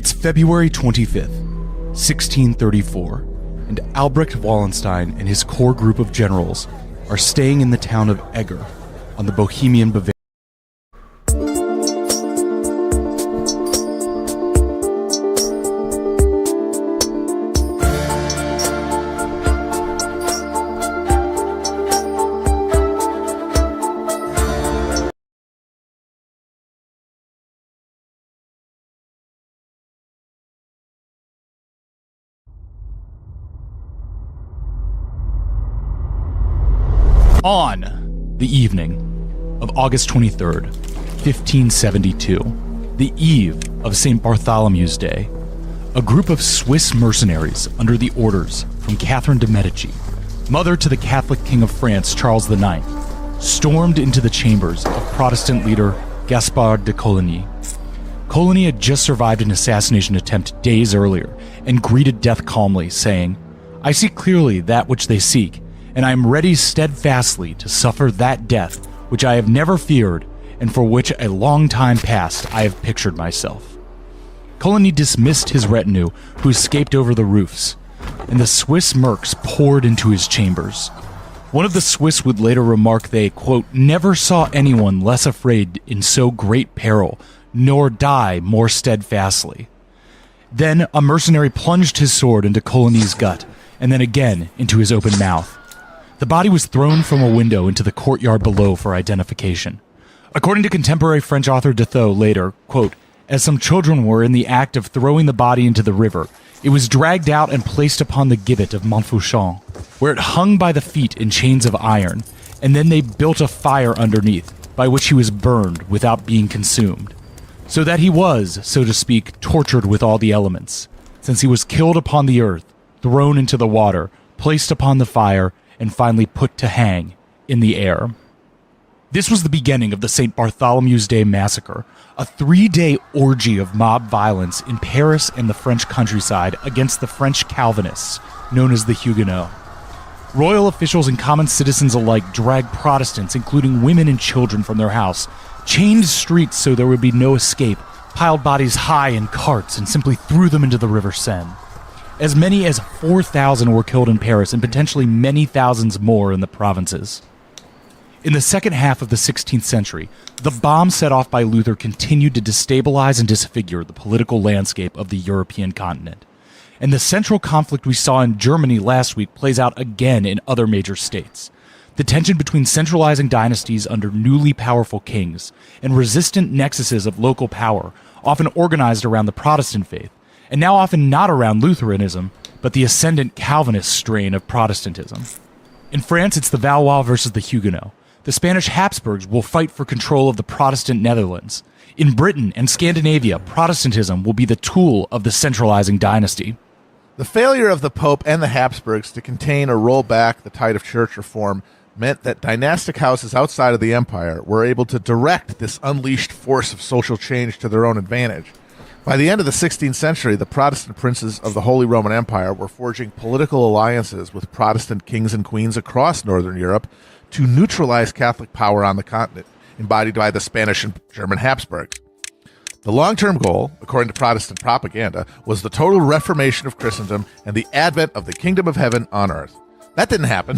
It's February 25th, 1634, and Albrecht Wallenstein and his core group of generals are staying in the town of Eger on the Bohemian Bavaria. On the evening of August 23rd, 1572, the eve of St. Bartholomew's Day, a group of Swiss mercenaries under the orders from Catherine de' Medici, mother to the Catholic King of France, Charles IX, stormed into the chambers of Protestant leader Gaspard de Coligny. Coligny had just survived an assassination attempt days earlier and greeted death calmly, saying, "I see clearly that which they seek, and I am ready steadfastly to suffer that death which I have never feared and for which a long time past I have pictured myself." Coligny dismissed his retinue, who escaped over the roofs, and the Swiss mercs poured into his chambers. One of the Swiss would later remark they, quote, "never saw anyone less afraid in so great peril, nor die more steadfastly." Then a mercenary plunged his sword into Coligny's gut, and then again into his open mouth. The body was thrown from a window into the courtyard below for identification. According to contemporary French author Defoe later, quote, "as some children were in the act of throwing the body into the river, it was dragged out and placed upon the gibbet of Montfaucon, where it hung by the feet in chains of iron, and then they built a fire underneath, by which he was burned without being consumed. So that he was, so to speak, tortured with all the elements, since he was killed upon the earth, thrown into the water, placed upon the fire, and finally put to hang in the air." This was the beginning of the St. Bartholomew's Day massacre, a 3-day orgy of mob violence in Paris and the French countryside against the French Calvinists, known as the Huguenots. Royal officials and common citizens alike dragged Protestants, including women and children, from their house, chained streets so there would be no escape, piled bodies high in carts, and simply threw them into the River Seine. As many as 4,000 were killed in Paris and potentially many thousands more in the provinces. In the second half of the 16th century, the bomb set off by Luther continued to destabilize and disfigure the political landscape of the European continent. And the central conflict we saw in Germany last week plays out again in other major states. The tension between centralizing dynasties under newly powerful kings and resistant nexuses of local power, often organized around the Protestant faith, and now often not around Lutheranism, but the ascendant Calvinist strain of Protestantism. In France, it's the Valois versus the Huguenots. The Spanish Habsburgs will fight for control of the Protestant Netherlands. In Britain and Scandinavia, Protestantism will be the tool of the centralizing dynasty. The failure of the Pope and the Habsburgs to contain or roll back the tide of church reform meant that dynastic houses outside of the empire were able to direct this unleashed force of social change to their own advantage. By the end of the 16th century, the Protestant princes of the Holy Roman Empire were forging political alliances with Protestant kings and queens across Northern Europe to neutralize Catholic power on the continent, embodied by the Spanish and German Habsburgs. The long-term goal, according to Protestant propaganda, was the total reformation of Christendom and the advent of the kingdom of heaven on earth. That didn't happen,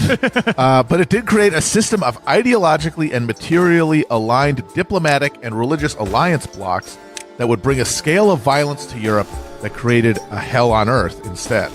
but it did create a system of ideologically and materially aligned diplomatic and religious alliance blocks that would bring a scale of violence to Europe that created a hell on earth instead.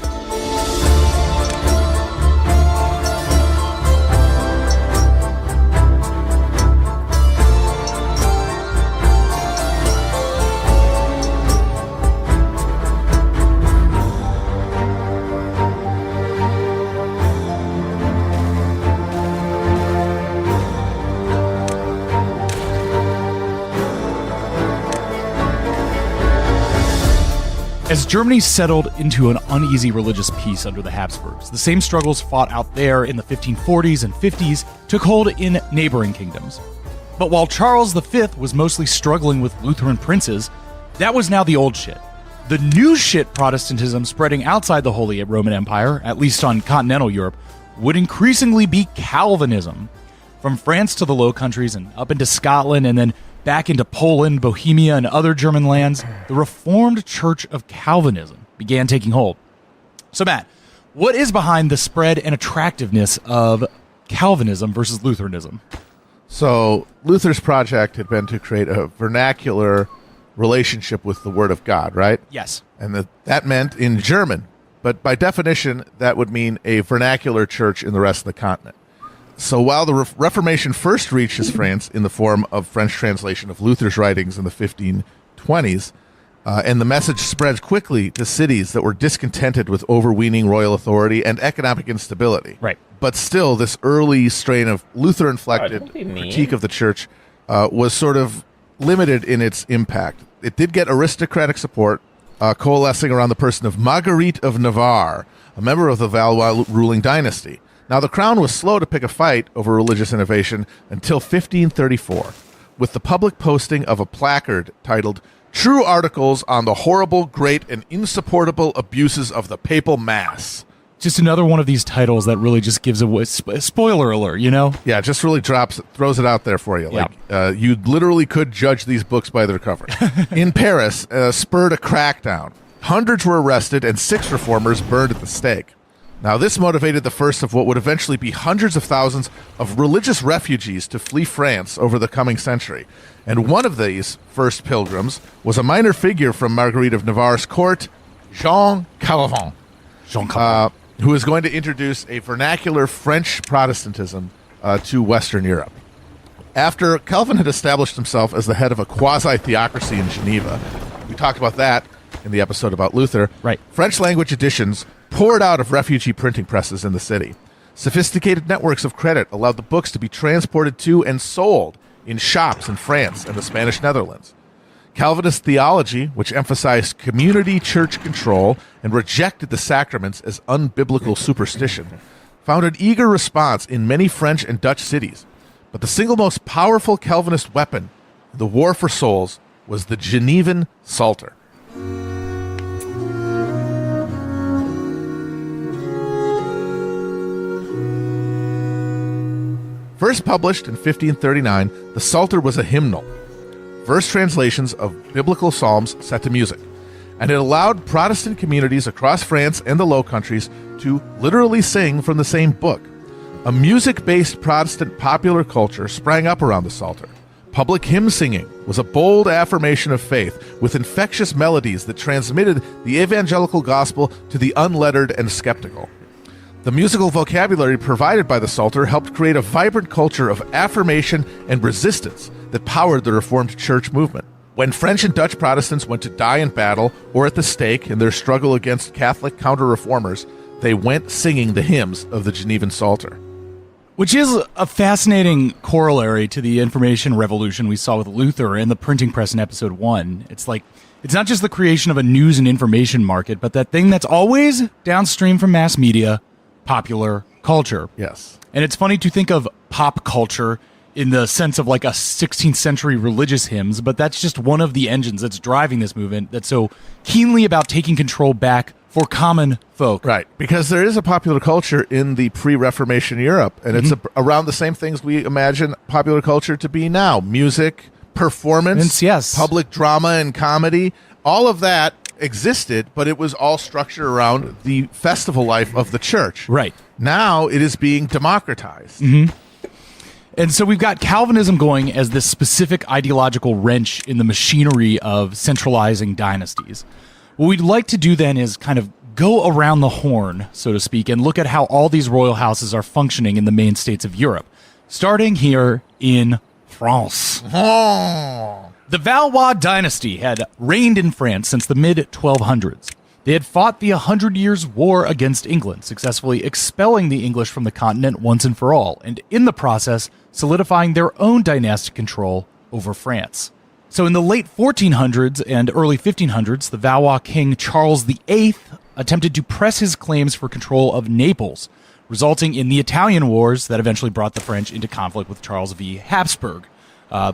As Germany settled into an uneasy religious peace under the Habsburgs, the same struggles fought out there in the 1540s and 50s took hold in neighboring kingdoms. But while Charles V was mostly struggling with Lutheran princes, that was now the old shit. The new shit Protestantism spreading outside the Holy Roman Empire, at least on continental Europe, would increasingly be Calvinism. From France to the Low Countries and up into Scotland and then back into Poland, Bohemia, and other German lands, the Reformed Church of Calvinism began taking hold. So, Matt, what is behind the spread and attractiveness of Calvinism versus Lutheranism? So Luther's project had been to create a vernacular relationship with the Word of God, right? Yes. And that meant in German. But by definition, that would mean a vernacular church in the rest of the continent. So while the Reformation first reaches France in the form of French translation of Luther's writings in the 1520s, and the message spreads quickly to cities that were discontented with overweening royal authority and economic instability. Right. But still, this early strain of Luther-inflected critique of the church was sort of limited in its impact. It did get aristocratic support, coalescing around the person of Marguerite of Navarre, a member of the Valois ruling dynasty. Now, the crown was slow to pick a fight over religious innovation until 1534, with the public posting of a placard titled "True Articles on the Horrible, Great, and Insupportable Abuses of the Papal Mass." Just another one of these titles that really just gives a spoiler alert, you know? Yeah, it just really throws it out there for you. Like, you literally could judge these books by their cover. In Paris, spurred a crackdown. Hundreds were arrested and 6 reformers burned at the stake. Now, this motivated the first of what would eventually be hundreds of thousands of religious refugees to flee France over the coming century. And one of these first pilgrims was a minor figure from Marguerite of Navarre's court, Jean Calvin. Who is going to introduce a vernacular French Protestantism to Western Europe. After Calvin had established himself as the head of a quasi-theocracy in Geneva, we talked about that in the episode about Luther, right. French language editions poured out of refugee printing presses in the city. Sophisticated networks of credit allowed the books to be transported to and sold in shops in France and the Spanish Netherlands. Calvinist theology, which emphasized community church control and rejected the sacraments as unbiblical superstition, found an eager response in many French and Dutch cities. But the single most powerful Calvinist weapon in the war for souls was the Genevan Psalter. First published in 1539, the Psalter was a hymnal, verse translations of biblical psalms set to music, and it allowed Protestant communities across France and the Low Countries to literally sing from the same book. A music-based Protestant popular culture sprang up around the Psalter. Public hymn singing was a bold affirmation of faith with infectious melodies that transmitted the evangelical gospel to the unlettered and skeptical. The musical vocabulary provided by the Psalter helped create a vibrant culture of affirmation and resistance that powered the Reformed Church movement. When French and Dutch Protestants went to die in battle or at the stake in their struggle against Catholic counter-reformers, they went singing the hymns of the Genevan Psalter. Which is a fascinating corollary to the information revolution we saw with Luther and the printing press in episode 1. It's like, it's not just the creation of a news and information market, but that thing that's always downstream from mass media, popular culture. Yes. And it's funny to think of pop culture in the sense of like a 16th century religious hymns, but that's just one of the engines that's driving this movement that's so keenly about taking control back for common folk. Right, because there is a popular culture in the pre-Reformation Europe, and it's around the same things we imagine popular culture to be now. Music, performance, yes. Public drama and comedy, all of that existed, but it was all structured around the festival life of the church. Right. Now it is being democratized. And so we've got Calvinism going as this specific ideological wrench in the machinery of centralizing dynasties. What we'd like to do then is kind of go around the horn, so to speak, and look at how all these royal houses are functioning in the main states of Europe, starting here in France. The Valois dynasty had reigned in France since the mid-1200s. They had fought the 100 Years' War against England, successfully expelling the English from the continent once and for all, and in the process, solidifying their own dynastic control over France. So in the late 1400s and early 1500s, the Valois king Charles VIII attempted to press his claims for control of Naples, resulting in the Italian Wars that eventually brought the French into conflict with Charles V. Habsburg,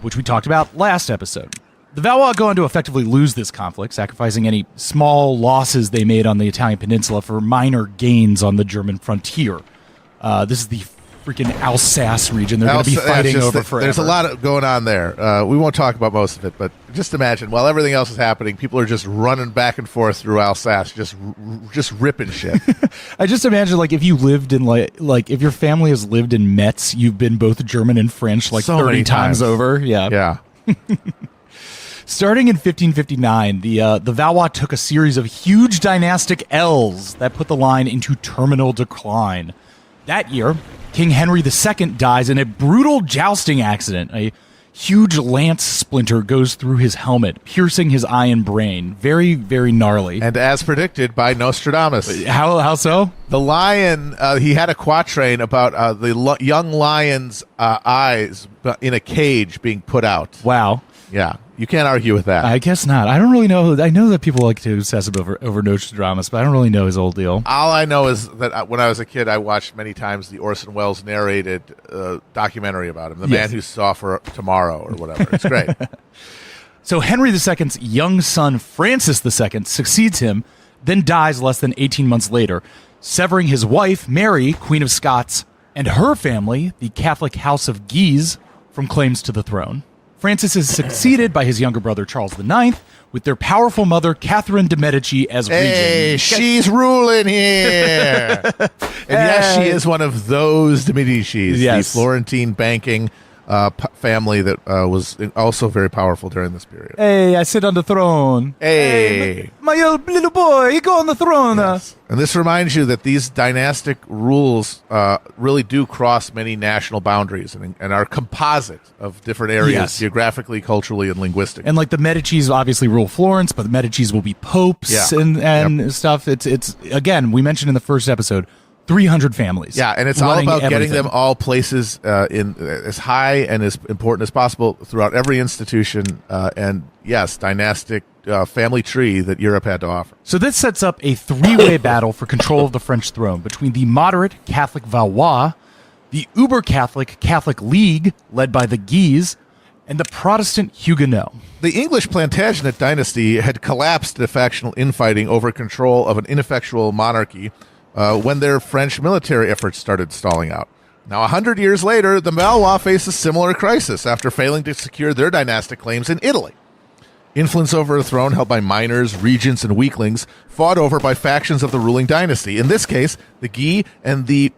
which we talked about last episode. The Valois go on to effectively lose this conflict, sacrificing any small losses they made on the Italian peninsula for minor gains on the German frontier. This is the freaking Alsace region they're going to be fighting over forever. There's a lot going on there. We won't talk about most of it, but just imagine while everything else is happening, people are just running back and forth through Alsace, just ripping shit. I just imagine, like, if you lived in, like if your family has lived in Metz, you've been both German and French, like, so 30 many times over. Yeah. Yeah. Starting in 1559, the Valois took a series of huge dynastic L's that put the line into terminal decline. That year, King Henry II dies in a brutal jousting accident. A huge lance splinter goes through his helmet, piercing his eye and brain. Very, very gnarly. And as predicted by Nostradamus. How so? The lion, he had a quatrain about the young lion's eyes in a cage being put out. Wow. Yeah, you can't argue with that. I guess not. I don't really know. I know that people like to obsess over Nostradamus, but I don't really know his old deal. All I know is that when I was a kid, I watched many times the Orson Welles narrated documentary about him, The Man Who Saw for Tomorrow or whatever. It's great. So Henry II's young son, Francis II, succeeds him, then dies less than 18 months later, severing his wife, Mary, Queen of Scots, and her family, the Catholic House of Guise, from claims to the throne. Francis is succeeded by his younger brother, Charles IX, with their powerful mother, Catherine de' Medici, as regent. Hey, she's ruling here. And yes, she is one of those de' Medicis, the Florentine banking family that was also very powerful during this period. Hey, I sit on the throne. Hey. My little boy, you go on the throne. Yes. And this reminds you that these dynastic rules really do cross many national boundaries and are composite of different areas, geographically, culturally, and linguistically. And like the Medicis obviously rule Florence, but the Medicis will be popes and stuff. It's again, we mentioned in the first episode, 300 families. Yeah, and it's all about getting them all places in as high and as important as possible throughout every institution. And yes, dynastic family tree that Europe had to offer. So this sets up a three-way battle for control of the French throne between the moderate Catholic Valois, the uber-Catholic Catholic League, led by the Guise, and the Protestant Huguenots. The English Plantagenet dynasty had collapsed into factional infighting over control of an ineffectual monarchy when their French military efforts started stalling out. Now, 100 years later, the Valois face a similar crisis after failing to secure their dynastic claims in Italy. Influence over a throne held by minors, regents, and weaklings fought over by factions of the ruling dynasty. In this case, the Guise and the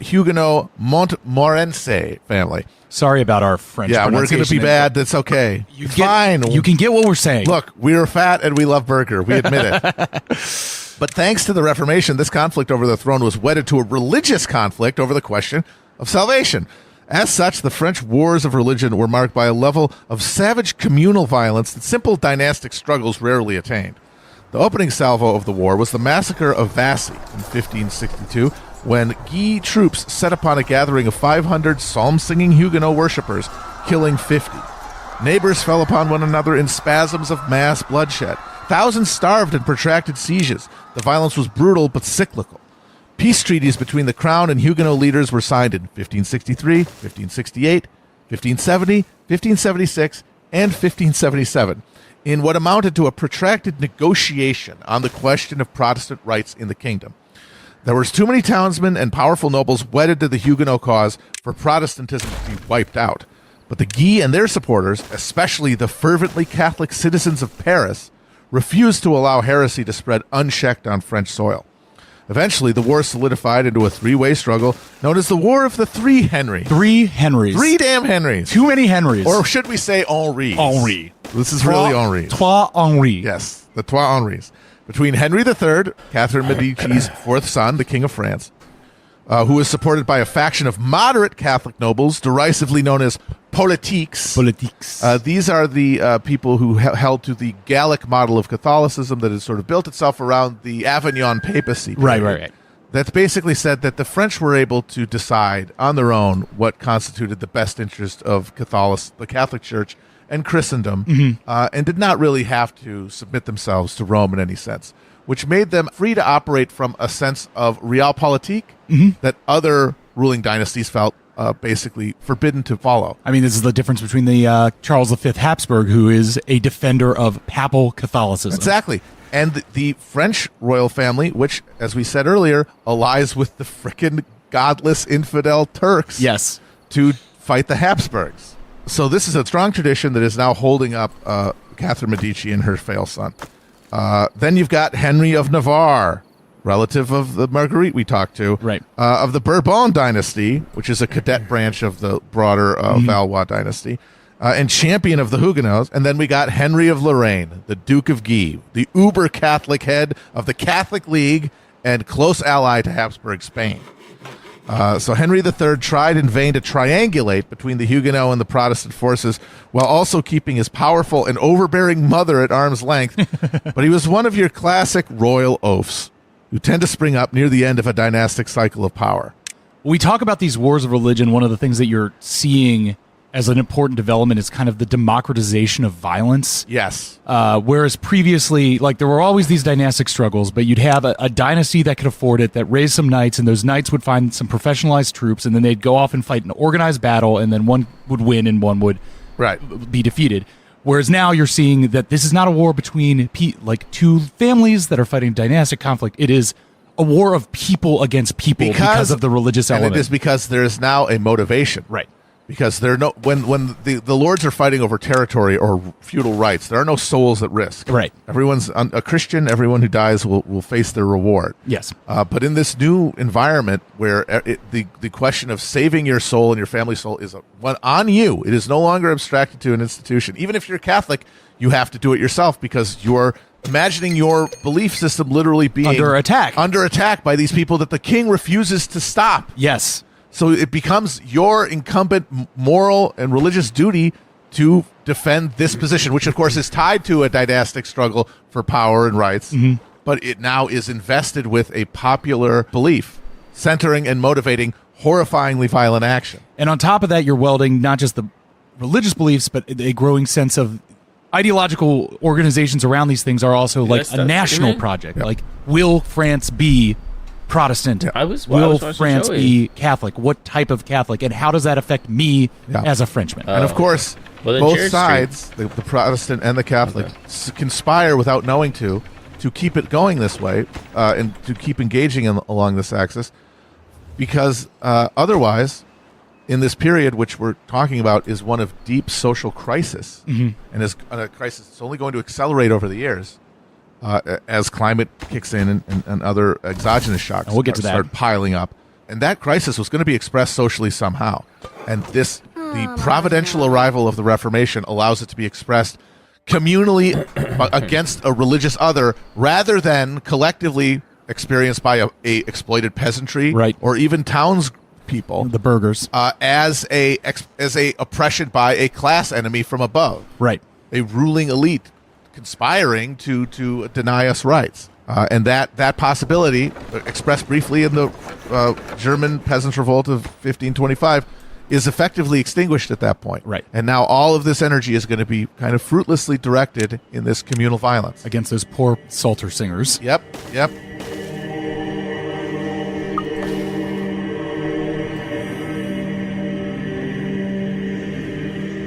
Huguenot Montmorency family. Sorry about our French pronunciation. We're going to be bad. That's okay. Fine. You can get what we're saying. Look, we are fat and we love burger. We admit it. But thanks to the Reformation, this conflict over the throne was wedded to a religious conflict over the question of salvation. As such, the French wars of religion were marked by a level of savage communal violence that simple dynastic struggles rarely attained. The opening salvo of the war was the massacre of Vassy in 1562, when Guise troops set upon a gathering of 500 psalm-singing Huguenot worshippers, killing 50. Neighbors fell upon one another in spasms of mass bloodshed. Thousands starved in protracted sieges. The violence was brutal but cyclical. Peace treaties between the crown and Huguenot leaders were signed in 1563, 1568, 1570, 1576, and 1577 in what amounted to a protracted negotiation on the question of Protestant rights in the kingdom. There was too many townsmen and powerful nobles wedded to the Huguenot cause for Protestantism to be wiped out. But the Guise and their supporters, especially the fervently Catholic citizens of Paris, refused to allow heresy to spread unchecked on French soil. Eventually, the war solidified into a three-way struggle known as the War of the Three Henry. 3 Henrys. 3 damn Henrys. Too many Henrys. Or should we say Henrys? Henri. This is really Henrys. Trois Henrys. Yes, the Trois Henrys. Between Henry III, Catherine Medici's fourth son, the King of France, who was supported by a faction of moderate Catholic nobles, derisively known as politiques. These are the people who held to the Gallic model of Catholicism that has sort of built itself around the Avignon papacy. Right. That's basically said that the French were able to decide on their own what constituted the best interest of the Catholic Church and Christendom, and did not really have to submit themselves to Rome in any sense, which made them free to operate from a sense of realpolitik that other ruling dynasties felt basically forbidden to follow. I mean, this is the difference between the Charles V Habsburg, who is a defender of papal Catholicism. Exactly. And the French royal family, which, as we said earlier, allies with the frickin' godless infidel Turks Yes. to fight the Habsburgs. So this is a strong tradition that is now holding up Catherine Medici and her fail son. Then you've got Henry of Navarre, relative of the Marguerite we talked to, Right. Of the Bourbon dynasty, which is a cadet branch of the broader Valois dynasty, and champion of the Huguenots. And then we got Henry of Lorraine, the Duke of Guise, the uber-Catholic head of the Catholic League and close ally to Habsburg Spain. So Henry III tried in vain to triangulate between the Huguenot and the Protestant forces while also keeping his powerful and overbearing mother at arm's length. But he was one of your classic royal oafs who tend to spring up near the end of a dynastic cycle of power. When we talk about these wars of religion, one of the things that you're seeing as an important development is kind of the democratization of violence. Yes. Whereas previously, like, there were always these dynastic struggles, but you'd have a dynasty that could afford it, that raised some knights, and those knights would find some professionalized troops, and then they'd go off and fight an organized battle, and then one would win and one would be defeated. Whereas now you're seeing that this is not a war between two families that are fighting dynastic conflict. It is a war of people against people because of the religious element. And it is because there is now a motivation. Right. Because there are no when the lords are fighting over territory or feudal rights, there are no souls at risk. Right. Everyone's a Christian. Everyone who dies will face their reward. Yes. But in this new environment where the question of saving your soul and your family's soul is on you, it is no longer abstracted to an institution. Even if you're Catholic, you have to do it yourself because you're imagining your belief system literally being Under attack by these people that the king refuses to stop. Yes. So it becomes your incumbent moral and religious duty to defend this position, which of course is tied to a dynastic struggle for power and rights, but it now is invested with a popular belief, centering and motivating horrifyingly violent action. And on top of that, you're welding not just the religious beliefs, but a growing sense of ideological organizations around these things are also like a national project. Yeah. Like, will France be Protestant? Will France be Catholic? What type of Catholic? And how does that affect me as a Frenchman? And of course, both sides, the Protestant and the Catholic, conspire without knowing to keep it going this way and to keep engaging along this axis, because otherwise, in this period which we're talking about is one of deep social crisis, and is a crisis that's only going to accelerate over the years. As climate kicks in and other exogenous shocks start piling up. And that crisis was going to be expressed socially somehow. And the providential arrival of the Reformation allows it to be expressed communally against a religious other rather than collectively experienced by a exploited peasantry or even townspeople. The burghers. As a oppression by a class enemy from above. Right. A ruling elite conspiring to deny us rights. And that possibility, expressed briefly in the German Peasants' Revolt of 1525, is effectively extinguished at that point. Right. And now all of this energy is going to be kind of fruitlessly directed in this communal violence. Against those poor Psalter singers. Yep.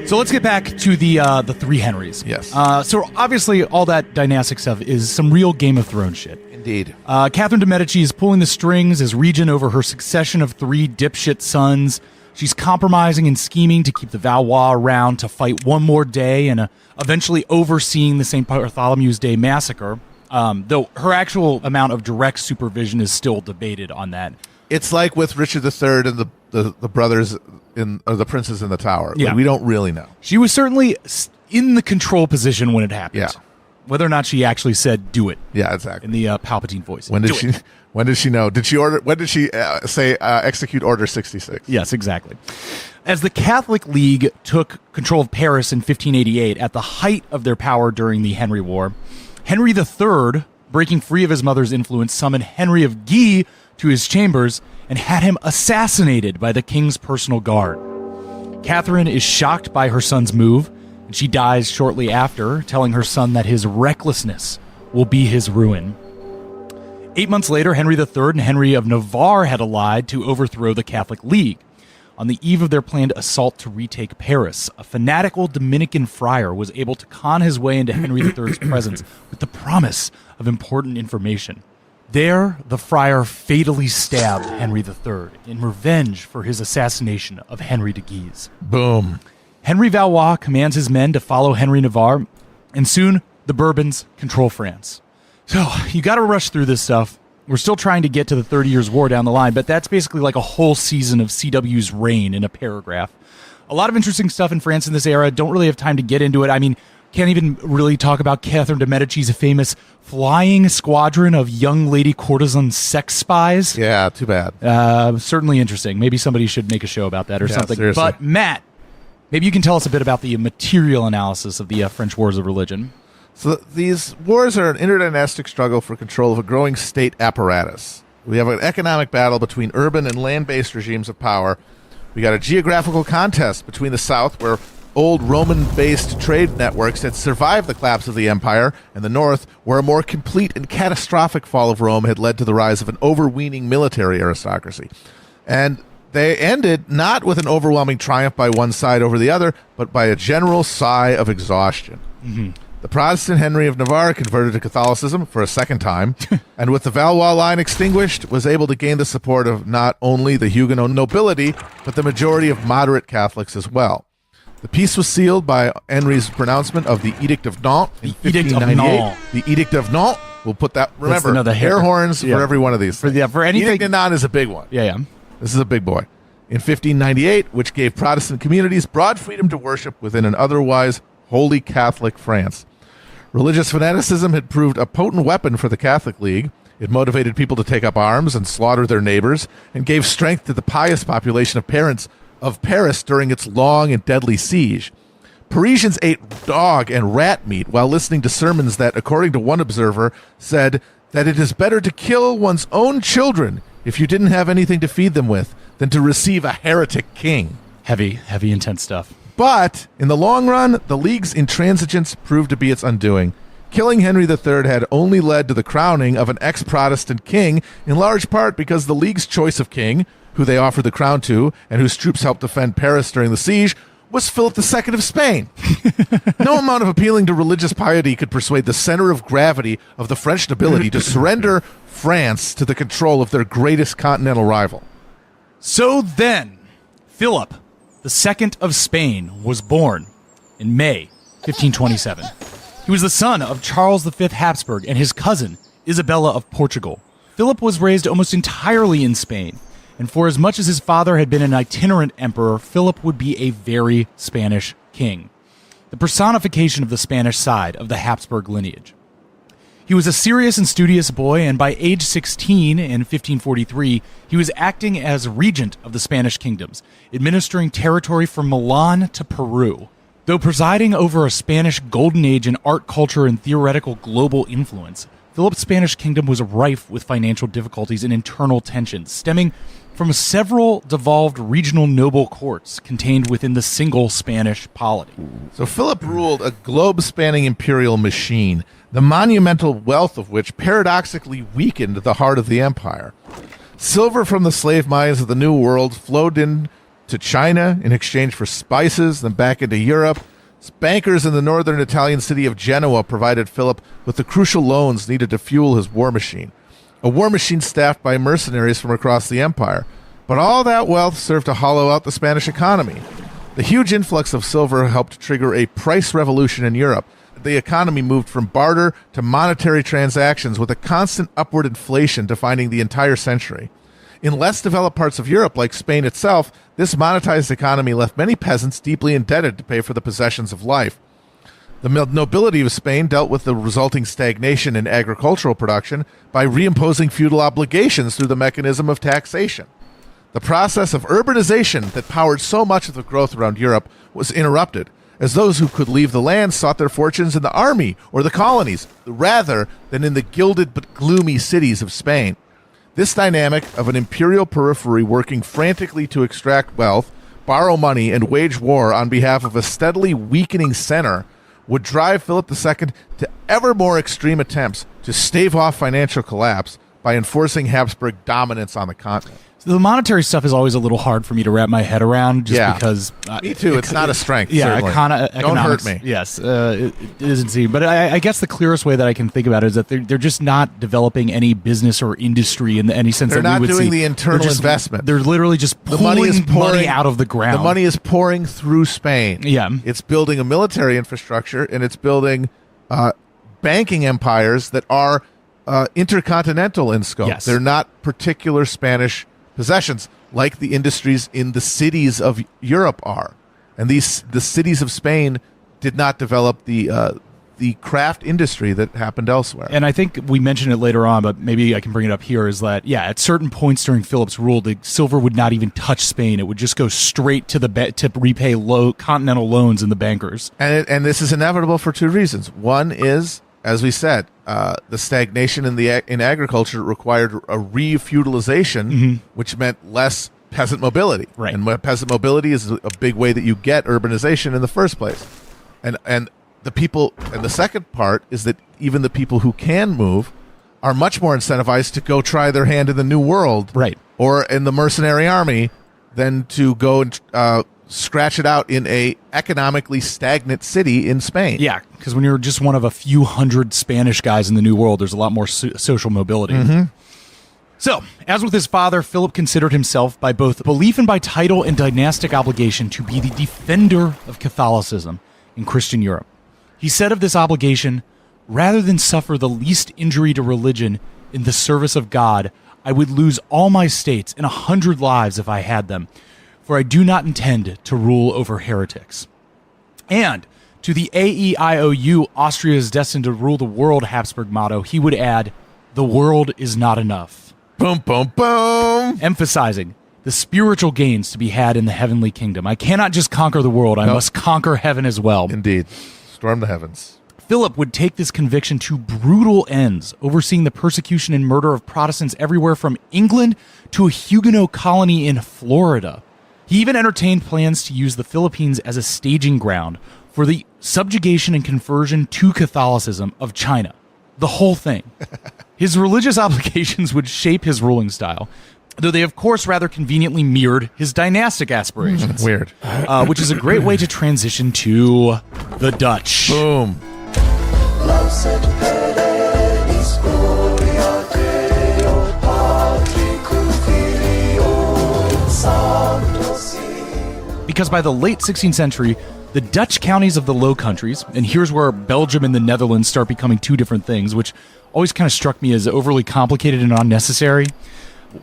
So let's get back to the three Henrys. Yes. So obviously all that dynastic stuff is some real Game of Thrones shit. Indeed. Catherine de' Medici is pulling the strings as regent over her succession of three dipshit sons. She's compromising and scheming to keep the Valois around to fight one more day and eventually overseeing the St. Bartholomew's Day massacre, though her actual amount of direct supervision is still debated on that. It's like with Richard III and the brothers or the princes in the tower. Yeah. Like, we don't really know. She was certainly in the control position when it happened. Yeah. Whether or not she actually said "do it." Yeah, exactly. In the Palpatine voice. When did she? When did she know? Did she order? When did she say execute Order 66? Yes, exactly. As the Catholic League took control of Paris in 1588, at the height of their power during the Henry War, Henry III, breaking free of his mother's influence, summoned Henry of Guise to his chambers and had him assassinated by the king's personal guard. Catherine is shocked by her son's move, and she dies shortly after, telling her son that his recklessness will be his ruin. 8 months later, Henry III and Henry of Navarre had allied to overthrow the Catholic League. On the eve of their planned assault to retake Paris, a fanatical Dominican friar was able to con his way into Henry III's presence with the promise of important information. There, the friar fatally stabbed Henry III in revenge for his assassination of Henry de Guise. Boom. Henry Valois commands his men to follow Henry Navarre, and soon the Bourbons control France. So, you gotta rush through this stuff. We're still trying to get to the 30 Years' War down the line, but that's basically like a whole season of CW's reign in a paragraph. A lot of interesting stuff in France in this era. Don't really have time to get into it. I mean, can't even really talk about Catherine de Medici's famous flying squadron of young lady courtesan sex spies. Yeah, too bad. Certainly interesting. Maybe somebody should make a show about that or something. Seriously. But Matt, maybe you can tell us a bit about the material analysis of the French Wars of Religion. So these wars are an interdynastic struggle for control of a growing state apparatus. We have an economic battle between urban and land-based regimes of power. We got a geographical contest between the South, where old Roman-based trade networks had survived the collapse of the empire, and the North, where a more complete and catastrophic fall of Rome had led to the rise of an overweening military aristocracy. And they ended not with an overwhelming triumph by one side over the other, but by a general sigh of exhaustion. Mm-hmm. The Protestant Henry of Navarre converted to Catholicism for a second time, and with the Valois line extinguished, was able to gain the support of not only the Huguenot nobility, but the majority of moderate Catholics as well. The peace was sealed by Henry's pronouncement of the Edict of Nantes in Edict of 1598. Nantes. The Edict of Nantes. We'll put that. Remember, another air horns yeah. for every one of these. For anything. Edict of Nantes is a big one. Yeah. This is a big boy. In 1598, which gave Protestant communities broad freedom to worship within an otherwise wholly Catholic France. Religious fanaticism had proved a potent weapon for the Catholic League. It motivated people to take up arms and slaughter their neighbors, and gave strength to the pious population of Paris during its long and deadly siege. Parisians ate dog and rat meat while listening to sermons that, according to one observer, said that it is better to kill one's own children if you didn't have anything to feed them with than to receive a heretic king. Heavy, intense stuff. But in the long run, the League's intransigence proved to be its undoing. Killing Henry III had only led to the crowning of an ex-Protestant king, in large part because the League's choice of king, who they offered the crown to, and whose troops helped defend Paris during the siege, was Philip II of Spain. No amount of appealing to religious piety could persuade the center of gravity of the French nobility to surrender France to the control of their greatest continental rival. So then, Philip II of Spain was born in May 1527. He was the son of Charles V Habsburg and his cousin, Isabella of Portugal. Philip was raised almost entirely in Spain, and for as much as his father had been an itinerant emperor, Philip would be a very Spanish king, the personification of the Spanish side of the Habsburg lineage. He was a serious and studious boy, and by age 16 in 1543, he was acting as regent of the Spanish kingdoms, administering territory from Milan to Peru. Though presiding over a Spanish golden age in art, culture, and theoretical global influence, Philip's Spanish kingdom was rife with financial difficulties and internal tensions, stemming from several devolved regional noble courts contained within the single Spanish polity. So Philip ruled a globe-spanning imperial machine, the monumental wealth of which paradoxically weakened the heart of the empire. Silver from the slave mines of the New World flowed in to China in exchange for spices, then back into Europe. Bankers in the northern Italian city of Genoa provided Philip with the crucial loans needed to fuel his war machine, a war machine staffed by mercenaries from across the empire. But all that wealth served to hollow out the Spanish economy. The huge influx of silver helped trigger a price revolution in Europe. The economy moved from barter to monetary transactions, with a constant upward inflation defining the entire century. In less developed parts of Europe, like Spain itself, this monetized economy left many peasants deeply indebted to pay for the possessions of life. The nobility of Spain dealt with the resulting stagnation in agricultural production by reimposing feudal obligations through the mechanism of taxation. The process of urbanization that powered so much of the growth around Europe was interrupted, as those who could leave the land sought their fortunes in the army or the colonies, rather than in the gilded but gloomy cities of Spain. This dynamic of an imperial periphery working frantically to extract wealth, borrow money, and wage war on behalf of a steadily weakening center would drive Philip II to ever more extreme attempts to stave off financial collapse by enforcing Habsburg dominance on the continent. The monetary stuff is always a little hard for me to wrap my head around, just because. Me too. It's not a strength. Yeah, certainly. economics. Don't hurt me. Yes, it isn't seen. But I guess the clearest way that I can think about it is that they're just not developing any business or industry in any sense They're that we not would doing see. the internal investment. They're literally just pulling money out of the ground. The money is pouring through Spain. Yeah. It's building a military infrastructure, and it's building banking empires that are intercontinental in scope. Yes. They're not particular Spanish possessions like the industries in the cities of Europe are. And the cities of Spain did not develop the craft industry that happened elsewhere. And I think we mentioned it later on, but maybe I can bring it up here, is that, at certain points during Philip's rule, the silver would not even touch Spain. It would just go straight to to repay continental loans and the bankers. And this is inevitable for two reasons. One is, as we said, the stagnation in agriculture required a re-feudalization, which meant less peasant mobility. Right. And peasant mobility is a big way that you get urbanization in the first place. And the people, and the second part is that even the people who can move are much more incentivized to go try their hand in the New World, Right. or in the mercenary army, than to go and scratch it out in a economically stagnant city in Spain. Yeah, because when you're just one of a few hundred Spanish guys in the New World, there's a lot more social mobility. So, as with his father, Philip considered himself, by both belief and by title and dynastic obligation, to be the defender of Catholicism in Christian Europe. He said of this obligation, "Rather than suffer the least injury to religion in the service of God, I would lose all my states and 100 lives if I had them, for I do not intend to rule over heretics." And to the AEIOU, Austria is destined to rule the world Habsburg motto, he would add, "The world is not enough." Boom, boom, boom. Emphasizing the spiritual gains to be had in the heavenly kingdom. I cannot just conquer the world, I must conquer heaven as well. Indeed. Storm the heavens. Philip would take this conviction to brutal ends, overseeing the persecution and murder of Protestants everywhere from England to a Huguenot colony in Florida. He even entertained plans to use the Philippines as a staging ground for the subjugation and conversion to Catholicism of China. The whole thing. His religious obligations would shape his ruling style, though they, of course, rather conveniently mirrored his dynastic aspirations. Weird. Which is a great way to transition to the Dutch. Boom. Because by the late 16th century, the Dutch counties of the Low Countries, and here's where Belgium and the Netherlands start becoming two different things, which always kind of struck me as overly complicated and unnecessary.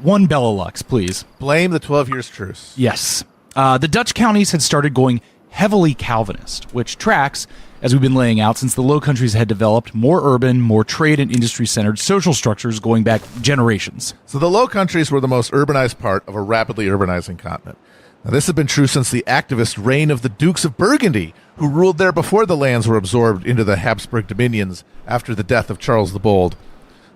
One Benelux, please. Blame the 12 Years' Truce. Yes. The Dutch counties had started going heavily Calvinist, which tracks, as we've been laying out, since the Low Countries had developed more urban, more trade and industry-centered social structures going back generations. So the Low Countries were the most urbanized part of a rapidly urbanizing continent. Now, this had been true since the activist reign of the Dukes of Burgundy, who ruled there before the lands were absorbed into the Habsburg dominions after the death of Charles the Bold.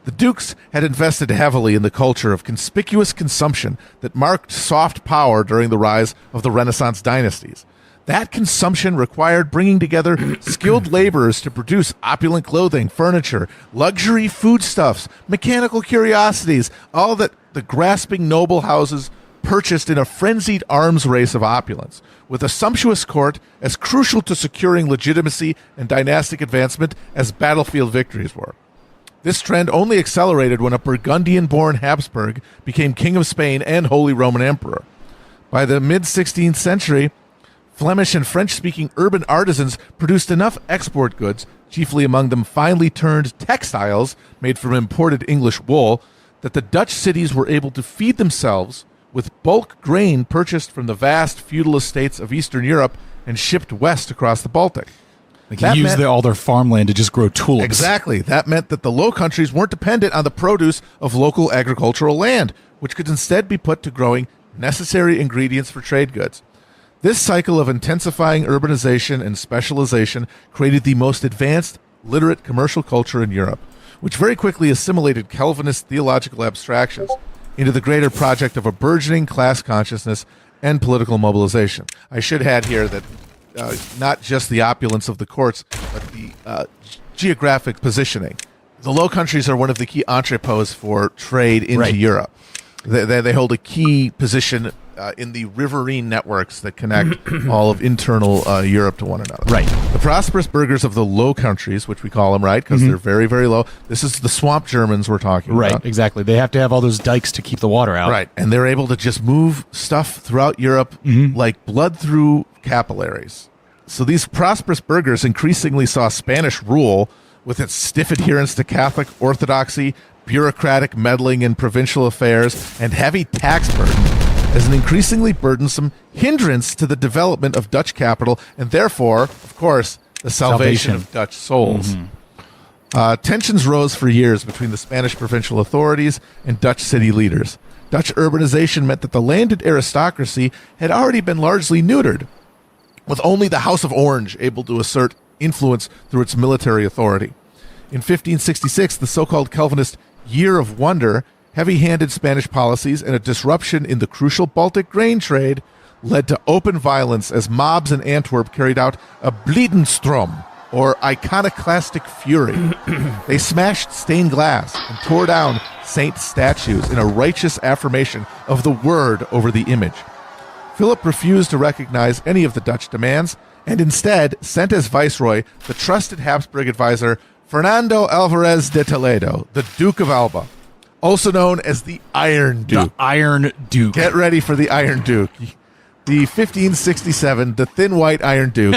The Dukes had invested heavily in the culture of conspicuous consumption that marked soft power during the rise of the Renaissance dynasties. That consumption required bringing together skilled laborers to produce opulent clothing, furniture, luxury foodstuffs, mechanical curiosities, all that the grasping noble houses purchased in a frenzied arms race of opulence, with a sumptuous court as crucial to securing legitimacy and dynastic advancement as battlefield victories were. This trend only accelerated when a Burgundian-born Habsburg became King of Spain and Holy Roman Emperor. By the mid-16th century, Flemish and French-speaking urban artisans produced enough export goods, chiefly among them finely turned textiles made from imported English wool, that the Dutch cities were able to feed themselves with bulk grain purchased from the vast feudal estates of Eastern Europe and shipped west across the Baltic. They can use all their farmland to just grow tulips. Exactly. That meant that the Low Countries weren't dependent on the produce of local agricultural land, which could instead be put to growing necessary ingredients for trade goods. This cycle of intensifying urbanization and specialization created the most advanced, literate commercial culture in Europe, which very quickly assimilated Calvinist theological abstractions into the greater project of a burgeoning class consciousness and political mobilization. I should add here that not just the opulence of the courts, but the geographic positioning. The Low Countries are one of the key entrepôts for trade into Europe. They hold a key position in the riverine networks that connect all of internal Europe to one another. Right. The prosperous burghers of the Low Countries, which we call them, right, because they're very, very low. This is the swamp Germans we're talking Right, about. exactly. They have to have all those dikes to keep the water out. Right, and they're able to just move stuff throughout Europe like blood through capillaries. So these prosperous burghers increasingly saw Spanish rule with its stiff adherence to Catholic orthodoxy, bureaucratic meddling in provincial affairs, and heavy tax burden as an increasingly burdensome hindrance to the development of Dutch capital and therefore, of course, the salvation of Dutch souls. Tensions rose for years between the Spanish provincial authorities and Dutch city leaders. Dutch urbanization meant that the landed aristocracy had already been largely neutered, with only the House of Orange able to assert influence through its military authority. In 1566, the so-called Calvinist Year of Wonder, heavy-handed Spanish policies, and a disruption in the crucial Baltic grain trade led to open violence as mobs in Antwerp carried out a Bliedenstrom, or iconoclastic fury. They smashed stained glass and tore down saint statues in a righteous affirmation of the word over the image. Philip refused to recognize any of the Dutch demands and instead sent as viceroy the trusted Habsburg advisor Fernando Alvarez de Toledo, the Duke of Alba, also known as the Iron Duke. The Iron Duke. Get ready for the Iron Duke. The 1567, the Thin White Iron Duke,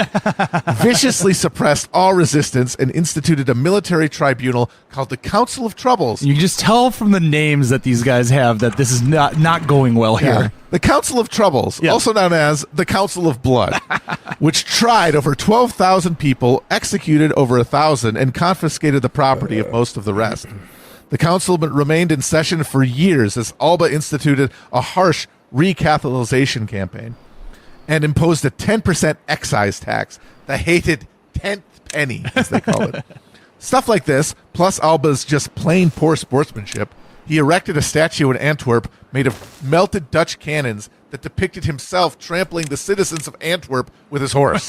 viciously suppressed all resistance and instituted a military tribunal called the Council of Troubles. You can just tell from the names that these guys have that this is not going well here. Yeah. The Council of Troubles, also known as the Council of Blood, which tried over 12,000 people, executed over 1,000, and confiscated the property of most of the rest. The council remained in session for years as Alba instituted a harsh recatholicization campaign and imposed a 10% excise tax, the hated 10th penny, as they call it. Stuff like this, plus Alba's just plain poor sportsmanship, he erected a statue in Antwerp made of melted Dutch cannons that depicted himself trampling the citizens of Antwerp with his horse.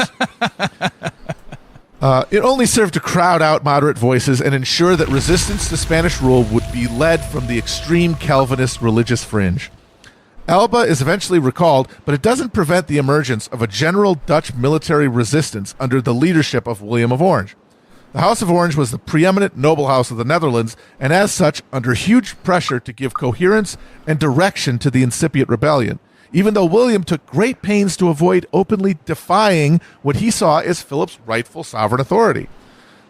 It only served to crowd out moderate voices and ensure that resistance to Spanish rule would be led from the extreme Calvinist religious fringe. Alba is eventually recalled, but it doesn't prevent the emergence of a general Dutch military resistance under the leadership of William of Orange. The House of Orange was the preeminent noble house of the Netherlands, and as such, under huge pressure to give coherence and direction to the incipient rebellion, even though William took great pains to avoid openly defying what he saw as Philip's rightful sovereign authority.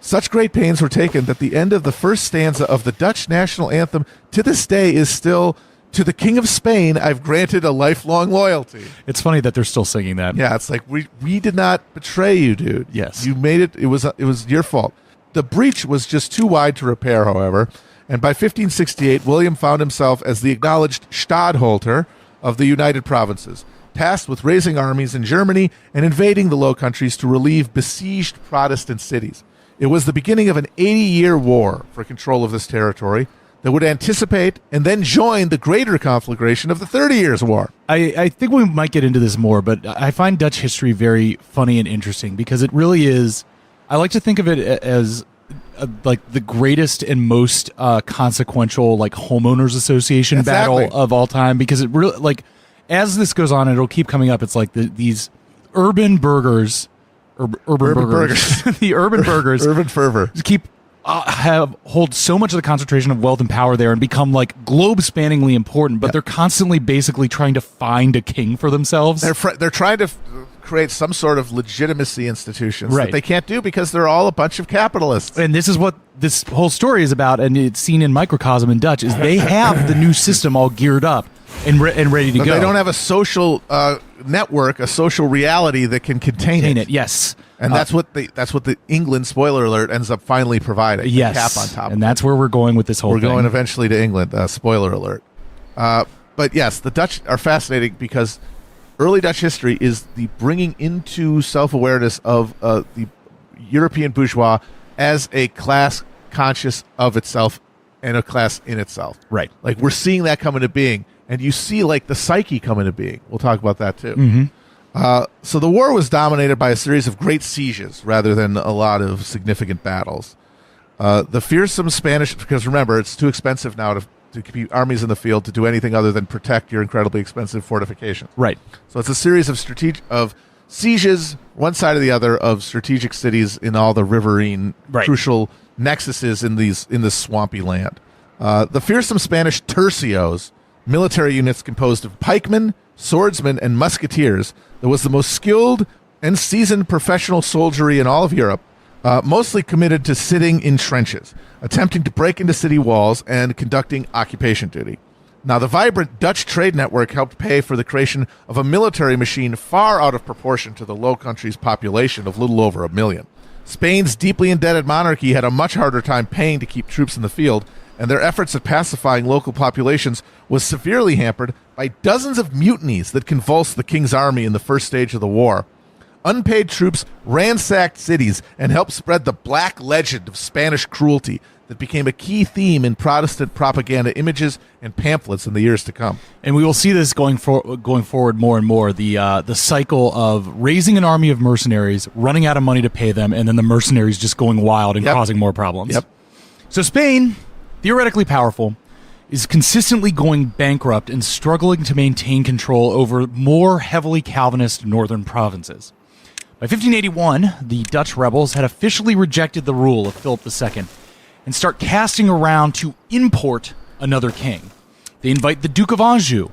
Such great pains were taken that the end of the first stanza of the Dutch national anthem to this day is still, "To the King of Spain, I've granted a lifelong loyalty." It's funny that they're still singing that. Yeah, it's like, we did not betray you, dude. Yes. You made it. It was your fault. The breach was just too wide to repair, however, and by 1568, William found himself as the acknowledged Stadtholder of the United Provinces, tasked with raising armies in Germany and invading the Low Countries to relieve besieged Protestant cities. It was the beginning of an 80-year war for control of this territory that would anticipate and then join the greater conflagration of the 30 Years' War. I think we might get into this more, but I find Dutch history very funny and interesting because it really is. I like to think of it as like the greatest and most consequential like homeowners association battle of all time, because it really, like, as this goes on, it'll keep coming up. It's like these urban burghers, urban burghers, the urban burghers, urban fervor, keep hold so much of the concentration of wealth and power there and become like globe-spanningly important, but they're constantly basically trying to find a king for themselves. They're trying to create some sort of legitimacy institutions that they can't do because they're all a bunch of capitalists. And this is what this whole story is about, and it's seen in microcosm in Dutch, is they have the new system all geared up and ready to go. They don't have a social network, a social reality that can contain it. Yes. And that's what the England, spoiler alert, ends up finally providing. Yes. The cap on top. And that's where we're going with this whole thing. We're going eventually to England, spoiler alert. But yes, the Dutch are fascinating because early Dutch history is the bringing into self-awareness of the European bourgeois as a class conscious of itself and a class in itself. Right. Like, we're seeing that come into being. And you see, like, the psyche come into being. We'll talk about that, too. Mm-hmm. So the war was dominated by a series of great sieges rather than a lot of significant battles. The fearsome Spanish, because remember, it's too expensive now to to keep armies in the field to do anything other than protect your incredibly expensive fortifications. Right. So it's a series of sieges, one side or the other, of strategic cities in all the riverine crucial nexuses in this swampy land. The fearsome Spanish tercios, military units composed of pikemen, swordsmen, and musketeers, that was the most skilled and seasoned professional soldiery in all of Europe, mostly committed to sitting in trenches, attempting to break into city walls and conducting occupation duty. Now, the vibrant Dutch trade network helped pay for the creation of a military machine far out of proportion to the Low Countries' population of little over 1 million. Spain's deeply indebted monarchy had a much harder time paying to keep troops in the field, and their efforts at pacifying local populations was severely hampered by dozens of mutinies that convulsed the king's army in the first stage of the war. Unpaid troops ransacked cities and helped spread the black legend of Spanish cruelty that became a key theme in Protestant propaganda images and pamphlets in the years to come. And we will see this going forward more and more, the cycle of raising an army of mercenaries, running out of money to pay them, and then the mercenaries just going wild and causing more problems. Yep. So Spain, theoretically powerful, is consistently going bankrupt and struggling to maintain control over more heavily Calvinist northern provinces. By 1581, the Dutch rebels had officially rejected the rule of Philip II and start casting around to import another king. They invite the Duke of Anjou,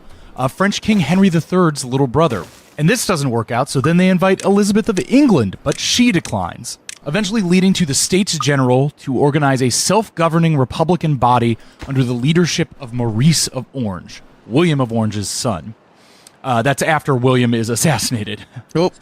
French King Henry III's little brother. And this doesn't work out, so then they invite Elizabeth of England, but she declines, eventually leading to the States General to organize a self-governing republican body under the leadership of Maurice of Orange, William of Orange's son. That's after William is assassinated. Oh.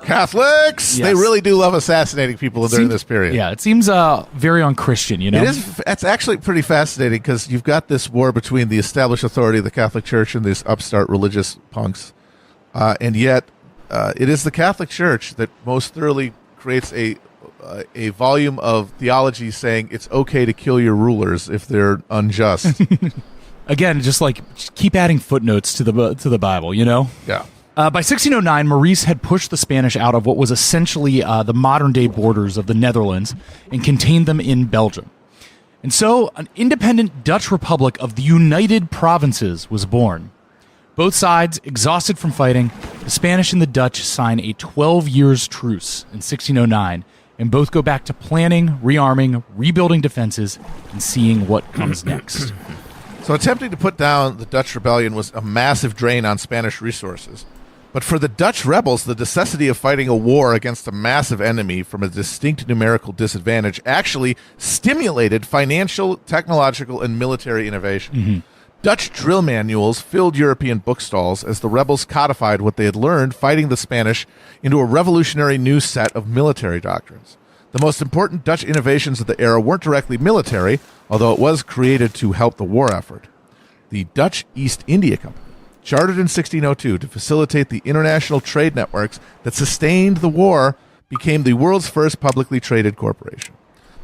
Catholics, Yes. they really do love assassinating people during this period. Yeah, it seems very unchristian, you know? It is. It's actually pretty fascinating because you've got this war between the established authority of the Catholic Church and these upstart religious punks, and yet it is the Catholic Church that most thoroughly creates a volume of theology saying it's okay to kill your rulers if they're unjust. Again, just keep adding footnotes to the Bible, you know? Yeah. By 1609, Maurice had pushed the Spanish out of what was essentially the modern-day borders of the Netherlands and contained them in Belgium. And so, an independent Dutch Republic of the United Provinces was born. Both sides, exhausted from fighting, the Spanish and the Dutch sign a 12 years truce in 1609, and both go back to planning, rearming, rebuilding defenses, and seeing what comes next. So attempting to put down the Dutch rebellion was a massive drain on Spanish resources. But for the Dutch rebels, the necessity of fighting a war against a massive enemy from a distinct numerical disadvantage actually stimulated financial, technological, and military innovation. Mm-hmm. Dutch drill manuals filled European bookstalls as the rebels codified what they had learned fighting the Spanish into a revolutionary new set of military doctrines. The most important Dutch innovations of the era weren't directly military, although it was created to help the war effort. The Dutch East India Company, chartered in 1602 to facilitate the international trade networks that sustained the war, became the world's first publicly traded corporation.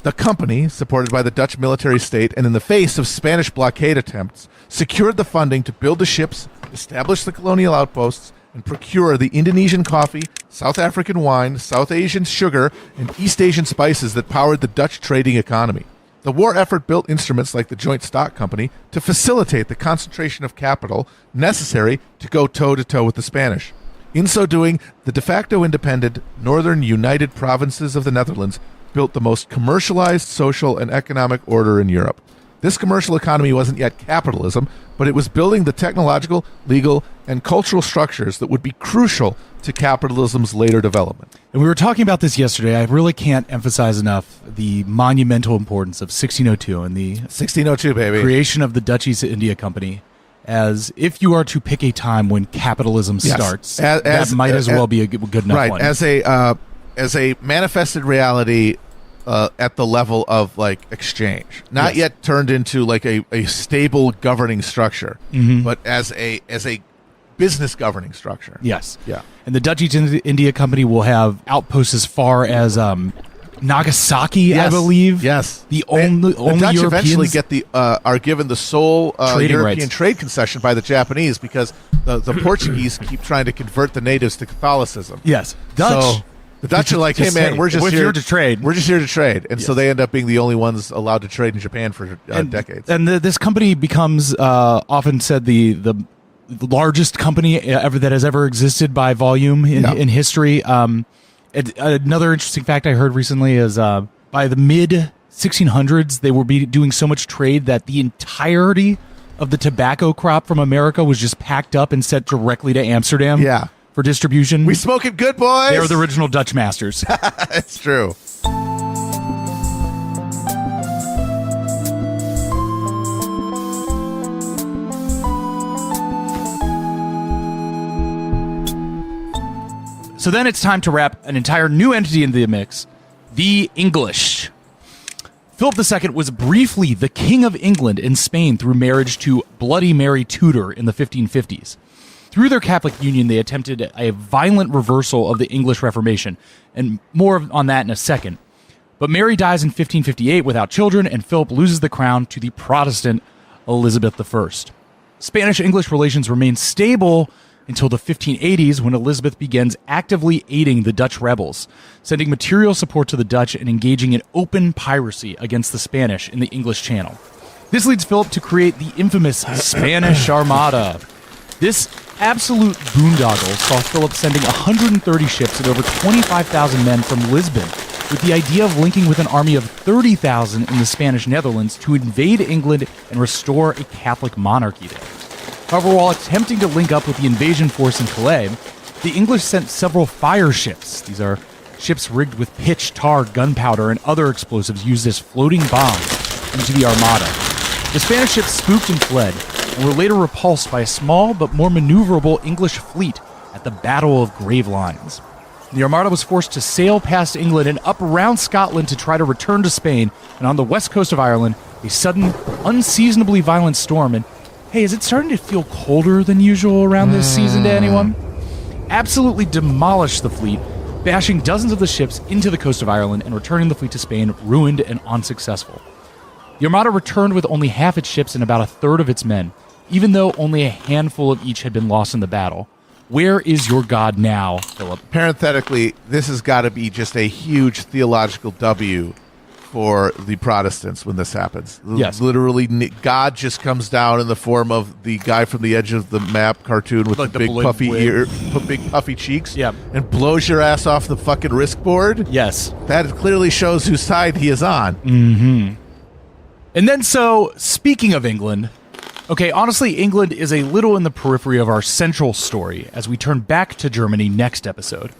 The company, supported by the Dutch military state and in the face of Spanish blockade attempts, secured the funding to build the ships, establish the colonial outposts, and procure the Indonesian coffee, South African wine, South Asian sugar, and East Asian spices that powered the Dutch trading economy. The war effort built instruments like the Joint Stock Company to facilitate the concentration of capital necessary to go toe-to-toe with the Spanish. In so doing, the de facto independent Northern United Provinces of the Netherlands built the most commercialized social and economic order in Europe. This commercial economy wasn't yet capitalism, but it was building the technological, legal, and cultural structures that would be crucial to capitalism's later development. And we were talking about this yesterday. I really can't emphasize enough the monumental importance of 1602 and the 1602, baby. creation of the Dutch East India Company, as if you are to pick a time when capitalism starts, that might as well be a good enough one. As a manifested reality at the level of exchange, not yet turned into a stable governing structure, but as a business governing structure. Yes. Yeah. And the Dutch East India Company will have outposts as far as Nagasaki, I believe. Yes. The only Dutch Europeans eventually are given the sole Trading European rights. trade concession by the Japanese because the Portuguese keep trying to convert the natives to Catholicism. Yes. The Dutch are like, hey Just man, say, we're just here to trade. We're just here to trade, and so Yes. they end up being the only ones allowed to trade in Japan for decades. And this company becomes often said the largest company ever that has ever existed by volume in history. Another interesting fact I heard recently is by the mid 1600s, they were doing so much trade that the entirety of the tobacco crop from America was just packed up and sent directly to Amsterdam. Yeah. For distribution. We smoking good, boys. They were the original Dutch masters. It's true. So then it's time to wrap an entire new entity into the mix, the English. Philip II was briefly the King of England and Spain through marriage to Bloody Mary Tudor in the 1550s. Through their Catholic union, they attempted a violent reversal of the English Reformation, and more on that in a second. But Mary dies in 1558 without children, and Philip loses the crown to the Protestant Elizabeth I. Spanish-English relations remain stable until the 1580s, when Elizabeth begins actively aiding the Dutch rebels, sending material support to the Dutch and engaging in open piracy against the Spanish in the English Channel. This leads Philip to create the infamous Spanish Armada. This absolute boondoggle saw Philip sending 130 ships and over 25,000 men from Lisbon, with the idea of linking with an army of 30,000 in the Spanish Netherlands to invade England and restore a Catholic monarchy there. However, while attempting to link up with the invasion force in Calais, the English sent several fire ships. These are ships rigged with pitch, tar, gunpowder, and other explosives used as floating bombs into the Armada. The Spanish ships spooked and fled, and were later repulsed by a small but more maneuverable English fleet at the Battle of Gravelines. The Armada was forced to sail past England and up around Scotland to try to return to Spain, and on the west coast of Ireland, a sudden, unseasonably violent storm, and hey, is it starting to feel colder than usual around this season to anyone? Absolutely demolished the fleet, bashing dozens of the ships into the coast of Ireland and returning the fleet to Spain, ruined and unsuccessful. The Armada returned with only half its ships and about a third of its men, even though only a handful of each had been lost in the battle. Where is your God now, Philip? Parenthetically, this has got to be just a huge theological W for the Protestants when this happens. Yes. Literally, God just comes down in the form of the guy from the Edge of the Map cartoon with Like the the big balloon puffy wig. big puffy cheeks, Yep. and blows your ass off the fucking risk board. Yes. That clearly shows whose side he is on. And then speaking of England, okay, honestly, England is a little in the periphery of our central story as we turn back to Germany next episode.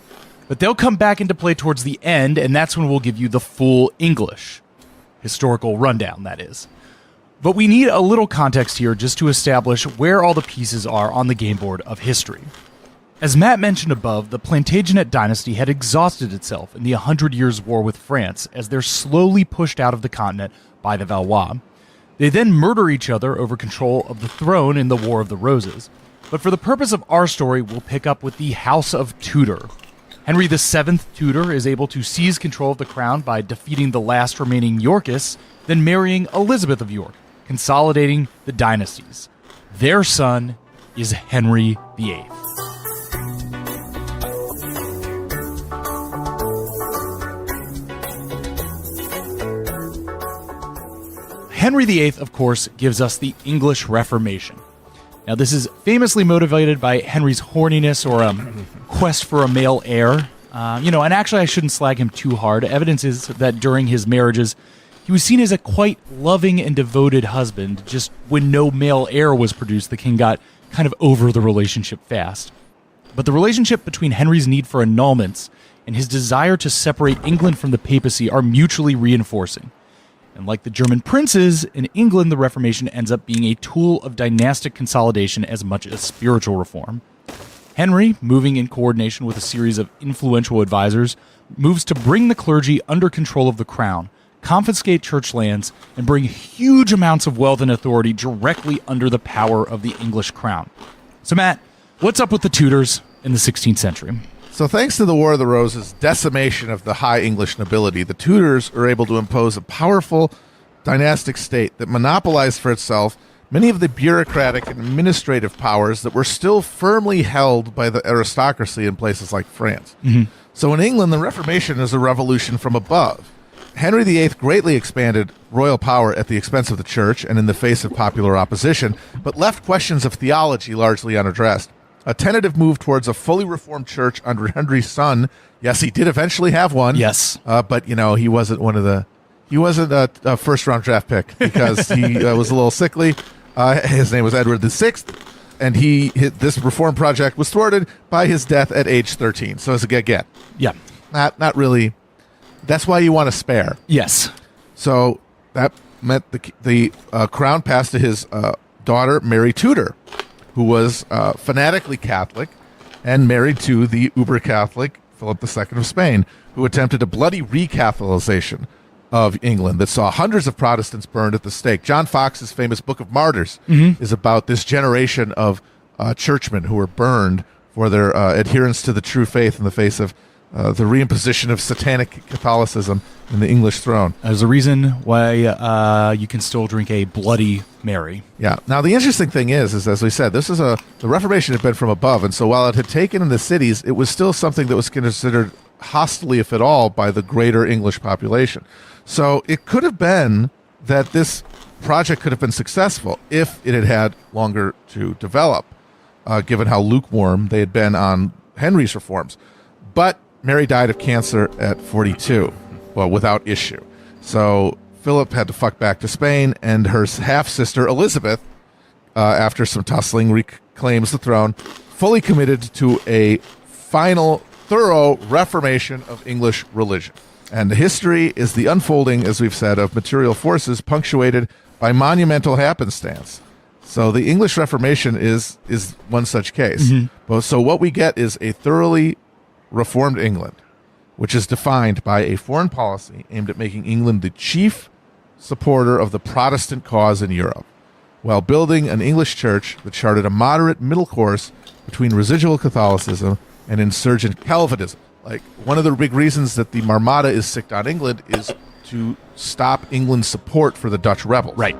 But they'll come back into play towards the end, and that's when we'll give you the full English historical rundown, that is. But we need a little context here just to establish where all the pieces are on the game board of history. As Matt mentioned above, the Plantagenet dynasty had exhausted itself in the 100 Years' War with France as they're slowly pushed out of the continent by the Valois. They then murder each other over control of the throne in the War of the Roses. But for the purpose of our story, we'll pick up with the House of Tudor. Henry VII Tudor is able to seize control of the crown by defeating the last remaining Yorkists, then marrying Elizabeth of York, consolidating the dynasties. Their son is Henry VIII. Henry VIII, of course, gives us the English Reformation. Now, this is famously motivated by Henry's horniness or quest for a male heir. And actually, I shouldn't slag him too hard. Evidence is that during his marriages, he was seen as a quite loving and devoted husband. Just when no male heir was produced, the king got kind of over the relationship fast. But the relationship between Henry's need for annulments and his desire to separate England from the papacy are mutually reinforcing. And like the German princes, in England, the Reformation ends up being a tool of dynastic consolidation as much as spiritual reform. Henry, moving in coordination with a series of influential advisors, moves to bring the clergy under control of the crown, confiscate church lands, and bring huge amounts of wealth and authority directly under the power of the English crown. So, Matt, what's up with the Tudors in the 16th century? So thanks to the War of the Roses' decimation of the high English nobility, the Tudors are able to impose a powerful dynastic state that monopolized for itself many of the bureaucratic and administrative powers that were still firmly held by the aristocracy in places like France. So in England, the Reformation is a revolution from above. Henry VIII greatly expanded royal power at the expense of the church and in the face of popular opposition, but left questions of theology largely unaddressed. A tentative move towards a fully reformed church under Henry's son. Yes, he did eventually have one. Yes. But, he wasn't he wasn't a first-round draft pick because he was a little sickly. His name was Edward VI, and this reform project was thwarted by his death at age 13. So it's a get. Yeah. Not really. That's why you want to spare. Yes. So that meant the crown passed to his daughter, Mary Tudor, who was fanatically Catholic and married to the uber-Catholic Philip II of Spain, who attempted a bloody recatholicization of England that saw hundreds of Protestants burned at the stake. John Fox's famous Book of Martyrs is about this generation of churchmen who were burned for their adherence to the true faith in the face of the reimposition of satanic Catholicism in the English throne. There's a reason why you can still drink a Bloody Mary. Yeah. Now, the interesting thing is as we said, the Reformation had been from above, and so while it had taken in the cities, it was still something that was considered hostily, if at all, by the greater English population. So it could have been that this project could have been successful if it had had longer to develop, given how lukewarm they had been on Henry's reforms. But Mary died of cancer at 42, well, without issue. So Philip had to fuck back to Spain, and her half-sister Elizabeth, after some tussling, reclaims the throne, fully committed to a final, thorough reformation of English religion. And the history is the unfolding, as we've said, of material forces punctuated by monumental happenstance. So the English Reformation is one such case. So what we get is a thoroughly reformed England, which is defined by a foreign policy aimed at making England the chief supporter of the Protestant cause in Europe, while building an English church that charted a moderate middle course between residual Catholicism and insurgent Calvinism. Like, one of the big reasons that the Marmada is sicked on England is to stop England's support for the Dutch rebels. Right.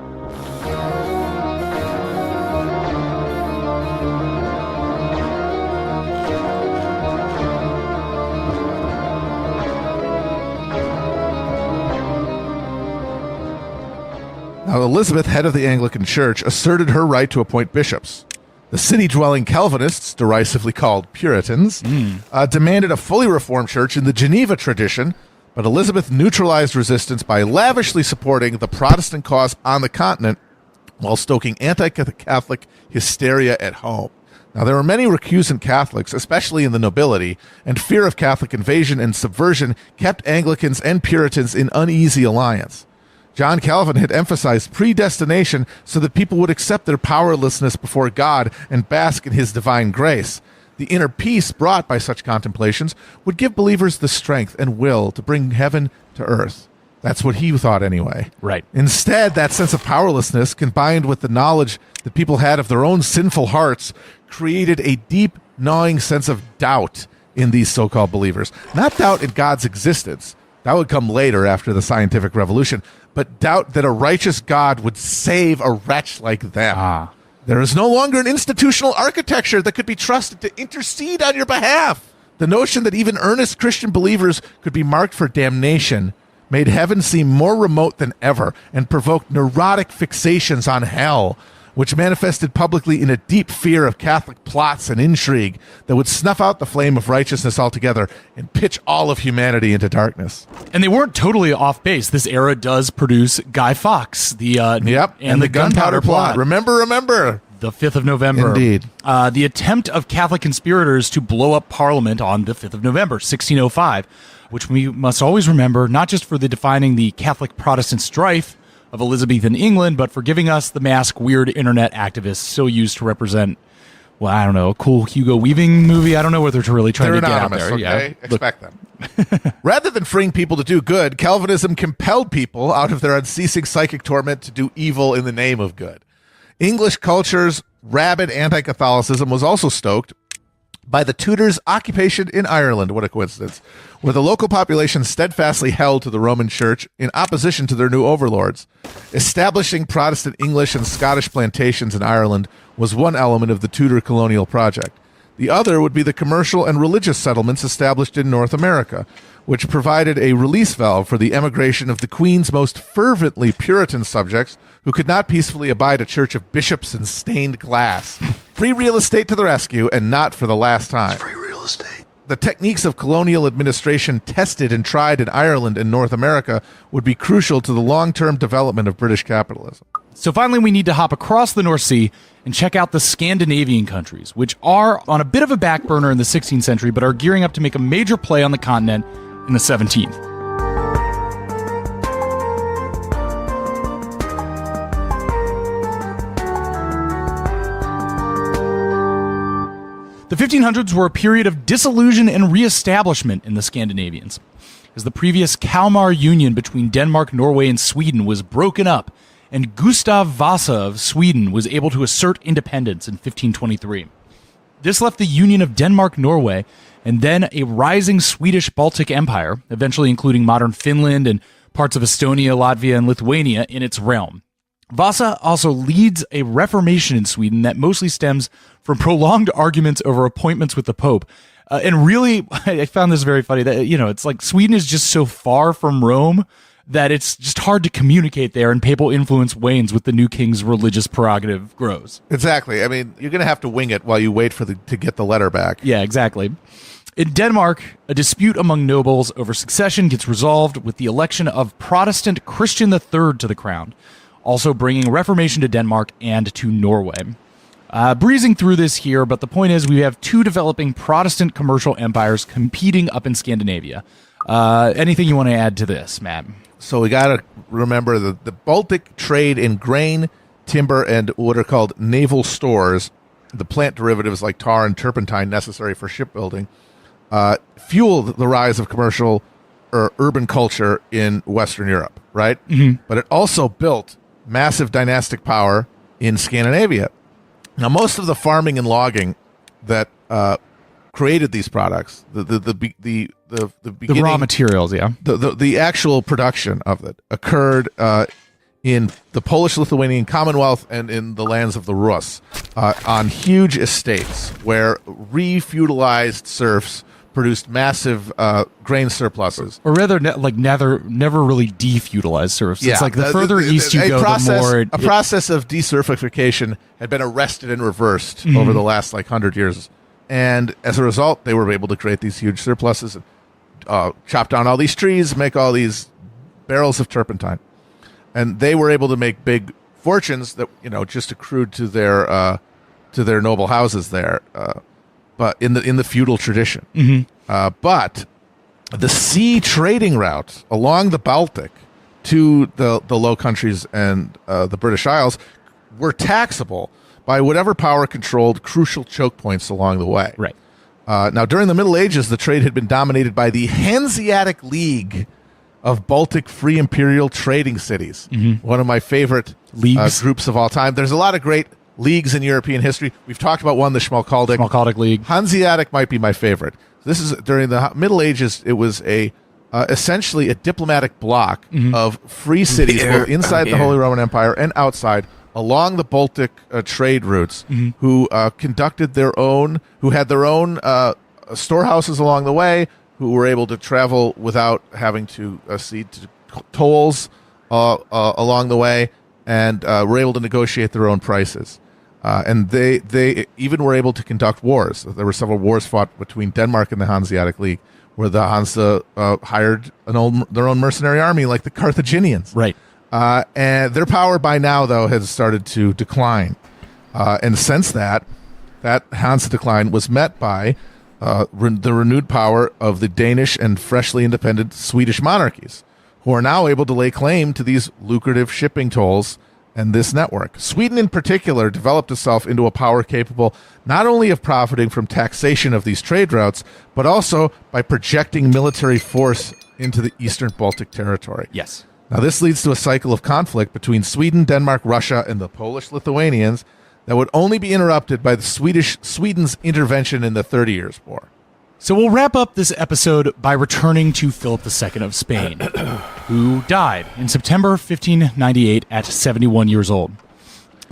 Now, Elizabeth, head of the Anglican Church, asserted her right to appoint bishops. The city-dwelling Calvinists, derisively called Puritans, demanded a fully reformed church in the Geneva tradition, but Elizabeth neutralized resistance by lavishly supporting the Protestant cause on the continent while stoking anti-Catholic hysteria at home. Now, there were many recusant Catholics, especially in the nobility, and fear of Catholic invasion and subversion kept Anglicans and Puritans in uneasy alliance. John Calvin had emphasized predestination so that people would accept their powerlessness before God and bask in his divine grace. The inner peace brought by such contemplations would give believers the strength and will to bring heaven to earth. That's what he thought anyway. Right. Instead, that sense of powerlessness, combined with the knowledge that people had of their own sinful hearts, created a deep, gnawing sense of doubt in these so-called believers. Not doubt in God's existence. That would come later after the scientific revolution, but doubt that a righteous God would save a wretch like them. There is no longer an institutional architecture that could be trusted to intercede on your behalf. The notion that even earnest Christian believers could be marked for damnation made heaven seem more remote than ever and provoked neurotic fixations on hell, which manifested publicly in a deep fear of Catholic plots and intrigue that would snuff out the flame of righteousness altogether and pitch all of humanity into darkness. And they weren't totally off base. This era does produce Guy Fawkes, and the Gunpowder Plot. Remember. The 5th of November. Indeed. The attempt of Catholic conspirators to blow up Parliament on the 5th of November, 1605, which we must always remember, not just for defining the Catholic-Protestant strife of Elizabethan England, but for giving us the mask weird internet activists still used to represent, well, I don't know, a cool Hugo Weaving movie. I don't know what they're really trying to get out there. Okay? Yeah. Expect them. Rather than freeing people to do good, Calvinism compelled people out of their unceasing psychic torment to do evil in the name of good. English culture's rabid anti-Catholicism was also stoked by the Tudors' occupation in Ireland, what a coincidence, where the local population steadfastly held to the Roman Church in opposition to their new overlords. Establishing Protestant English and Scottish plantations in Ireland was one element of the Tudor colonial project. The other would be the commercial and religious settlements established in North America, which provided a release valve for the emigration of the Queen's most fervently Puritan subjects who could not peacefully abide a church of bishops and stained glass. Free real estate to the rescue, and not for the last time. Free real estate. The techniques of colonial administration tested and tried in Ireland and North America would be crucial to the long-term development of British capitalism. So finally, we need to hop across the North Sea and check out the Scandinavian countries, which are on a bit of a back burner in the 16th century, but are gearing up to make a major play on the continent in the 17th. The 1500s were a period of disillusion and reestablishment in the Scandinavians, as the previous Kalmar Union between Denmark, Norway, and Sweden was broken up, and Gustav Vasa of Sweden was able to assert independence in 1523. This left the Union of Denmark-Norway and then a rising Swedish Baltic Empire, eventually including modern Finland and parts of Estonia, Latvia, and Lithuania in its realm. Vasa also leads a reformation in Sweden that mostly stems from prolonged arguments over appointments with the Pope. And really, I found this very funny that, it's like Sweden is just so far from Rome that it's just hard to communicate there, and papal influence wanes with the new king's religious prerogative grows. Exactly. I mean, you're going to have to wing it while you wait to get the letter back. Yeah, exactly. In Denmark, a dispute among nobles over succession gets resolved with the election of Protestant Christian III to the crown, also bringing Reformation to Denmark and to Norway. Breezing through this here, but the point is we have two developing Protestant commercial empires competing up in Scandinavia. Anything you want to add to this, Matt? So we got to remember the Baltic trade in grain, timber, and what are called naval stores, the plant derivatives like tar and turpentine necessary for shipbuilding, fueled the rise of commercial or urban culture in Western Europe, right? Mm-hmm. But it also built massive dynastic power in Scandinavia. Now, most of the farming and logging that created these products, the beginning, raw materials, yeah, the actual production of it occurred in the Polish-Lithuanian Commonwealth and in the lands of the Rus, on huge estates where refeudalized serfs produced massive grain surpluses. Or rather, never really defeudalized serfs. Yeah, it's like the further east you go, the more... A process of deserfification had been arrested and reversed over the last 100 years. And as a result, they were able to create these huge surpluses, chop down all these trees, make all these barrels of turpentine. And they were able to make big fortunes that, just accrued to their noble houses there. But in the feudal tradition. Mm-hmm. But the sea trading route along the Baltic to the Low Countries and the British Isles were taxable by whatever power controlled crucial choke points along the way. Right. Now, during the Middle Ages, the trade had been dominated by the Hanseatic League of Baltic Free Imperial Trading Cities, one of my favorite groups of all time. There's a lot of great leagues in European history. We've talked about one, the Schmalkaldic League. Hanseatic might be my favorite. This is during the Middle Ages. It was essentially a diplomatic bloc of free cities, both inside the Holy Roman Empire and outside, along the Baltic trade routes, who conducted who had their own storehouses along the way, who were able to travel without having to cede to tolls along the way, and were able to negotiate their own prices. And they even were able to conduct wars. There were several wars fought between Denmark and the Hanseatic League, where the Hansa hired their own mercenary army, like the Carthaginians. Right. And their power by now, though, has started to decline. And since that Hansa decline was met by the renewed power of the Danish and freshly independent Swedish monarchies, who are now able to lay claim to these lucrative shipping tolls and this network. Sweden in particular developed itself into a power capable not only of profiting from taxation of these trade routes, but also by projecting military force into the eastern Baltic territory. Yes. Now this leads to a cycle of conflict between Sweden, Denmark, Russia, and the Polish-Lithuanians that would only be interrupted by Sweden's intervention in the 30 Years' War. So we'll wrap up this episode by returning to Philip II of Spain, who died in September 1598 at 71 years old.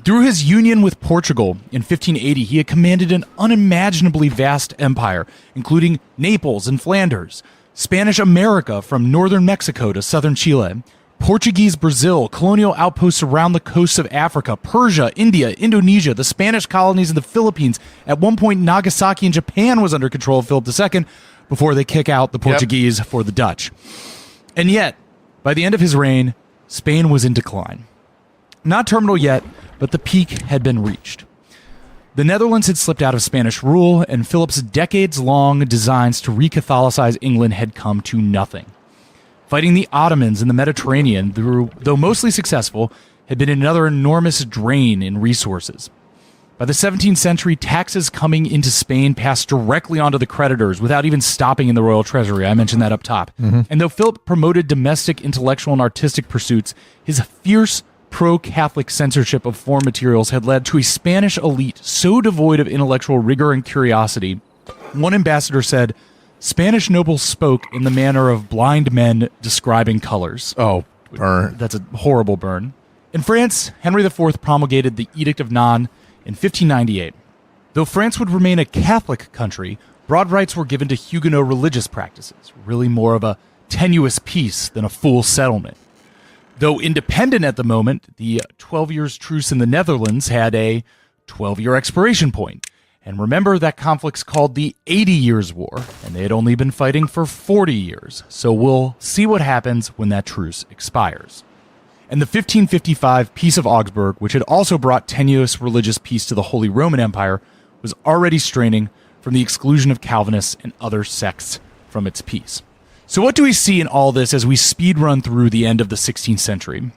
Through his union with Portugal in 1580, he had commanded an unimaginably vast empire, including Naples and Flanders, Spanish America from northern Mexico to southern Chile, Portuguese Brazil, colonial outposts around the coasts of Africa, Persia, India, Indonesia, the Spanish colonies in the Philippines. At one point, Nagasaki in Japan was under control of Philip II before they kick out the Portuguese for the Dutch. And yet, by the end of his reign, Spain was in decline. Not terminal yet, but the peak had been reached. The Netherlands had slipped out of Spanish rule, and Philip's decades-long designs to re-Catholicize England had come to nothing. Fighting the Ottomans in the Mediterranean, though mostly successful, had been another enormous drain in resources. By the 17th century, taxes coming into Spain passed directly onto the creditors without even stopping in the royal treasury. I mentioned that up top. And though Philip promoted domestic intellectual and artistic pursuits, his fierce pro-Catholic censorship of foreign materials had led to a Spanish elite so devoid of intellectual rigor and curiosity. One ambassador said, "Spanish nobles spoke in the manner of blind men describing colors." Oh, burn. That's a horrible burn. In France, Henry IV promulgated the Edict of Nantes in 1598. Though France would remain a Catholic country, broad rights were given to Huguenot religious practices, really more of a tenuous peace than a full settlement. Though independent at the moment, the 12 years truce in the Netherlands had a 12-year expiration point. And remember, that conflict's called the 80 Years' War, and they had only been fighting for 40 years. So we'll see what happens when that truce expires. And the 1555 Peace of Augsburg, which had also brought tenuous religious peace to the Holy Roman Empire, was already straining from the exclusion of Calvinists and other sects from its peace. So what do we see in all this as we speed run through the end of the 16th century?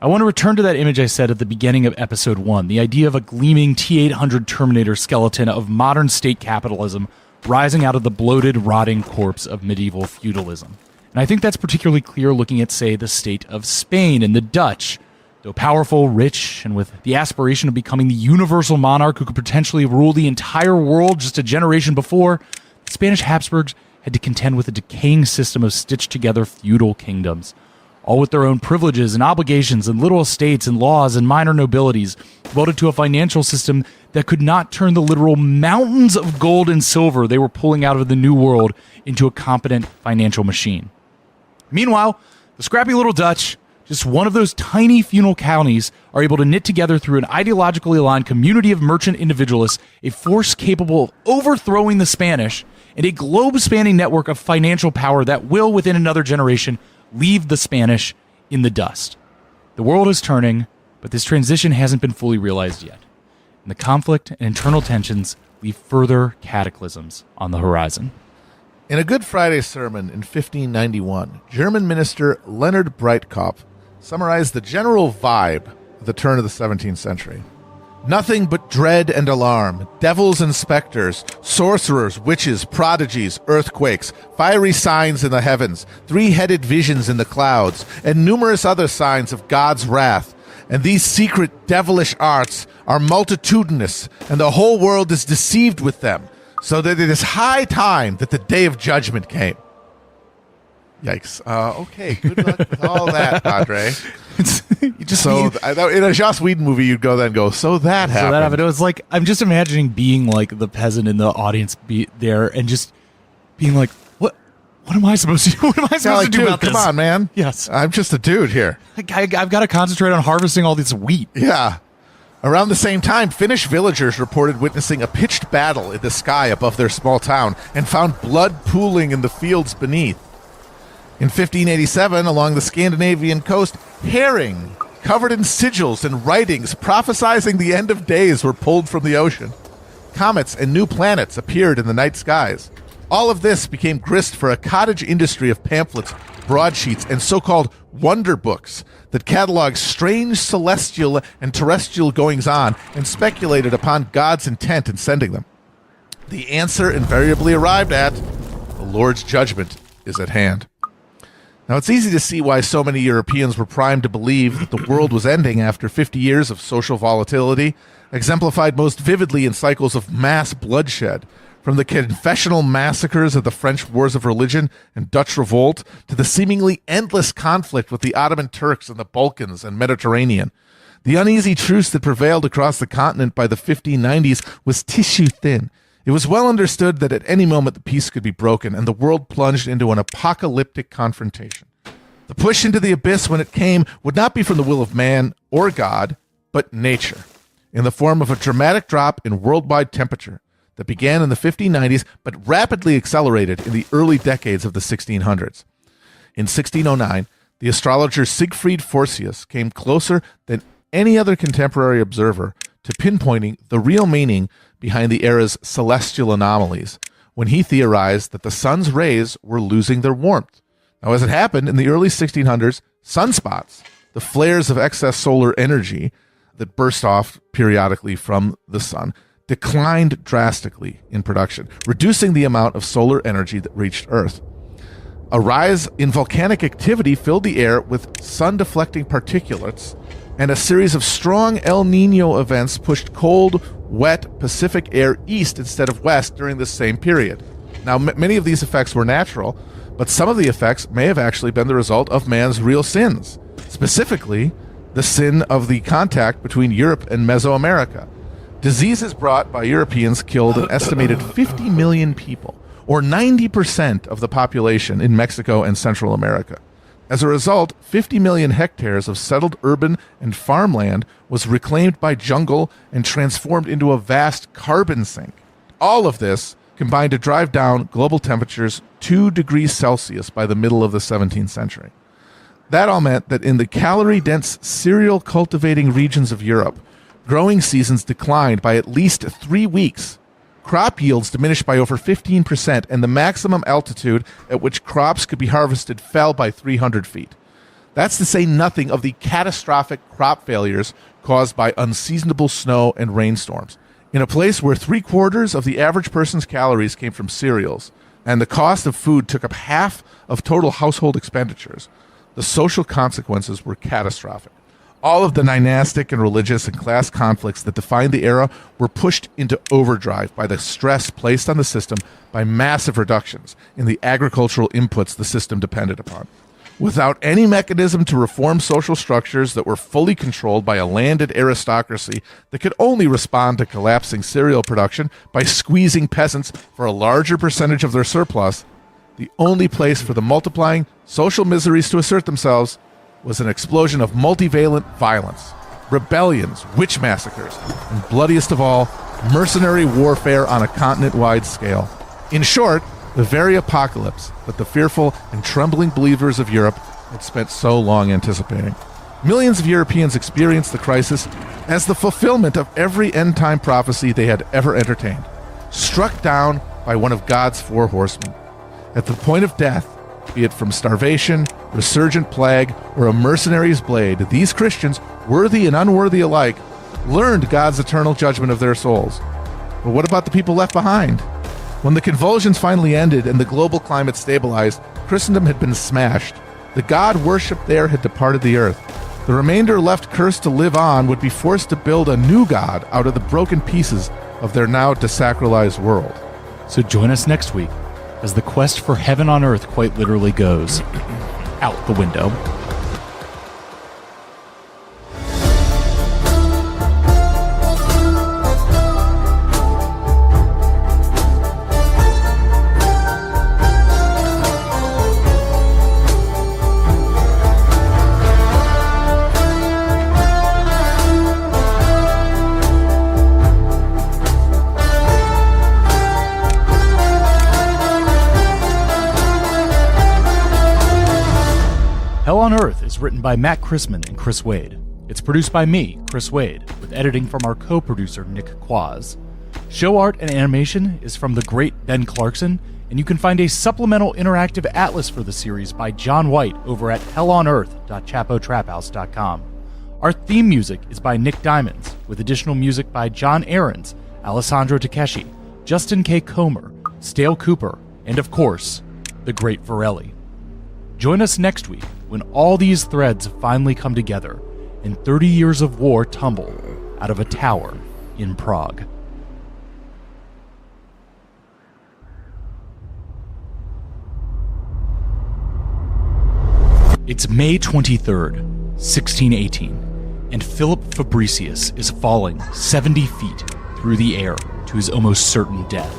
I want to return to that image I said at the beginning of episode 1, the idea of a gleaming T-800 Terminator skeleton of modern state capitalism rising out of the bloated, rotting corpse of medieval feudalism. And I think that's particularly clear looking at, say, the state of Spain and the Dutch. Though powerful, rich, and with the aspiration of becoming the universal monarch who could potentially rule the entire world just a generation before, the Spanish Habsburgs had to contend with a decaying system of stitched-together feudal kingdoms, all with their own privileges and obligations and little estates and laws and minor nobilities, devoted to a financial system that could not turn the literal mountains of gold and silver they were pulling out of the New World into a competent financial machine. Meanwhile, the scrappy little Dutch, just one of those tiny feudal counties, are able to knit together through an ideologically aligned community of merchant individualists a force capable of overthrowing the Spanish and a globe-spanning network of financial power that will, within another generation, leave the Spanish in the dust. The world is turning, but this transition hasn't been fully realized yet. And the conflict and internal tensions leave further cataclysms on the horizon. In a Good Friday sermon in 1591, German minister Leonard Breitkopf summarized the general vibe of the turn of the 17th century. Nothing but dread and alarm, devils and specters, sorcerers, witches, prodigies, earthquakes, fiery signs in the heavens, three-headed visions in the clouds, and numerous other signs of God's wrath. And these secret devilish arts are multitudinous, and the whole world is deceived with them, so that it is high time that the day of judgment came. Yikes. Okay, good luck with all that, Padre. In a Joss Whedon movie, you'd go then go, so that happened. It was like, I'm just imagining being like the peasant in the audience there and just being like, what am I supposed to do? What am I supposed to do about this? Come on, man. Yes. I'm just a dude here. I've got to concentrate on harvesting all this wheat. Yeah. Around the same time, Finnish villagers reported witnessing a pitched battle in the sky above their small town and found blood pooling in the fields beneath. In 1587, along the Scandinavian coast, herring covered in sigils and writings prophesizing the end of days were pulled from the ocean. Comets and new planets appeared in the night skies. All of this became grist for a cottage industry of pamphlets, broadsheets, and so-called wonder books that cataloged strange celestial and terrestrial goings-on and speculated upon God's intent in sending them. The answer invariably arrived at, the Lord's judgment is at hand. Now, it's easy to see why so many Europeans were primed to believe that the world was ending after 50 years of social volatility, exemplified most vividly in cycles of mass bloodshed, from the confessional massacres of the French Wars of Religion and Dutch Revolt to the seemingly endless conflict with the Ottoman Turks in the Balkans and Mediterranean. The uneasy truce that prevailed across the continent by the 1590s was tissue thin. It was well understood that at any moment the peace could be broken and the world plunged into an apocalyptic confrontation. The push into the abyss when it came would not be from the will of man or God, but nature, in the form of a dramatic drop in worldwide temperature that began in the 1590s but rapidly accelerated in the early decades of the 1600s. In 1609, the astrologer Siegfried Forsius came closer than any other contemporary observer to pinpointing the real meaning behind the era's celestial anomalies when he theorized that the sun's rays were losing their warmth. Now, as it happened in the early 1600s, sunspots, the flares of excess solar energy that burst off periodically from the sun, declined drastically in production, reducing the amount of solar energy that reached Earth. A rise in volcanic activity filled the air with sun-deflecting particulates, and a series of strong El Nino events pushed cold, wet Pacific air east instead of west during this same period. Now, many of these effects were natural, but some of the effects may have actually been the result of man's real sins, specifically the sin of the contact between Europe and Mesoamerica. Diseases brought by Europeans killed an estimated 50 million people, or 90% of the population in Mexico and Central America. As a result, 50 million hectares of settled urban and farmland was reclaimed by jungle and transformed into a vast carbon sink. All of this combined to drive down global temperatures 2 degrees Celsius by the middle of the 17th century. That all meant that in the calorie-dense cereal cultivating regions of Europe, growing seasons declined by at least 3 weeks. Crop yields diminished by over 15%, and the maximum altitude at which crops could be harvested fell by 300 feet. That's to say nothing of the catastrophic crop failures caused by unseasonable snow and rainstorms. In a place where 3/4 of the average person's calories came from cereals, and the cost of food took up half of total household expenditures, the social consequences were catastrophic. All of the dynastic and religious and class conflicts that defined the era were pushed into overdrive by the stress placed on the system by massive reductions in the agricultural inputs the system depended upon. Without any mechanism to reform social structures that were fully controlled by a landed aristocracy that could only respond to collapsing cereal production by squeezing peasants for a larger percentage of their surplus, the only place for the multiplying social miseries to assert themselves was an explosion of multivalent violence, rebellions, witch massacres, and bloodiest of all, mercenary warfare on a continent-wide scale. In short, the very apocalypse that the fearful and trembling believers of Europe had spent so long anticipating. Millions of Europeans experienced the crisis as the fulfillment of every end-time prophecy they had ever entertained, struck down by one of God's 4 horsemen. At the point of death, be it from starvation, resurgent plague, or a mercenary's blade, these Christians, worthy and unworthy alike, learned God's eternal judgment of their souls. But what about the people left behind? When the convulsions finally ended and the global climate stabilized, Christendom had been smashed. The God worshipped there had departed the earth. The remainder left cursed to live on would be forced to build a new God out of the broken pieces of their now desacralized world. So join us next week as the quest for heaven on earth quite literally goes out the window. Hell on Earth is written by Matt Chrisman and Chris Wade. It's produced by me, Chris Wade, with editing from our co-producer, Nick Quaz. Show art and animation is from the great Ben Clarkson, and you can find a supplemental interactive atlas for the series by John White over at hellonearth.chapotraphouse.com. Our theme music is by Nick Diamonds, with additional music by John Ahrens, Alessandro Takeshi, Justin K. Comer, Stale Cooper, and of course, the great Varelli. Join us next week when all these threads finally come together and 30 years of war tumble out of a tower in Prague. It's May 23rd, 1618, and Philip Fabricius is falling 70 feet through the air to his almost certain death.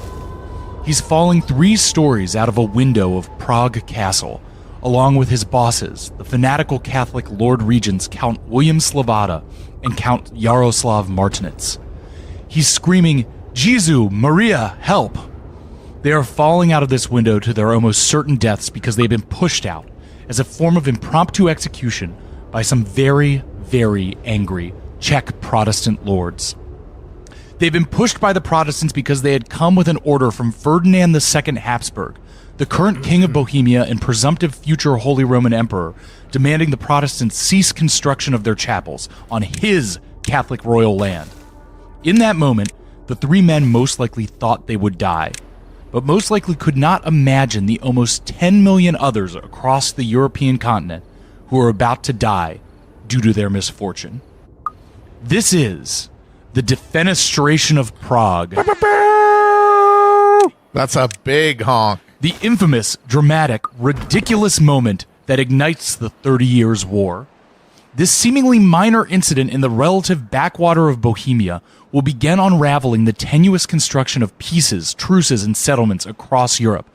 He's falling 3 stories out of a window of Prague Castle, along with his bosses, the fanatical Catholic Lord Regents Count William Slavata and Count Yaroslav Martinitz. He's screaming, "Jesus, Maria, help!" They are falling out of this window to their almost certain deaths because they've been pushed out as a form of impromptu execution by some very, very angry Czech Protestant lords. They've been pushed by the Protestants because they had come with an order from Ferdinand II Habsburg, the current king of Bohemia and presumptive future Holy Roman Emperor, demanding the Protestants cease construction of their chapels on his Catholic royal land. In that moment, the 3 men most likely thought they would die, but most likely could not imagine the almost 10 million others across the European continent who are about to die due to their misfortune. This is the Defenestration of Prague. That's a big honk. The infamous, dramatic, ridiculous moment that ignites the 30 Years' War. This seemingly minor incident in the relative backwater of Bohemia will begin unraveling the tenuous construction of peaces, truces, and settlements across Europe,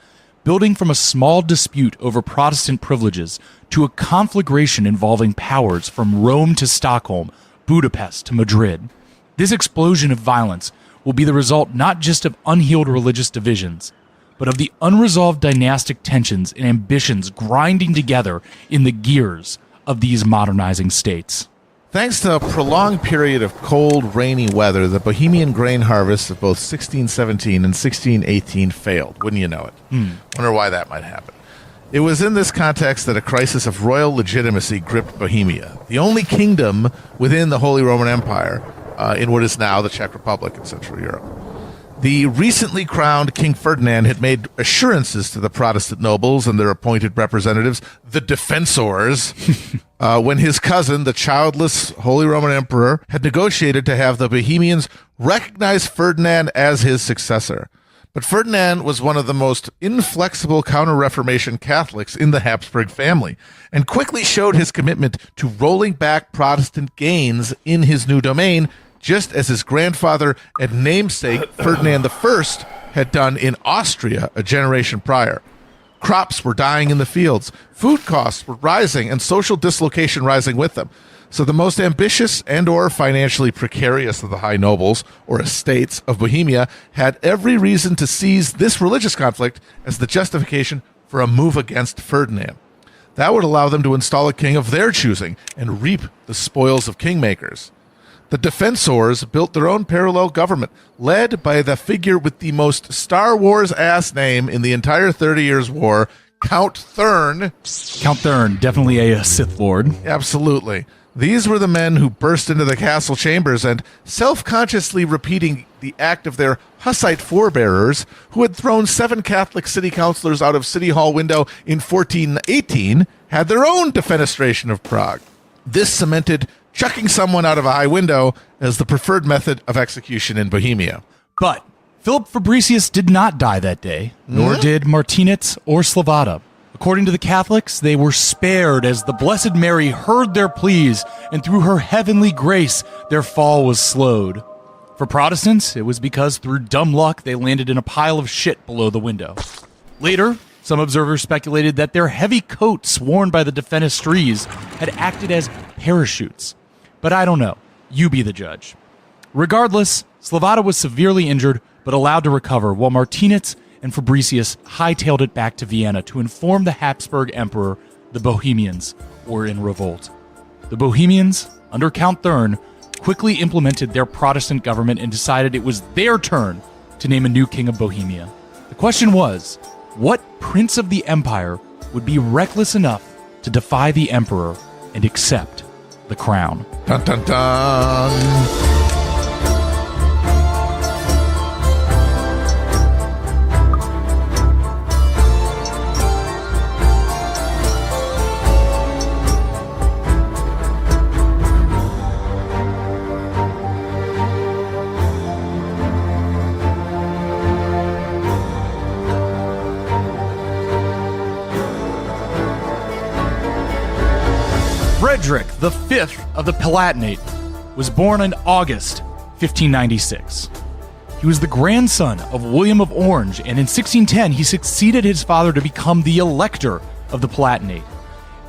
building from a small dispute over Protestant privileges to a conflagration involving powers from Rome to Stockholm, Budapest to Madrid. This explosion of violence will be the result not just of unhealed religious divisions, but of the unresolved dynastic tensions and ambitions grinding together in the gears of these modernizing states. Thanks to a prolonged period of cold, rainy weather, the Bohemian grain harvests of both 1617 and 1618 failed. Wouldn't you know it? Wonder why that might happen. It was in this context that a crisis of royal legitimacy gripped Bohemia, the only kingdom within the Holy Roman Empire in what is now the Czech Republic in Central Europe. The recently crowned King Ferdinand had made assurances to the Protestant nobles and their appointed representatives, the defensors, when his cousin, the childless Holy Roman Emperor, had negotiated to have the Bohemians recognize Ferdinand as his successor. But Ferdinand was one of the most inflexible Counter-Reformation Catholics in the Habsburg family, and quickly showed his commitment to rolling back Protestant gains in his new domain, just as his grandfather and namesake Ferdinand I had done in Austria a generation prior. Crops were dying in the fields, food costs were rising, and social dislocation rising with them. So the most ambitious and or financially precarious of the high nobles, or estates, of Bohemia had every reason to seize this religious conflict as the justification for a move against Ferdinand. That would allow them to install a king of their choosing and reap the spoils of kingmakers. The defensors built their own parallel government, led by the figure with the most Star Wars-ass name in the entire 30 Years' War, Count Thurn. Count Thurn, definitely a Sith Lord. Absolutely. These were the men who burst into the castle chambers and, self-consciously repeating the act of their Hussite forebearers, who had thrown 7 Catholic city councilors out of City Hall window in 1418, had their own defenestration of Prague. This cemented chucking someone out of a high window as the preferred method of execution in Bohemia. But Philip Fabricius did not die that day, nor did Martinitz or Slavata. According to the Catholics, they were spared as the Blessed Mary heard their pleas, and through her heavenly grace, their fall was slowed. For Protestants, it was because through dumb luck, they landed in a pile of shit below the window. Later, some observers speculated that their heavy coats worn by the defenestries had acted as parachutes. But I don't know. You be the judge. Regardless, Slavata was severely injured, but allowed to recover, while Martinitz and Fabricius hightailed it back to Vienna to inform the Habsburg Emperor the Bohemians were in revolt. The Bohemians, under Count Thurn, quickly implemented their Protestant government and decided it was their turn to name a new king of Bohemia. The question was, what prince of the empire would be reckless enough to defy the emperor and accept the crown? Dun dun dun! Frederick the fifth of the Palatinate, was born in August 1596. He was the grandson of William of Orange, and in 1610 he succeeded his father to become the elector of the Palatinate.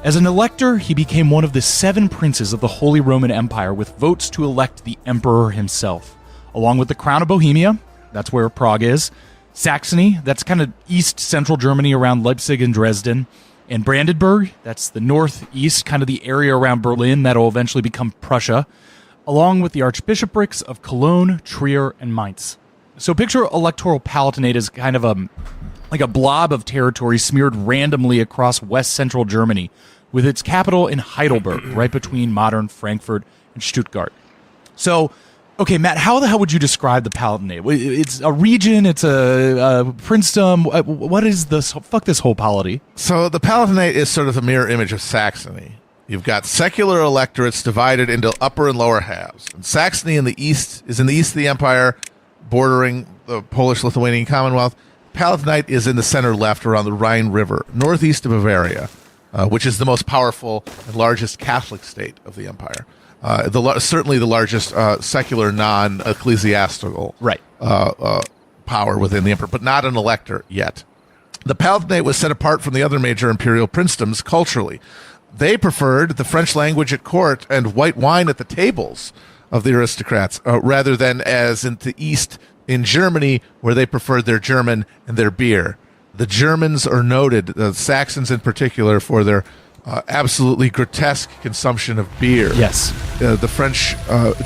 As an elector, he became one of the 7 princes of the Holy Roman Empire with votes to elect the emperor himself, along with the Crown of Bohemia, that's where Prague is, Saxony, that's kind of east-central Germany around Leipzig and Dresden, and Brandenburg, that's the northeast, kind of the area around Berlin that'll eventually become Prussia, along with the archbishoprics of Cologne, Trier, and Mainz. So picture electoral Palatinate as kind of like a blob of territory smeared randomly across west-central Germany, with its capital in Heidelberg, right between modern Frankfurt and Stuttgart. So, okay, Matt, how the hell would you describe the Palatinate? It's a region, it's a princedom. What is this? Fuck this whole polity. So the Palatinate is sort of the mirror image of Saxony. You've got secular electorates divided into upper and lower halves. And Saxony in the east is in the east of the empire, bordering the Polish-Lithuanian Commonwealth. Palatinate is in the center left around the Rhine River, northeast of Bavaria, which is the most powerful and largest Catholic state of the empire. Certainly the largest secular, non-ecclesiastical power within the emperor, but not an elector yet. The Palatinate was set apart from the other major imperial princedoms culturally. They preferred the French language at court and white wine at the tables of the aristocrats, rather than as in the east in Germany, where they preferred their German and their beer. The Germans are noted, the Saxons in particular, for their absolutely grotesque consumption of beer. Yes. The French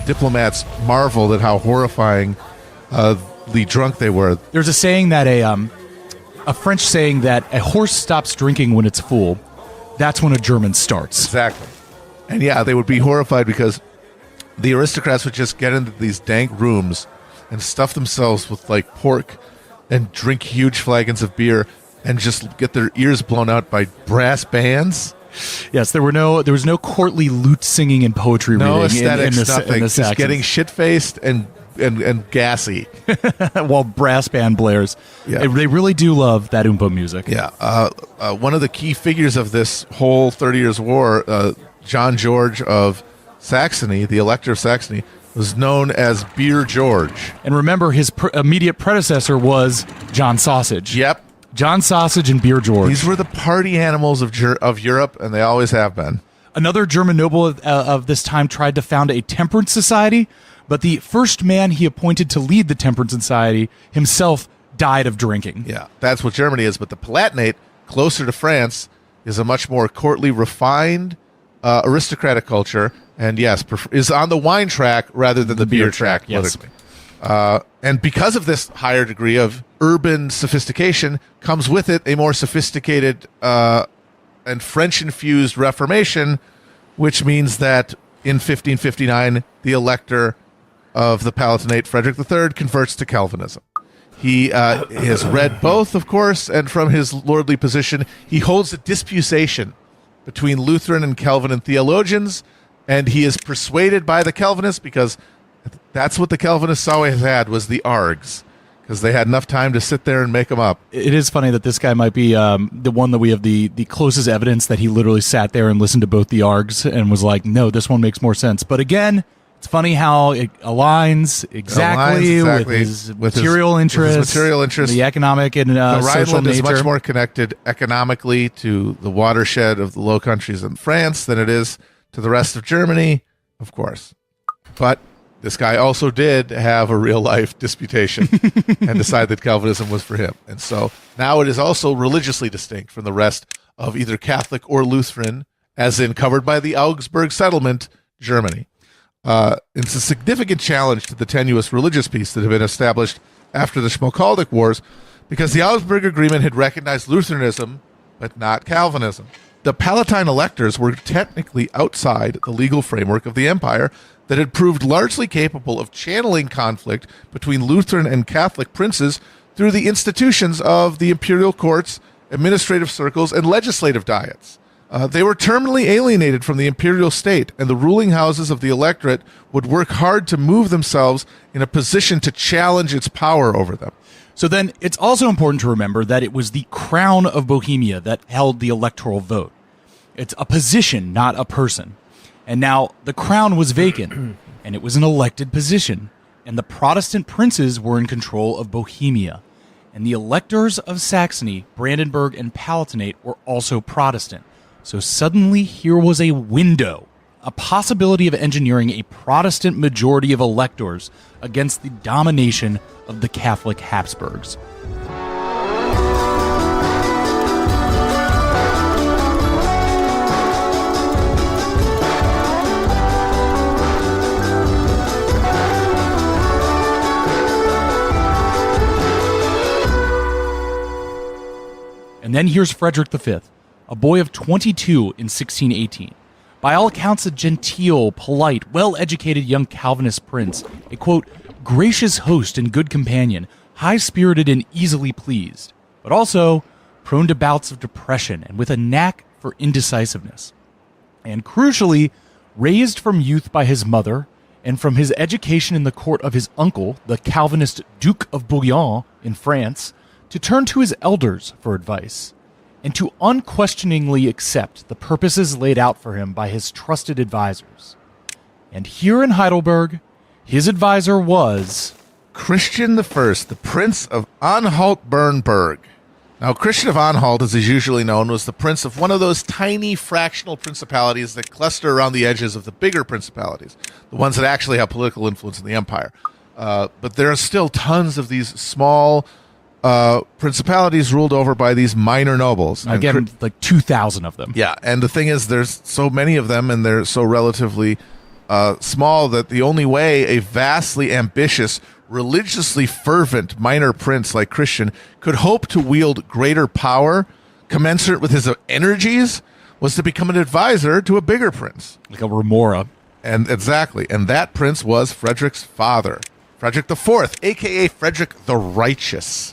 diplomats marveled at how horrifyingly drunk they were. There's a saying that a French saying that a horse stops drinking when it's full. That's when a German starts. Exactly. And yeah, they would be horrified because the aristocrats would just get into these dank rooms and stuff themselves with like pork and drink huge flagons of beer and just get their ears blown out by brass bands. Yes, there was no courtly lute singing and poetry no reading aesthetics, in the nothing. Just Just getting shit-faced and gassy. While brass band blares. Yeah. They really do love that Oompa music. Yeah. One of the key figures of this whole 30 Years' War, John George of Saxony, the Elector of Saxony, was known as Beer George. And remember, his immediate predecessor was John Sausage. Yep. John Sausage and Beer George. These were the party animals of Europe, and they always have been. Another German noble of this time tried to found a temperance society, but the first man he appointed to lead the temperance society himself died of drinking. Yeah, that's what Germany is. But the Palatinate, closer to France, is a much more courtly, refined, aristocratic culture, and yes, is on the wine track rather than the beer track. Yes. And because of this higher degree of urban sophistication, comes with it a more sophisticated and French-infused Reformation, which means that in 1559, the elector of the Palatinate, Frederick III, converts to Calvinism. He has read both, of course, and from his lordly position, he holds a disputation between Lutheran and Calvinist theologians, and he is persuaded by the Calvinists because that's what the Calvinists always had, was the args, because they had enough time to sit there and make them up. It is funny that this guy might be the one that we have the closest evidence that he literally sat there and listened to both the args and was like, no, this one makes more sense. But again, it's funny how it aligns exactly with his material interests, the economic and the social Rhineland is nature. much more connected economically to the watershed of the Low Countries in France than it is to the rest of Germany, of course. But this guy also did have a real-life disputation and decide that Calvinism was for him. And so now it is also religiously distinct from the rest of either Catholic or Lutheran, as in covered by the Augsburg Settlement, Germany. It's a significant challenge to the tenuous religious peace that had been established after the Schmalkaldic Wars, because the Augsburg Agreement had recognized Lutheranism, but not Calvinism. The Palatine electors were technically outside the legal framework of the empire that had proved largely capable of channeling conflict between Lutheran and Catholic princes through the institutions of the imperial courts, administrative circles, and legislative diets. They were terminally alienated from the imperial state, and the ruling houses of the electorate would work hard to move themselves in a position to challenge its power over them. So then it's also important to remember that it was the Crown of Bohemia that held the electoral vote. It's a position, not a person. And now the crown was vacant, and it was an elected position, and the Protestant princes were in control of Bohemia, and the electors of Saxony, Brandenburg, and Palatinate were also Protestant. So suddenly here was a window, a possibility of engineering a Protestant majority of electors against the domination of the Catholic Habsburgs. And then here's Frederick V, a boy of 22 in 1618. By all accounts, a genteel, polite, well-educated young Calvinist prince, a, quote, gracious host and good companion, high-spirited and easily pleased, but also prone to bouts of depression and with a knack for indecisiveness. And crucially, raised from youth by his mother and from his education in the court of his uncle, the Calvinist Duke of Bouillon in France, to turn to his elders for advice, and to unquestioningly accept the purposes laid out for him by his trusted advisors. And here in Heidelberg, his advisor was Christian I, the Prince of Anhalt-Bernburg. Now, Christian of Anhalt, as he's usually known, was the prince of one of those tiny fractional principalities that cluster around the edges of the bigger principalities, the ones that actually have political influence in the empire. But there are still tons of these small principalities ruled over by these minor nobles. Again, like 2,000 of them. Yeah, and the thing is, there's so many of them, and they're so relatively small that the only way a vastly ambitious, religiously fervent minor prince like Christian could hope to wield greater power commensurate with his energies was to become an advisor to a bigger prince. Like a remora. And exactly, and that prince was Frederick's father, Frederick IV, a.k.a. Frederick the Righteous.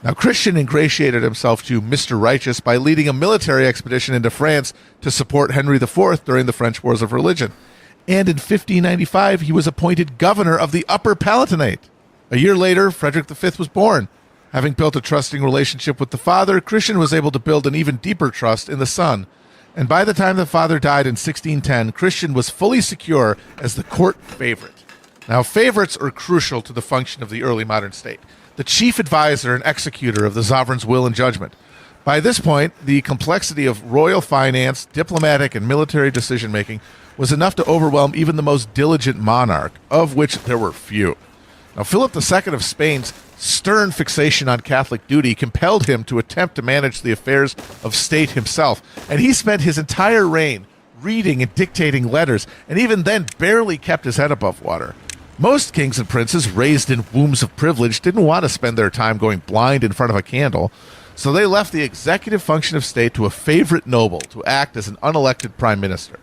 Now, Christian ingratiated himself to Mr. Righteous by leading a military expedition into France to support Henry IV during the French Wars of Religion. And in 1595, he was appointed governor of the Upper Palatinate. A year later, Frederick V was born. Having built a trusting relationship with the father, Christian was able to build an even deeper trust in the son. And by the time the father died in 1610, Christian was fully secure as the court favorite. Now, favorites are crucial to the function of the early modern state, the chief advisor and executor of the sovereign's will and judgment. By this point, the complexity of royal finance, diplomatic, and military decision-making was enough to overwhelm even the most diligent monarch, of which there were few. Now, Philip II of Spain's stern fixation on Catholic duty compelled him to attempt to manage the affairs of state himself, and he spent his entire reign reading and dictating letters, and even then barely kept his head above water. Most kings and princes raised in wombs of privilege didn't want to spend their time going blind in front of a candle, so they left the executive function of state to a favorite noble to act as an unelected prime minister.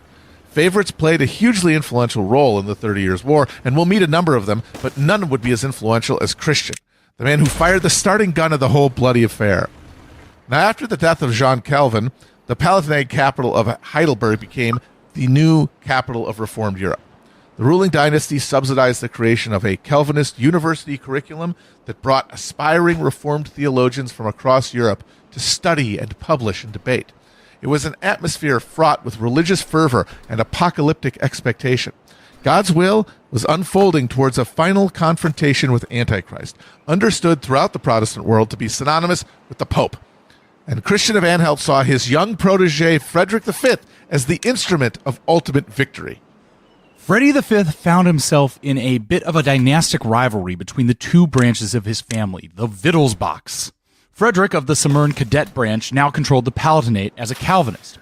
Favorites played a hugely influential role in the 30 Years' War, and we'll meet a number of them, but none would be as influential as Christian, the man who fired the starting gun of the whole bloody affair. Now, after the death of Jean Calvin, the Palatinate capital of Heidelberg became the new capital of Reformed Europe. The ruling dynasty subsidized the creation of a Calvinist university curriculum that brought aspiring Reformed theologians from across Europe to study and publish and debate. It was an atmosphere fraught with religious fervor and apocalyptic expectation. God's will was unfolding towards a final confrontation with Antichrist, understood throughout the Protestant world to be synonymous with the Pope. And Christian of Anhalt saw his young protege, Frederick V, as the instrument of ultimate victory. Freddie V found himself in a bit of a dynastic rivalry between the two branches of his family, the Wittelsbachs. Frederick of the Simmern cadet branch now controlled the Palatinate as a Calvinist.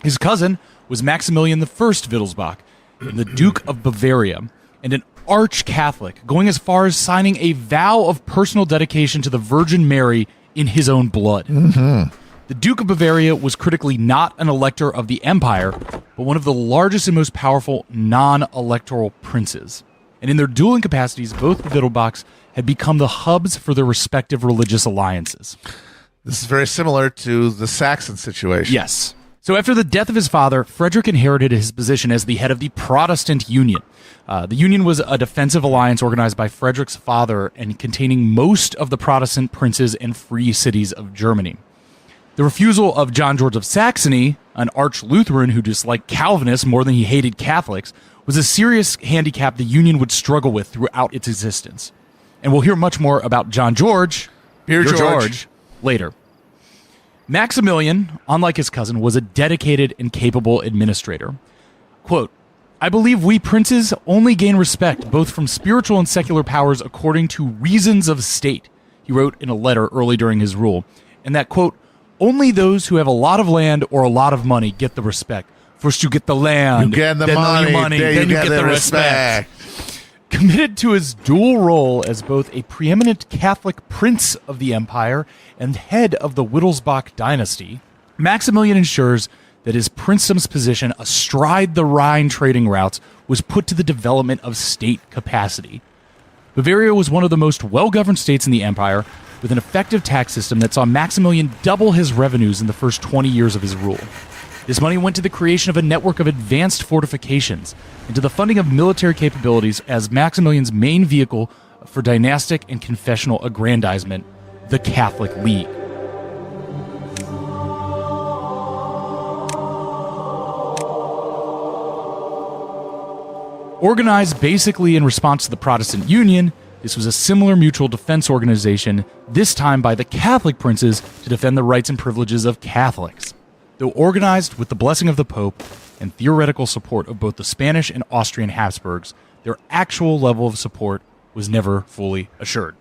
His cousin was Maximilian I Wittelsbach, the Duke of Bavaria, and an arch-Catholic, going as far as signing a vow of personal dedication to the Virgin Mary in his own blood. Mm-hmm. The Duke of Bavaria was critically not an elector of the empire, but one of the largest and most powerful non-electoral princes. And in their dueling capacities, both the Wittelsbachs had become the hubs for their respective religious alliances. This is very similar to the Saxon situation. Yes. So after the death of his father, Frederick inherited his position as the head of the Protestant Union. The Union was a defensive alliance organized by Frederick's father and containing most of the Protestant princes and free cities of Germany. The refusal of John George of Saxony, an arch-Lutheran who disliked Calvinists more than he hated Catholics, was a serious handicap the Union would struggle with throughout its existence. And we'll hear much more about John George, Dear George, later. Maximilian, unlike his cousin, was a dedicated and capable administrator. Quote, I believe we princes only gain respect both from spiritual and secular powers according to reasons of state, he wrote in a letter early during his rule, and that, quote, only those who have a lot of land or a lot of money get the respect. First you get the land, you get the then money, then you get the respect. Committed to his dual role as both a preeminent Catholic prince of the empire and head of the Wittelsbach dynasty, Maximilian ensures that his princedom's position astride the Rhine trading routes was put to the development of state capacity. Bavaria was one of the most well-governed states in the empire, with an effective tax system that saw Maximilian double his revenues in the first 20 years of his rule. This money went to the creation of a network of advanced fortifications and to the funding of military capabilities as Maximilian's main vehicle for dynastic and confessional aggrandizement, the Catholic League. Organized basically in response to the Protestant Union, this was a similar mutual defense organization, this time by the Catholic princes to defend the rights and privileges of Catholics. Though organized with the blessing of the Pope and theoretical support of both the Spanish and Austrian Habsburgs, their actual level of support was never fully assured.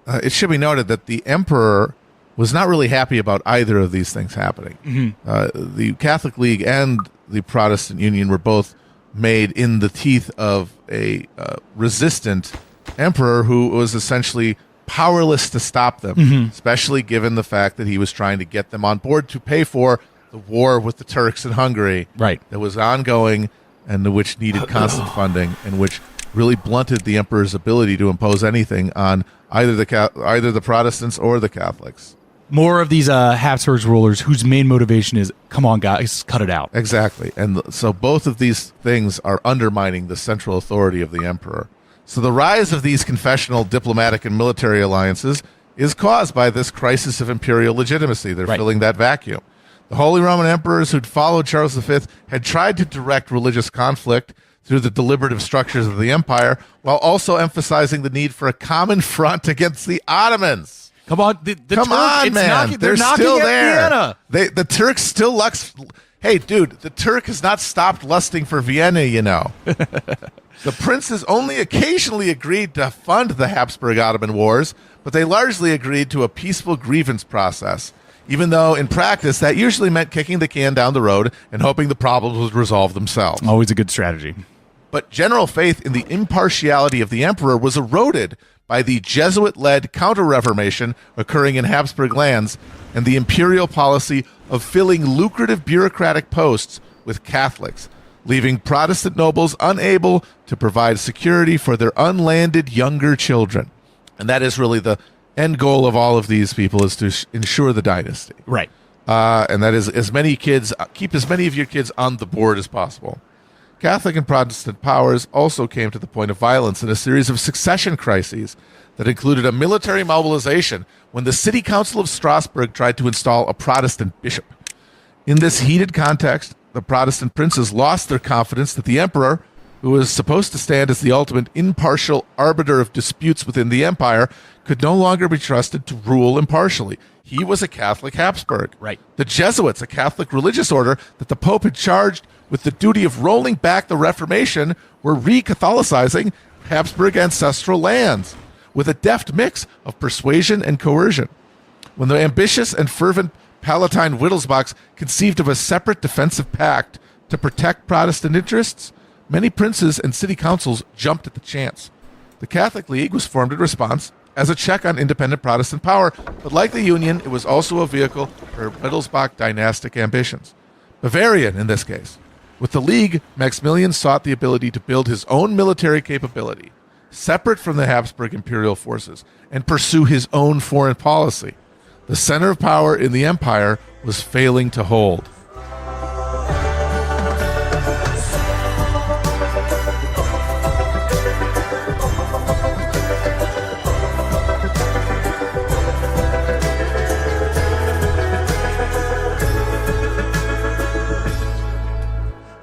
It should be noted that the emperor was not really happy about either of these things happening. Mm-hmm. The Catholic League and the Protestant Union were both made in the teeth of a resistant emperor who was essentially powerless to stop them, especially given the fact that he was trying to get them on board to pay for the war with the Turks in Hungary that was ongoing and which needed constant funding and which really blunted the emperor's ability to impose anything on either the Protestants or the Catholics. More of these Habsburg rulers whose main motivation is, come on, guys, cut it out. Exactly. And so both of these things are undermining the central authority of the emperor. So the rise of these confessional diplomatic and military alliances is caused by this crisis of imperial legitimacy. They're filling that vacuum. The Holy Roman Emperors who'd followed Charles V had tried to direct religious conflict through the deliberative structures of the empire while also emphasizing the need for a common front against the Ottomans. Come on, Come on, man. They're still there. Vienna. The Turks still lust. Hey, dude, the Turk has not stopped lusting for Vienna, you know. The princes only occasionally agreed to fund the Habsburg-Ottoman wars, but they largely agreed to a peaceful grievance process, even though in practice that usually meant kicking the can down the road and hoping the problems would resolve themselves. Always a good strategy. But general faith in the impartiality of the emperor was eroded by the Jesuit-led counter-reformation occurring in Habsburg lands and the imperial policy of filling lucrative bureaucratic posts with Catholics, leaving Protestant nobles unable to provide security for their unlanded younger children. And that is really the end goal of all of these people, is to ensure the dynasty. Right. And that is keep as many of your kids on the board as possible. Catholic and Protestant powers also came to the point of violence in a series of succession crises that included a military mobilization when the City Council of Strasbourg tried to install a Protestant bishop. In this heated context, the Protestant princes lost their confidence that the emperor, who was supposed to stand as the ultimate impartial arbiter of disputes within the empire, could no longer be trusted to rule impartially. He was a Catholic Habsburg. Right. The Jesuits, a Catholic religious order that the Pope had charged with the duty of rolling back the Reformation, were re-Catholicizing Habsburg ancestral lands with a deft mix of persuasion and coercion. When the ambitious and fervent Palatine Wittelsbachs conceived of a separate defensive pact to protect Protestant interests, many princes and city councils jumped at the chance. The Catholic League was formed in response as a check on independent Protestant power, but like the Union, it was also a vehicle for Wittelsbach dynastic ambitions. Bavarian, in this case. With the League, Maximilian sought the ability to build his own military capability, separate from the Habsburg imperial forces, and pursue his own foreign policy. The center of power in the empire was failing to hold.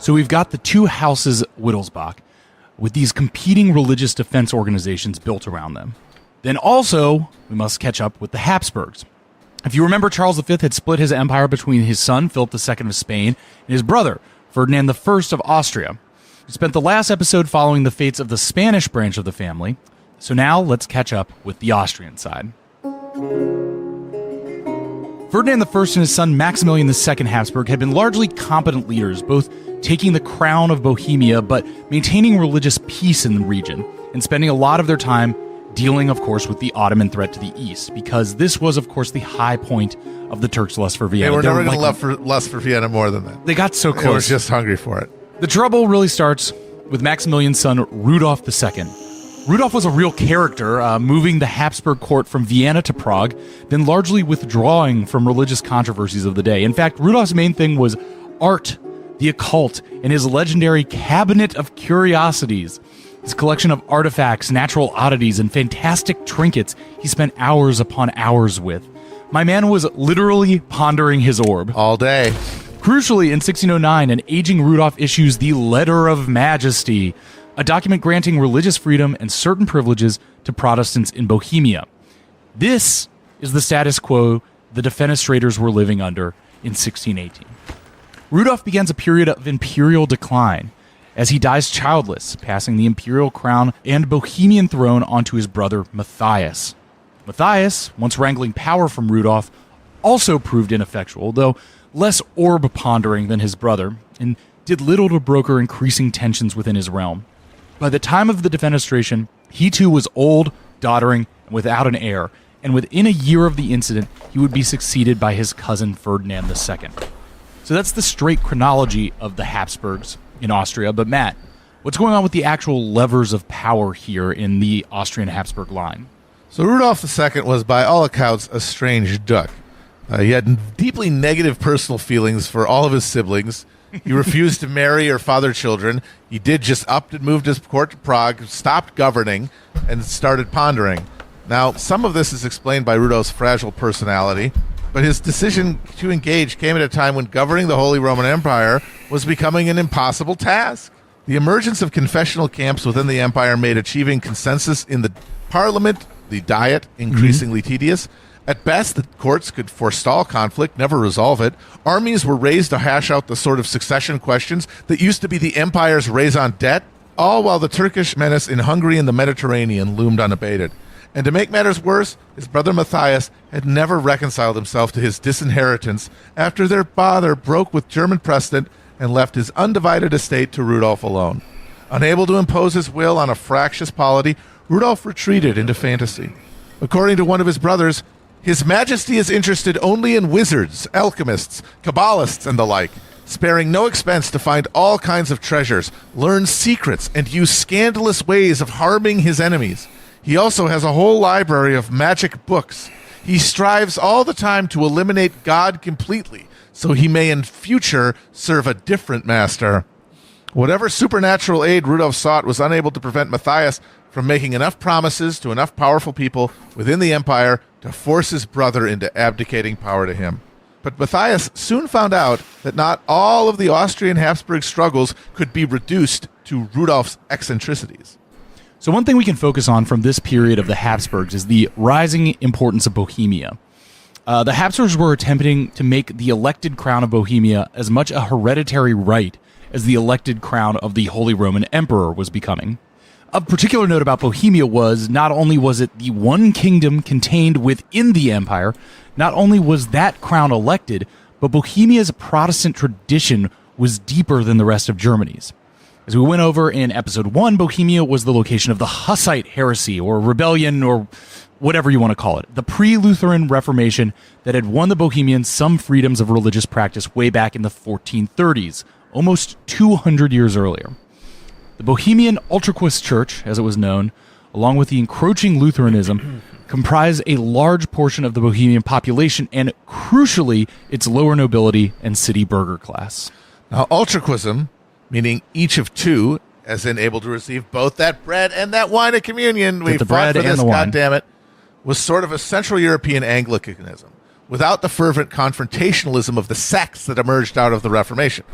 So we've got the two houses Wittelsbach with these competing religious defense organizations built around them. Then also, we must catch up with the Habsburgs. If you remember, Charles V had split his empire between his son, Philip II of Spain, and his brother, Ferdinand I of Austria. We spent the last episode following the fates of the Spanish branch of the family, so now let's catch up with the Austrian side. Ferdinand I and his son Maximilian II Habsburg had been largely competent leaders, both taking the crown of Bohemia but maintaining religious peace in the region, and spending a lot of their time dealing, of course, with the Ottoman threat to the east, because this was, of course, the high point of the Turks' lust for Vienna. They were never going to lust for Vienna more than that. They got so close. They were just hungry for it. The trouble really starts with Maximilian's son, Rudolf II. Rudolf was a real character, moving the Habsburg court from Vienna to Prague, then largely withdrawing from religious controversies of the day. In fact, Rudolf's main thing was art, the occult, and his legendary Cabinet of Curiosities. His collection of artifacts, natural oddities, and fantastic trinkets he spent hours upon hours with. My man was literally pondering his orb. All day. Crucially, in 1609, an aging Rudolf issues the Letter of Majesty, a document granting religious freedom and certain privileges to Protestants in Bohemia. This is the status quo the defenestrators were living under in 1618. Rudolf begins a period of imperial decline as he dies childless, passing the imperial crown and Bohemian throne onto his brother Matthias. Matthias, once wrangling power from Rudolf, also proved ineffectual, though less orb pondering than his brother, and did little to broker increasing tensions within his realm. By the time of the defenestration, he too was old, doddering, and without an heir, and within a year of the incident, he would be succeeded by his cousin Ferdinand II. So that's the straight chronology of the Habsburgs in Austria. But Matt, what's going on with the actual levers of power here in the Austrian Habsburg line? So Rudolf II was, by all accounts, a strange duck. He had deeply negative personal feelings for all of his siblings. He refused to marry or father children. He did just upped and moved his court to Prague, stopped governing, and started pondering. Now, some of this is explained by Rudolf's fragile personality, but his decision to engage came at a time when governing the Holy Roman Empire was becoming an impossible task. The emergence of confessional camps within the empire made achieving consensus in the parliament, the Diet, increasingly tedious. At best, the courts could forestall conflict, never resolve it. Armies were raised to hash out the sort of succession questions that used to be the empire's raison d'etre, all while the Turkish menace in Hungary and the Mediterranean loomed unabated. And to make matters worse, his brother Matthias had never reconciled himself to his disinheritance after their father broke with German precedent and left his undivided estate to Rudolf alone. Unable to impose his will on a fractious polity, Rudolf retreated into fantasy. According to one of his brothers, His Majesty is interested only in wizards, alchemists, Kabbalists, and the like, sparing no expense to find all kinds of treasures, learn secrets, and use scandalous ways of harming his enemies. He also has a whole library of magic books. He strives all the time to eliminate God completely, so he may in future serve a different master. Whatever supernatural aid Rudolf sought was unable to prevent Matthias from making enough promises to enough powerful people within the empire to force his brother into abdicating power to him. But Matthias soon found out that not all of the Austrian Habsburg struggles could be reduced to Rudolf's eccentricities. So one thing we can focus on from this period of the Habsburgs is the rising importance of Bohemia. The Habsburgs were attempting to make the elected crown of Bohemia as much a hereditary right as the elected crown of the Holy Roman Emperor was becoming. Of particular note about Bohemia was, not only was it the one kingdom contained within the empire, not only was that crown elected, but Bohemia's Protestant tradition was deeper than the rest of Germany's. As we went over in episode 1, Bohemia was the location of the Hussite heresy, or rebellion, or whatever you want to call it, the pre-Lutheran Reformation that had won the Bohemians some freedoms of religious practice way back in the 1430s, almost 200 years earlier. The Bohemian Utraquist Church, as it was known, along with the encroaching Lutheranism, comprised a large portion of the Bohemian population and, crucially, its lower nobility and city burgher class. Now, Utraquism, meaning each of two, as in able to receive both that bread and that wine at communion, we fought for this, goddammit, was sort of a Central European Anglicanism, without the fervent confrontationalism of the sects that emerged out of the Reformation.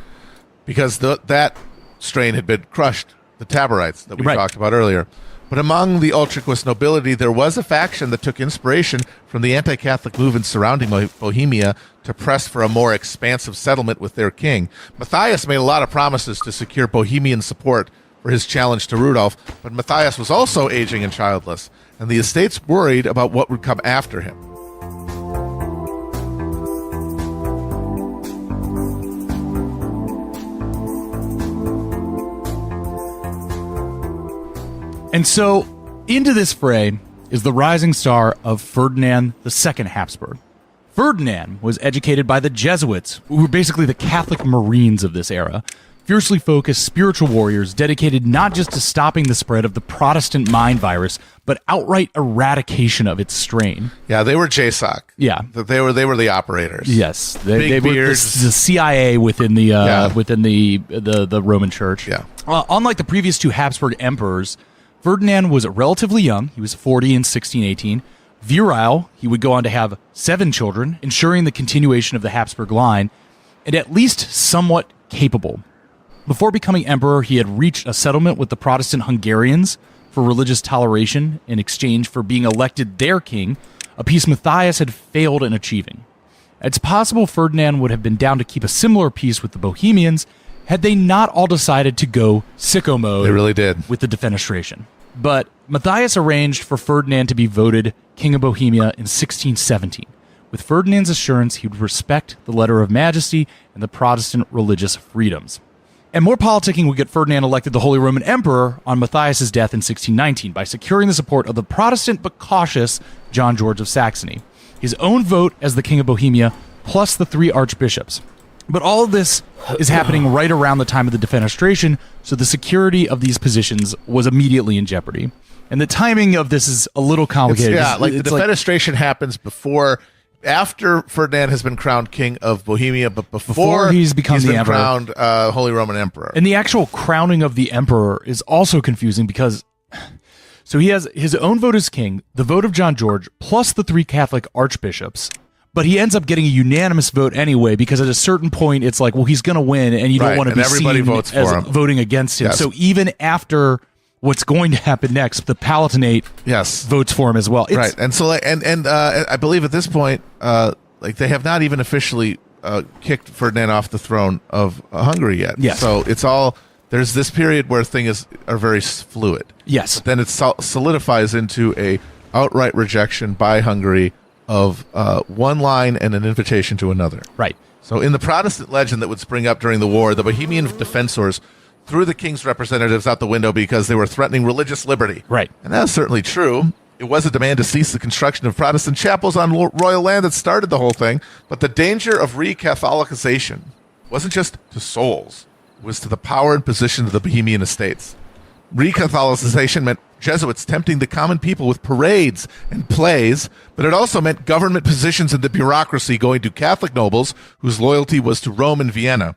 because that strain had been crushed, the Taborites that we Right. talked about earlier. But among the ultra-Quist nobility, there was a faction that took inspiration from the anti-Catholic movement surrounding Bohemia to press for a more expansive settlement with their king. Matthias made a lot of promises to secure Bohemian support for his challenge to Rudolf, but Matthias was also aging and childless, and the estates worried about what would come after him. And so, into this fray is the rising star of Ferdinand II Habsburg. Ferdinand was educated by the Jesuits, who were basically the Catholic Marines of this era, fiercely focused spiritual warriors dedicated not just to stopping the spread of the Protestant mind virus, but outright eradication of its strain. Yeah, they were JSOC. Yeah. They were the operators. Yes, Big they were beards. the CIA within the Yeah. within the Roman Church. Yeah. Unlike the previous two Habsburg emperors, Ferdinand was relatively young. He was 40 in 1618. Virile, he would go on to have 7 children, ensuring the continuation of the Habsburg line, and at least somewhat capable. Before becoming emperor, he had reached a settlement with the Protestant Hungarians for religious toleration in exchange for being elected their king, a peace Matthias had failed in achieving. It's possible Ferdinand would have been down to keep a similar peace with the Bohemians had they not all decided to go sicko mode They really did. with the defenestration. But Matthias arranged for Ferdinand to be voted King of Bohemia in 1617, with Ferdinand's assurance he would respect the letter of majesty and the Protestant religious freedoms. And more politicking would get Ferdinand elected the Holy Roman Emperor on Matthias' death in 1619 by securing the support of the Protestant but cautious John George of Saxony, his own vote as the King of Bohemia, plus the 3 archbishops. But all of this is happening right around the time of the defenestration, so the security of these positions was immediately in jeopardy. And the timing of this is a little complicated. Yeah, like the It's defenestration happens after Ferdinand has been crowned king of Bohemia, but before he's become the been emperor. crowned Holy Roman Emperor. And the actual crowning of the emperor is also confusing because so he has his own vote as king, the vote of John George, plus the 3 Catholic archbishops. But he ends up getting a unanimous vote anyway because at a certain point it's like, well, he's going to win, and you don't Right, want to and be everybody seen votes as for him. voting against him. Yes. So even after what's going to happen next, the Palatinate Yes. votes for him as well. It's, Right, and so I believe at this point, they have not even officially kicked Ferdinand off the throne of Hungary yet. Yes. So it's all there's this period where things are very fluid. Yes. Then it solidifies into a outright rejection by Hungary of one line and an invitation to another. Right. So in the Protestant legend that would spring up during the war, the Bohemian defensors threw the king's representatives out the window because they were threatening religious liberty. Right. And that's certainly true. It was a demand to cease the construction of Protestant chapels on royal land that started the whole thing. But the danger of re-Catholicization wasn't just to souls. It was to the power and position of the Bohemian estates. Re-Catholicization meant Jesuits tempting the common people with parades and plays, but it also meant government positions in the bureaucracy going to Catholic nobles whose loyalty was to Rome and Vienna.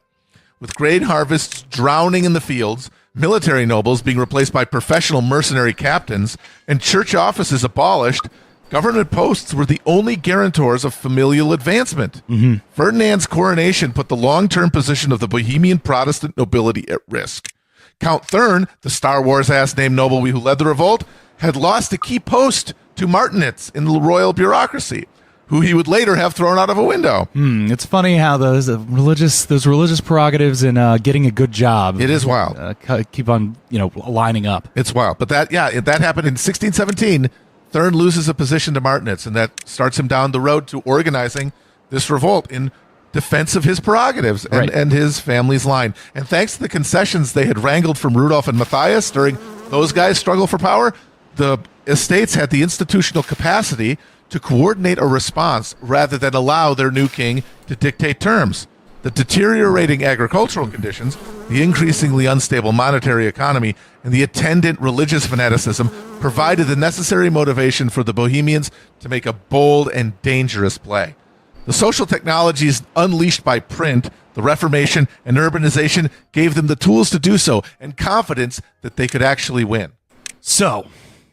With grain harvests drowning in the fields, military nobles being replaced by professional mercenary captains, and church offices abolished, government posts were the only guarantors of familial advancement. Ferdinand's coronation put the long-term position of the Bohemian Protestant nobility at risk. Count Thurn, the Star Wars-ass named noble who led the revolt, had lost a key post to Martinitz in the royal bureaucracy, who he would later have thrown out of a window. It's funny how those religious prerogatives and getting a good job. It is wild. Keep on lining up. It's wild. But that happened in 1617. Thurn loses a position to Martinitz, and that starts him down the road to organizing this revolt in defense of his prerogatives and, Right. and his family's line. And thanks to the concessions they had wrangled from Rudolf and Matthias during those guys' struggle for power, the estates had the institutional capacity to coordinate a response rather than allow their new king to dictate terms. The deteriorating agricultural conditions, the increasingly unstable monetary economy, and the attendant religious fanaticism provided the necessary motivation for the Bohemians to make a bold and dangerous play. The social technologies unleashed by print, the Reformation, and urbanization gave them the tools to do so and confidence that they could actually win. So,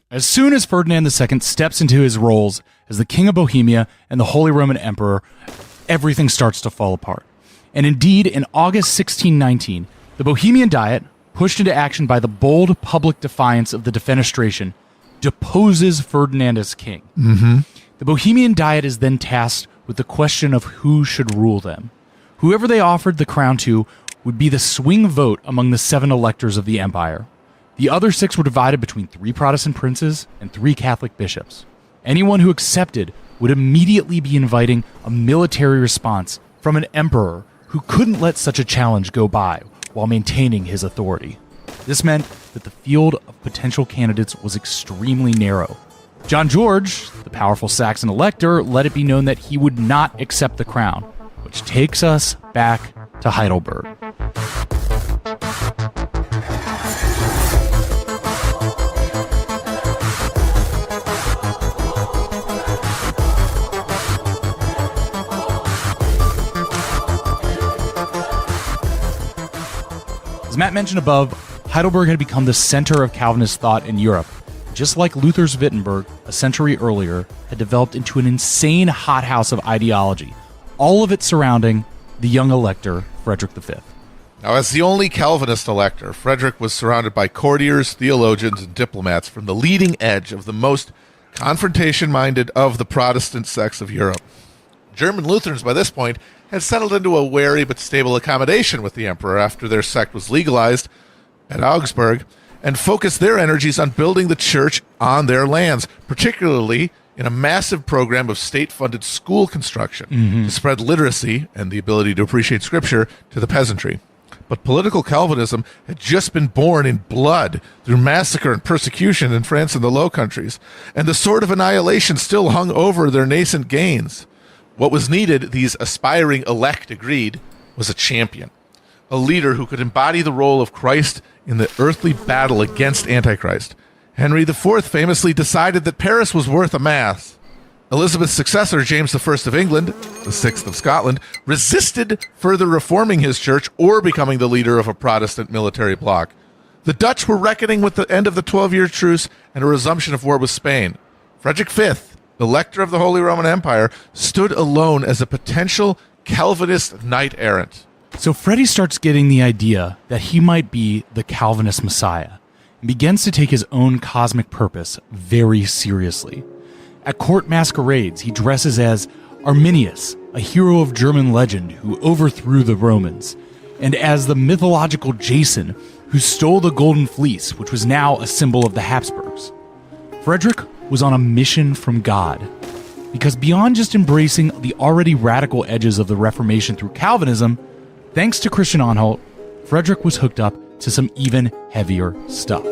as soon as Ferdinand II steps into his roles as the King of Bohemia and the Holy Roman Emperor, everything starts to fall apart. And indeed, in August 1619, the Bohemian Diet, pushed into action by the bold public defiance of the defenestration, deposes Ferdinand as king. The Bohemian Diet is then tasked with the question of who should rule them. Whoever they offered the crown to would be the swing vote among the 7 electors of the empire. The other 6 were divided between 3 Protestant princes and 3 Catholic bishops. Anyone who accepted would immediately be inviting a military response from an emperor who couldn't let such a challenge go by while maintaining his authority. This meant that the field of potential candidates was extremely narrow. John George, the powerful Saxon elector, let it be known that he would not accept the crown, which takes us back to Heidelberg. As Matt mentioned above, Heidelberg had become the center of Calvinist thought in Europe. Just like Luther's Wittenberg a century earlier, had developed into an insane hothouse of ideology, all of it surrounding the young elector, Frederick V. Now, as the only Calvinist elector, Frederick was surrounded by courtiers, theologians, and diplomats from the leading edge of the most confrontation-minded of the Protestant sects of Europe. German Lutherans, by this point, had settled into a wary but stable accommodation with the emperor after their sect was legalized at Augsburg, and focused their energies on building the church on their lands, particularly in a massive program of state-funded school construction to spread literacy and the ability to appreciate Scripture to the peasantry. But political Calvinism had just been born in blood through massacre and persecution in France and the Low Countries, and the sword of annihilation still hung over their nascent gains. What was needed, these aspiring elect agreed, was a champion, a leader who could embody the role of Christ in the earthly battle against Antichrist. Henry IV famously decided that Paris was worth a mass. Elizabeth's successor, James I of England, the Sixth of Scotland, resisted further reforming his church or becoming the leader of a Protestant military bloc. The Dutch were reckoning with the end of the 12-year truce and a resumption of war with Spain. Frederick V, Elector of the Holy Roman Empire, stood alone as a potential Calvinist knight-errant. So Freddie starts getting the idea that he might be the Calvinist Messiah and begins to take his own cosmic purpose very seriously. At court masquerades, he dresses as Arminius, a hero of German legend who overthrew the Romans, and as the mythological Jason, who stole the Golden Fleece, which was now a symbol of the Habsburgs. Frederick was on a mission from God, because beyond just embracing the already radical edges of the Reformation through Calvinism, thanks to Christian Anhalt, Frederick was hooked up to some even heavier stuff.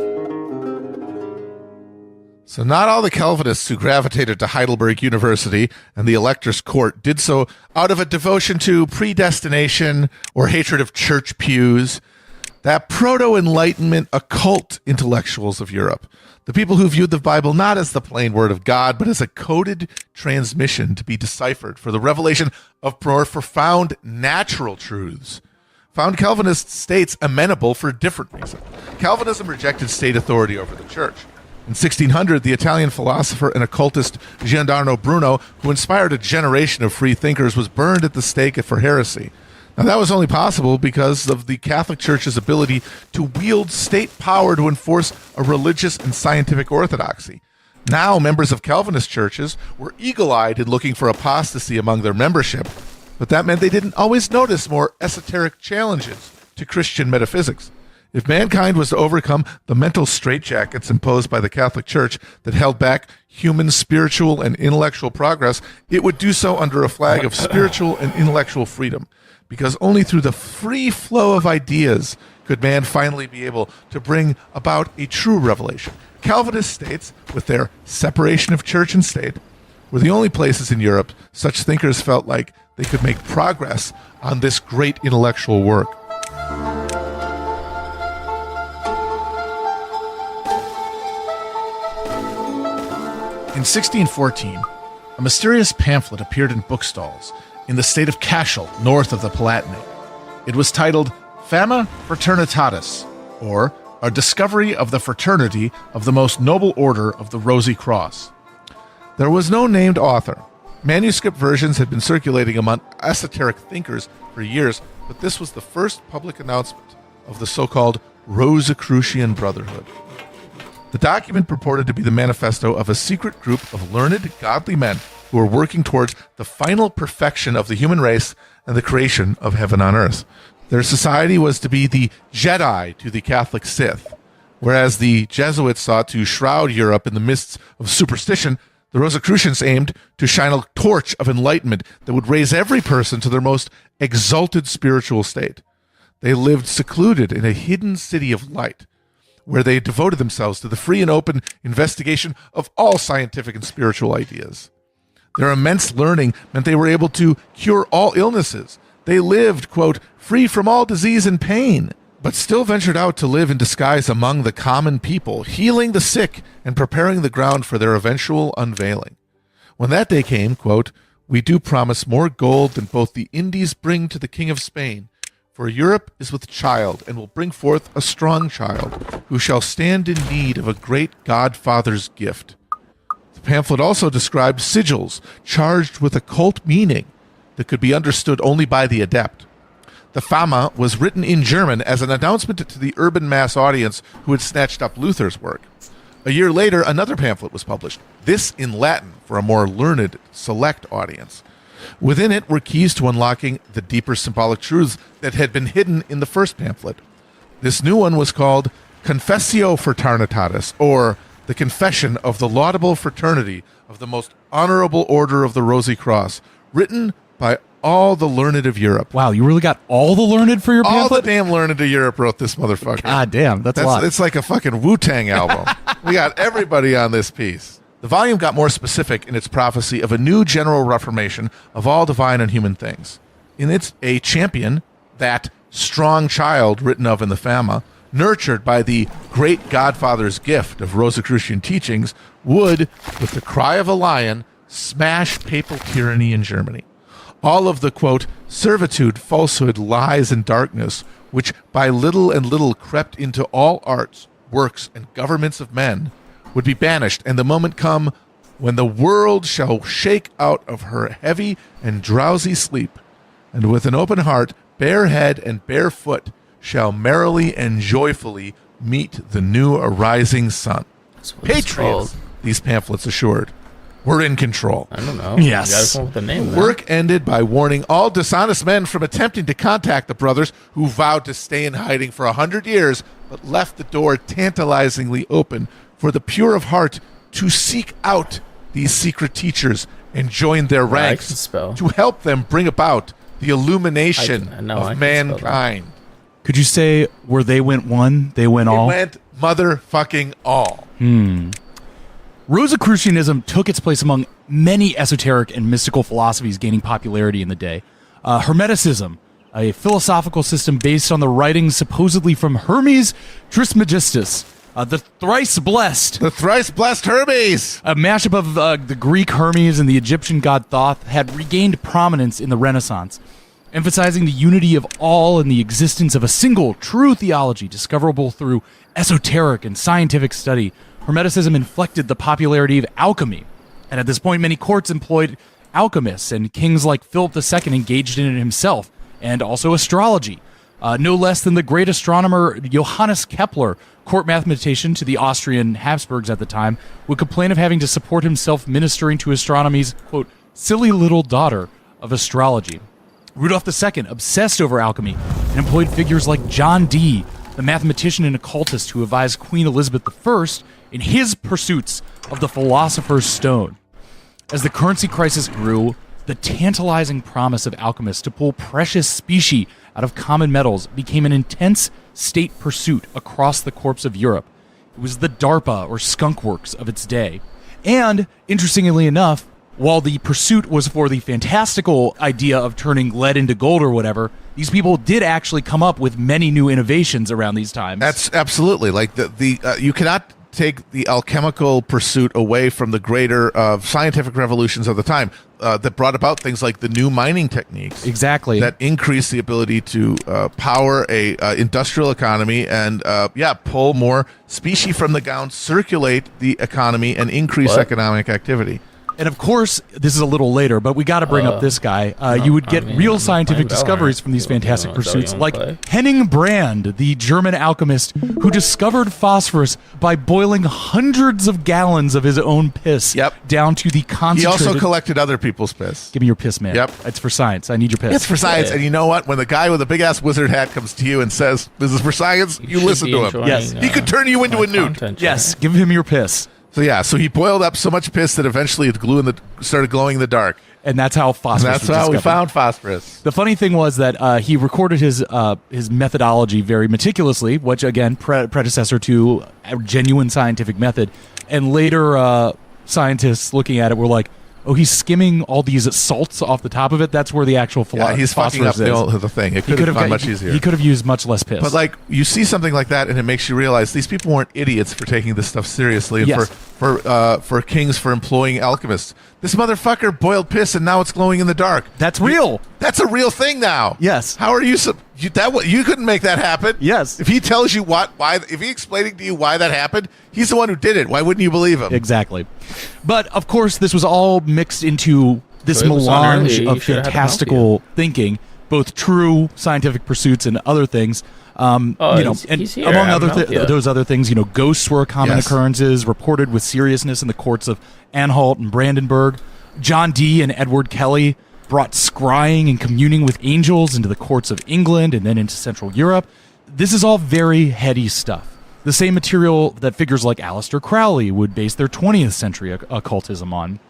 So not all the Calvinists who gravitated to Heidelberg University and the elector's court did so out of a devotion to predestination or hatred of church pews. That proto-Enlightenment occult intellectuals of Europe, the people who viewed the Bible not as the plain word of God, but as a coded transmission to be deciphered for the revelation of more profound natural truths, found Calvinist states amenable for a different reason. Calvinism rejected state authority over the church. In 1600, the Italian philosopher and occultist Giordano Bruno, who inspired a generation of free thinkers, was burned at the stake for heresy. Now, that was only possible because of the Catholic Church's ability to wield state power to enforce a religious and scientific orthodoxy. Now, members of Calvinist churches were eagle-eyed in looking for apostasy among their membership, but that meant they didn't always notice more esoteric challenges to Christian metaphysics. If mankind was to overcome the mental straitjackets imposed by the Catholic Church that held back human spiritual and intellectual progress, it would do so under a flag of spiritual and intellectual freedom, because only through the free flow of ideas could man finally be able to bring about a true revelation. Calvinist states, with their separation of church and state, were the only places in Europe such thinkers felt like they could make progress on this great intellectual work. In 1614, a mysterious pamphlet appeared in bookstalls in the state of Kassel, north of the Palatinate. It was titled Fama Fraternitatis, or A Discovery of the Fraternity of the Most Noble Order of the Rosy Cross. There was no named author, Manuscript versions had been circulating among esoteric thinkers for years, but this was the first public announcement of the so-called Rosicrucian Brotherhood. The document purported to be the manifesto of a secret group of learned, godly men who were working towards the final perfection of the human race and the creation of heaven on earth. Their society was to be the Jedi to the Catholic Sith. Whereas the Jesuits sought to shroud Europe in the mists of superstition, the Rosicrucians aimed to shine a torch of enlightenment that would raise every person to their most exalted spiritual state. They lived secluded in a hidden city of light, where they devoted themselves to the free and open investigation of all scientific and spiritual ideas. Their immense learning meant they were able to cure all illnesses. They lived, quote, free from all disease and pain, but still ventured out to live in disguise among the common people, healing the sick and preparing the ground for their eventual unveiling. When that day came, quote, we do promise more gold than both the Indies bring to the King of Spain, for Europe is with child and will bring forth a strong child, who shall stand in need of a great Godfather's gift. The pamphlet also described sigils charged with occult meaning that could be understood only by the adept. The Fama was written in German as an announcement to the urban mass audience who had snatched up Luther's work. A year later, another pamphlet was published, this in Latin for a more learned, select audience. Within it were keys to unlocking the deeper symbolic truths that had been hidden in the first pamphlet. This new one was called Confessio Fraternitatis, or the Confession of the Laudable Fraternity of the Most Honorable Order of the Rosy Cross, written by all the learned of Europe. Wow, you really got all the learned for your All pamphlet? the damn learned of Europe wrote this motherfucker. God damn, that's a lot. It's like a fucking Wu-Tang album. We got everybody on this piece. The volume got more specific in its prophecy of a new general reformation of all divine and human things. In its a champion, that strong child written of in the Fama, nurtured by the great Godfather's gift of Rosicrucian teachings, would, with the cry of a lion, smash papal tyranny in Germany. All of the, quote, servitude, falsehood, lies, and darkness, which by little and little crept into all arts, works, and governments of men, would be banished, and the moment come when the world shall shake out of her heavy and drowsy sleep, and with an open heart, bare head, and bare foot, shall merrily and joyfully meet the new arising sun. Patriots, these pamphlets assured, were in control. I don't know. Yes. You gotta come up with a name. man. Work ended by warning all dishonest men from attempting to contact the brothers who vowed to stay in hiding for 100 years, but left the door tantalizingly open for the pure of heart to seek out these secret teachers and join their I can ranks spell. to help them bring about the illumination I know, I of can spell mankind. Could you say where they went one, they went It all? went motherfucking all. Rosicrucianism took its place among many esoteric and mystical philosophies gaining popularity in the day. Hermeticism, a philosophical system based on the writings supposedly from Hermes Trismegistus, the thrice blessed, The thrice blessed Hermes. a mashup of the Greek Hermes and the Egyptian god Thoth, had regained prominence in the Renaissance, emphasizing the unity of all and the existence of a single true theology discoverable through esoteric and scientific study. Hermeticism inflected the popularity of alchemy, and at this point many courts employed alchemists, and kings like Philip II engaged in it himself, and also astrology. No less than the great astronomer Johannes Kepler, court mathematician to the Austrian Habsburgs at the time, would complain of having to support himself ministering to astronomy's, quote, silly little daughter of astrology. Rudolf II obsessed over alchemy and employed figures like John Dee, the mathematician and occultist who advised Queen Elizabeth I in his pursuits of the Philosopher's Stone. As the currency crisis grew, the tantalizing promise of alchemists to pull precious specie out of common metals became an intense state pursuit across the corps of Europe. It was the DARPA, or skunk works, of its day. And, interestingly enough, while the pursuit was for the fantastical idea of turning lead into gold or whatever, these people did actually come up with many new innovations around these times. That's absolutely like you cannot take the alchemical pursuit away from the greater scientific revolutions of the time that brought about things like the new mining techniques. Exactly. That increased the ability to power a industrial economy and pull more specie from the ground, circulate the economy, and increase What? economic activity. And of course, this is a little later, but we got to bring up this guy. You would get real scientific discoveries from these fantastic pursuits, like Henning Brand, the German alchemist who discovered phosphorus by boiling hundreds of gallons of his own piss down to the He concentrated... also collected other people's piss. Give me your piss, man. Yep. It's for science. I need your piss. It's for science. And you know what? When the guy with the big-ass wizard hat comes to you and says, this is for science, you listen to him. Yes. He could turn you into a newt. Yes, give him your piss. So he boiled up so much piss that eventually it started glowing in the dark. And that's how phosphorus That's how we found phosphorus. The funny thing was that he recorded his methodology very meticulously, which, again, predecessor to a genuine scientific method. And later scientists looking at it were like, oh, he's skimming all these salts off the top of it. That's where the actual he's fucking up the thing. It could have gone much easier. He could have used much less piss. But like you see something like that, and it makes you realize these people weren't idiots for taking this stuff seriously, and for kings for employing alchemists. This motherfucker boiled piss, and now it's glowing in the dark. That's real. That's a real thing now. Yes. How are you? You couldn't make that happen. Yes. If he tells you why, if he's explaining to you why that happened, he's the one who did it. Why wouldn't you believe him? Exactly. But of course, this was all mixed into this melange of fantastical thinking, both true scientific pursuits and other things. Among those other things, ghosts were common occurrences reported with seriousness in the courts of Anhalt and Brandenburg. John Dee and Edward Kelly brought scrying and communing with angels into the courts of England and then into Central Europe. This is all very heady stuff. The same material that figures like Aleister Crowley would base their 20th century occultism on.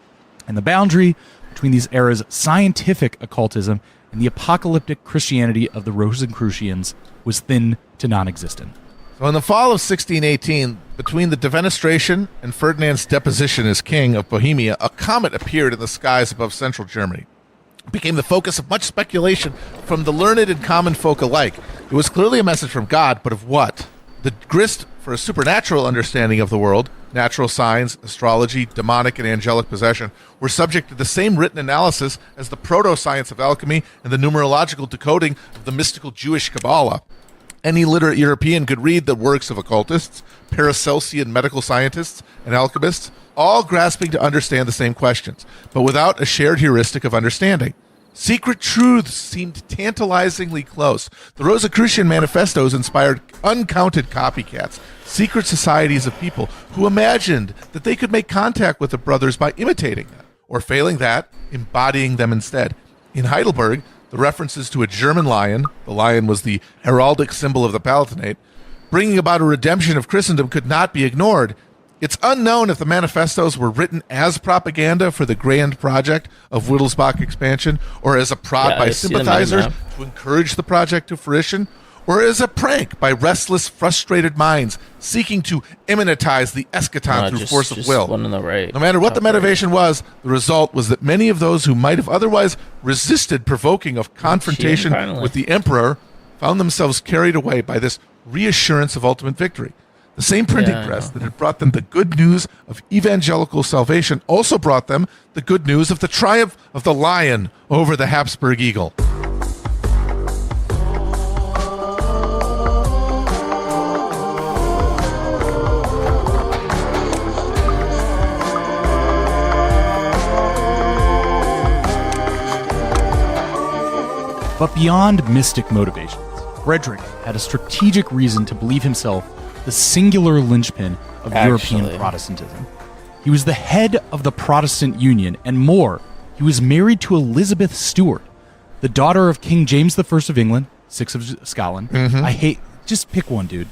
And the boundary between these eras' scientific occultism and the apocalyptic Christianity of the Rosicrucians was thin to non-existent. So in the fall of 1618, between the defenestration and Ferdinand's deposition as king of Bohemia, a comet appeared in the skies above central Germany. It became the focus of much speculation from the learned and common folk alike. It was clearly a message from God, but of what? The grist for a supernatural understanding of the world, natural signs, astrology, demonic and angelic possession, were subject to the same written analysis as the proto-science of alchemy and the numerological decoding of the mystical Jewish Kabbalah. Any literate European could read the works of occultists, Paracelsian medical scientists, and alchemists, all grasping to understand the same questions, but without a shared heuristic of understanding. Secret truths seemed tantalizingly close. The Rosicrucian manifestos inspired uncounted copycats, secret societies of people who imagined that they could make contact with the brothers by imitating them, or failing that, embodying them instead. In Heidelberg, the references to a German lion, the lion was the heraldic symbol of the Palatinate, bringing about a redemption of Christendom could not be ignored. It's unknown if the manifestos were written as propaganda for the grand project of Wittelsbach expansion, or as a prod by sympathizers to encourage the project to fruition, or as a prank by restless, frustrated minds seeking to immanentize the eschaton through force of will. No matter what the motivation was, the result was that many of those who might have otherwise resisted provoking of confrontation with the emperor found themselves carried away by this reassurance of ultimate victory. The same printing press that had brought them the good news of evangelical salvation also brought them the good news of the triumph of the lion over the Habsburg eagle. But beyond mystic motivations, Frederick had a strategic reason to believe himself the singular linchpin of European Protestantism. He was the head of the Protestant Union, and more, he was married to Elizabeth Stuart, the daughter of King James I of England, VI of Scotland. Just pick one, dude.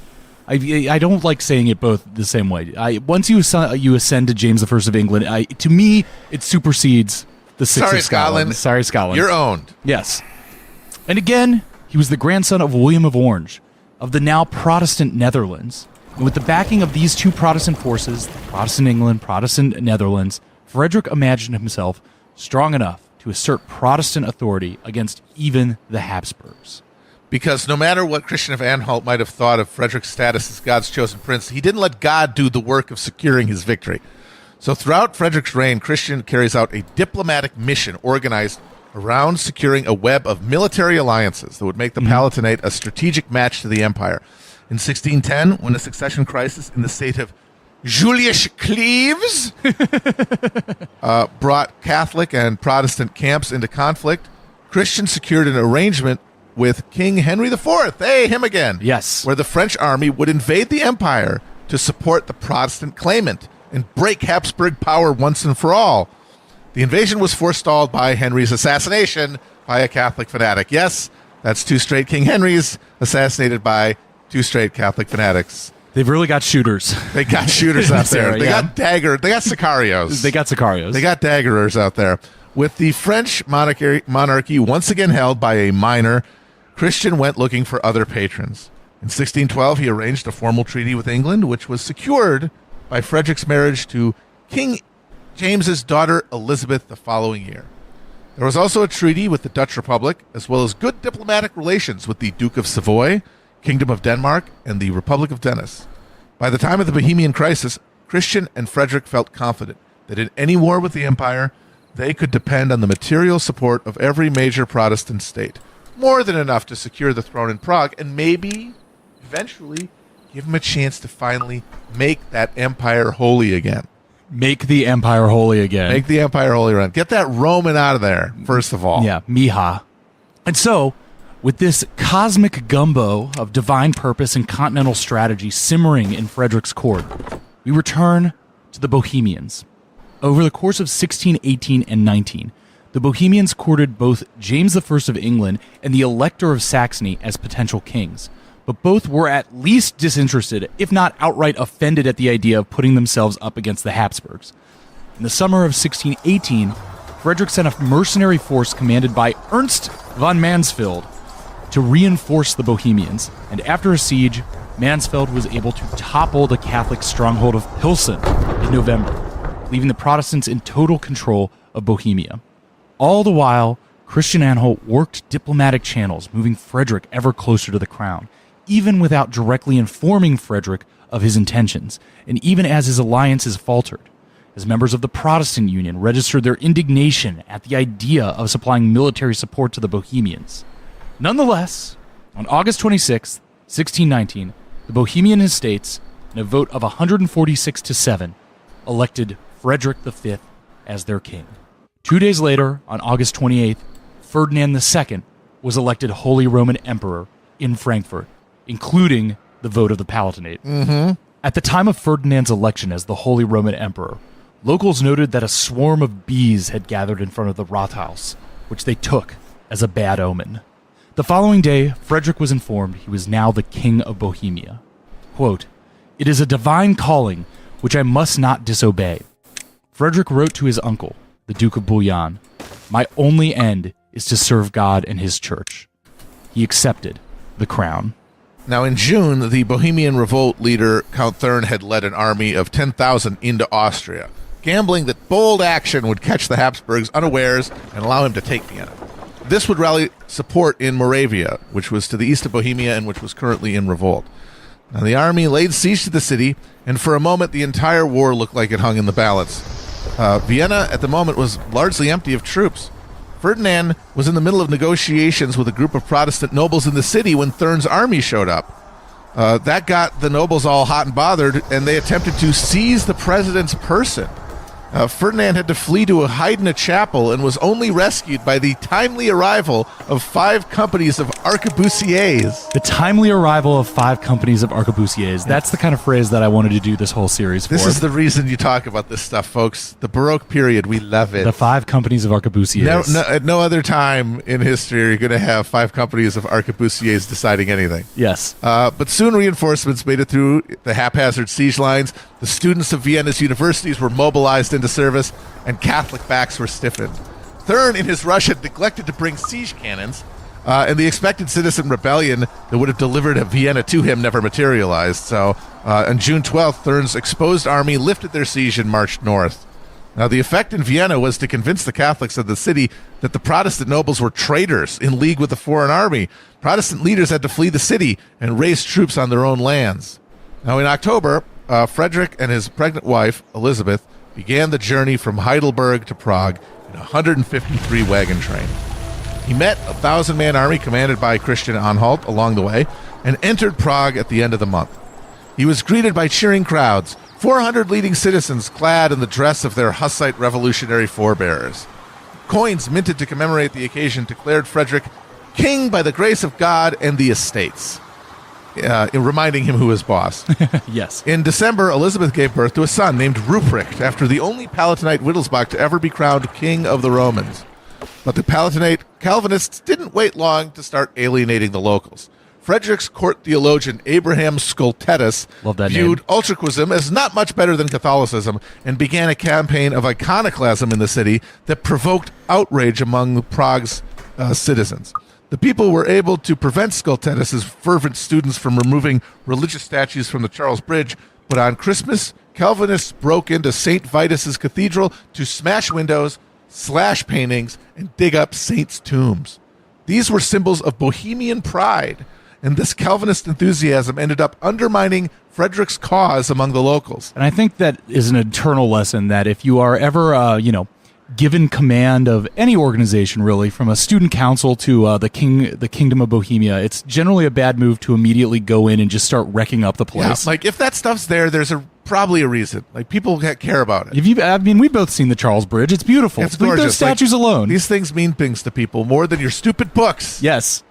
I don't like saying it both the same way. Once you ascend to James I of England, to me, it supersedes the VI of Scotland. Sorry, Scotland. You're owned. Yes. And again, he was the grandson of William of Orange, of the now Protestant Netherlands. And with the backing of these two Protestant forces, Protestant England, Protestant Netherlands, Frederick imagined himself strong enough to assert Protestant authority against even the Habsburgs. Because no matter what Christian of Anhalt might have thought of Frederick's status as God's chosen prince, he didn't let God do the work of securing his victory. So throughout Frederick's reign, Christian carries out a diplomatic mission organized around securing a web of military alliances that would make the Palatinate a strategic match to the empire. In 1610, when a succession crisis in the state of Julius Cleves brought Catholic and Protestant camps into conflict. Christian secured an arrangement with King Henry IV, hey, him again, Yes. where the French army would invade the empire to support the Protestant claimant and break Habsburg power once and for all. The invasion was forestalled by Henry's assassination by a Catholic fanatic. Yes, that's two straight King Henrys assassinated by two straight Catholic fanatics. They've really got shooters. They got shooters out there. Sarah, They yeah. got they got Sicarios. They got Sicarios. They got daggerers out there. With the French monarchy once again held by a minor, Christian went looking for other patrons. In 1612, he arranged a formal treaty with England, which was secured by Frederick's marriage to King James's daughter Elizabeth the following year. There was also a treaty with the Dutch Republic, as well as good diplomatic relations with the Duke of Savoy, Kingdom of Denmark, and the Republic of Venice. By the time of the Bohemian crisis, Christian and Frederick felt confident that in any war with the empire, they could depend on the material support of every major Protestant state, more than enough to secure the throne in Prague, and maybe, eventually, give them a chance to finally make that empire holy again. Make the empire holy again. Make the empire holy again. Get that Roman out of there, first of all. Yeah, Miha. And so, with this cosmic gumbo of divine purpose and continental strategy simmering in Frederick's court, we return to the Bohemians. Over the course of 1618 and 19, the Bohemians courted both James I of England and the Elector of Saxony as potential kings, but both were at least disinterested, if not outright offended at the idea of putting themselves up against the Habsburgs. In the summer of 1618, Frederick sent a mercenary force commanded by Ernst von Mansfeld to reinforce the Bohemians, and after a siege, Mansfeld was able to topple the Catholic stronghold of Pilsen in November, leaving the Protestants in total control of Bohemia. All the while, Christian Anhalt worked diplomatic channels, moving Frederick ever closer to the crown, even without directly informing Frederick of his intentions, and even as his alliances faltered, as members of the Protestant Union registered their indignation at the idea of supplying military support to the Bohemians. Nonetheless, on August 26, 1619, the Bohemian Estates, in a vote of 146-7, elected Frederick V as their king. 2 days later, on August 28th, Ferdinand II was elected Holy Roman Emperor in Frankfurt, including the vote of the Palatinate. At the time of Ferdinand's election as the Holy Roman Emperor, locals noted that a swarm of bees had gathered in front of the Rathaus, which they took as a bad omen. The following day, Frederick was informed he was now the King of Bohemia. Quote, "It is a divine calling which I must not disobey." Frederick wrote to his uncle, the Duke of Bouillon, "My only end is to serve God and his church." He accepted the crown. Now, in June, the Bohemian revolt leader, Count Thurn, had led an army of 10,000 into Austria, gambling that bold action would catch the Habsburgs unawares and allow him to take Vienna. This would rally support in Moravia, which was to the east of Bohemia and which was currently in revolt. Now, the army laid siege to the city, and for a moment, the entire war looked like it hung in the balance. Vienna, at the moment, was largely empty of troops. Ferdinand was in the middle of negotiations with a group of Protestant nobles in the city when Thurn's army showed up. That got the nobles all hot and bothered, and they attempted to seize the president's person. Ferdinand had to flee to hide in a chapel and was only rescued by the timely arrival of 5 companies of arquebusiers. The timely arrival of 5 companies of arquebusiers. That's the kind of phrase that I wanted to do this whole series for. This is the reason you talk about this stuff, folks. The Baroque period, we love it. The 5 companies of arquebusiers. At no other time in history are you going to have 5 companies of arquebusiers deciding anything. Yes. But soon reinforcements made it through the haphazard siege lines. The students of Vienna's universities were mobilized into service, and Catholic backs were stiffened. Thurn, in his rush, had neglected to bring siege cannons, and the expected citizen rebellion that would have delivered Vienna to him never materialized. So, on June 12th, Thurn's exposed army lifted their siege and marched north. Now, the effect in Vienna was to convince the Catholics of the city that the Protestant nobles were traitors in league with the foreign army. Protestant leaders had to flee the city and raise troops on their own lands. Now, in October, Frederick and his pregnant wife, Elizabeth, began the journey from Heidelberg to Prague in a 153 wagon train. He met a 1,000-man army commanded by Christian Anhalt along the way and entered Prague at the end of the month. He was greeted by cheering crowds, 400 leading citizens clad in the dress of their Hussite revolutionary forebears. Coins minted to commemorate the occasion declared Frederick king by the grace of God and the estates, reminding him who is boss. Yes. In December, Elizabeth gave birth to a son named Ruprecht, after the only Palatinate Wittelsbach to ever be crowned king of the Romans. But the Palatinate Calvinists didn't wait long to start alienating the locals. Frederick's court theologian Abraham Scultetus Love that viewed name. ultraquism as not much better than Catholicism and began a campaign of iconoclasm in the city that provoked outrage among Prague's citizens. The people were able to prevent Scultetus's fervent students from removing religious statues from the Charles Bridge, but on Christmas, Calvinists broke into St. Vitus's Cathedral to smash windows, slash paintings, and dig up saints' tombs. These were symbols of Bohemian pride, and this Calvinist enthusiasm ended up undermining Frederick's cause among the locals. And I think that is an eternal lesson that if you are ever, given command of any organization, really, from a student council to the Kingdom of Bohemia, it's generally a bad move to immediately go in and just start wrecking up the place. Like, if that stuff's there, there's probably a reason. Like, people care about it. We've both seen the Charles Bridge. It's beautiful. It's Leave gorgeous. those statues alone. These things mean things to people more than your stupid books. Yes.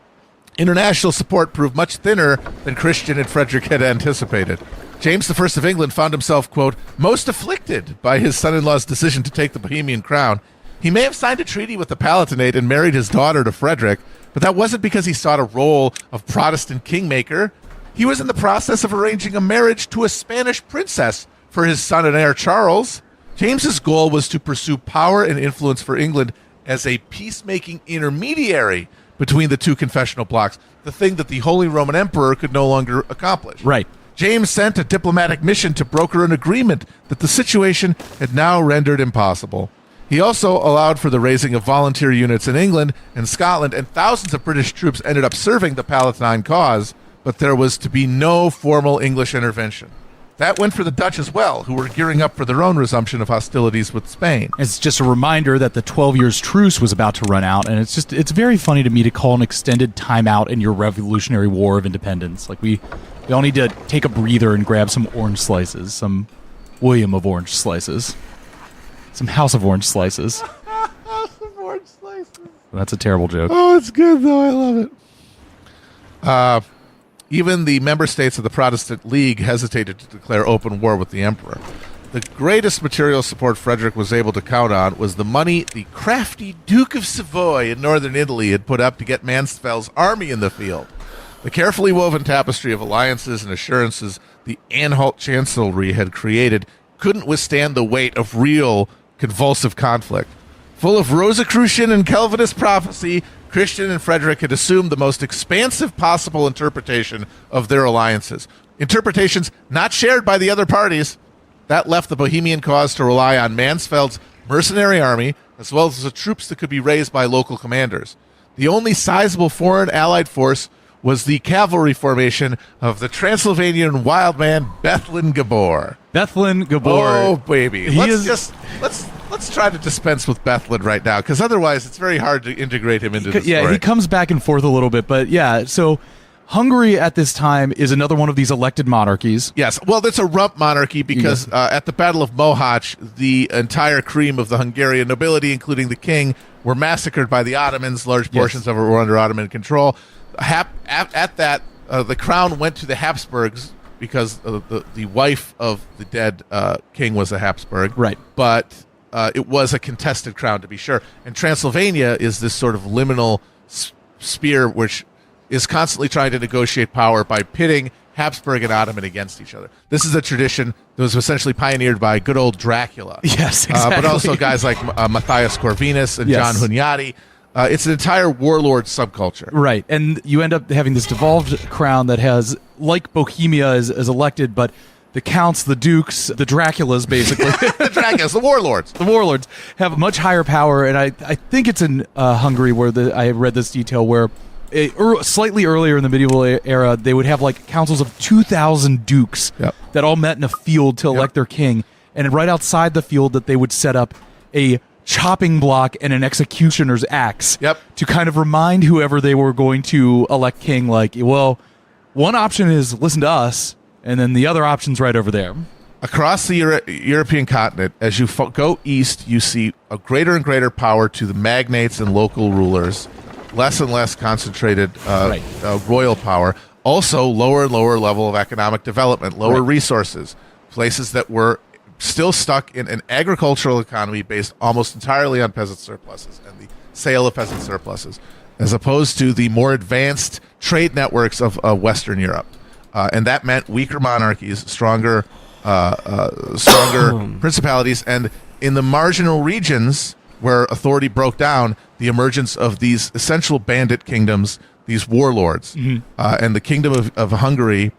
International support proved much thinner than Christian and Frederick had anticipated. James I of England found himself, quote, most afflicted by his son-in-law's decision to take the Bohemian crown. He may have signed a treaty with the Palatinate and married his daughter to Frederick, but that wasn't because he sought a role of Protestant kingmaker. He was in the process of arranging a marriage to a Spanish princess for his son and heir Charles. James's goal was to pursue power and influence for England as a peacemaking intermediary between the two confessional blocs, the thing that the Holy Roman Emperor could no longer accomplish. Right. James sent a diplomatic mission to broker an agreement that the situation had now rendered impossible. He also allowed for the raising of volunteer units in England and Scotland, and thousands of British troops ended up serving the Palatine cause, but there was to be no formal English intervention. That went for the Dutch as well, who were gearing up for their own resumption of hostilities with Spain. It's just a reminder that the 12 years truce was about to run out, and it's very funny to me to call an extended timeout in your Revolutionary War of Independence. Like, we all need to take a breather and grab some orange slices, some William of orange slices, some House of orange slices. House of orange slices. That's a terrible joke. Oh, it's good, though. I love it. Even the member states of the Protestant League hesitated to declare open war with the emperor. The greatest material support Frederick was able to count on was the money the crafty Duke of Savoy in northern Italy had put up to get Mansfell's army in the field. The carefully woven tapestry of alliances and assurances the Anhalt Chancellery had created couldn't withstand the weight of real convulsive conflict. Full of Rosicrucian and Calvinist prophecy, Christian and Frederick had assumed the most expansive possible interpretation of their alliances. Interpretations not shared by the other parties. That left the Bohemian cause to rely on Mansfeld's mercenary army, as well as the troops that could be raised by local commanders. The only sizable foreign allied force was the cavalry formation of the Transylvanian wild man Bethlen Gabor. Bethlen Gabor. Oh, baby. Let's try to dispense with Bethlen right now, because otherwise it's very hard to integrate him into the story. Yeah, he comes back and forth a little bit, but yeah, so Hungary at this time is another one of these elected monarchies. Yes, well, it's a rump monarchy because at the Battle of Mohacs, the entire cream of the Hungarian nobility, including the king, were massacred by the Ottomans. Large portions of it were under Ottoman control. At that, the crown went to the Habsburgs because the wife of the dead king was a Habsburg. Right. But it was a contested crown, to be sure. And Transylvania is this sort of liminal sphere which is constantly trying to negotiate power by pitting Habsburg and Ottoman against each other. This is a tradition that was essentially pioneered by good old Dracula. Yes, exactly. But also guys like Matthias Corvinus and John Hunyadi. It's an entire warlord subculture. Right, and you end up having this devolved crown that has, like Bohemia is elected, but the counts, the dukes, the Draculas, basically. The Draculas, the warlords. The warlords have much higher power, and I think it's in Hungary where I read this detail where slightly earlier in the medieval era, they would have like councils of 2,000 dukes that all met in a field to elect their king, and right outside the field that they would set up a chopping block and an executioner's axe to kind of remind whoever they were going to elect king, like, well, one option is listen to us, and then the other option's right over there. Across the European continent, as you go east, you see a greater and greater power to the magnates and local rulers, less and less concentrated royal power. Also, lower and lower level of economic development, lower resources, places that were still stuck in an agricultural economy based almost entirely on peasant surpluses and the sale of peasant surpluses, as opposed to the more advanced trade networks of Western Europe. And that meant weaker monarchies, stronger principalities, and in the marginal regions where authority broke down, the emergence of these essential bandit kingdoms, these warlords, and the kingdom of Hungary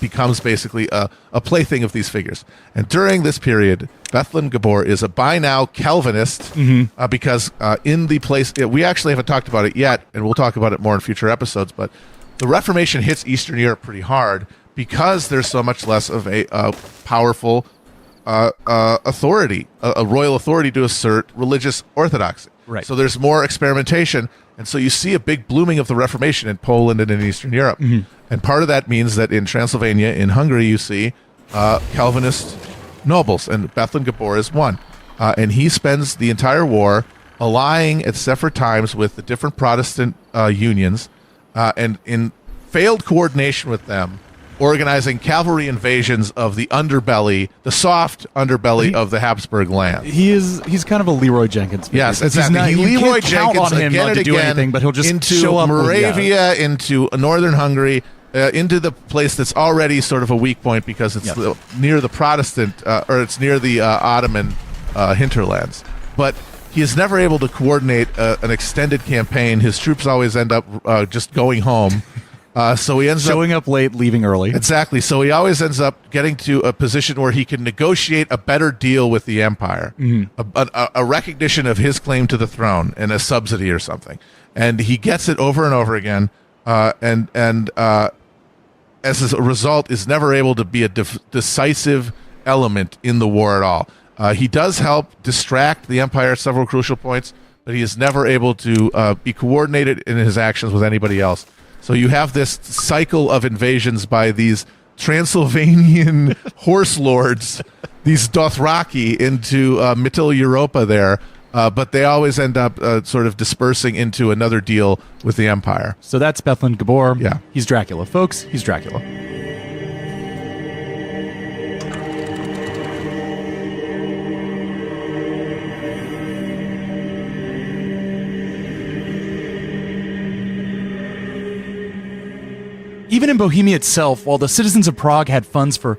becomes basically a plaything of these figures. And during this period, Bethlen Gabor is a by now Calvinist because in the place, we actually haven't talked about it yet, and we'll talk about it more in future episodes, but the Reformation hits Eastern Europe pretty hard because there's so much less of a powerful authority, a royal authority to assert religious orthodoxy. Right. So there's more experimentation, and so you see a big blooming of the Reformation in Poland and in Eastern Europe. And part of that means that in Transylvania, in Hungary, you see Calvinist nobles, and Bethlen Gabor is one. And he spends the entire war allying at separate times with the different Protestant unions, and in failed coordination with them, organizing cavalry invasions of the underbelly, the soft underbelly of the Habsburg land. He's kind of a Leroy Jenkins figure. Yes, exactly. Leroy Jenkins on him not to do anything, but he'll just into show up Moravia, into northern Hungary, into the place that's already sort of a weak point because it's near the Protestant, or it's near the Ottoman hinterlands. But he is never able to coordinate an extended campaign. His troops always end up just going home. So he ends showing up late, leaving early. Exactly. So he always ends up getting to a position where he can negotiate a better deal with the empire, a recognition of his claim to the throne and a subsidy or something. And he gets it over and over again. And as a result, is never able to be a decisive element in the war at all. He does help distract the empire at several crucial points, but he is never able to be coordinated in his actions with anybody else. So you have this cycle of invasions by these Transylvanian horse lords, these Dothraki, into Mittel Europa there, but they always end up sort of dispersing into another deal with the empire. So that's Bethlen Gabor. Yeah. He's Dracula. Folks, he's Dracula. Even in Bohemia itself, while the citizens of Prague had funds for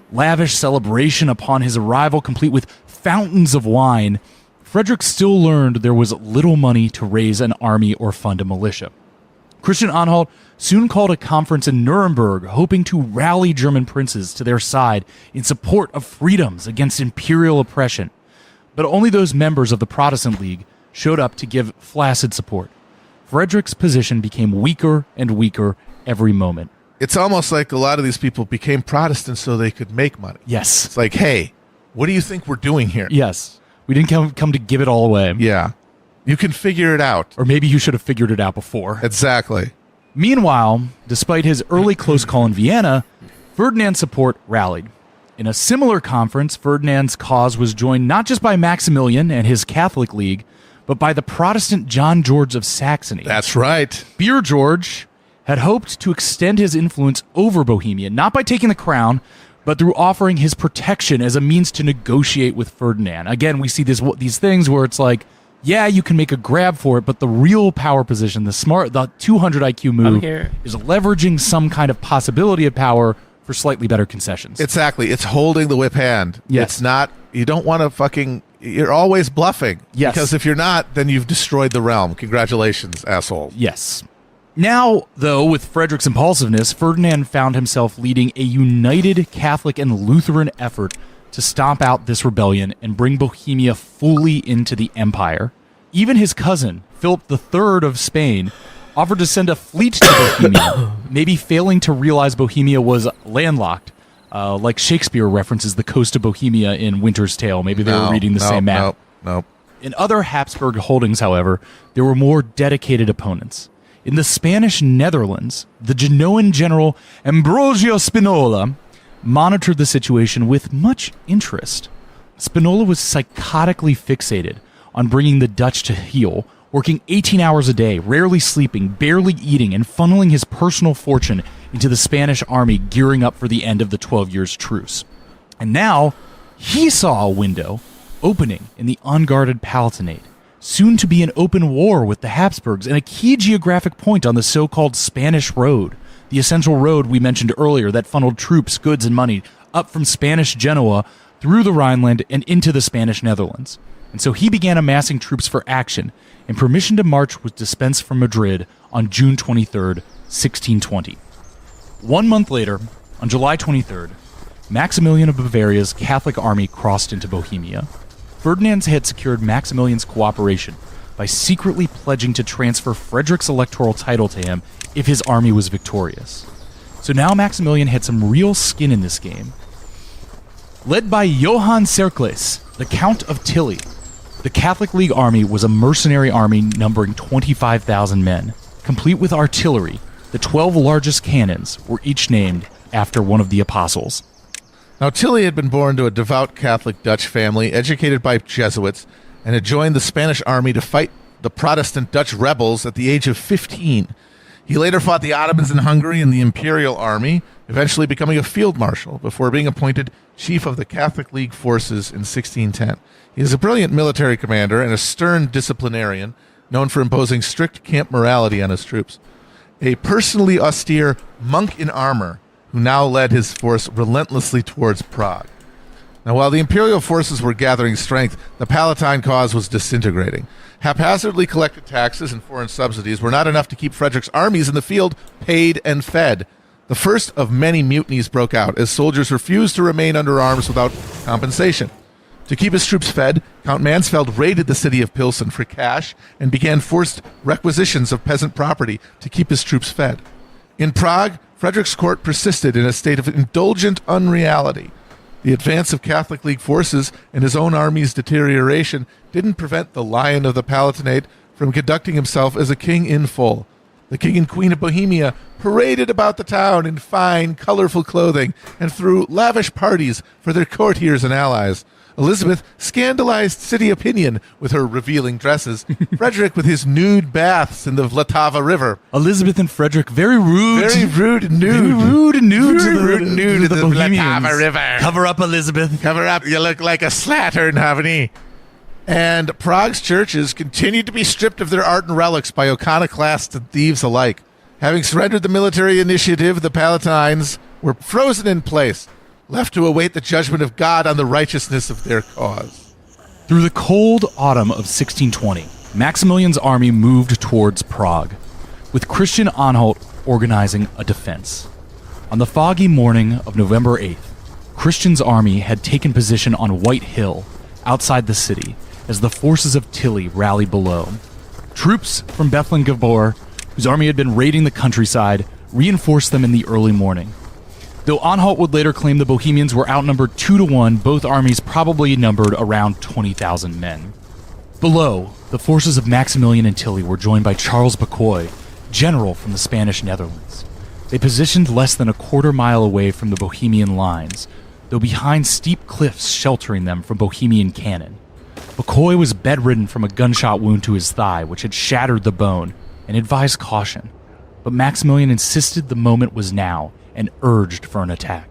lavish celebration upon his arrival, complete with fountains of wine, Frederick still learned there was little money to raise an army or fund a militia. Christian Anhalt soon called a conference in Nuremberg, hoping to rally German princes to their side in support of freedoms against imperial oppression. But only those members of the Protestant League showed up to give flaccid support. Frederick's position became weaker and weaker every moment. It's almost like a lot of these people became Protestants so they could make money. Yes. It's like, hey, what do you think we're doing here? Yes. We didn't come to give it all away. Yeah. You can figure it out. Or maybe you should have figured it out before. Exactly. Meanwhile, despite his early close call in Vienna, Ferdinand's support rallied. In a similar conference, Ferdinand's cause was joined not just by Maximilian and his Catholic League, but by the Protestant John George of Saxony. That's right. Beer George had hoped to extend his influence over Bohemia, not by taking the crown, but through offering his protection as a means to negotiate with Ferdinand. Again, we see these things where it's like, yeah, you can make a grab for it, but the real power position, the 200 IQ move, is leveraging some kind of possibility of power for slightly better concessions. Exactly. It's holding the whip hand. Yes. It's not, you don't want to you're always bluffing. Yes. Because if you're not, then you've destroyed the realm. Congratulations, asshole. Yes. Now, though, with Frederick's impulsiveness, Ferdinand found himself leading a united Catholic and Lutheran effort to stomp out this rebellion and bring Bohemia fully into the empire. Even his cousin, Philip III of Spain, offered to send a fleet to Bohemia, maybe failing to realize Bohemia was landlocked, like Shakespeare references the coast of Bohemia in Winter's Tale. Maybe they were reading the same map. No. In other Habsburg holdings, however, there were more dedicated opponents. In the Spanish Netherlands, the Genoan general Ambrosio Spinola monitored the situation with much interest. Spinola was psychotically fixated on bringing the Dutch to heel, working 18 hours a day, rarely sleeping, barely eating, and funneling his personal fortune into the Spanish army gearing up for the end of the 12 years truce. And now, he saw a window opening in the unguarded Palatinate, soon to be an open war with the Habsburgs and a key geographic point on the so-called Spanish Road, the essential road we mentioned earlier that funneled troops, goods, and money up from Spanish Genoa through the Rhineland and into the Spanish Netherlands. And so he began amassing troops for action, and permission to march was dispensed from Madrid on June 23rd, 1620. 1 month later, on July 23rd, Maximilian of Bavaria's Catholic army crossed into Bohemia. Ferdinand had secured Maximilian's cooperation by secretly pledging to transfer Frederick's electoral title to him if his army was victorious. So now Maximilian had some real skin in this game. Led by Johann Cercles, the Count of Tilly, the Catholic League army was a mercenary army numbering 25,000 men, complete with artillery. The 12 largest cannons were each named after one of the apostles. Now, Tilly had been born to a devout Catholic Dutch family, educated by Jesuits, and had joined the Spanish army to fight the Protestant Dutch rebels at the age of 15. He later fought the Ottomans in Hungary in the Imperial Army, eventually becoming a field marshal before being appointed chief of the Catholic League forces in 1610. He is a brilliant military commander and a stern disciplinarian, known for imposing strict camp morality on his troops. A personally austere monk in armor who now led his force relentlessly towards Prague. Now, while the imperial forces were gathering strength, the Palatine cause was disintegrating. Haphazardly collected taxes and foreign subsidies were not enough to keep Frederick's armies in the field paid and fed. The first of many mutinies broke out as soldiers refused to remain under arms without compensation. To keep his troops fed, Count Mansfeld raided the city of Pilsen for cash and began forced requisitions of peasant property to keep his troops fed. In Prague, Frederick's court persisted in a state of indulgent unreality. The advance of Catholic League forces and his own army's deterioration didn't prevent the Lion of the Palatinate from conducting himself as a king in full. The king and queen of Bohemia paraded about the town in fine, colorful clothing and threw lavish parties for their courtiers and allies. Elizabeth scandalized city opinion with her revealing dresses. Frederick with his nude baths in the Vltava River. Elizabeth and Frederick, very rude. Very rude and nude. Very rude and nude Very to the, rude and nude to to the the Bohemians. Vltava River. Cover up, Elizabeth. Cover up, you look like a slattern, haven't you? And Prague's churches continued to be stripped of their art and relics by iconoclasts and thieves alike. Having surrendered the military initiative, the Palatines were frozen in place, left to await the judgment of God on the righteousness of their cause. Through the cold autumn of 1620, Maximilian's army moved towards Prague, with Christian Anhalt organizing a defense. On the foggy morning of November 8th, Christian's army had taken position on White Hill, outside the city, as the forces of Tilly rallied below. Troops from Bethlen Gabor, whose army had been raiding the countryside, reinforced them in the early morning. Though Anhalt would later claim the Bohemians were outnumbered 2-1, both armies probably numbered around 20,000 men. Below, the forces of Maximilian and Tilly were joined by Charles Bucquoy, general from the Spanish Netherlands. They positioned less than a quarter-mile away from the Bohemian lines, though behind steep cliffs sheltering them from Bohemian cannon. Bucquoy was bedridden from a gunshot wound to his thigh, which had shattered the bone, and advised caution. But Maximilian insisted the moment was now, and urged for an attack.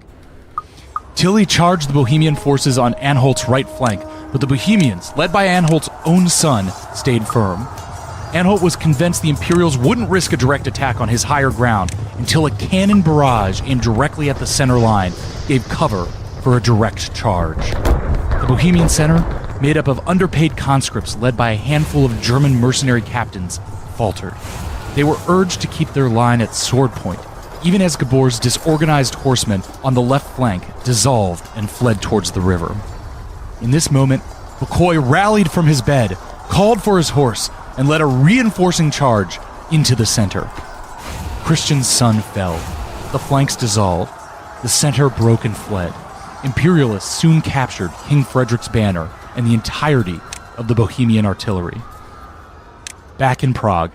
Tilly charged the Bohemian forces on Anhalt's right flank, but the Bohemians, led by Anhalt's own son, stayed firm. Anhalt was convinced the Imperials wouldn't risk a direct attack on his higher ground until a cannon barrage aimed directly at the center line gave cover for a direct charge. The Bohemian center, made up of underpaid conscripts led by a handful of German mercenary captains, faltered. They were urged to keep their line at sword point, even as Gabor's disorganized horsemen on the left flank dissolved and fled towards the river. In this moment, Bucquoy rallied from his bed, called for his horse, and led a reinforcing charge into the center. Christian's son fell. The flanks dissolved. The center broke and fled. Imperialists soon captured King Frederick's banner and the entirety of the Bohemian artillery. Back in Prague,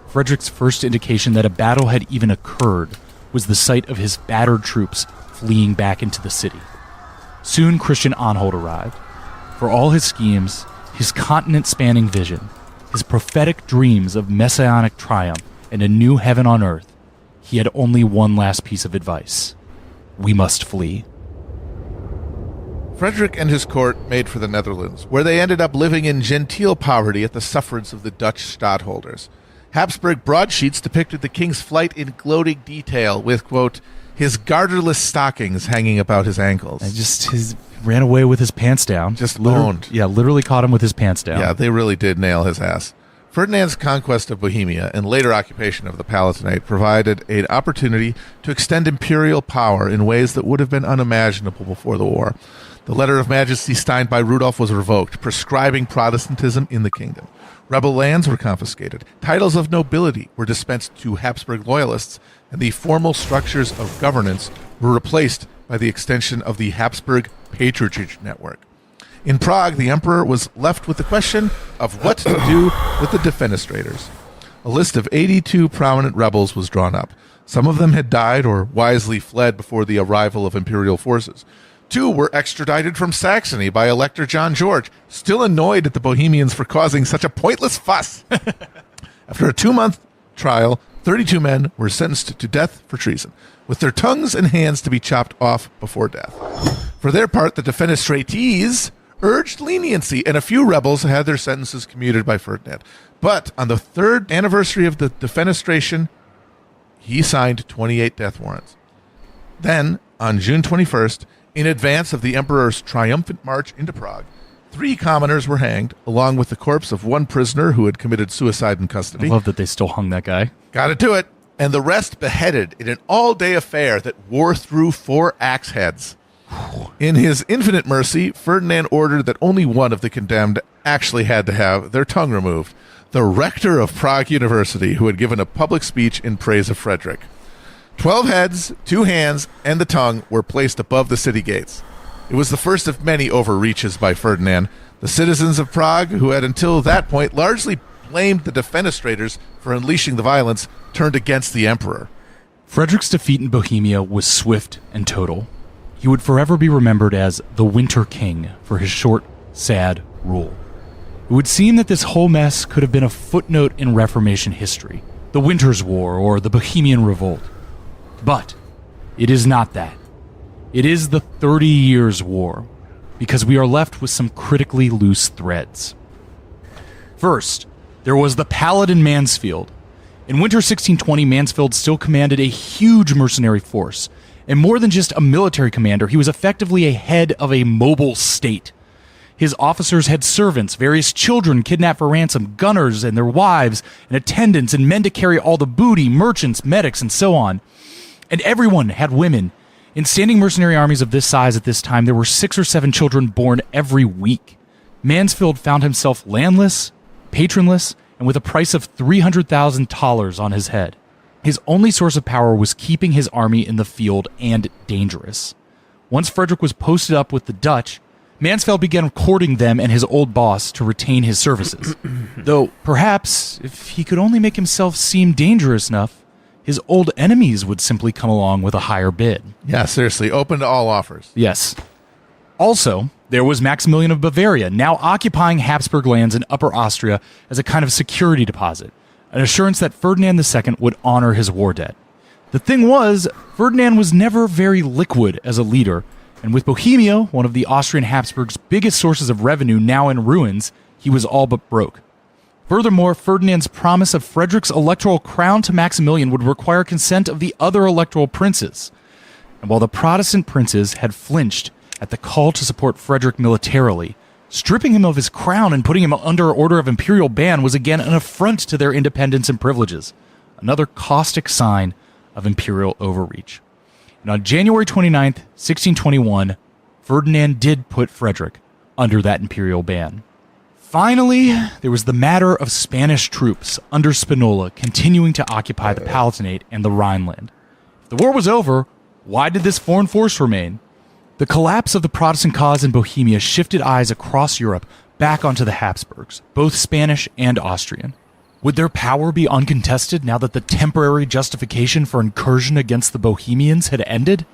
Frederick's first indication that a battle had even occurred was the sight of his battered troops fleeing back into the city. Soon Christian Anhalt arrived. For all his schemes, his continent-spanning vision, his prophetic dreams of messianic triumph and a new heaven on earth, he had only one last piece of advice. We must flee. Frederick and his court made for the Netherlands, where they ended up living in genteel poverty at the sufferance of the Dutch stadtholders. Habsburg broadsheets depicted the king's flight in gloating detail, with, quote, his garterless stockings hanging about his ankles. And just ran away with his pants down. Just owned. Yeah, literally caught him with his pants down. Yeah, they really did nail his ass. Ferdinand's conquest of Bohemia and later occupation of the Palatinate provided an opportunity to extend imperial power in ways that would have been unimaginable before the war. The letter of majesty signed by Rudolf was revoked, prescribing Protestantism in the kingdom. Rebel lands were confiscated, titles of nobility were dispensed to Habsburg loyalists, and the formal structures of governance were replaced by the extension of the Habsburg patronage network. In Prague, the emperor was left with the question of what to do with the defenestrators. A list of 82 prominent rebels was drawn up. Some of them had died or wisely fled before the arrival of imperial forces. 2 were extradited from Saxony by Elector John George, still annoyed at the Bohemians for causing such a pointless fuss. After a 2-month trial, 32 men were sentenced to death for treason, with their tongues and hands to be chopped off before death. For their part, the defenestrates urged leniency, and a few rebels had their sentences commuted by Ferdinand. But on the 3rd anniversary of the defenestration, he signed 28 death warrants. Then, on June 21st, in advance of the emperor's triumphant march into Prague, 3 commoners were hanged, along with the corpse of 1 prisoner who had committed suicide in custody. I love that they still hung that guy. Gotta do it. And the rest beheaded in an all-day affair that wore through 4 axe heads. In his infinite mercy, Ferdinand ordered that only one of the condemned actually had to have their tongue removed, the rector of Prague University, who had given a public speech in praise of Frederick. 12 heads, 2 hands, and the tongue were placed above the city gates. It was the first of many overreaches by Ferdinand. The citizens of Prague, who had until that point largely blamed the defenestrators for unleashing the violence, turned against the emperor. Frederick's defeat in Bohemia was swift and total. He would forever be remembered as the Winter King for his short, sad rule. It would seem that this whole mess could have been a footnote in Reformation history, the Winter's War or the Bohemian Revolt. But it is not that. It is the 30 Years' War, because we are left with some critically loose threads. First, there was the Paladin Mansfield. In winter 1620, Mansfield still commanded a huge mercenary force, and more than just a military commander, he was effectively a head of a mobile state. His officers had servants, various children kidnapped for ransom, gunners and their wives, and attendants, and men to carry all the booty, merchants, medics, and so on. And everyone had women. In standing mercenary armies of this size at this time, there were 6 or 7 children born every week. Mansfield found himself landless, patronless, and with a price of $300,000 on his head. His only source of power was keeping his army in the field and dangerous. Once Frederick was posted up with the Dutch, Mansfeld began courting them and his old boss to retain his services. Though, perhaps, if he could only make himself seem dangerous enough, his old enemies would simply come along with a higher bid. Yeah, seriously, open to all offers. Yes. Also, there was Maximilian of Bavaria, now occupying Habsburg lands in Upper Austria as a kind of security deposit, an assurance that Ferdinand II would honor his war debt. The thing was, Ferdinand was never very liquid as a leader, and with Bohemia, one of the Austrian Habsburgs' biggest sources of revenue now in ruins, he was all but broke. Furthermore, Ferdinand's promise of Frederick's electoral crown to Maximilian would require consent of the other electoral princes. And while the Protestant princes had flinched at the call to support Frederick militarily, stripping him of his crown and putting him under order of imperial ban was again an affront to their independence and privileges, another caustic sign of imperial overreach. And on January 29th, 1621, Ferdinand did put Frederick under that imperial ban. Finally, there was the matter of Spanish troops under Spinola continuing to occupy the Palatinate and the Rhineland. If the war was over, why did this foreign force remain? The collapse of the Protestant cause in Bohemia shifted eyes across Europe back onto the Habsburgs, both Spanish and Austrian. Would their power be uncontested now that the temporary justification for incursion against the Bohemians had ended?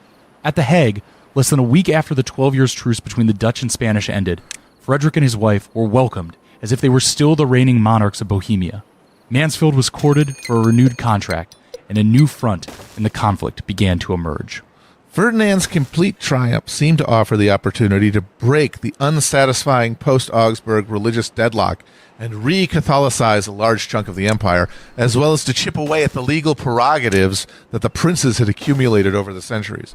At The Hague, less than a week after the 12 years truce between the Dutch and Spanish ended, Frederick and his wife were welcomed as if they were still the reigning monarchs of Bohemia. Mansfeld was courted for a renewed contract, and a new front in the conflict began to emerge. Ferdinand's complete triumph seemed to offer the opportunity to break the unsatisfying post-Augsburg religious deadlock and re-Catholicize a large chunk of the empire, as well as to chip away at the legal prerogatives that the princes had accumulated over the centuries.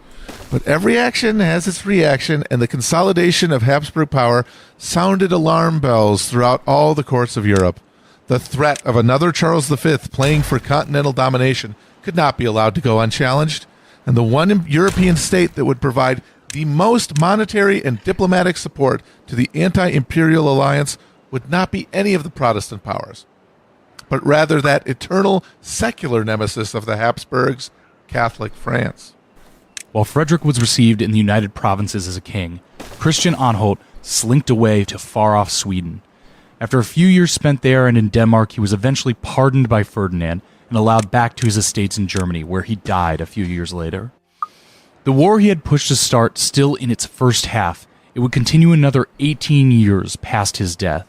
But every action has its reaction, and the consolidation of Habsburg power sounded alarm bells throughout all the courts of Europe. The threat of another Charles V playing for continental domination could not be allowed to go unchallenged, and the one European state that would provide the most monetary and diplomatic support to the anti-imperial alliance would not be any of the Protestant powers, but rather that eternal secular nemesis of the Habsburgs, Catholic France. While Frederick was received in the United Provinces as a king, Christian Anhalt slinked away to far-off Sweden. After a few years spent there and in Denmark, he was eventually pardoned by Ferdinand and allowed back to his estates in Germany, where he died a few years later. The war he had pushed to start still in its first half, it would continue another 18 years past his death.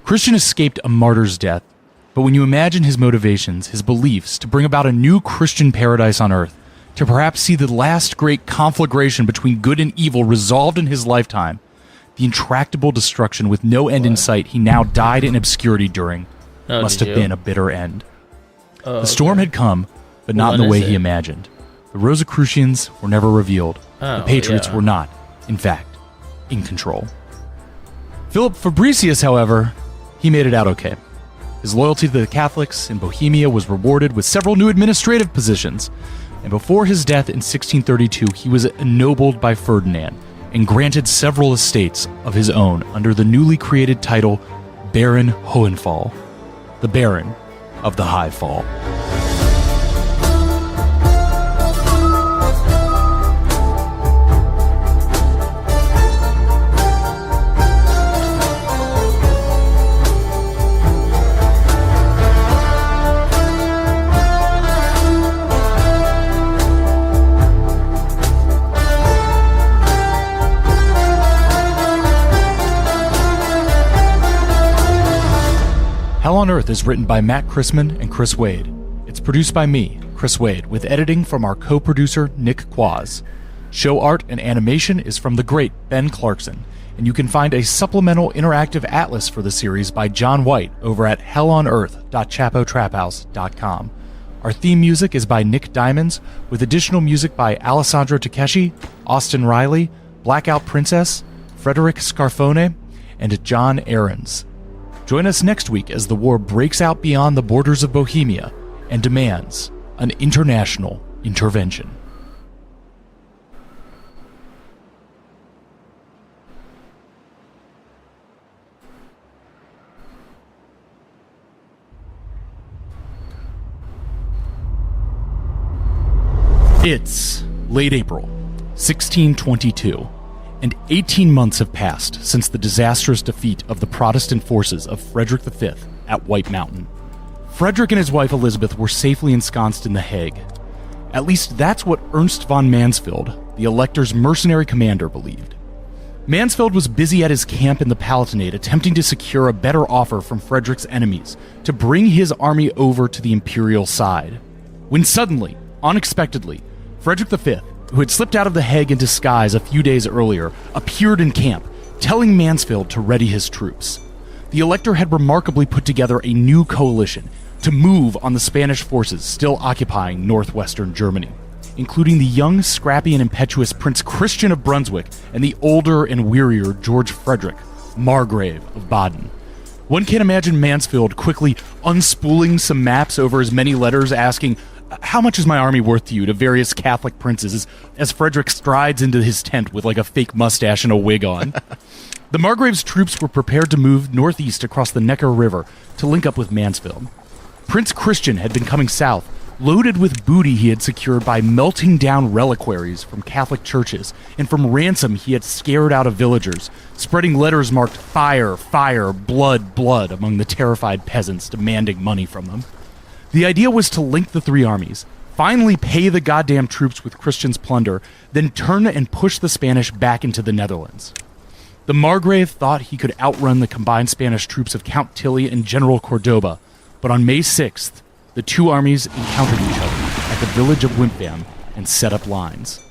Christian escaped a martyr's death, but when you imagine his motivations, his beliefs to bring about a new Christian paradise on earth, to perhaps see the last great conflagration between good and evil resolved in his lifetime, the intractable destruction with no end in sight he now died in obscurity during must have been a bitter end. The storm had come, but not in the way he imagined. The Rosicrucians were never revealed. The Patriots were not, in fact, in control. Philip Fabricius, however, he made it out okay. His loyalty to the Catholics in Bohemia was rewarded with several new administrative positions, and before his death in 1632, he was ennobled by Ferdinand and granted several estates of his own under the newly created title Baron Hohenfall, the Baron of the High Fall. Hell on Earth is written by Matt Chrisman and Chris Wade. It's produced by me, Chris Wade, with editing from our co-producer, Nick Quaz. Show art and animation is from the great Ben Clarkson, and you can find a supplemental interactive atlas for the series by John White over at hellonearth.chapotraphouse.com. Our theme music is by Nick Diamonds, with additional music by Alessandro Takeshi, Austin Riley, Blackout Princess, Frederick Scarfone, and John Ahrens. Join us next week as the war breaks out beyond the borders of Bohemia and demands an international intervention. It's late April, 1622. And 18 months have passed since the disastrous defeat of the Protestant forces of Frederick V at White Mountain. Frederick and his wife Elizabeth were safely ensconced in The Hague. At least that's what Ernst von Mansfeld, the Elector's mercenary commander, believed. Mansfeld was busy at his camp in the Palatinate attempting to secure a better offer from Frederick's enemies to bring his army over to the imperial side. When suddenly, unexpectedly, Frederick V, who had slipped out of The Hague in disguise a few days earlier, appeared in camp, telling Mansfeld to ready his troops. The Elector had remarkably put together a new coalition to move on the Spanish forces still occupying northwestern Germany, including the young, scrappy, and impetuous Prince Christian of Brunswick and the older and wearier George Frederick, Margrave of Baden. One can imagine Mansfeld quickly unspooling some maps over his many letters asking, "How much is my army worth to you?" to various Catholic princes as Frederick strides into his tent with like a fake mustache and a wig on. The Margrave's troops were prepared to move northeast across the Neckar River to link up with Mansfeld. Prince Christian had been coming south, loaded with booty he had secured by melting down reliquaries from Catholic churches and from ransom he had scared out of villagers, spreading letters marked "Fire, Fire, Blood, Blood" among the terrified peasants demanding money from them. The idea was to link the three armies, finally pay the goddamn troops with Christian's plunder, then turn and push the Spanish back into the Netherlands. The Margrave thought he could outrun the combined Spanish troops of Count Tilly and General Cordoba, but on May 6th, the two armies encountered each other at the village of Wimpvam and set up lines.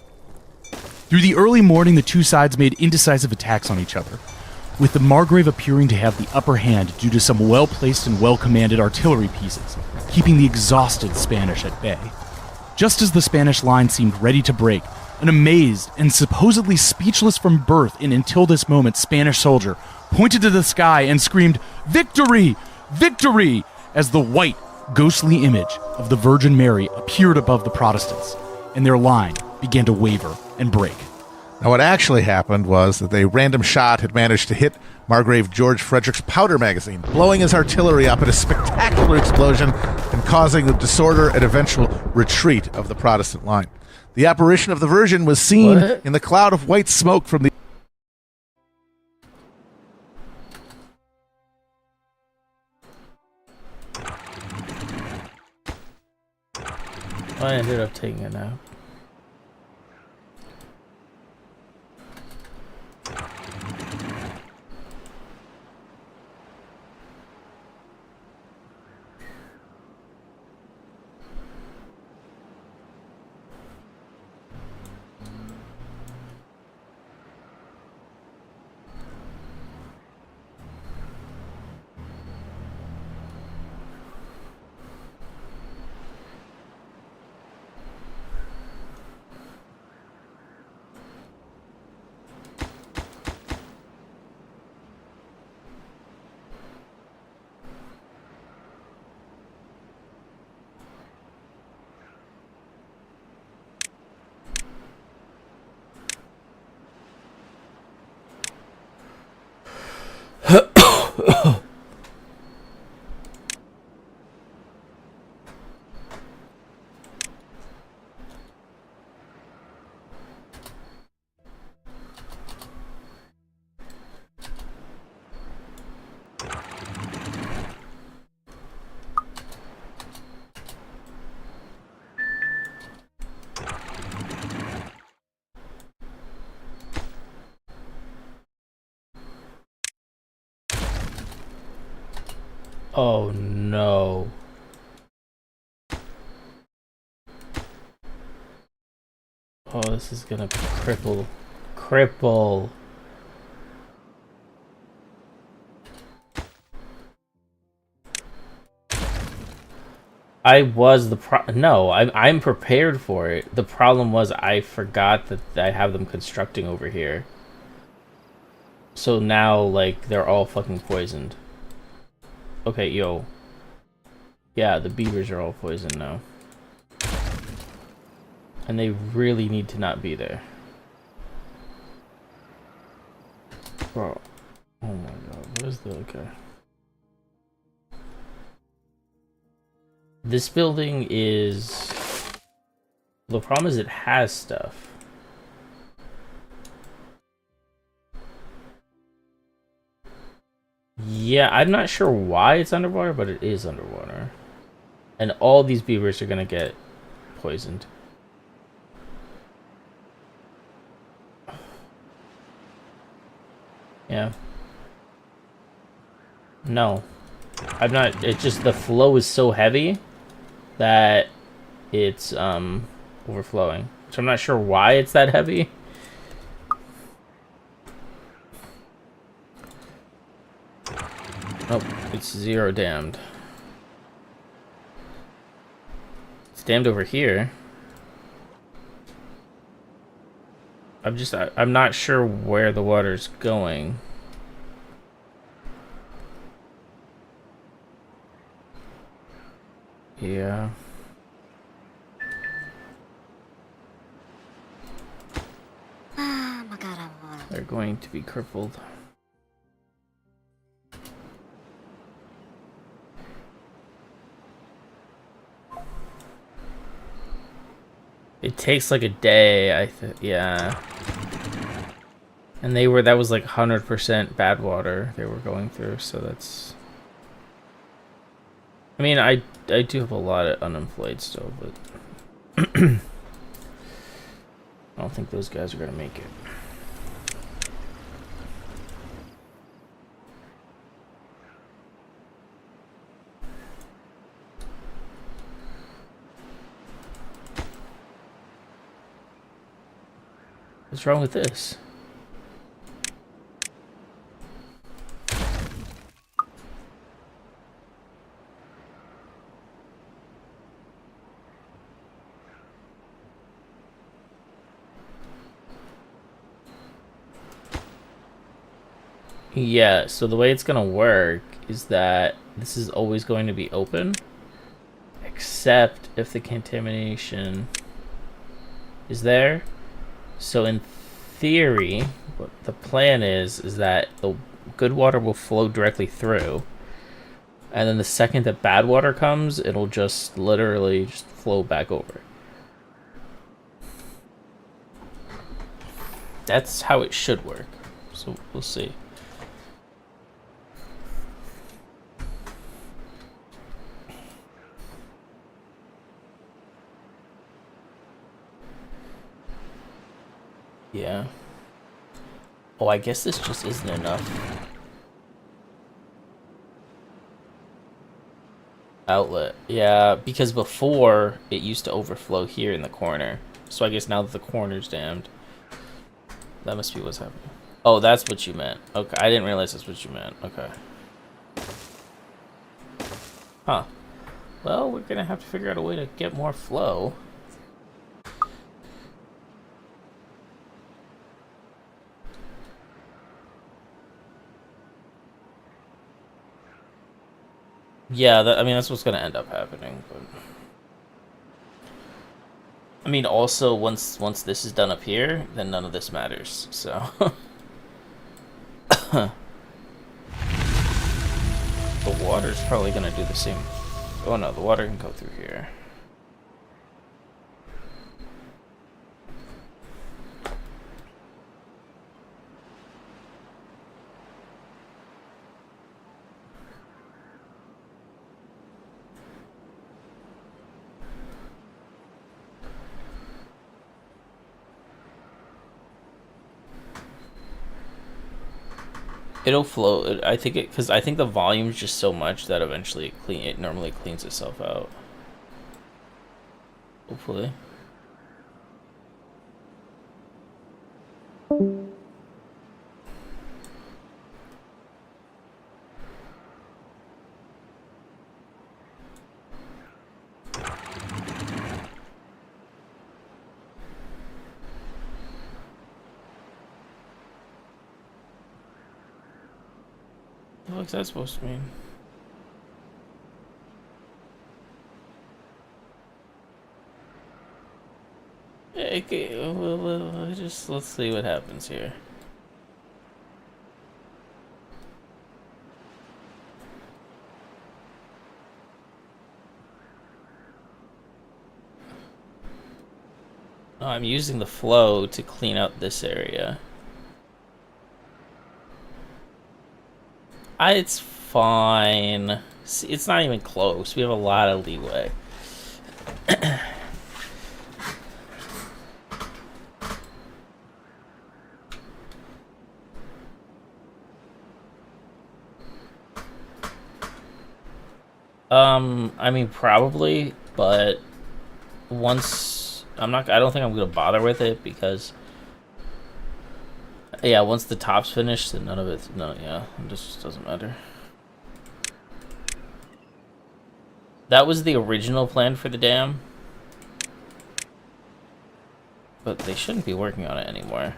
Through the early morning, the two sides made indecisive attacks on each other, with the Margrave appearing to have the upper hand due to some well-placed and well-commanded artillery pieces, keeping the exhausted Spanish at bay. Just as the Spanish line seemed ready to break, an amazed and supposedly speechless from birth in until this moment Spanish soldier pointed to the sky and screamed, "Victory! Victory!" as the white, ghostly image of the Virgin Mary appeared above the Protestants, and their line began to waver and break. Now, what actually happened was that a random shot had managed to hit Margrave George Frederick's powder magazine, blowing his artillery up in a spectacular explosion and causing the disorder and eventual retreat of the Protestant line. The apparition of the Virgin was seen in the cloud of white smoke from the... I ended up taking a nap. Oh no. Oh, this is gonna cripple. Cripple. I'm prepared for it. The problem was I forgot that I have them constructing over here. So now, like, they're all fucking poisoned. Okay, yo. Yeah, the beavers are all poisoned now. And they really need to not be there. Bro. Oh my god, where's the... Okay. This building is... The problem is it has stuff. Yeah, I'm not sure why it's underwater, but it is underwater. And all these beavers are gonna get poisoned. Yeah. No. I'm not, it's just the flow is so heavy that it's overflowing. So I'm not sure why it's that heavy. Oh, it's 0 damned. It's damned over here. I'm not sure where the water's going. Yeah. They're going to be crippled. It takes like a day, yeah. And that was like 100% bad water they were going through, so that's... I mean, I do have a lot of unemployed still, but I don't think those guys are gonna make it. What's wrong with this? Yeah, so the way it's gonna work is that this is always going to be open, except if the contamination is there. So in theory, what the plan is that the good water will flow directly through, and then the second that bad water comes, it'll just literally just flow back over. That's how it should work. So we'll see. Yeah. Oh, I guess this just isn't enough. Outlet. Yeah, because before it used to overflow here in the corner. So I guess now that the corner's dammed, that must be what's happening. Oh, that's what you meant. Okay, I didn't realize that's what you meant. Okay. Huh. Well, we're gonna have to figure out a way to get more flow. Yeah, I mean, that's what's going to end up happening. But I mean, also, once this is done up here, then none of this matters, so... The water's probably going to do the same... Oh no, the water can go through here. It'll flow. I think it because I think the volume's just so much that eventually it normally cleans itself out. Hopefully. What's that supposed to mean? Okay, well, just let's see what happens here. Oh, I'm using the flow to clean out this area. It's fine. See, it's not even close. We have a lot of leeway. I mean, probably, but once I don't think I'm gonna bother with it because, yeah, once the top's finished, then none of it. No, yeah, it just doesn't matter. That was the original plan for the dam, but they shouldn't be working on it anymore.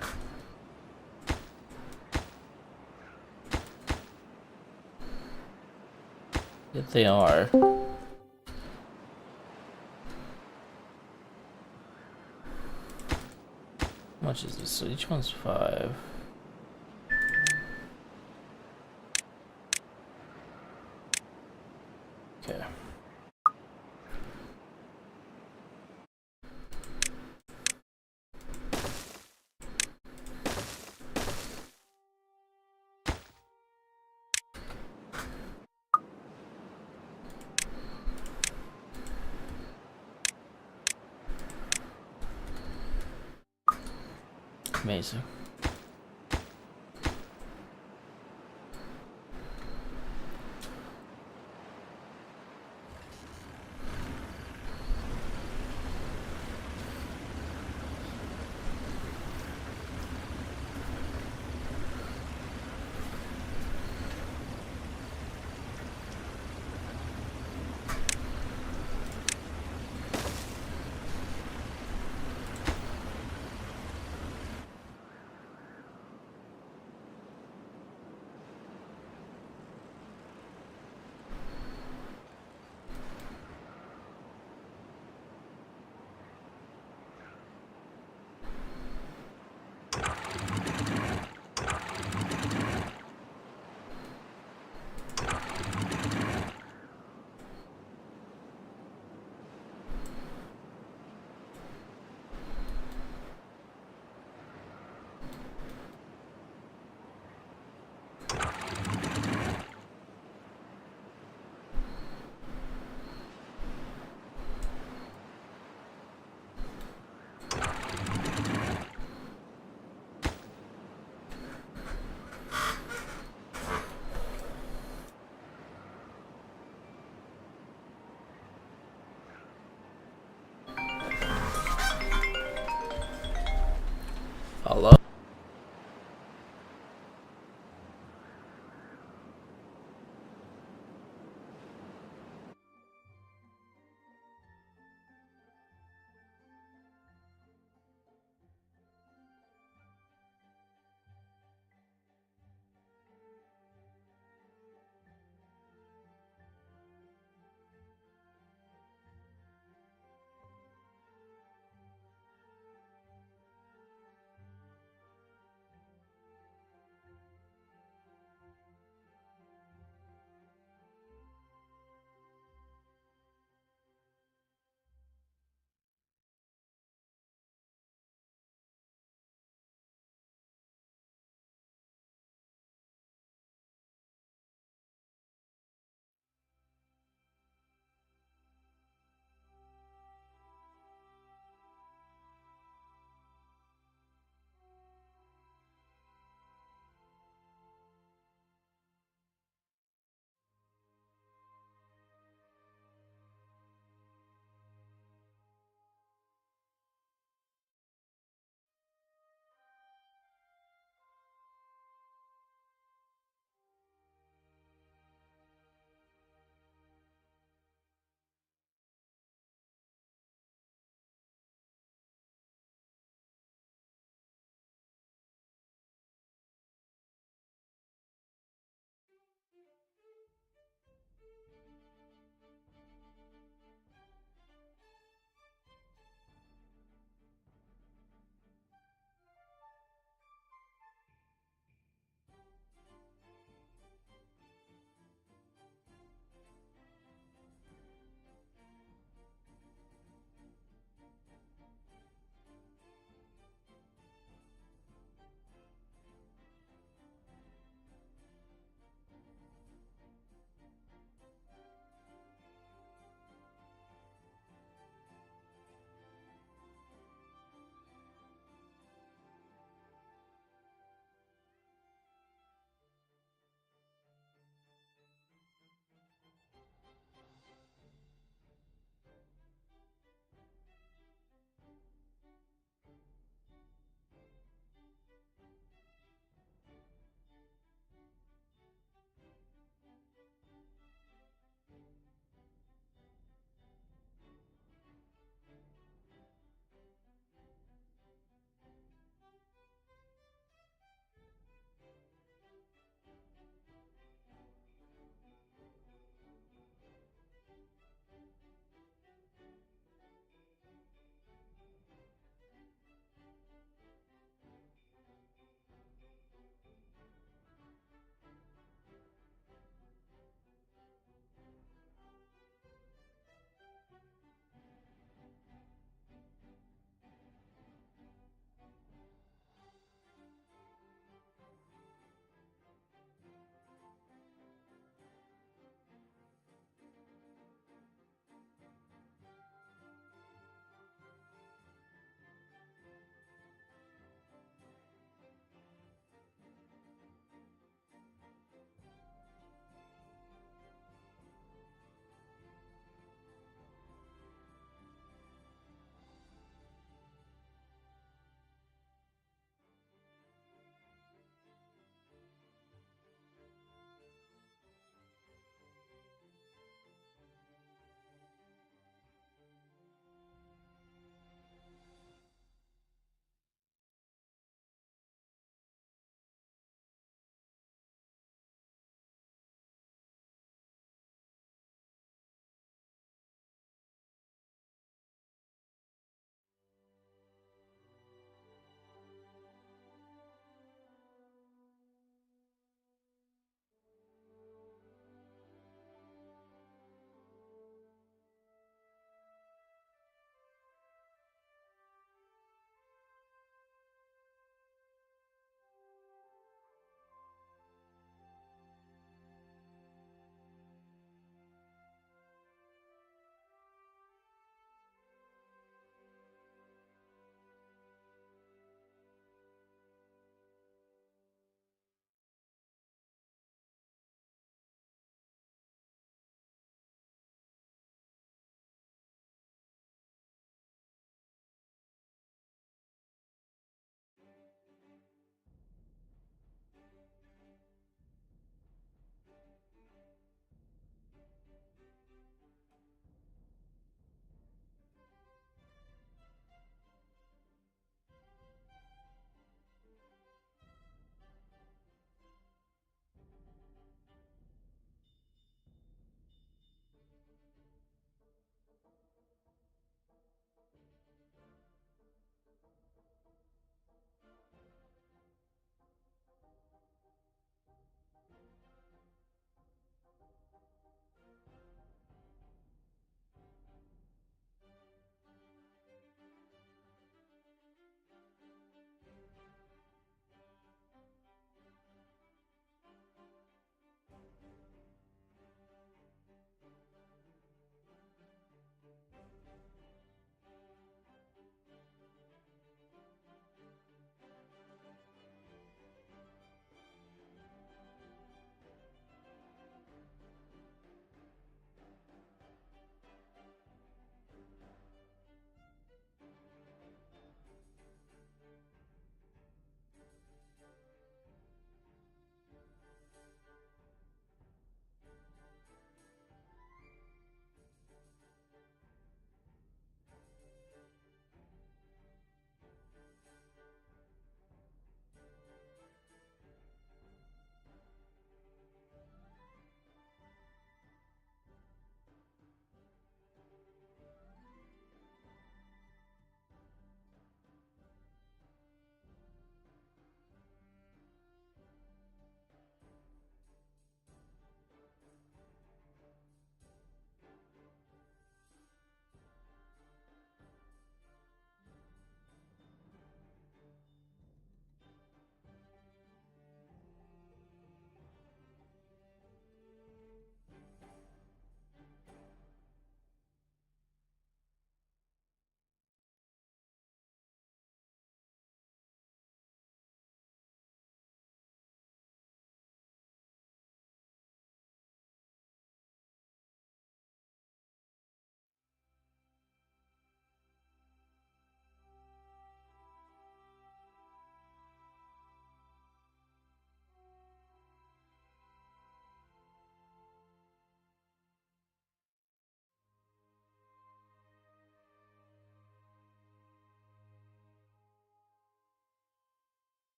Yet they are. How much is this? So each one's 5. Okay. Amazing.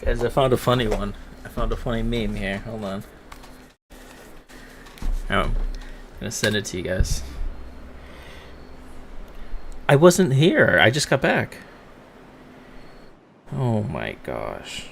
Guys, I found a funny one. I found a funny meme here. Hold on. I'm gonna send it to you guys. I wasn't here. I just got back. Oh my gosh.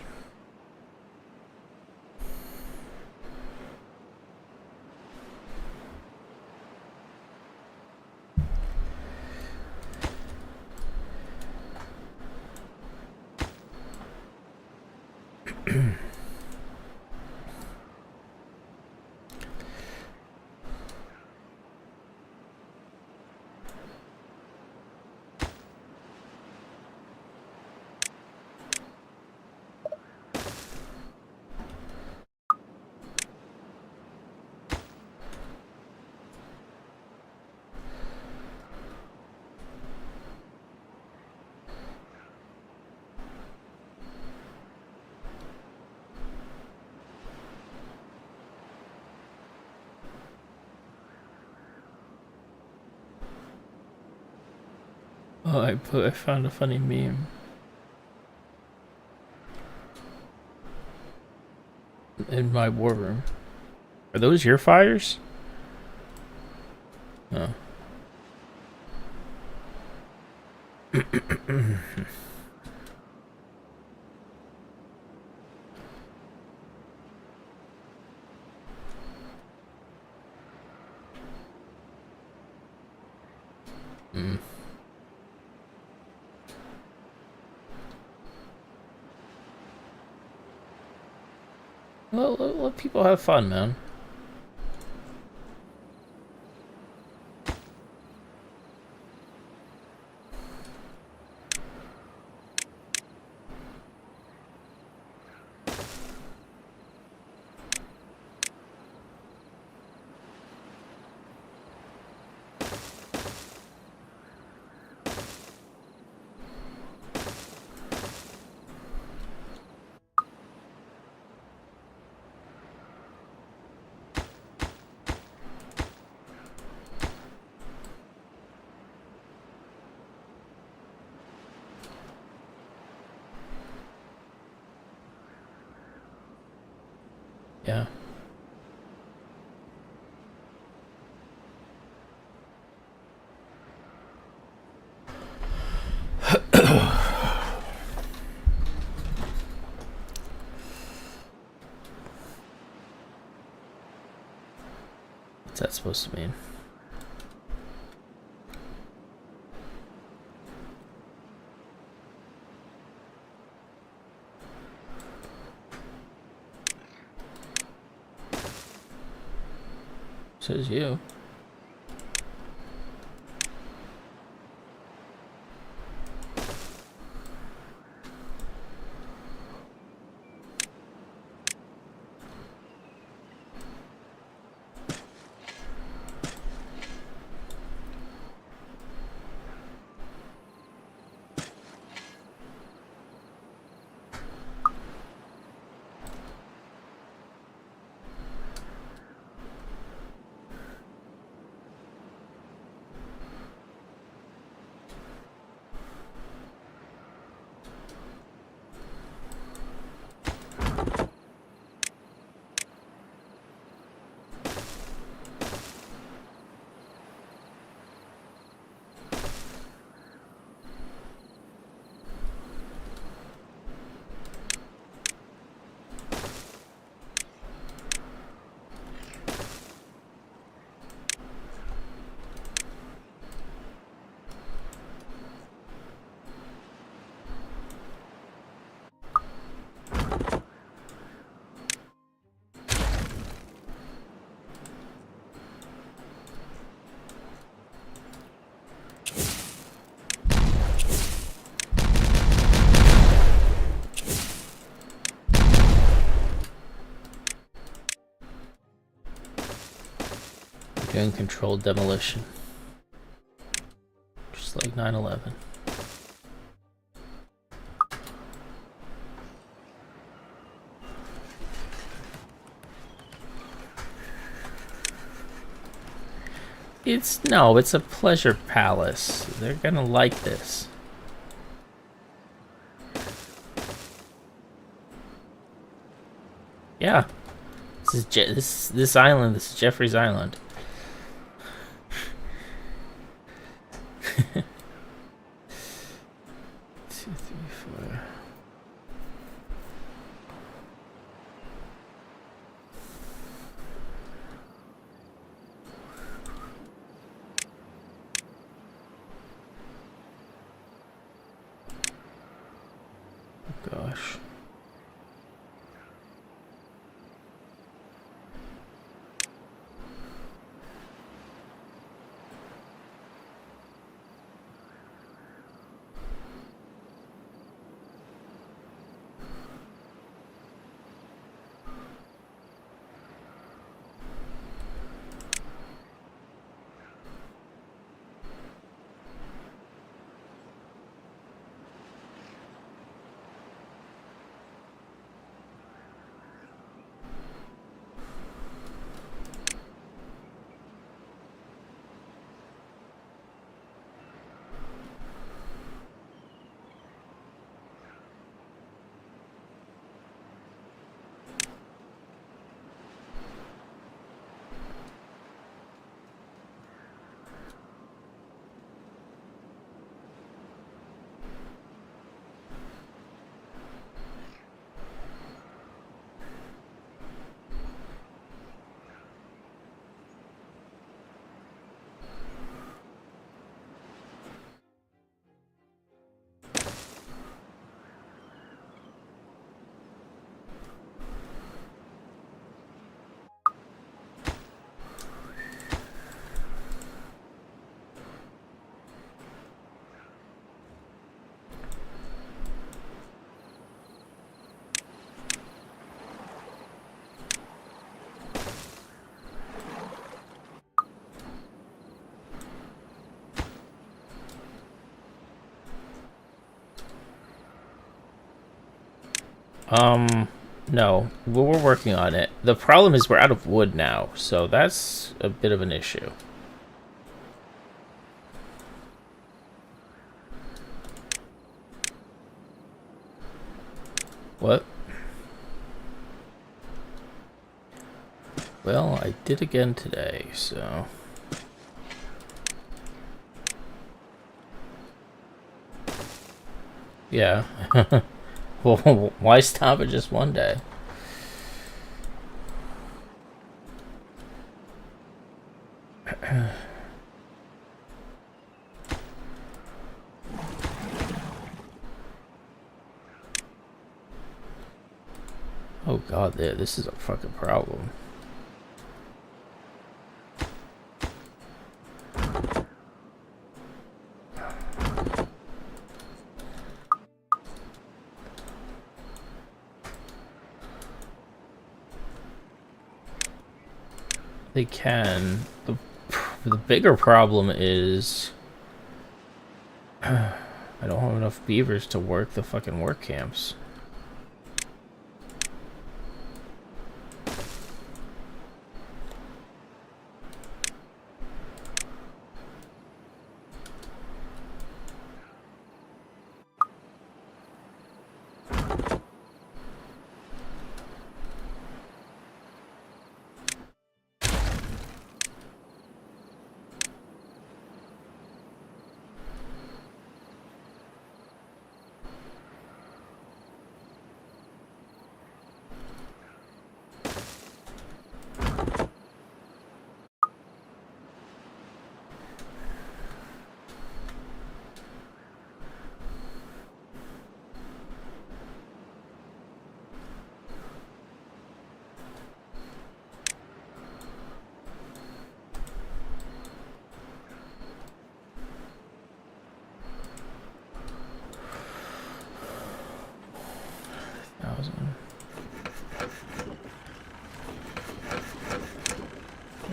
Oh, I found a funny meme. In my war room. Are those your fires? Oh. Well, let people have fun, man. Yeah. What's that supposed to mean? Says you. Doing controlled demolition. Just like 9/11. It's a pleasure palace. They're gonna like this. Yeah. This island. This is Jeffrey's Island. Two, three, four. Oh, gosh. No, we're working on it. The problem is we're out of wood now, so that's a bit of an issue. What? Well, I did again today, so... Yeah. Well, why stop at just one day? Oh god, this is a fucking problem. They can. The bigger problem is I don't have enough beavers to work the fucking work camps.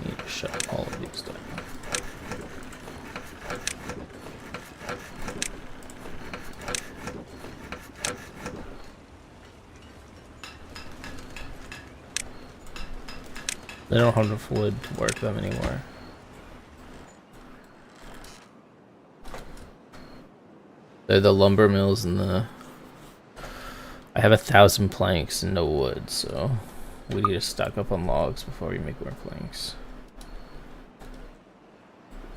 Need to shut all of these down. They don't have enough wood to work them anymore. They're the lumber mills and the... I have 1,000 planks and no wood, so... We need to stock up on logs before we make more planks.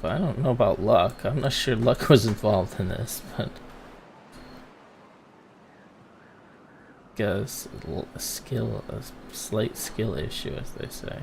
But I don't know about luck. I'm not sure luck was involved in this, but guess a slight skill issue, as they say.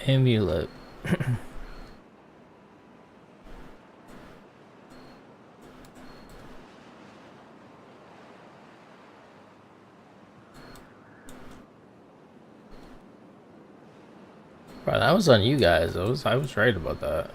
Amulet. Bro, that was on you guys. I was right about that.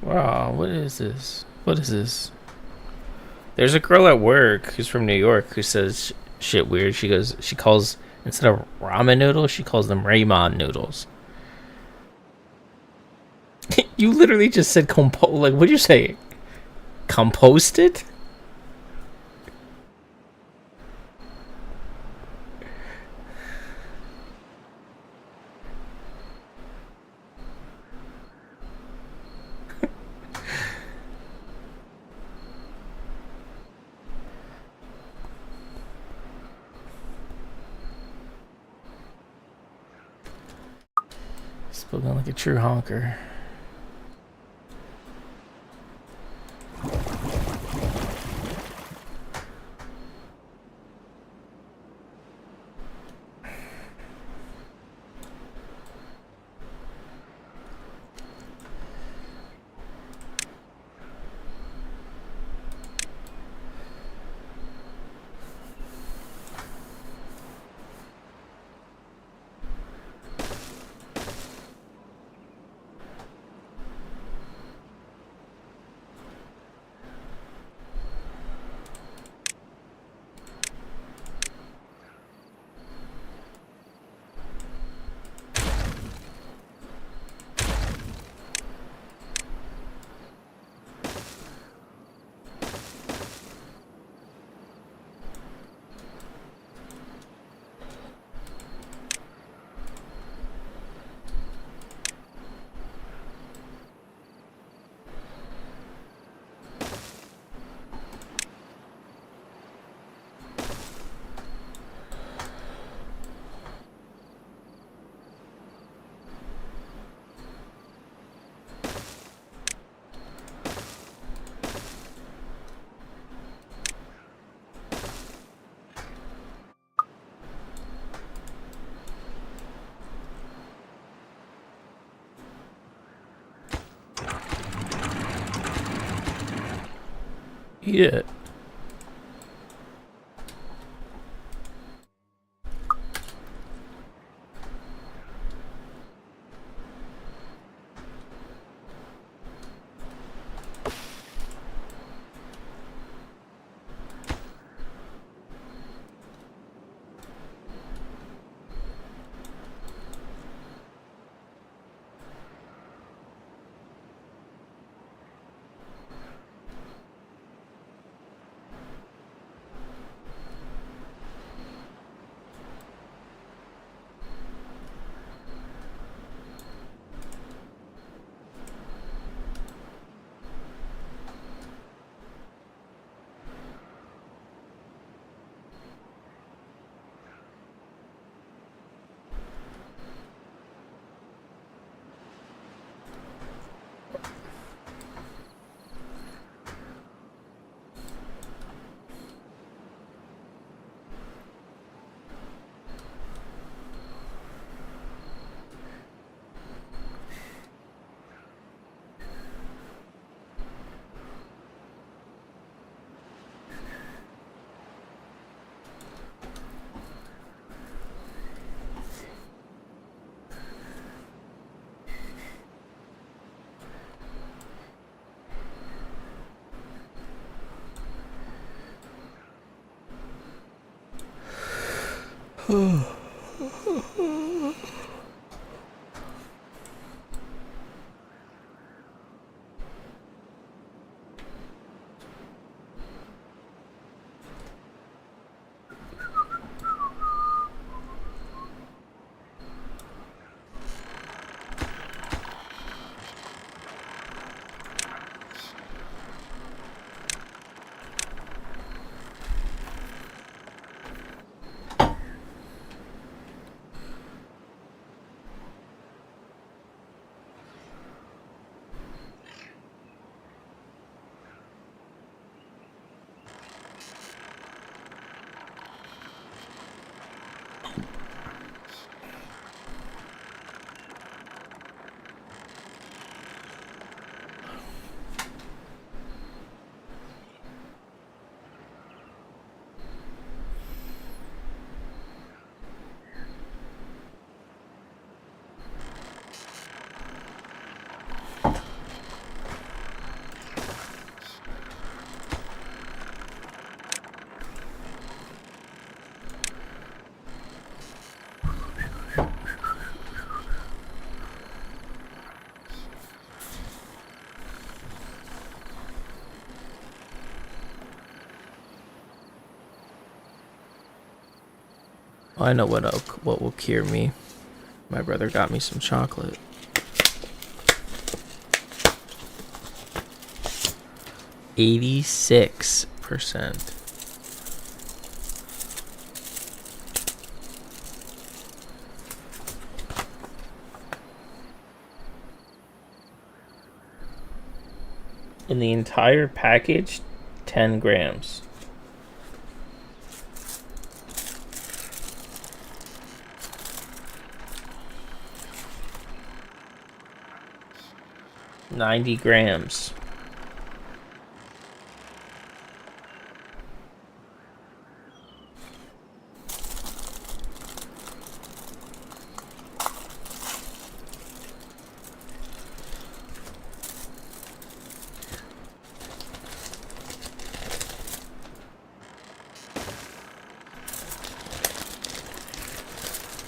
Wow, what is this? What is this? There's a girl at work who's from New York who says shit weird. She calls, instead of ramen noodles, she calls them Raymond noodles. You literally just said like, what'd you say? Composted? Spoken like a true honker. Eat it. I know what will cure me. My brother got me some chocolate. 86%. In the entire package, 10 grams. $90.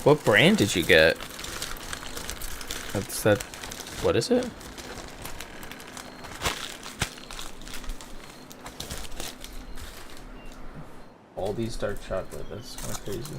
What brand did you get? That's that. What is it? All these dark chocolate. That's kind of crazy.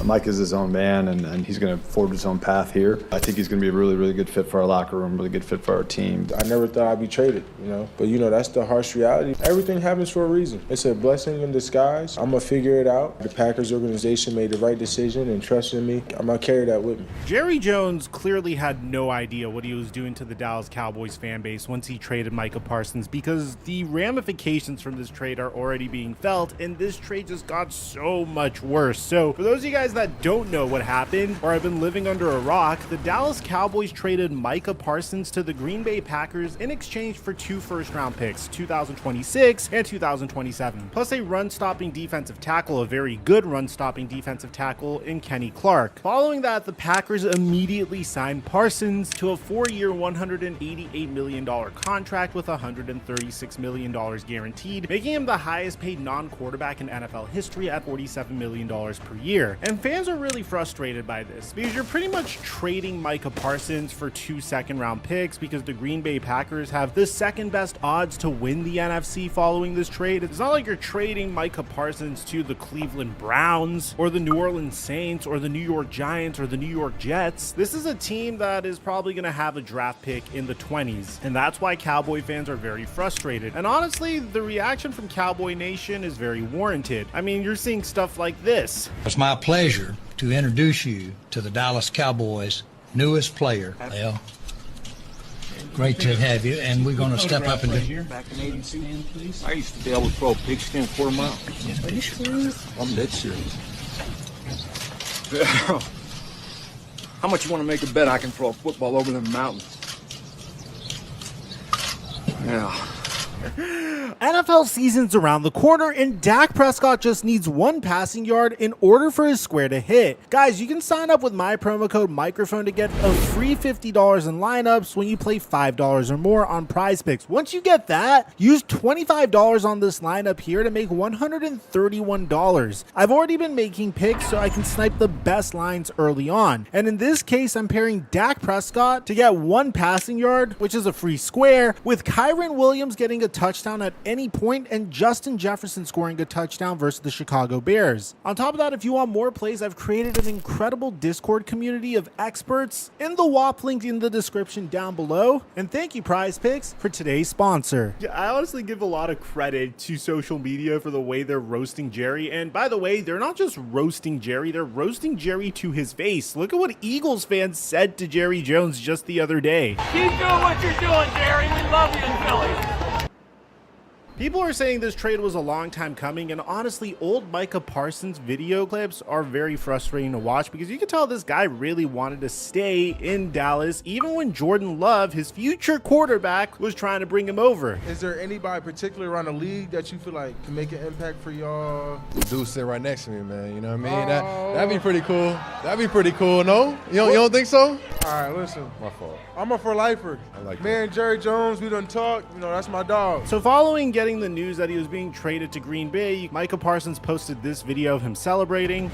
Mike is his own man, and he's going to forge his own path here. I think he's going to be a really, really good fit for our locker room, really good fit for our team. I never thought I'd be traded, but that's the harsh reality. Everything happens for a reason. It's a blessing in disguise. I'm going to figure it out. The Packers organization made the right decision and trusted me. I'm going to carry that with me. Jerry Jones clearly had no idea what he was doing to the Dallas Cowboys fan base once he traded Micah Parsons, because the ramifications from this trade are already being felt, and this trade just got so much worse. So for those of you guys that don't know what happened or have been living under a rock, the Dallas Cowboys traded Micah Parsons to the Green Bay Packers in exchange for 2 first-round picks, 2026 and 2027, plus a run-stopping defensive tackle, a very good run-stopping defensive tackle in Kenny Clark. Following that, the Packers immediately signed Parsons to a 4-year, $188 million contract with $136 million guaranteed, making him the highest-paid non-quarterback in NFL history at $47 million per year. And fans are really frustrated by this because you're pretty much trading Micah Parsons for 2 second-round picks because the Green Bay Packers have the second best odds to win the NFC following this trade. It's not like you're trading Micah Parsons to the Cleveland Browns or the New Orleans Saints or the New York Giants or the New York Jets. This is a team that is probably going to have a draft pick in the 20s, and that's why Cowboy fans are very frustrated. And honestly, the reaction from Cowboy Nation is very warranted. I mean, you're seeing stuff like this. It's my pleasure to introduce you to the Dallas Cowboys' newest player. Well, great to have you, and we're going to step up and do. Back in '82, I used to be able to throw a pigskin quarter mile. Are you serious? I'm dead serious. How much you want to make a bet I can throw a football over the mountains? Yeah. NFL season's around the corner, and Dak Prescott just needs 1 passing yard in order for his square to hit. Guys, you can sign up with my promo code microphone to get a free $50 in lineups when you play $5 or more on Prize Picks. Once you get that, use $25 on this lineup here to make $131. I've already been making picks so I can snipe the best lines early on. And in this case, I'm pairing Dak Prescott to get 1 passing yard, which is a free square, with Kyren Williams getting a touchdown at any point and Justin Jefferson scoring a touchdown versus the Chicago Bears. On top of that, if you want more plays, I've created an incredible Discord community of experts in the WAP link in the description down below. And thank you, Prize Picks, for today's sponsor. Yeah, I honestly give a lot of credit to social media for the way they're roasting Jerry. And by the way, they're not just roasting Jerry, they're roasting Jerry to his face. Look at what Eagles fans said to Jerry Jones just the other day. Keep doing what you're doing, Jerry. We love you in Philly. People are saying this trade was a long time coming, and honestly, old Micah Parsons video clips are very frustrating to watch because you can tell this guy really wanted to stay in Dallas, even when Jordan Love, his future quarterback, was trying to bring him over. Is there anybody particular around the league that you feel like can make an impact for y'all? The dude sitting right next to me, man. You know what I mean? That'd be pretty cool. That'd be pretty cool, no? You don't think so? All right, listen. My fault. I'm a for lifer. I like Me and Jerry Jones, we done talked. That's my dog. So following getting the news that he was being traded to Green Bay, Micah Parsons posted this video of him celebrating.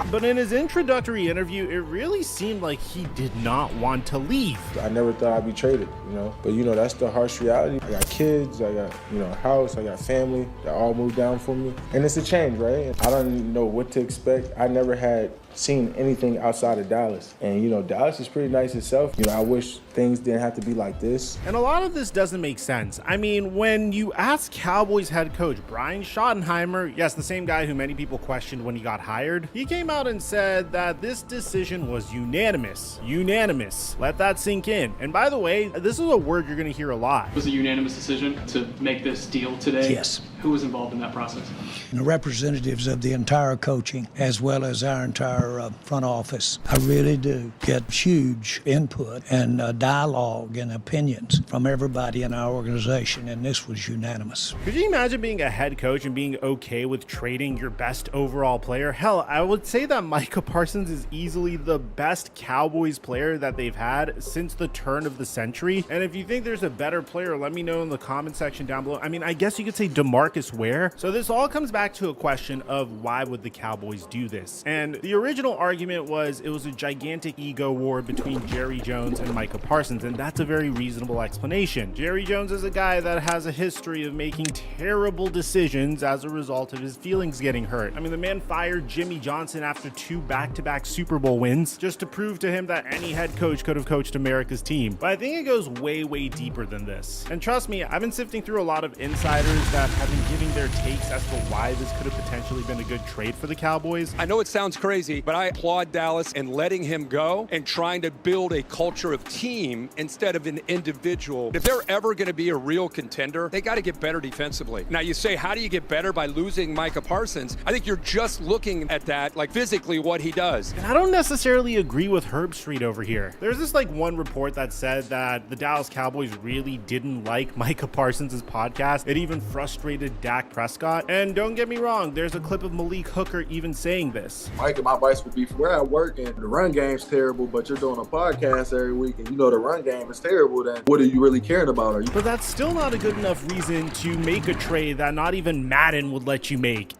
But in his introductory interview, it really seemed like he did not want to leave. I never thought I'd be traded, but that's the harsh reality. I got kids, I got, a house, I got family that all moved down for me. And it's a change, right? I don't know what to expect. I never had seen anything outside of Dallas. And, you know, Dallas is pretty nice itself. You know, I wish things didn't have to be like this. And a lot of this doesn't make sense. I mean, when you ask Cowboys head coach Brian Schottenheimer, yes, the same guy who many people questioned when he got hired, he came out and said that this decision was unanimous. Unanimous. Let that sink in. And by the way, this is a word you're going to hear a lot. It was a unanimous decision to make this deal today? Yes. Who was involved in that process? The representatives of the entire coaching, as well as our entire front office. I really do get huge input and dialogue and opinions from everybody in our organization, and this was unanimous. Could you imagine being a head coach and being okay with trading your best overall player? Hell, I would say that Micah Parsons is easily the best Cowboys player that they've had since the turn of the century. And if you think there's a better player, let me know in the comment section down below. I mean, I guess you could say DeMarcus Ware. So this all comes back to a question of why would the Cowboys do this? And the original argument was it was a gigantic ego war between Jerry Jones and Micah Parsons, and that's a very reasonable explanation. Jerry Jones is a guy that has a history of making terrible decisions as a result of his feelings getting hurt. I mean, the man fired Jimmy Johnson after 2 back-to-back Super Bowl wins just to prove to him that any head coach could have coached America's team. But I think it goes way, way deeper than this. And trust me, I've been sifting through a lot of insiders that have been giving their takes as to why this could have potentially been a good trade for the Cowboys. I know it sounds crazy, but I applaud Dallas in letting him go and trying to build a culture of team instead of an individual. If they're ever going to be a real contender, they got to get better defensively. Now you say, how do you get better by losing Micah Parsons? I think you're just looking at that, like physically what he does. And I don't necessarily agree with Herb Street over here. There's this like one report that said that the Dallas Cowboys really didn't like Micah Parsons' podcast. It even frustrated Dak Prescott. And don't get me wrong, there's a clip of Malik Hooker even saying this. Micah, my advice would be, we're at work and the run game's terrible, but you're doing a podcast every week and you know the run game is terrible, then what are you really caring about? Are you? But that's still not a good enough reason to make a trade that not even Madden would let you make.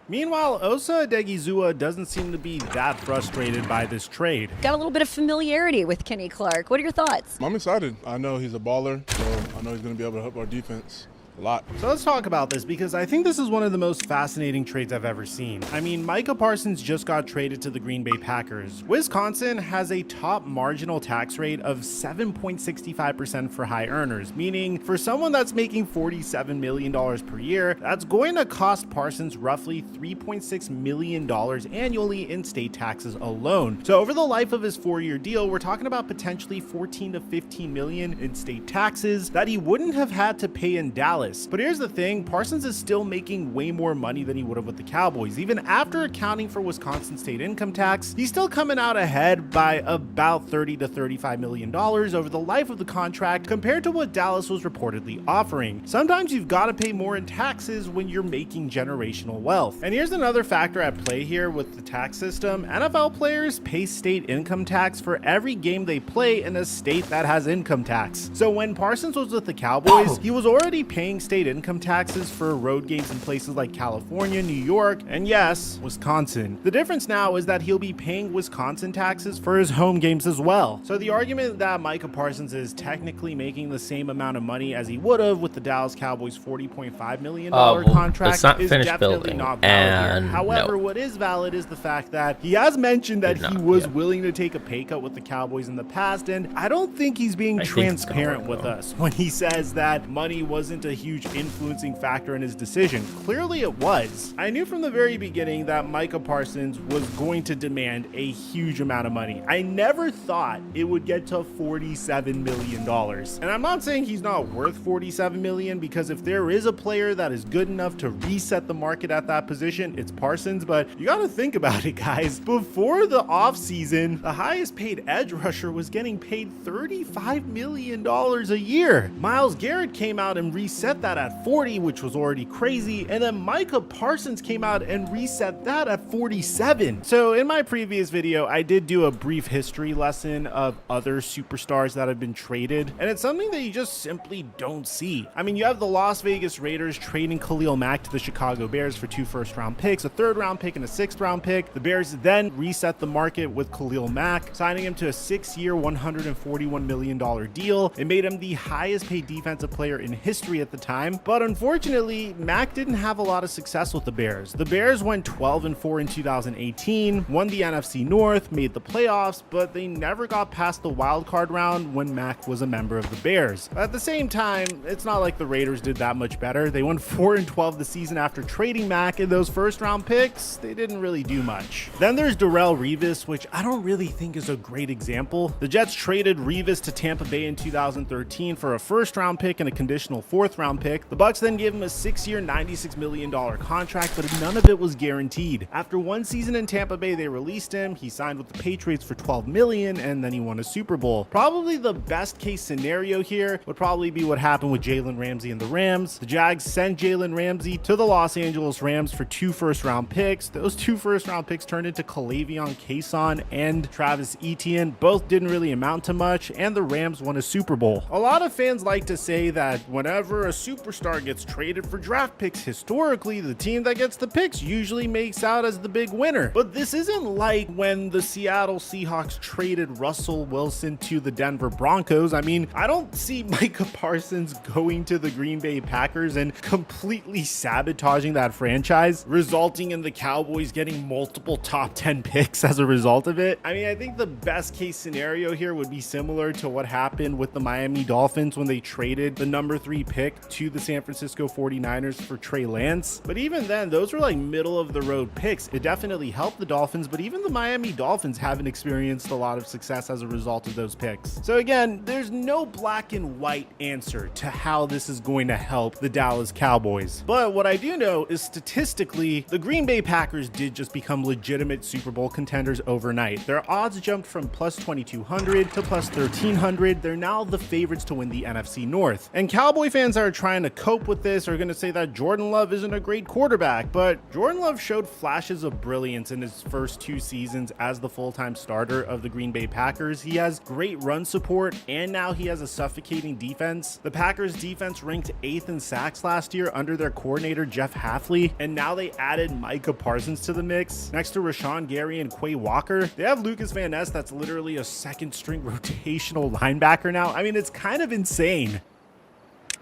Meanwhile, Osa Odighizuwa doesn't seem to be that frustrated by this trade. Got a little bit of familiarity with Kenny Clark. What are your thoughts? I'm excited. I know he's a baller, so I know he's going to be able to help our defense a lot. So let's talk about this because I think this is one of the most fascinating trades I've ever seen. I mean, Micah Parsons just got traded to the Green Bay Packers. Wisconsin has a top marginal tax rate of 7.65% for high earners, meaning for someone that's making $47 million per year, that's going to cost Parsons roughly $3.6 million annually in state taxes alone. So over the life of his 4-year deal, we're talking about potentially 14 to 15 million in state taxes that he wouldn't have had to pay in Dallas. But here's the thing, Parsons is still making way more money than he would have with the Cowboys. Even after accounting for Wisconsin state income tax, he's still coming out ahead by about $30 to $35 million over the life of the contract compared to what Dallas was reportedly offering. Sometimes you've got to pay more in taxes when you're making generational wealth. And here's another factor at play here with the tax system. NFL players pay state income tax for every game they play in a state that has income tax. So when Parsons was with the Cowboys, he was already paying state income taxes for road games in places like California, New York, and yes, Wisconsin. The difference now is that he'll be paying Wisconsin taxes for his home games as well. So the argument that Micah Parsons is technically making the same amount of money as he would have with the Dallas Cowboys $40.5 million contract is definitely not valid here. However, what is valid is the fact that he has mentioned that he was willing to take a pay cut with the Cowboys in the past, and I don't think he's being transparent with us when he says that money wasn't a huge influencing factor in his decision. Clearly it was. I knew from the very beginning that Micah Parsons was going to demand a huge amount of money. I never thought it would get to $47 million. And I'm not saying he's not worth $47 million, because if there is a player that is good enough to reset the market at that position, it's Parsons. But you got to think about it, guys. Before the offseason, the highest paid edge rusher was getting paid $35 million a year. Myles Garrett came out and reset that at 40, which was already crazy, and then Micah Parsons came out and reset that at 47. So in my previous video, I did do a brief history lesson of other superstars that have been traded, and it's something that you just simply don't see. I mean, you have the Las Vegas Raiders trading Khalil Mack to the Chicago Bears for 2 first-round picks, a 3rd-round pick, and a 6th-round pick. The Bears then reset the market with Khalil Mack, signing him to a 6-year, $141 million deal. It made him the highest paid defensive player in history at the time. But unfortunately, Mac didn't have a lot of success with the Bears. The Bears went 12-4 in 2018, won the NFC North, made the playoffs, but they never got past the wild card round when Mac was a member of the Bears. At the same time, it's not like the Raiders did that much better. They won 4-12 the season after trading Mac, and those first round picks, they didn't really do much. Then there's Darrelle Revis, which I don't really think is a great example. The Jets traded Revis to Tampa Bay in 2013 for a first round pick and a conditional fourth round pick. The Bucs then gave him a 6-year, $96 million contract, but none of it was guaranteed. After one season in Tampa Bay, they released him. He signed with the Patriots for $12 million, and then he won a Super Bowl. Probably the best case scenario here would probably be what happened with Jalen Ramsey and the Rams. The Jags sent Jalen Ramsey to the Los Angeles Rams for 2 first-round picks. Those 2 first-round picks turned into Kalavion Kason and Travis Etienne. Both didn't really amount to much, and the Rams won a Super Bowl. A lot of fans like to say that whenever a superstar gets traded for draft picks, historically, the team that gets the picks usually makes out as the big winner. But this isn't like when the Seattle Seahawks traded Russell Wilson to the Denver Broncos. I mean, I don't see Micah Parsons going to the Green Bay Packers and completely sabotaging that franchise, resulting in the Cowboys getting multiple top 10 picks as a result of it. I mean, I think the best case scenario here would be similar to what happened with the Miami Dolphins when they traded the number 3 pick to the San Francisco 49ers for Trey Lance. But even then, those were like middle of the road picks. It definitely helped the Dolphins, but even the Miami Dolphins haven't experienced a lot of success as a result of those picks. So again, there's no black and white answer to how this is going to help the Dallas Cowboys. But what I do know is statistically, the Green Bay Packers did just become legitimate Super Bowl contenders overnight. Their odds jumped from plus 2,200 to plus 1,300. They're now the favorites to win the NFC North. And Cowboy fans that are trying to cope with this are going to say that Jordan Love isn't a great quarterback, but Jordan Love showed flashes of brilliance in his first 2 seasons as the full-time starter of the Green Bay Packers. He has great run support, and now he has a suffocating defense. The Packers defense ranked 8th in sacks last year under their coordinator Jeff Hafley, and now they added Micah Parsons to the mix next to Rashawn Gary and Quay Walker. They have Lucas Van Ness, that's literally a second-string rotational linebacker now. I mean, it's kind of insane.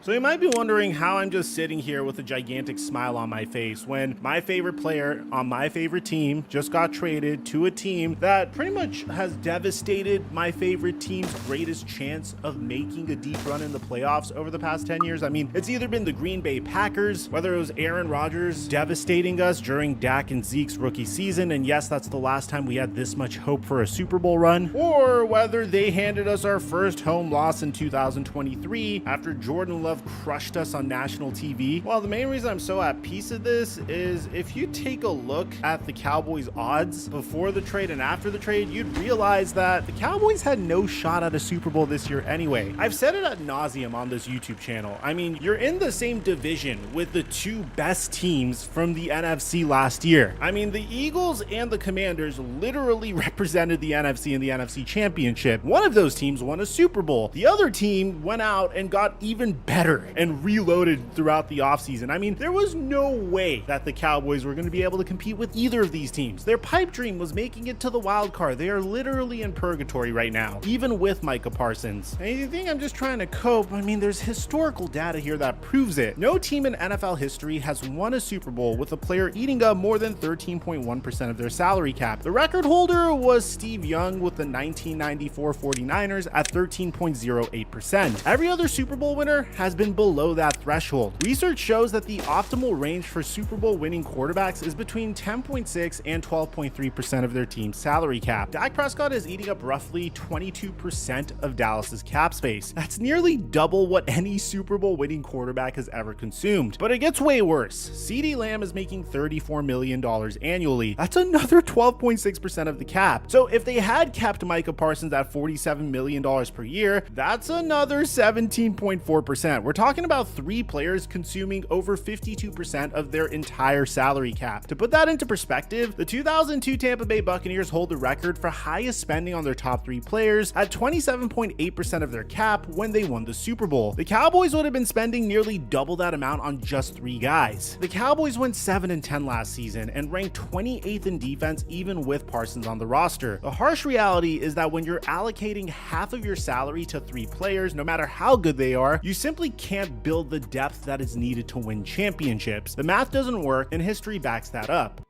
So you might be wondering how I'm just sitting here with a gigantic smile on my face when my favorite player on my favorite team just got traded to a team that pretty much has devastated my favorite team's greatest chance of making a deep run in the playoffs over the past 10 years. I mean, it's either been the Green Bay Packers, whether it was Aaron Rodgers devastating us during Dak and Zeke's rookie season, and yes, that's the last time we had this much hope for a Super Bowl run, or whether they handed us our first home loss in 2023 after Jordan Love crushed us on national TV. Well, the main reason I'm so at peace with this is if you take a look at the Cowboys odds before the trade and after the trade, you'd realize that the Cowboys had no shot at a Super Bowl this year anyway. I've said it ad nauseum on this YouTube channel. I mean, you're in the same division with the 2 best teams from the NFC last year. I mean, the Eagles and the Commanders literally represented the NFC in the NFC Championship. One of those teams won a Super Bowl. The other team went out and got even better and reloaded throughout the offseason. I mean, there was no way that the Cowboys were going to be able to compete with either of these teams. Their pipe dream was making it to the wild card. They are literally in purgatory right now, even with Micah Parsons. And you think I'm just trying to cope? I mean, there's historical data here that proves it. No team in NFL history has won a Super Bowl with a player eating up more than 13.1% of their salary cap. The record holder was Steve Young with the 1994 49ers at 13.08%. Every other Super Bowl winner has been below that threshold. Research shows that the optimal range for Super Bowl winning quarterbacks is between 10.6 and 12.3% of their team's salary cap. Dak Prescott is eating up roughly 22% of Dallas's cap space. That's nearly double what any Super Bowl winning quarterback has ever consumed. But it gets way worse. CeeDee Lamb is making $34 million annually. That's another 12.6% of the cap. So if they had kept Micah Parsons at $47 million per year, that's another 17.4%. We're talking about 3 players consuming over 52% of their entire salary cap. To put that into perspective, the 2002 Tampa Bay Buccaneers hold the record for highest spending on their top 3 players at 27.8% of their cap when they won the Super Bowl. The Cowboys would have been spending nearly double that amount on just 3 guys. The Cowboys went 7-10 last season and ranked 28th in defense even with Parsons on the roster. The harsh reality is that when you're allocating half of your salary to 3 players, no matter how good they are, you simply simply can't build the depth that is needed to win championships. The math doesn't work, and history backs that up.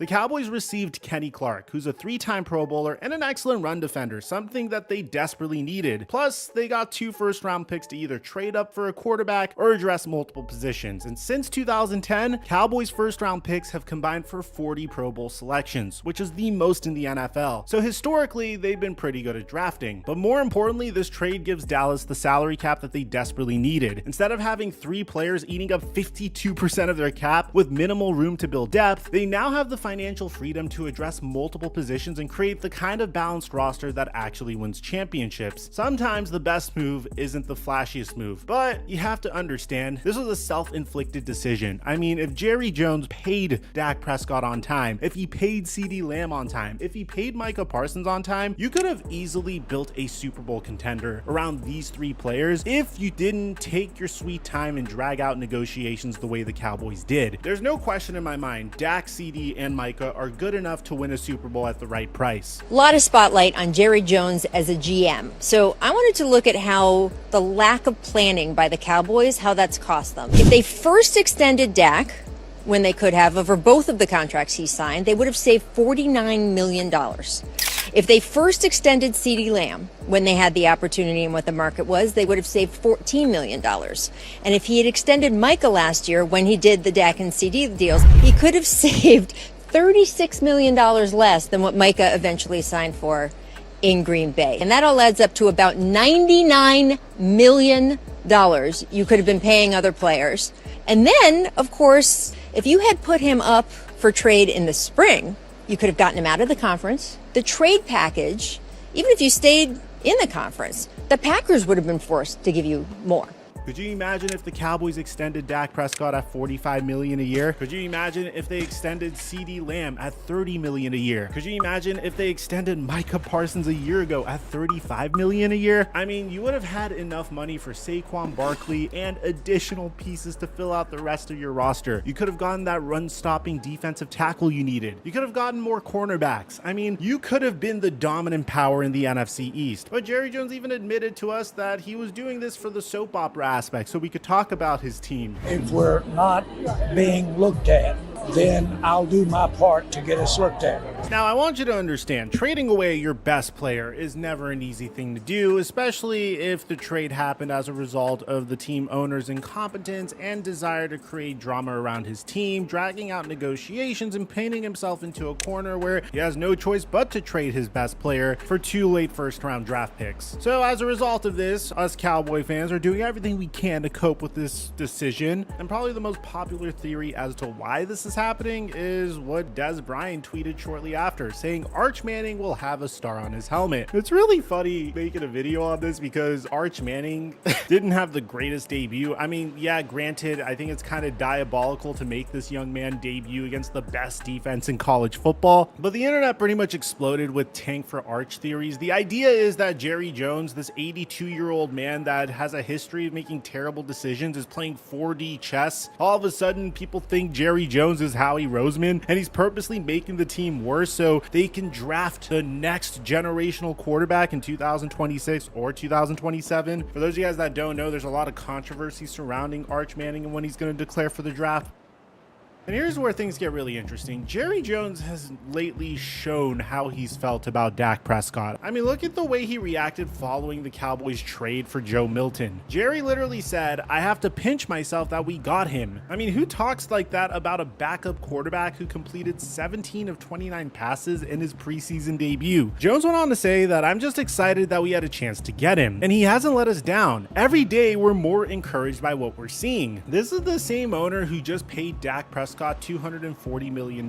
The Cowboys received Kenny Clark, who's a 3-time Pro Bowler and an excellent run defender, something that they desperately needed. Plus, they got 2 first-round picks to either trade up for a quarterback or address multiple positions. And since 2010, Cowboys first-round picks have combined for 40 Pro Bowl selections, which is the most in the NFL. So historically, they've been pretty good at drafting. But more importantly, this trade gives Dallas the salary cap that they desperately needed. Instead of having 3 players eating up 52% of their cap with minimal room to build depth, they now have the financial freedom to address multiple positions and create the kind of balanced roster that actually wins championships. Sometimes the best move isn't the flashiest move, but you have to understand this was a self-inflicted decision. I mean, if Jerry Jones paid Dak Prescott on time, if he paid CeeDee Lamb on time, if he paid Micah Parsons on time, you could have easily built a Super Bowl contender around these 3 players if you didn't take your sweet time and drag out negotiations the way the Cowboys did. There's no question in my mind, Dak, CeeDee, and Micah are good enough to win a Super Bowl at the right price. A lot of spotlight on Jerry Jones as a GM. So I wanted to look at how the lack of planning by the Cowboys, how that's cost them. If they first extended Dak when they could have over both of the contracts he signed, they would have saved $49 million. If they first extended CeeDee Lamb when they had the opportunity and what the market was, they would have saved $14 million. And if he had extended Micah last year when he did the Dak and CeeDee deals, he could have saved $36 million less than what Micah eventually signed for in Green Bay. And that all adds up to about $99 million you could have been paying other players. And then, of course, if you had put him up for trade in the spring, you could have gotten him out of the conference. The trade package, even if you stayed in the conference, the Packers would have been forced to give you more. Could you imagine if the Cowboys extended Dak Prescott at $45 million a year? Could you imagine if they extended CeeDee Lamb at $30 million a year? Could you imagine if they extended Micah Parsons a year ago at $35 million a year? I mean, you would have had enough money for Saquon Barkley and additional pieces to fill out the rest of your roster. You could have gotten that run-stopping defensive tackle you needed. You could have gotten more cornerbacks. I mean, you could have been the dominant power in the NFC East. But Jerry Jones even admitted to us that he was doing this for the soap opera aspect, so we could talk about his team. If we're not being looked at, then I'll do my part to get us looked at. Now, I want you to understand, trading away your best player is never an easy thing to do, especially if the trade happened as a result of the team owner's incompetence and desire to create drama around his team, dragging out negotiations and painting himself into a corner where he has no choice but to trade his best player for 2 late first-round draft picks. So as a result of this, us Cowboy fans are doing everything we can to cope with this decision, and probably the most popular theory as to why this is happening is what Des Bryant tweeted shortly after, saying Arch Manning will have a star on his helmet. It's really funny making a video on this because Arch Manning didn't have the greatest debut. I mean, yeah, granted, I think it's kind of diabolical to make this young man debut against the best defense in college football, but the internet pretty much exploded with tank for Arch theories. The idea is that Jerry Jones, this 82-year-old man that has a history of making terrible decisions, is playing 4D chess. All of a sudden, people think Jerry Jones is Howie Roseman, and he's purposely making the team worse so they can draft the next generational quarterback in 2026 or 2027. For those of you guys that don't know, there's a lot of controversy surrounding Arch Manning and when he's going to declare for the draft. And here's where things get really interesting. Jerry Jones has lately shown how he's felt about Dak Prescott. I mean, look at the way he reacted following the Cowboys trade for Joe Milton. Jerry literally said, "I have to pinch myself that we got him." I mean, who talks like that about a backup quarterback who completed 17 of 29 passes in his preseason debut? Jones went on to say that, "I'm just excited that we had a chance to get him, and he hasn't let us down. Every day we're more encouraged by what we're seeing." This is the same owner who just paid Dak Prescott $240 million,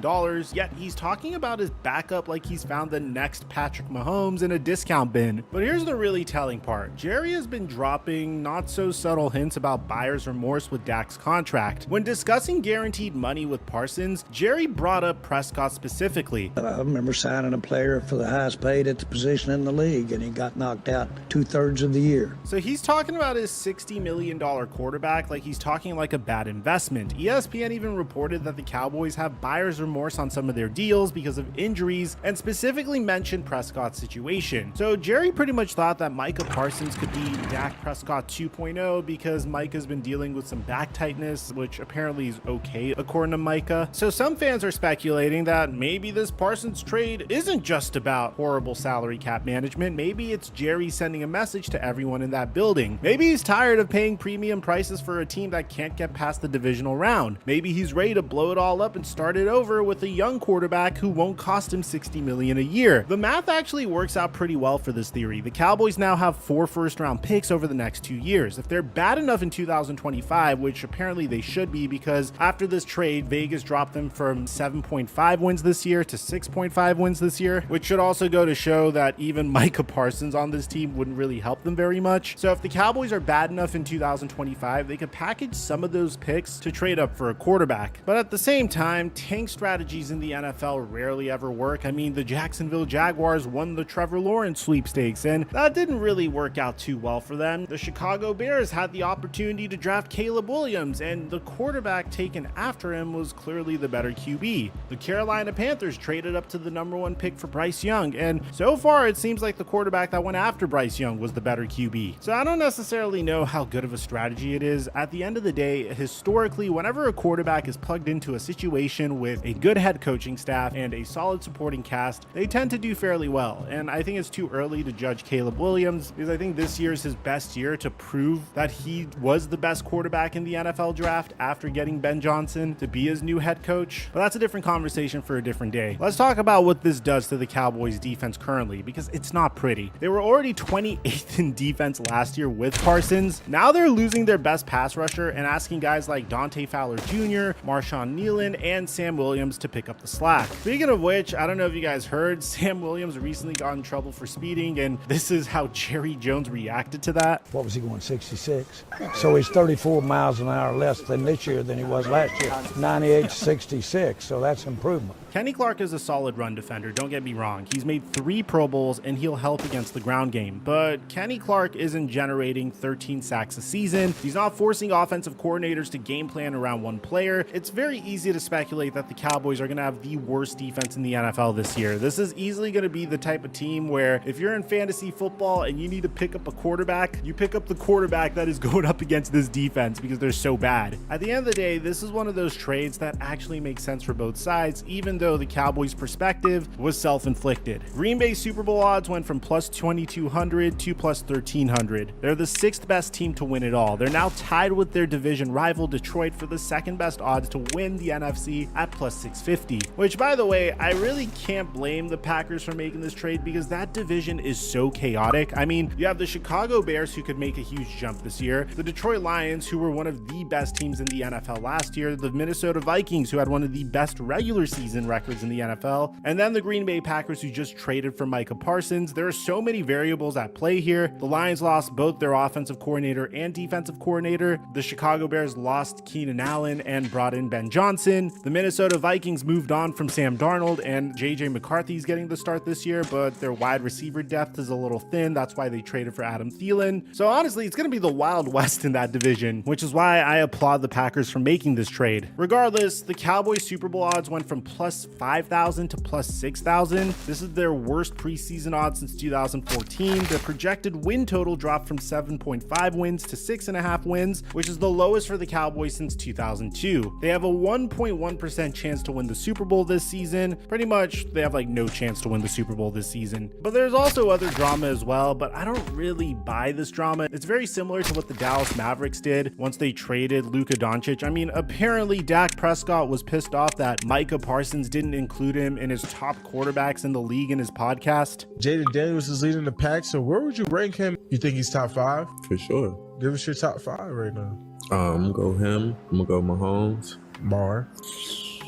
yet he's talking about his backup like he's found the next Patrick Mahomes in a discount bin. But here's the really telling part. Jerry has been dropping not so subtle hints about buyer's remorse with Dak's contract. When discussing guaranteed money with Parsons, Jerry brought up Prescott specifically. I remember signing a player for the highest paid at the position in the league, and he got knocked out 2/3 of the year. So he's talking about his $60 million quarterback like he's talking like a bad investment. ESPN even reported noted that the Cowboys have buyer's remorse on some of their deals because of injuries, and specifically mentioned Prescott's situation. So Jerry pretty much thought that Micah Parsons could be Dak Prescott 2.0 because Micah's been dealing with some back tightness, which apparently is okay according to Micah. So some fans are speculating that maybe this Parsons trade isn't just about horrible salary cap management. Maybe it's Jerry sending a message to everyone in that building. Maybe he's tired of paying premium prices for a team that can't get past the divisional round. Maybe he's ready to blow it all up and start it over with a young quarterback who won't cost him $60 million a year. The math actually works out pretty well for this theory. The Cowboys now have 4 first-round picks over the next 2 years. If they're bad enough in 2025, which apparently they should be because after this trade, Vegas dropped them from 7.5 wins this year to 6.5 wins this year, which should also go to show that even Micah Parsons on this team wouldn't really help them very much. So if the Cowboys are bad enough in 2025, they could package some of those picks to trade up for a quarterback. But at the same time, tank strategies in the NFL rarely ever work. I mean, the Jacksonville Jaguars won the Trevor Lawrence sweepstakes, and that didn't really work out too well for them. The Chicago Bears had the opportunity to draft Caleb Williams, and the quarterback taken after him was clearly the better QB. The Carolina Panthers traded up to the #1 pick for Bryce Young, and so far it seems like the quarterback that went after Bryce Young was the better QB. So I don't necessarily know how good of a strategy it is. At the end of the day, historically, whenever a quarterback is plugged into a situation with a good head coaching staff and a solid supporting cast, they tend to do fairly well. And I think it's too early to judge Caleb Williams because I think this year is his best year to prove that he was the best quarterback in the NFL draft after getting Ben Johnson to be his new head coach. But that's a different conversation for a different day. Let's talk about what this does to the Cowboys defense currently, because it's not pretty. They were already 28th in defense last year with Parsons. Now they're losing their best pass rusher and asking guys like Dante Fowler Jr., Marshawn Nealon, and Sam Williams to pick up the slack. Speaking of which, I don't know if you guys heard, Sam Williams recently got in trouble for speeding, and this is how Jerry Jones reacted to that. What was he going, 66? So he's 34 miles an hour less than this year than he was last year. 98 to 66, so that's improvement. Kenny Clark is a solid run defender, don't get me wrong. He's made 3 Pro Bowls and he'll help against the ground game, but Kenny Clark isn't generating 13 sacks a season. He's not forcing offensive coordinators to game plan around one player. It's very easy to speculate that the Cowboys are going to have the worst defense in the NFL this year. This is easily going to be the type of team where if you're in fantasy football and you need to pick up a quarterback, you pick up the quarterback that is going up against this defense because they're so bad. At the end of the day, this is one of those trades that actually makes sense for both sides, even though the Cowboys' perspective was self-inflicted. Green Bay Super Bowl odds went from plus 2,200 to plus 1,300. They're the 6th best team to win it all. They're now tied with their division rival Detroit for the 2nd best odds to win the NFC at plus 650, which, by the way, I really can't blame the Packers for making this trade because that division is so chaotic. I mean, you have the Chicago Bears who could make a huge jump this year, the Detroit Lions who were one of the best teams in the NFL last year, the Minnesota Vikings who had one of the best regular season records in the NFL, and then the Green Bay Packers who just traded for Micah Parsons. There are so many variables at play here. The Lions lost both their offensive coordinator and defensive coordinator. The Chicago Bears lost Keenan Allen and brought in Ben Johnson. The Minnesota Vikings moved on from Sam Darnold, and JJ McCarthy's getting the start this year, but their wide receiver depth is a little thin. That's why they traded for Adam Thielen. So honestly, it's going to be the Wild West in that division, which is why I applaud the Packers for making this trade. Regardless, the Cowboys Super Bowl odds went from plus 5,000 to plus 6,000. This is their worst preseason odds since 2014. Their projected win total dropped from 7.5 wins to 6.5 wins, which is the lowest for the Cowboys since 2002. They have a 1.1% chance to win the Super Bowl this season. Pretty much, they have like no chance to win the Super Bowl this season. But there's also other drama as well, but I don't really buy this drama. It's very similar to what the Dallas Mavericks did once they traded Luka Doncic. I mean, apparently Dak Prescott was pissed off that Micah Parsons didn't include him in his top quarterbacks in the league in his podcast. Jaden Daniels is leading the pack, so where would you rank him? You think he's top 5? For sure. Give us your top 5 right now. I'm gonna go him. I'm gonna go Mahomes. Mar.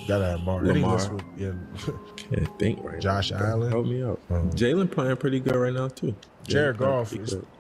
Gotta have Mar. Lamar. Yeah. Can't think right Josh now. Allen. Help me out. Jalen playing pretty good right now too. Jared Goff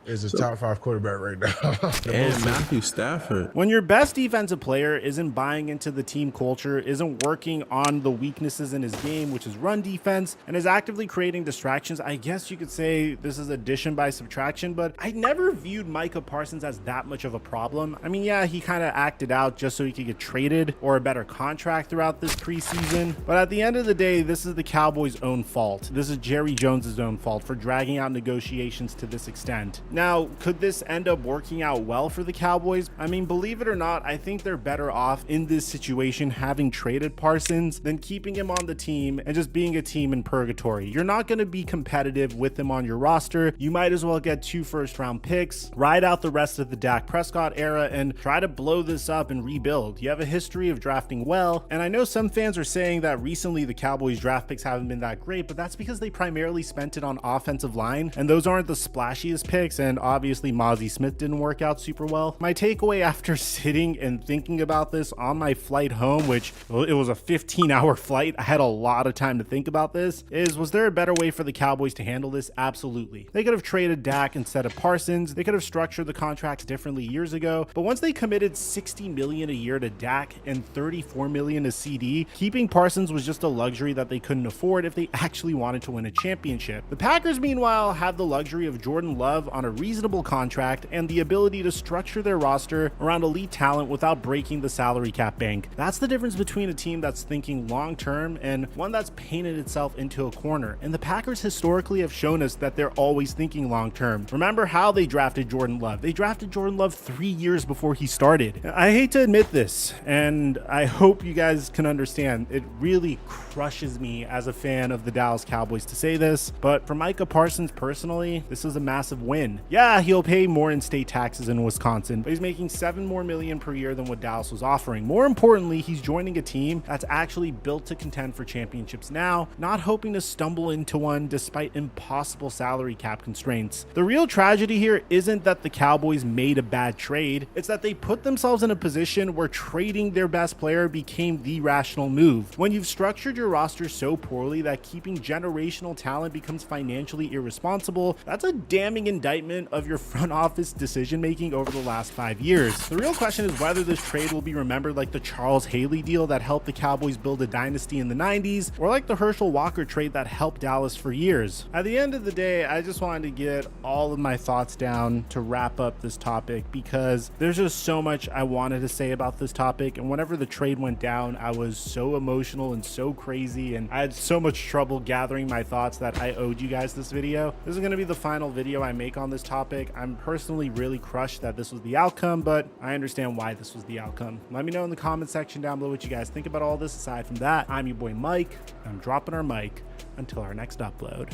is a top 5 quarterback right now. And Matthew Stafford. When your best defensive player isn't buying into the team culture, isn't working on the weaknesses in his game, which is run defense, and is actively creating distractions, I guess you could say this is addition by subtraction, but I never viewed Micah Parsons as that much of a problem. I mean, yeah, he kind of acted out just so he could get traded or a better contract throughout this preseason, but at the end of the day, this is the Cowboys' own fault. This is Jerry Jones' own fault for dragging out negotiations to this extent. Now, could this end up working out well for the Cowboys? I mean, believe it or not, I think they're better off in this situation having traded Parsons than keeping him on the team and just being a team in purgatory. You're not going to be competitive with him on your roster. You might as well get 2 first-round picks, ride out the rest of the Dak Prescott era, and try to blow this up and rebuild. You have a history of drafting well, and I know some fans are saying that recently the Cowboys draft picks haven't been that great, but that's because they primarily spent it on offensive line, and those aren't the splashiest picks, and obviously Mozzie Smith didn't work out super well. My takeaway after sitting and thinking about this on my flight home, which it was a 15-hour flight, I had a lot of time to think about this, was there a better way for the Cowboys to handle this? Absolutely. They could have traded Dak instead of Parsons. They could have structured the contracts differently years ago, but once they committed $60 million a year to Dak and $34 million to CD, keeping Parsons was just a luxury that they couldn't afford if they actually wanted to win a championship. The Packers, meanwhile, have the luxury of Jordan Love on a reasonable contract and the ability to structure their roster around elite talent without breaking the salary cap bank. That's the difference between a team that's thinking long-term and one that's painted itself into a corner. And the Packers historically have shown us that they're always thinking long-term. Remember how they drafted Jordan Love? They drafted Jordan Love 3 years before he started. I hate to admit this, and I hope you guys can understand. It really crushes me as a fan of the Dallas Cowboys to say this, but for Micah Parsons personally, this is a massive win. Yeah, he'll pay more in state taxes in Wisconsin, but he's making $7 more million per year than what Dallas was offering. More importantly, he's joining a team that's actually built to contend for championships now, not hoping to stumble into one despite impossible salary cap constraints. The real tragedy here isn't that the Cowboys made a bad trade, it's that they put themselves in a position where trading their best player became the rational move. When you've structured your roster so poorly that keeping generational talent becomes financially irresponsible, that's a damning indictment of your front office decision making over the last 5 years. The real question is whether this trade will be remembered like the Charles Haley deal that helped the Cowboys build a dynasty in the 90s, or like the Herschel Walker trade that helped Dallas for years. At the end of the day, I just wanted to get all of my thoughts down to wrap up this topic because there's just so much I wanted to say about this topic, and whenever the trade went down, I was so emotional and so crazy, and I had so much trouble gathering my thoughts that I owed you guys this video. This is going to be the final video I make on this topic. I'm personally really crushed that this was the outcome, but I understand why this was the outcome. Let me know in the comment section down below what you guys think about all this. Aside from that, I'm your boy Mike, and I'm dropping our mic until our next upload.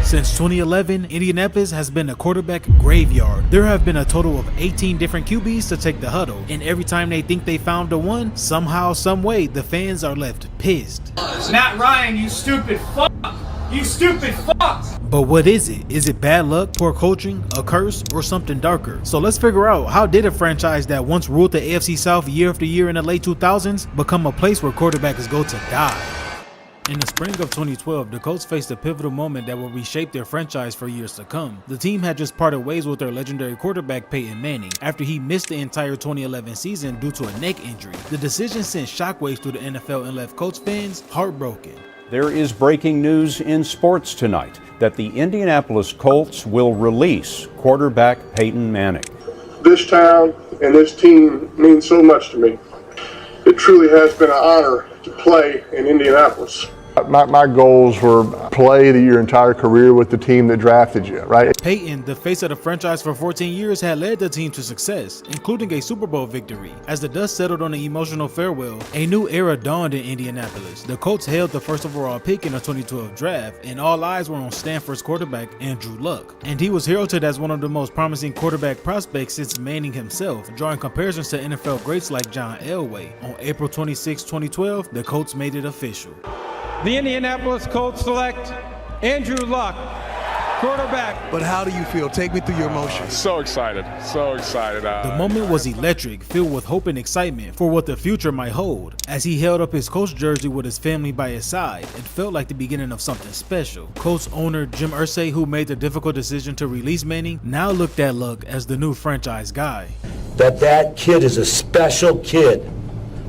Since 2011, Indianapolis has been a quarterback graveyard. There have been a total of 18 different QBs to take the huddle, and every time they think they found the one, somehow, some way, the fans are left pissed. Matt Ryan, you stupid fuck! You stupid fuck! But what is it? Is it bad luck, poor coaching, a curse, or something darker? So let's figure out, how did a franchise that once ruled the AFC South year after year in the late 2000s become a place where quarterbacks go to die? In the spring of 2012, the Colts faced a pivotal moment that will reshape their franchise for years to come. The team had just parted ways with their legendary quarterback Peyton Manning after he missed the entire 2011 season due to a neck injury. The decision sent shockwaves through the NFL and left Colts fans heartbroken. There is breaking news in sports tonight that the Indianapolis Colts will release quarterback Peyton Manning. This town and this team means so much to me. It truly has been an honor to play in Indianapolis. My goals were play your entire career with the team that drafted you, right? Peyton, the face of the franchise for 14 years, had led the team to success, including a Super Bowl victory. As the dust settled on the emotional farewell, a new era dawned in Indianapolis. The Colts held the first overall pick in the 2012 draft, and all eyes were on Stanford's quarterback, Andrew Luck. And he was heralded as one of the most promising quarterback prospects since Manning himself, drawing comparisons to NFL greats like John Elway. On April 26, 2012, the Colts made it official. The Indianapolis Colts select Andrew Luck, quarterback. But how do you feel? Take me through your emotions. So excited. So excited. The moment was electric, filled with hope and excitement for what the future might hold. As he held up his Colts jersey with his family by his side, it felt like the beginning of something special. Colts owner Jim Irsay, who made the difficult decision to release Manning, now looked at Luck as the new franchise guy. That kid is a special kid.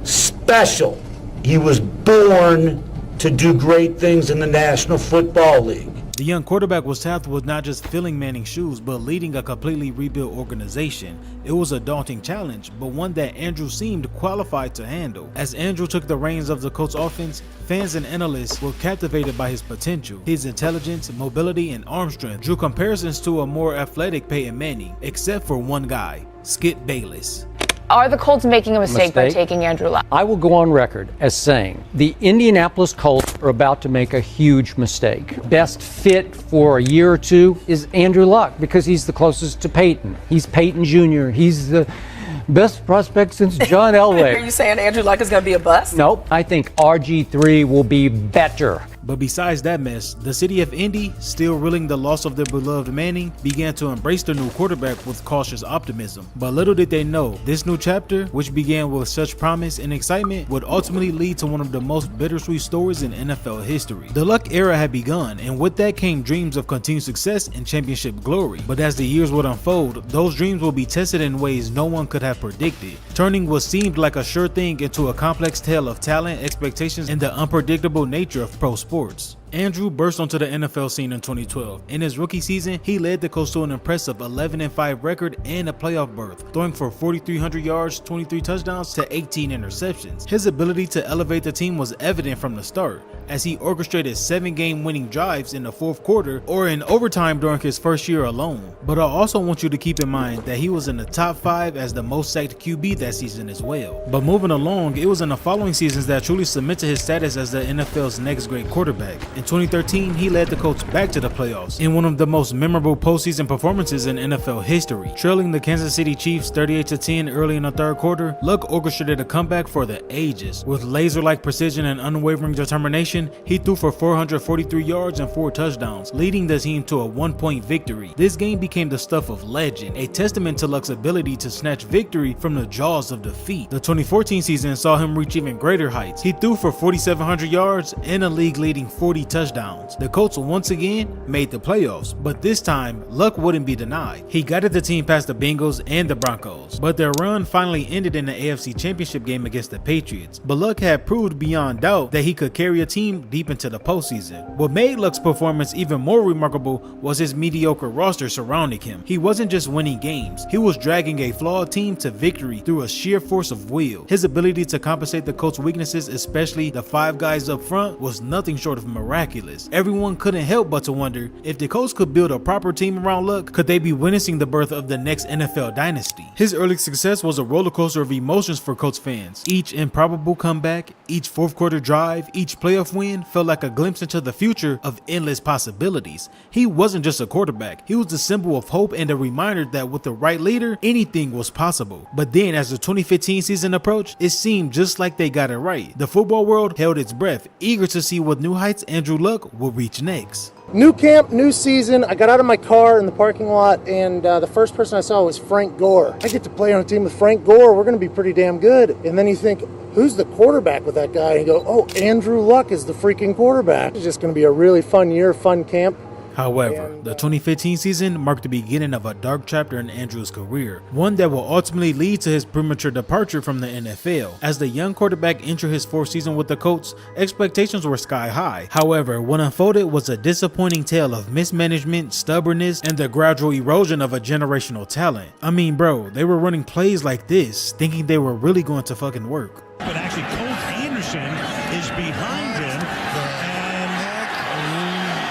Special. He was born to do great things in the National Football League. The young quarterback was tasked with not just filling Manning's shoes, but leading a completely rebuilt organization. It was a daunting challenge, but one that Andrew seemed qualified to handle. As Andrew took the reins of the Colts offense, fans and analysts were captivated by his potential. His intelligence, mobility, and arm strength drew comparisons to a more athletic Peyton Manning, except for one guy, Skip Bayless. Are the Colts making a mistake by taking Andrew Luck? I will go on record as saying the Indianapolis Colts are about to make a huge mistake. Best fit for a year or two is Andrew Luck because he's the closest to Peyton. He's Peyton Jr. He's the best prospect since John Elway. Are you saying Andrew Luck is going to be a bust? Nope. I think RG3 will be better. But besides that mess, the city of Indy, still reeling the loss of their beloved Manning, began to embrace their new quarterback with cautious optimism. But little did they know, this new chapter, which began with such promise and excitement, would ultimately lead to one of the most bittersweet stories in NFL history. The Luck era had begun, and with that came dreams of continued success and championship glory. But as the years would unfold, those dreams will be tested in ways no one could have predicted, turning what seemed like a sure thing into a complex tale of talent, expectations, and the unpredictable nature of pro sports. Andrew burst onto the NFL scene in 2012. In his rookie season, he led the Colts to an impressive 11-5 record and a playoff berth, throwing for 4,300 yards, 23 touchdowns to 18 interceptions. His ability to elevate the team was evident from the start, as he orchestrated 7-game winning drives in the fourth quarter or in overtime during his first year alone. But I also want you to keep in mind that he was in the top 5 as the most sacked QB that season as well. But moving along, it was in the following seasons that truly cemented his status as the NFL's next great quarterback. In 2013, he led the Colts back to the playoffs in one of the most memorable postseason performances in NFL history. Trailing the Kansas City Chiefs 38-10 early in the third quarter, Luck orchestrated a comeback for the ages. With laser-like precision and unwavering determination, he threw for 443 yards and 4 touchdowns, leading the team to a 1-point victory. This game became the stuff of legend, a testament to Luck's ability to snatch victory from the jaws of defeat. The 2014 season saw him reach even greater heights. He threw for 4,700 yards and a league-leading 40 touchdowns. The Colts once again made the playoffs, but this time Luck wouldn't be denied. He guided the team past the Bengals and the Broncos, but their run finally ended in the AFC Championship game against the Patriots. But Luck had proved beyond doubt that he could carry a team deep into the postseason. What made Luck's performance even more remarkable was his mediocre roster surrounding him. He wasn't just winning games, he was dragging a flawed team to victory through a sheer force of will. His ability to compensate the Colts' weaknesses, especially the 5 guys up front, was nothing short of miraculous. Everyone couldn't help but to wonder, if the Colts could build a proper team around Luck, could they be witnessing the birth of the next NFL dynasty? His early success was a roller coaster of emotions for Colts fans. Each improbable comeback, each fourth quarter drive, each playoff win felt like a glimpse into the future of endless possibilities. He wasn't just a quarterback, he was the symbol of hope and a reminder that with the right leader, anything was possible. But then as the 2015 season approached, it seemed just like they got it right. The football world held its breath, eager to see what new heights Andrew Luck will reach next. New camp, new season. I got out of my car in the parking lot, and the first person I saw was Frank Gore. I get to play on a team with Frank Gore. We're going to be pretty damn good. And then you think, who's the quarterback with that guy? And you go, oh, Andrew Luck is the freaking quarterback. It's just going to be a really fun year, fun camp. However, the 2015 season marked the beginning of a dark chapter in Andrew's career, one that will ultimately lead to his premature departure from the NFL. As the young quarterback entered his 4th season with the Colts, expectations were sky high. However, what unfolded was a disappointing tale of mismanagement, stubbornness, and the gradual erosion of a generational talent. I mean, bro, they were running plays like this, thinking they were really going to fucking work. But actually, Colt Anderson is behind him.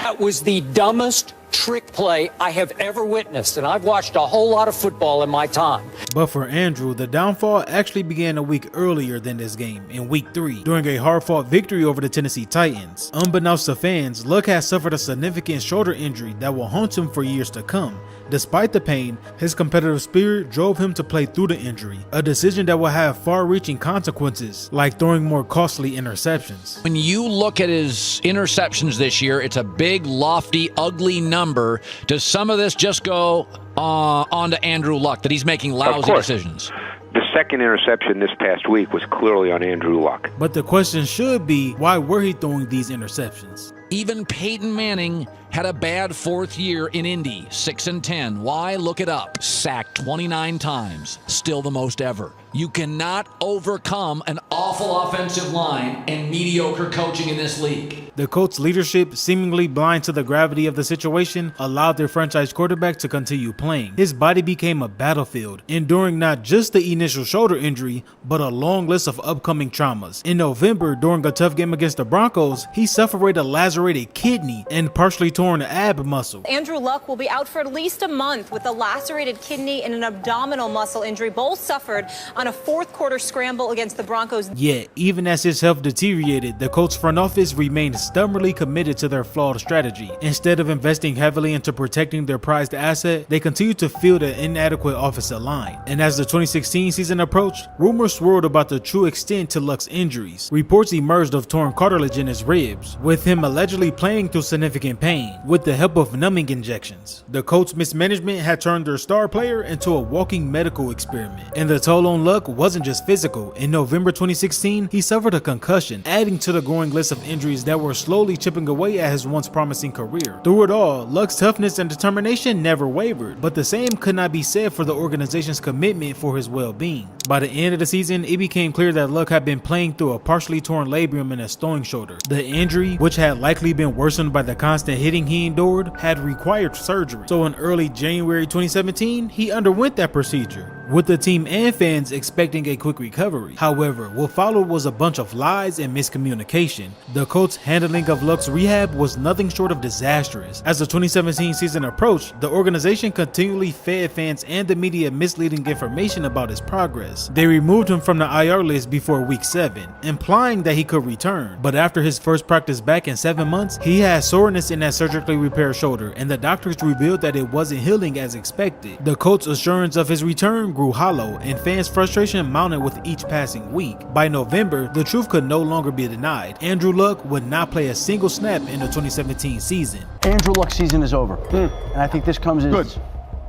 That was the dumbest trick play I have ever witnessed, and I've watched a whole lot of football in my time. But for Andrew, the downfall actually began a week earlier than this game, in week 3, during a hard-fought victory over the Tennessee Titans. Unbeknownst to fans, Luck has suffered a significant shoulder injury that will haunt him for years to come. Despite the pain, his competitive spirit drove him to play through the injury, a decision that will have far-reaching consequences, like throwing more costly interceptions. When you look at his interceptions this year, it's a big, lofty, ugly number. number, does some of this just go on to Andrew Luck, that he's making lousy decisions? The second interception this past week was clearly on Andrew Luck. But the question should be, why were he throwing these interceptions? Even Peyton Manning had a bad fourth year in Indy, 6-10. Why? Look it up. Sacked 29 times, still the most ever. You cannot overcome an awful offensive line and mediocre coaching in this league. The Colts' leadership, seemingly blind to the gravity of the situation, allowed their franchise quarterback to continue playing. His body became a battlefield, enduring not just the initial shoulder injury, but a long list of upcoming traumas. In November, during a tough game against the Broncos, he suffered a lacerated kidney and partially torn ab muscle. Andrew Luck will be out for at least a month with a lacerated kidney and an abdominal muscle injury, both suffered on a fourth quarter scramble against the Broncos. Yet, even as his health deteriorated, the Colts front office remained stubbornly committed to their flawed strategy. Instead of investing heavily into protecting their prized asset, they continued to field an inadequate offensive line. And as the 2016 season approached, rumors swirled about the true extent to Luck's injuries. Reports emerged of torn cartilage in his ribs, with him allegedly playing through significant pain, with the help of numbing injections. The Colts' mismanagement had turned their star player into a walking medical experiment, and the toll on Luck wasn't just physical. In November 2016, he suffered a concussion, adding to the growing list of injuries that were slowly chipping away at his once promising career. Through it all, Luck's toughness and determination never wavered, but the same could not be said for the organization's commitment for his well-being. By the end of the season, it became clear that Luck had been playing through a partially torn labrum in his throwing shoulder. The injury, which had likely been worsened by the constant hitting he endured, had required surgery. So in early January 2017, he underwent that procedure, with the team and fans expecting a quick recovery. However, what followed was a bunch of lies and miscommunication. The Colts' handling of Luck's rehab was nothing short of disastrous. As the 2017 season approached, the organization continually fed fans and the media misleading information about his progress. They removed him from the IR list before week 7, implying that he could return. But after his first practice back in 7 months, he had soreness in that surgically repaired shoulder, and the doctors revealed that it wasn't healing as expected. The Colts' assurance of his return grew hollow, and fans' frustration mounted with each passing week. By November, the truth could no longer be denied. Andrew Luck would not play a single snap in the 2017 season. Andrew Luck's season is over, and I think this comes as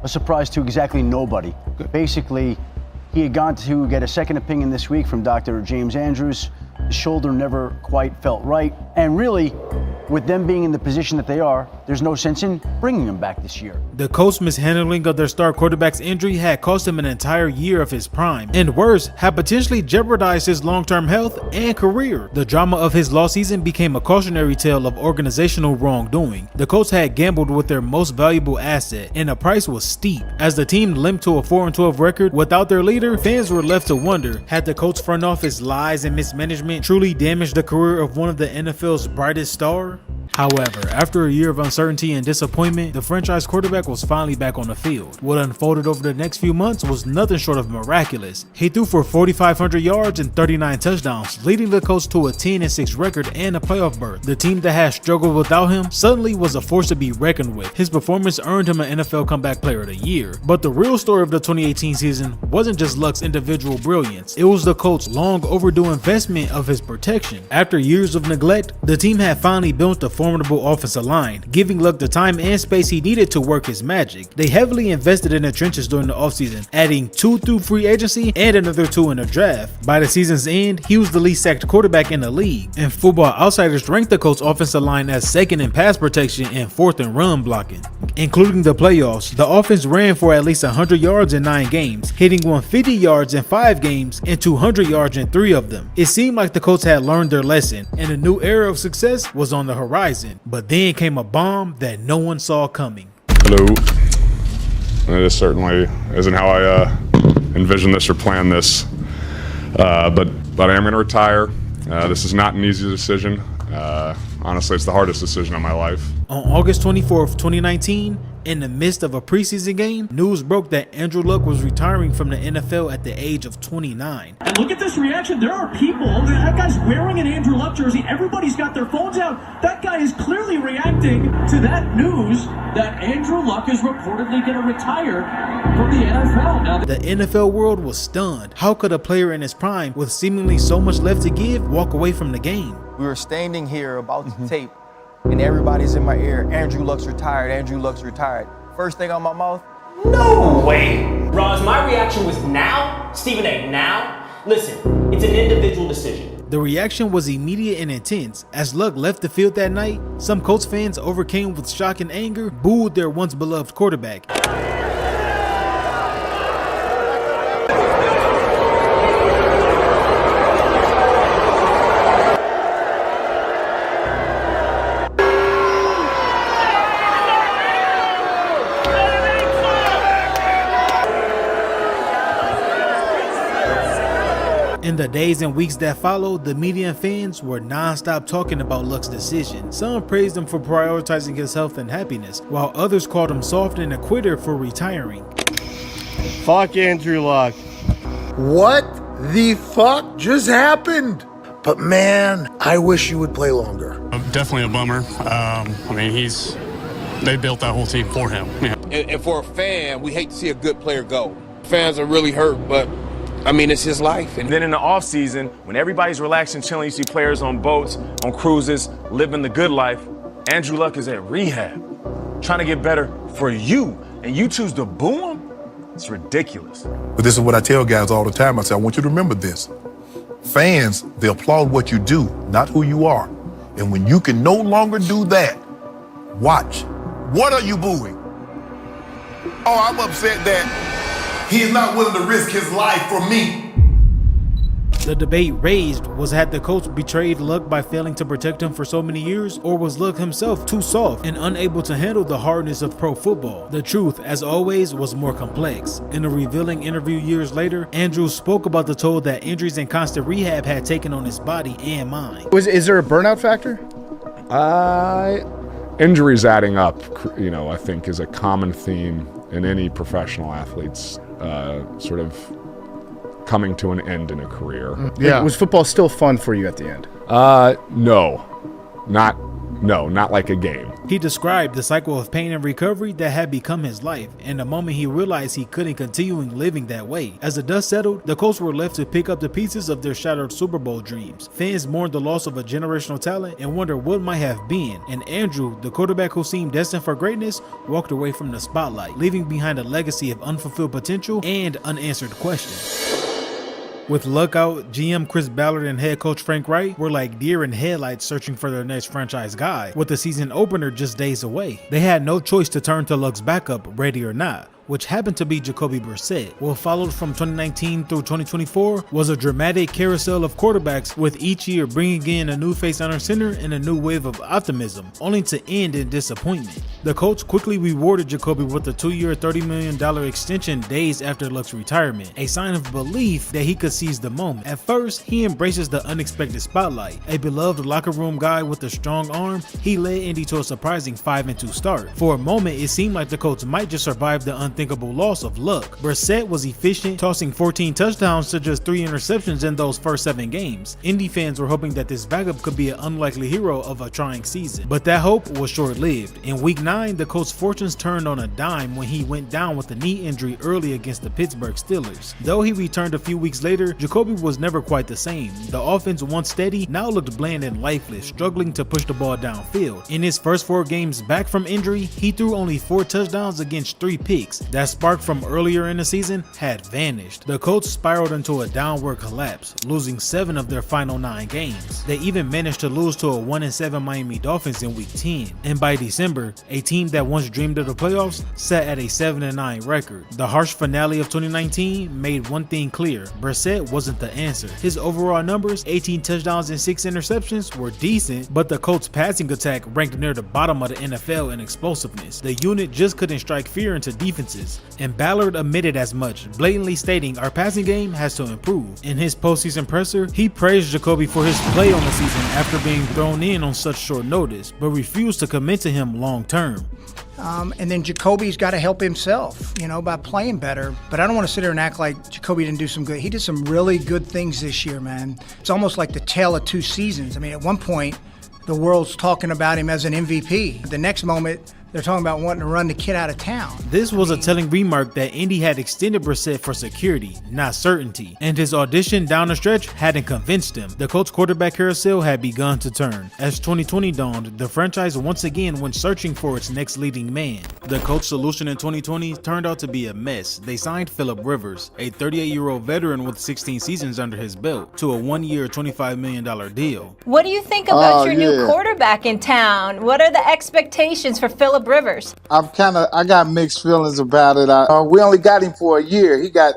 a surprise to exactly nobody. Basically, he had gone to get a second opinion this week from Dr. James Andrews. His shoulder never quite felt right, and really, with them being in the position that they are, there's no sense in bringing him back this year. The Colts' mishandling of their star quarterback's injury had cost him an entire year of his prime, and worse, had potentially jeopardized his long-term health and career. The drama of his lost season became a cautionary tale of organizational wrongdoing. The Colts had gambled with their most valuable asset, and the price was steep. As the team limped to a 4-12 record without their leader, fans were left to wonder, had the Colts front office lies and mismanagement truly damaged the career of one of the NFL's brightest stars? However, after a year of uncertainty and disappointment, the franchise quarterback was finally back on the field. What unfolded over the next few months was nothing short of miraculous. He threw for 4,500 yards and 39 touchdowns, leading the Colts to a 10-6 record and a playoff berth. The team that had struggled without him suddenly was a force to be reckoned with. His performance earned him an NFL Comeback Player of the Year. But the real story of the 2018 season wasn't just Luck's individual brilliance. It was the Colts' long overdue investment of his protection. After years of neglect, the team had finally built a formidable offensive line, giving Luck the time and space he needed to work his magic. They heavily invested in the trenches during the offseason, adding 2 through free agency and another 2 in the draft. By the season's end, he was the least sacked quarterback in the league, and Football Outsiders ranked the Colts offensive line as 2nd in pass protection and 4th in run blocking. Including the playoffs, the offense ran for at least 100 yards in 9 games, hitting 150 yards in 5 games and 200 yards in 3 of them. It seemed like the Colts had learned their lesson, and a new era of success was on the horizon. But then came a bomb that no one saw coming. Hello. This certainly isn't how I envisioned this or planned this, but I am going to retire. This is not an easy decision. Honestly, it's the hardest decision of my life. On August 24th, 2019, in the midst of a preseason game, news broke that Andrew Luck was retiring from the NFL at the age of 29. And look at this reaction. There are people. That guy's wearing an Andrew Luck jersey. Everybody's got their phones out. That guy is clearly reacting to that news that Andrew Luck is reportedly going to retire from the NFL. Now, the NFL world was stunned. How could a player in his prime, with seemingly so much left to give, walk away from the game? We were standing here about to tape and everybody's in my ear, Andrew Luck's retired, Andrew Luck's retired. First thing on my mouth, No way! Roz, my reaction was now? Stephen A., now? Listen, it's an individual decision. The reaction was immediate and intense. As Luck left the field that night, some Colts fans, overcame with shock and anger, booed their once beloved quarterback. In the days and weeks that followed, the media and fans were non-stop talking about Luck's decision. Some praised him for prioritizing his health and happiness, while others called him soft and a quitter for retiring. Fuck Andrew Luck. What the fuck just happened? But man, I wish you would play longer. Definitely a bummer. They built that whole team for him. Yeah. And for a fan, we hate to see a good player go. Fans are really hurt, but it's his life. And then in the off season, when everybody's relaxing, chilling, you see players on boats, on cruises, living the good life. Andrew Luck is at rehab, trying to get better for you, and you choose to boo him? It's ridiculous. But this is what I tell guys all the time. I say, I want you to remember this. Fans, they applaud what you do, not who you are. And when you can no longer do that, watch. What are you booing? Oh, I'm upset that he's not willing to risk his life for me. The debate raised was, had the coach betrayed Luck by failing to protect him for so many years, or was Luck himself too soft and unable to handle the hardness of pro football? The truth, as always, was more complex. In a revealing interview years later, Andrew spoke about the toll that injuries and constant rehab had taken on his body and mind. Is there a burnout factor? Injuries adding up, I think is a common theme in any professional athlete's sort of coming to an end in a career. Yeah. Was football still fun for you at the end? No, not like a game. He described the cycle of pain and recovery that had become his life, and the moment he realized he couldn't continue living that way. As the dust settled, the Colts were left to pick up the pieces of their shattered Super Bowl dreams. Fans mourned the loss of a generational talent and wondered what might have been, and Andrew, the quarterback who seemed destined for greatness, walked away from the spotlight, leaving behind a legacy of unfulfilled potential and unanswered questions. With Luck out, GM Chris Ballard and head coach Frank Reich were like deer in headlights searching for their next franchise guy, with the season opener just days away. They had no choice to turn to Luck's backup, ready or not, which happened to be Jacoby Brissett. What followed from 2019 through 2024 was a dramatic carousel of quarterbacks, with each year bringing in a new face under center and a new wave of optimism, only to end in disappointment. The Colts quickly rewarded Jacoby with a 2-year, $30 million extension days after Luck's retirement, a sign of belief that he could seize the moment. At first, he embraces the unexpected spotlight. A beloved locker room guy with a strong arm, he led Indy to a surprising 5-2 start. For a moment, it seemed like the Colts might just survive the unthinkable loss of Luck. Brissett was efficient, tossing 14 touchdowns to just 3 interceptions in those first 7 games. Indy fans were hoping that this backup could be an unlikely hero of a trying season, but that hope was short-lived. In Week 9, the Colts' fortunes turned on a dime when he went down with a knee injury early against the Pittsburgh Steelers. Though he returned a few weeks later, Jacoby was never quite the same. The offense, once steady, now looked bland and lifeless, struggling to push the ball downfield. In his first 4 games back from injury, he threw only 4 touchdowns against 3 picks. That spark from earlier in the season had vanished. The Colts spiraled into a downward collapse, losing 7 of their final 9 games. They even managed to lose to a 1-7 Miami Dolphins in Week 10. And by December, a team that once dreamed of the playoffs sat at a 7-9 record. The harsh finale of 2019 made one thing clear: Brissett wasn't the answer. His overall numbers, 18 touchdowns and 6 interceptions, were decent, but the Colts' passing attack ranked near the bottom of the NFL in explosiveness. The unit just couldn't strike fear into defenses, and Ballard admitted as much, blatantly stating our passing game has to improve. In his postseason presser, he praised Jacoby for his play on the season after being thrown in on such short notice, but refused to commit to him long term. And then Jacoby's got to help himself, by playing better. But I don't want to sit there and act like Jacoby didn't do some good. He did some really good things this year, man. It's almost like the tale of 2 seasons. At one point, the world's talking about him as an MVP. The next moment, They're talking about wanting to run the kid out of town. This was a telling remark that Indy had extended Brissett for security, not certainty, and his audition down the stretch hadn't convinced him. The Colts quarterback carousel had begun to turn. As 2020 dawned, the franchise once again went searching for its next leading man. The Colts solution in 2020 turned out to be a mess. They signed Phillip Rivers, a 38-year-old veteran with 16 seasons under his belt, to a one-year $25 million deal. What do you think about your new quarterback in town? What are the expectations for Phillip Rivers? I got mixed feelings about it. We only got him for a year. He got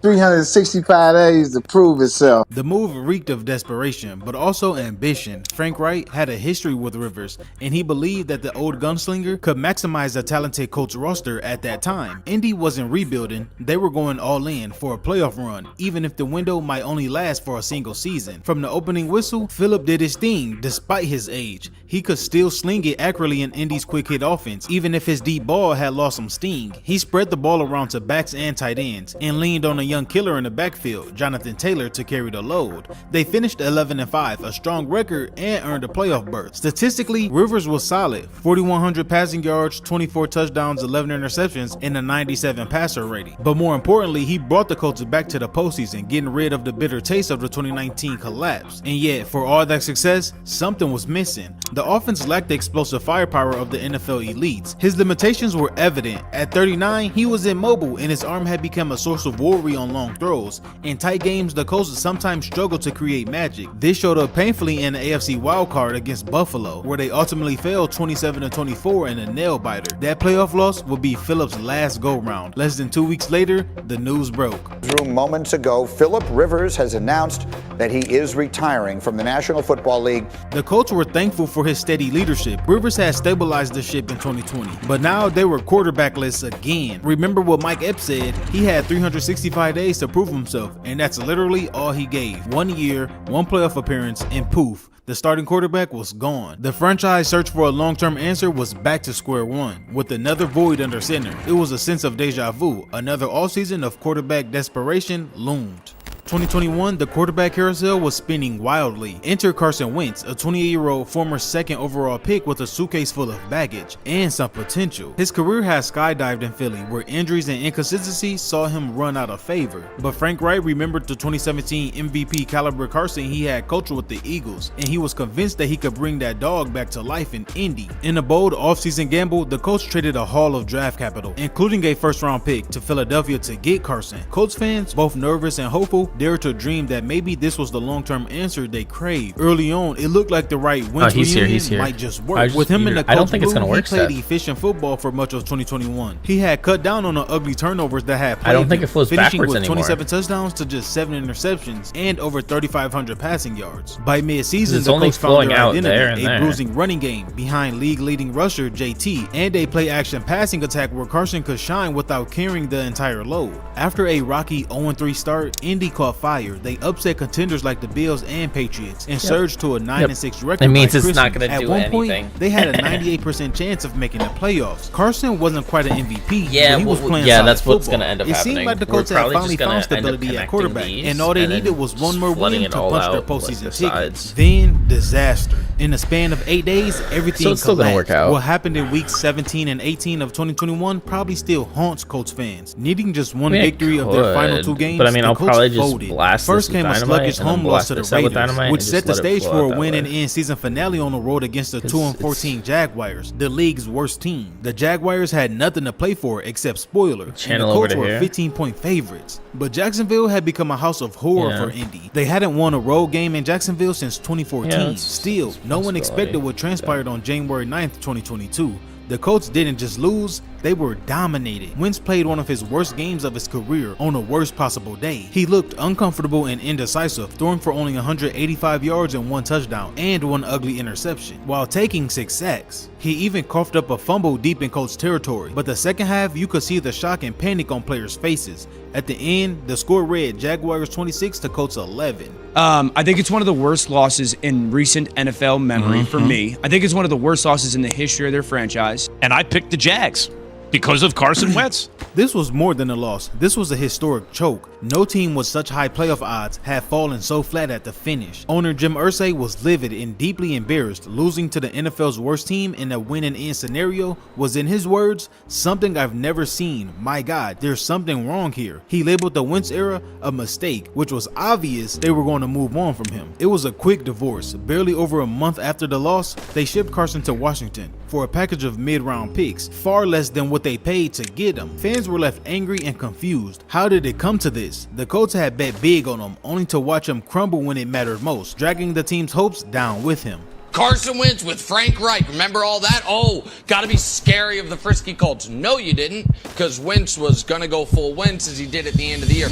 365 days to prove himself. The move reeked of desperation, but also ambition. Frank Reich had a history with Rivers, and he believed that the old gunslinger could maximize the talented Colts roster at that time. Indy wasn't rebuilding, they were going all in for a playoff run, even if the window might only last for a single season. From the opening whistle, Phillip did his thing despite his age. He could still sling it accurately in Indy's quick hit offense, even if his deep ball had lost some sting. He spread the ball around to backs and tight ends, and leaned on a young killer in the backfield, Jonathan Taylor, to carry the load. They finished 11-5, a strong record, and earned a playoff berth. Statistically, Rivers was solid, 4,100 passing yards, 24 touchdowns, 11 interceptions, and a 97 passer rating. But more importantly, he brought the Colts back to the postseason, getting rid of the bitter taste of the 2019 collapse. And yet, for all that success, something was missing. The offense lacked the explosive firepower of the NFL elites. His limitations were evident. At 39, he was immobile, and his arm had become a source of worry on long throws. In tight games, the Colts sometimes struggled to create magic. This showed up painfully in the AFC wildcard against Buffalo, where they ultimately fell 27-24 in a nail-biter. That playoff loss would be Phillip's last go-round. Less than 2 weeks later, the news broke. Moments ago, Phillip Rivers has announced that he is retiring from the National Football League. The Colts were thankful for his steady leadership. Rivers had stabilized the ship in 2020, but now they were quarterbackless again. Remember what Mike Epps said? He had 365 days to prove himself, and that's literally all he gave. 1 year, 1 playoff appearance, and poof, the starting quarterback was gone. The franchise search for a long-term answer was back to square one, with another void under center. It was a sense of deja vu. Another offseason of quarterback desperation loomed. 2021, the quarterback carousel was spinning wildly. Enter Carson Wentz, a 28-year-old former second overall pick with a suitcase full of baggage and some potential. His career has skydived in Philly, where injuries and inconsistency saw him run out of favor. But Frank Reich remembered the 2017 MVP caliber Carson he had coached with the Eagles, and he was convinced that he could bring that dog back to life in Indy. In a bold offseason gamble, the Colts traded a haul of draft capital, including a first-round pick, to Philadelphia to get Carson. Colts fans, both nervous and hopeful, dared to dream that maybe this was the long-term answer they craved. Early on, it looked like the right Wentz reunion might just work. With him in the Colts blue, he played efficient football for much of 2021. He had cut down on the ugly turnovers that had plagued I don't think it flows finishing backwards with anymore. 27 touchdowns to just 7 interceptions and over 3,500 passing yards. By mid-season, It's the only Colts found flowing their out identity, there and a there. bruising running game behind league-leading rusher JT, and a play-action passing attack where Carson could shine without carrying the entire load. After a rocky 0-3 start, Indy caught fire. They upset contenders like the Bills and Patriots and surged to a 9-6 record. That means by it's not Christmas. gonna At do one anything. point, they had a 98% chance of making the playoffs. Carson wasn't quite an MVP, Yeah, but he was well, playing yeah, solid that's what's football. gonna end up It seemed happening. like the We're Colts had probably finally just gonna found end up stability at connecting quarterback, these, and all they and then needed was one more flooding win it to all punch their out with postseason the ticket. sides. Then disaster. In the span of 8 days, everything So it's still gonna collapsed. work out. What happened in weeks 17 and 18 of 2021 probably still haunts Colts fans. Needing just one I mean, it victory of their final could, 2 games, but I mean, the I'll Colts probably just folded. blast First this with came a Dynamite sluggish and then home loss blast to the this out with Raiders, Dynamite which and set just the let it stage flow for out a that win way. and end season finale on the road against the 2-14 Jaguars, the league's worst team. The Jaguars had nothing to play for except spoiler, and the Channel over Colts to were here. 15-point favorites. But Jacksonville had become a house of horror Yeah. for Indy. They hadn't won a road game in Jacksonville since 2014. Yeah, that's- Still, no one expected what transpired on January 9th, 2022. The Colts didn't just lose, they were dominated. Wentz played one of his worst games of his career on the worst possible day. He looked uncomfortable and indecisive, throwing for only 185 yards and 1 touchdown and 1 ugly interception, while taking 6 sacks. He even coughed up a fumble deep in Colts territory, but the second half you could see the shock and panic on players' faces. At the end, the score read Jaguars 26 to Colts 11. I think it's one of the worst losses in recent NFL memory for me. I think it's one of the worst losses in the history of their franchise. And I picked the Jags because of Carson Wentz. This was more than a loss. This was a historic choke. No team with such high playoff odds had fallen so flat at the finish. Owner Jim Irsay was livid and deeply embarrassed. Losing to the NFL's worst team in a win-and-end scenario was, in his words, something I've never seen. My God, there's something wrong here. He labeled the Wentz era a mistake, which was obvious they were going to move on from him. It was a quick divorce. Barely over a month after the loss, they shipped Carson to Washington for a package of mid-round picks, far less than what they paid to get him. Fans were left angry and confused. How did it come to this? The Colts had bet big on him, only to watch him crumble when it mattered most, dragging the team's hopes down with him. Carson Wentz with Frank Reich. Remember all that? Oh, gotta be scary of the frisky Colts. No, you didn't, because Wentz was gonna go full Wentz as he did at the end of the year.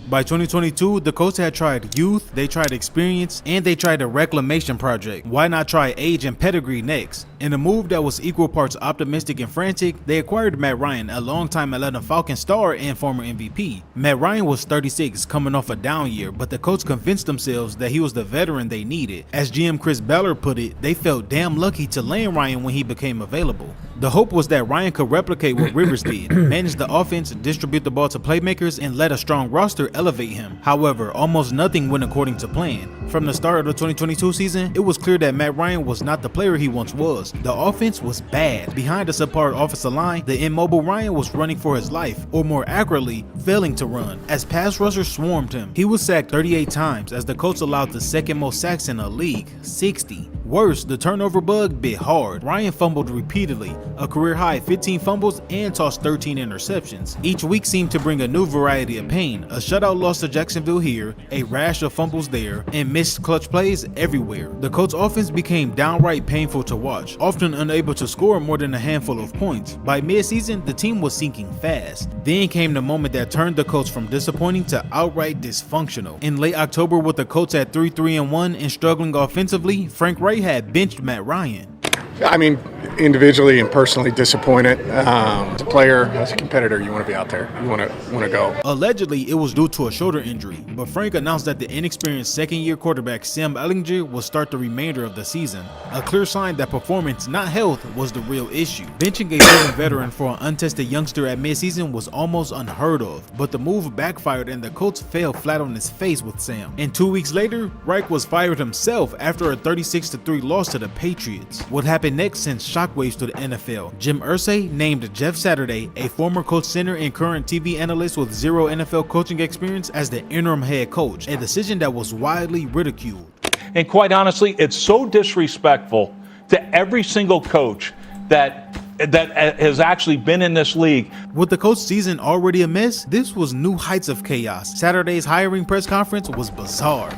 By 2022, the Colts had tried youth, they tried experience, and they tried a reclamation project. Why not try age and pedigree next? In a move that was equal parts optimistic and frantic, they acquired Matt Ryan, a longtime Atlanta Falcons star and former MVP. Matt Ryan was 36, coming off a down year, but the Colts convinced themselves that he was the veteran they needed. As GM Chris Ballard put it, they felt damn lucky to land Ryan when he became available. The hope was that Ryan could replicate what Rivers did, manage the offense, distribute the ball to playmakers, and let a strong roster elevate him. However, almost nothing went according to plan. From the start of the 2022 season, it was clear that Matt Ryan was not the player he once was. The offense was bad. Behind a subpar offensive line, the immobile Ryan was running for his life, or more accurately, failing to run, as pass rushers swarmed him. He was sacked 38 times, as the Colts allowed the second most sacks in the league, 60. Worse, the turnover bug bit hard. Ryan fumbled repeatedly, a career high 15 fumbles, and tossed 13 interceptions. Each week seemed to bring a new variety of pain. A shutout loss to Jacksonville here, a rash of fumbles there, and missed clutch plays everywhere. The Colts offense became downright painful to watch, often unable to score more than a handful of points. By mid-season, the team was sinking fast. Then came the moment that turned the Colts from disappointing to outright dysfunctional. In late October, with the Colts at 3-3-1 and struggling offensively, Frank Reich had benched Matt Ryan. I mean, individually and personally disappointed. As a player, as a competitor, you want to be out there. You want to go. Allegedly, it was due to a shoulder injury, but Frank announced that the inexperienced second-year quarterback Sam Ehlinger will start the remainder of the season. A clear sign that performance, not health, was the real issue. Benching a proven veteran for an untested youngster at midseason was almost unheard of, but the move backfired and the Colts fell flat on his face with Sam. And 2 weeks later, Reich was fired himself after a 36-3 loss to the Patriots. What happened next sent shockwaves to the NFL. Jim Irsay named Jeff Saturday, a former Colts center and current TV analyst with zero NFL coaching experience, as the interim head coach, a decision that was widely ridiculed. And quite honestly, it's so disrespectful to every single coach that has actually been in this league. With the Colts season already a mess, this was new heights of chaos. Saturday's hiring press conference was bizarre.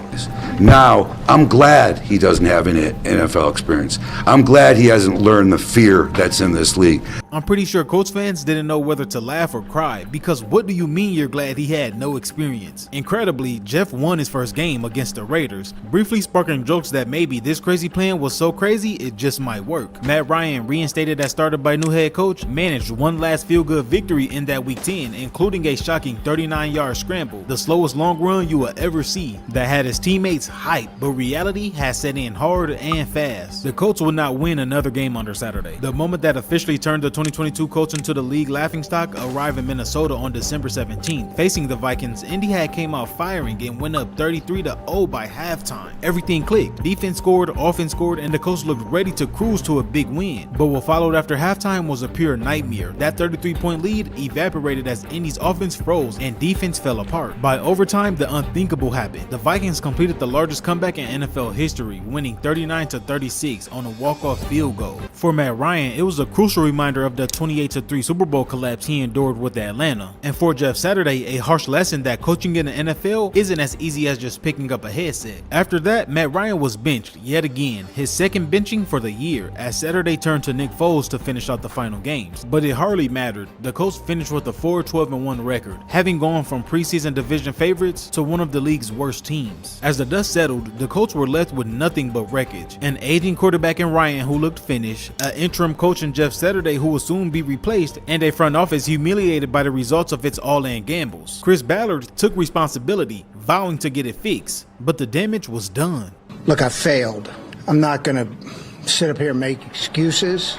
Now, I'm glad he doesn't have any NFL experience. I'm glad he hasn't learned the fear that's in this league. I'm pretty sure Colts fans didn't know whether to laugh or cry, because what do you mean you're glad he had no experience? Incredibly, Jeff won his first game against the Raiders, briefly sparking jokes that maybe this crazy plan was so crazy it just might work. Matt Ryan, reinstated as starter by new head coach, managed one last feel-good victory in that week 10, including a shocking 39-yard scramble, the slowest long run you will ever see, that had his teammates hyped, but reality has set in hard and fast. The Colts would not win another game under Saturday. The moment that officially turned the 2022 Colts into the league laughingstock arrived in Minnesota on December 17th. Facing the Vikings, Indy had came out firing and went up 33-0 by halftime. Everything clicked. Defense scored, offense scored, and the Colts looked ready to cruise to a big win. But what followed after halftime was a pure nightmare. That 33-point lead evaporated as Indy's offense froze and defense fell apart. By overtime, the unthinkable happened. The Vikings completed the largest comeback in NFL history, winning 39-36 on a walk-off field goal. For Matt Ryan, it was a crucial reminder of the 28-3 Super Bowl collapse he endured with Atlanta. And for Jeff Saturday, a harsh lesson that coaching in the NFL isn't as easy as just picking up a headset. After that, Matt Ryan was benched yet again, his second benching for the year, as Saturday turned to Nick Foles to finish out the final games. But it hardly mattered. The Colts finished with a 4-12-1 record, having gone from preseason division favorites to one of the league's worst teams. As the dust settled, the Colts were left with nothing but wreckage. An aging quarterback in Ryan who looked finished, an interim coach in Jeff Saturday who will soon be replaced, and a front office humiliated by the results of its all-in gambles. Chris Ballard took responsibility, vowing to get it fixed, but the damage was done. Look, I failed. I'm not going to sit up here and make excuses.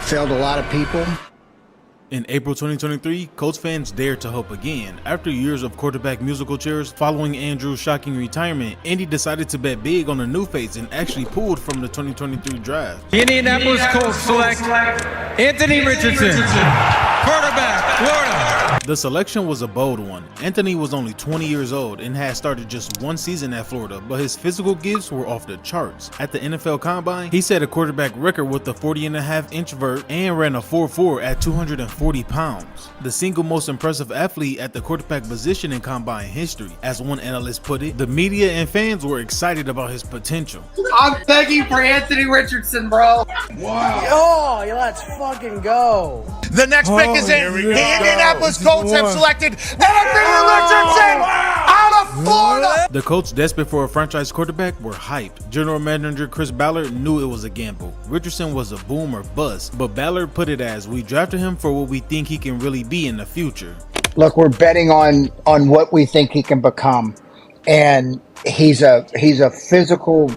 Failed a lot of people. In April 2023, Colts fans dared to hope again. After years of quarterback musical chairs following Andrew's shocking retirement, Indy decided to bet big on a new face and actually pulled from the 2023 draft. The Indianapolis Colts select Anthony Richardson, quarterback, Florida. The selection was a bold one. Anthony was only 20 years old and had started just one season at Florida, but his physical gifts were off the charts. At the NFL Combine, he set a quarterback record with a 40.5-inch vert and ran a 4.4 at 240 pounds. The single most impressive athlete at the quarterback position in Combine history. As one analyst put it, the media and fans were excited about his potential. I'm begging for Anthony Richardson, bro. Wow. Oh, let's fucking go. The next pick is in. The Indianapolis Colts have selected Anthony Richardson out of Florida. The Colts, desperate for a franchise quarterback, were hyped. General Manager Chris Ballard knew it was a gamble. Richardson was a boom or bust, but Ballard put it as, we drafted him for what we think he can really be in the future. Look, we're betting on what we think he can become, and he's a physical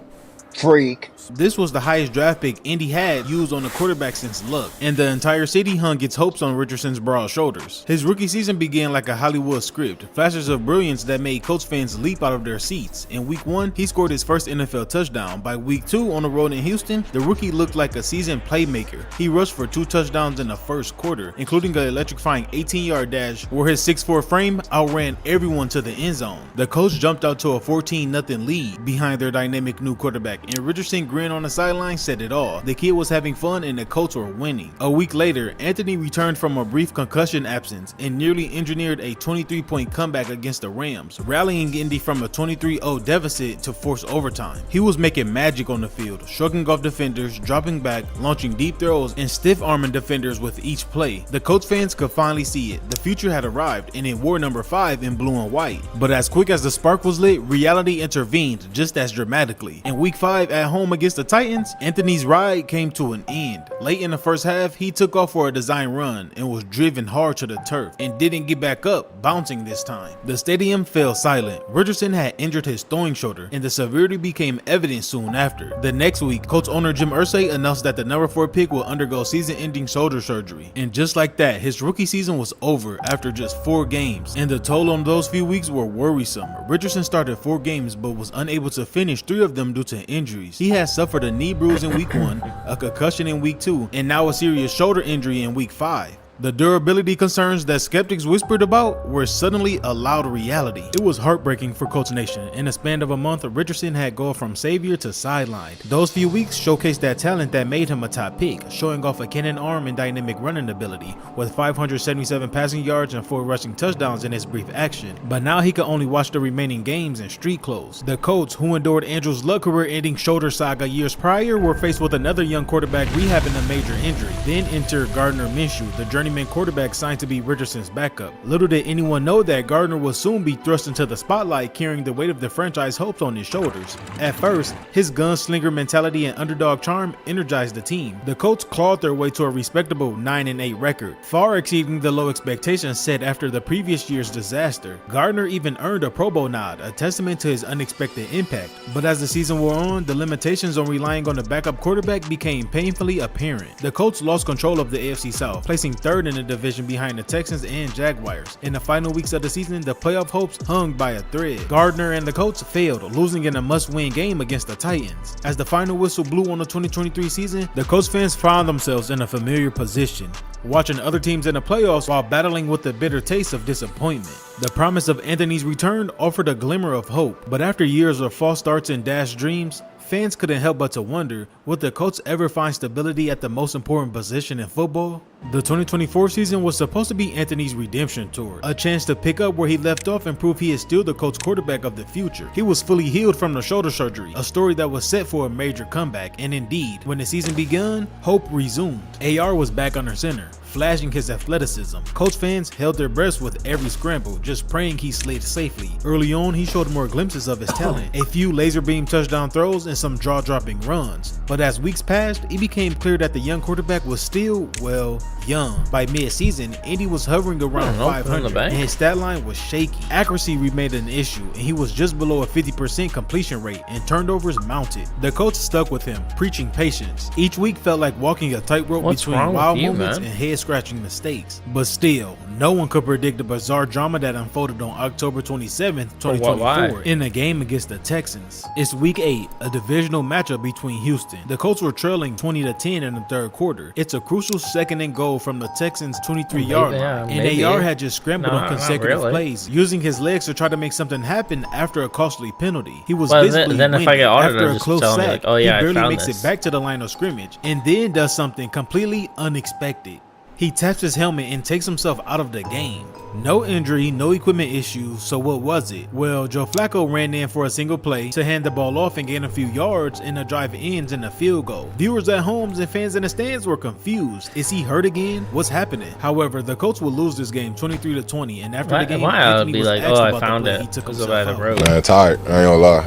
freak. This was the highest draft pick Indy had used on a quarterback since Luck, and the entire city hung its hopes on Richardson's broad shoulders. His rookie season began like a Hollywood script, flashes of brilliance that made Colts fans leap out of their seats. In week 1, he scored his first NFL touchdown. By week 2, on the road in Houston, the rookie looked like a seasoned playmaker. He rushed for 2 touchdowns in the first quarter, including an electrifying 18-yard dash where his 6'4" frame outran everyone to the end zone. The Colts jumped out to a 14-0 lead behind their dynamic new quarterback, and Richardson grin on the sideline said it all. The kid was having fun and the Colts were winning. A week later, Anthony returned from a brief concussion absence and nearly engineered a 23-point comeback against the Rams, rallying Indy from a 23-0 deficit to force overtime. He was making magic on the field, shrugging off defenders, dropping back, launching deep throws, and stiff-arming defenders with each play. The Colts fans could finally see it. The future had arrived, and it wore number 5 in blue and white. But as quick as the spark was lit, reality intervened just as dramatically. In week 5 at home against the Titans, Anthony's ride came to an end. Late in the first half, he took off for a design run and was driven hard to the turf and didn't get back up, bouncing this time. The stadium fell silent. Richardson had injured his throwing shoulder, and the severity became evident soon after. The next week, Colts owner Jim Irsay announced that the number 4 pick will undergo season-ending shoulder surgery. And just like that, his rookie season was over after just 4 games, and the toll on those few weeks were worrisome. Richardson started 4 games but was unable to finish 3 of them due to injuries. He had suffered a knee bruise in week 1, a concussion in week 2, and now a serious shoulder injury in week 5. The durability concerns that skeptics whispered about were suddenly a loud reality. It was heartbreaking for Colts Nation. In a span of a month, Richardson had gone from savior to sidelined. Those few weeks showcased that talent that made him a top pick, showing off a cannon arm and dynamic running ability, with 577 passing yards and 4 rushing touchdowns in his brief action. But now he could only watch the remaining games in street clothes. The Colts, who endured Andrew's Luck career-ending shoulder saga years prior, were faced with another young quarterback rehabbing a major injury. Then enter Gardner Minshew, the journeyman quarterback signed to be Richardson's backup. Little did anyone know that Gardner would soon be thrust into the spotlight, carrying the weight of the franchise hopes on his shoulders. At first, his gunslinger mentality and underdog charm energized the team. The Colts clawed their way to a respectable 9-8 record, far exceeding the low expectations set after the previous year's disaster. Gardner even earned a Pro Bowl nod, a testament to his unexpected impact. But as the season wore on, the limitations on relying on the backup quarterback became painfully apparent. The Colts lost control of the AFC South, placing 3rd in the division behind the Texans and Jaguars. In the final weeks of the season, the playoff hopes hung by a thread. Gardner and the Colts failed, losing in a must-win game against the Titans. As the final whistle blew on the 2023 season, the Colts fans found themselves in a familiar position, watching other teams in the playoffs while battling with the bitter taste of disappointment. The promise of Anthony's return offered a glimmer of hope, but after years of false starts and dashed dreams, fans couldn't help but to wonder, would the Colts ever find stability at the most important position in football? The 2024 season was supposed to be Anthony's redemption tour, a chance to pick up where he left off and prove he is still the Colts quarterback of the future. He was fully healed from the shoulder surgery, a story that was set for a major comeback, and indeed, when the season began, hope resumed. AR was back under center, flashing his athleticism. Colts fans held their breaths with every scramble, just praying he slid safely. Early on, he showed more glimpses of his talent, a few laser beam touchdown throws and some jaw-dropping runs. But as weeks passed, it became clear that the young quarterback was still, well, young. By mid-season, Indy was hovering around 500 and his stat line was shaky. Accuracy remained an issue, and he was just below a 50% completion rate, and turnovers mounted. The coach stuck with him, preaching patience. Each week felt like walking a tightrope between wild moments and head head-scratching mistakes. But still, no one could predict the bizarre drama that unfolded on October 27th, 2024 in a game against the Texans. It's week 8, a divisional matchup between Houston. The Colts were trailing 20-10 in the third quarter. It's a crucial second and goal from the Texans' 23-yard line, and AR had just scrambled on consecutive plays, using his legs to try to make something happen after a costly penalty. He was visibly winning after a close sack. He barely makes it back to the line of scrimmage, and then does something completely unexpected. He taps his helmet and takes himself out of the game. No injury, no equipment issues, so what was it? Well, Joe Flacco ran in for a single play to hand the ball off and gain a few yards, and the drive ends in a field goal. Viewers at home and fans in the stands were confused. Is he hurt again? What's happening? However, the Colts will lose this game 23-20, and after the game, Anthony was asked about the play he took himself out. Man, tired. I ain't gonna lie.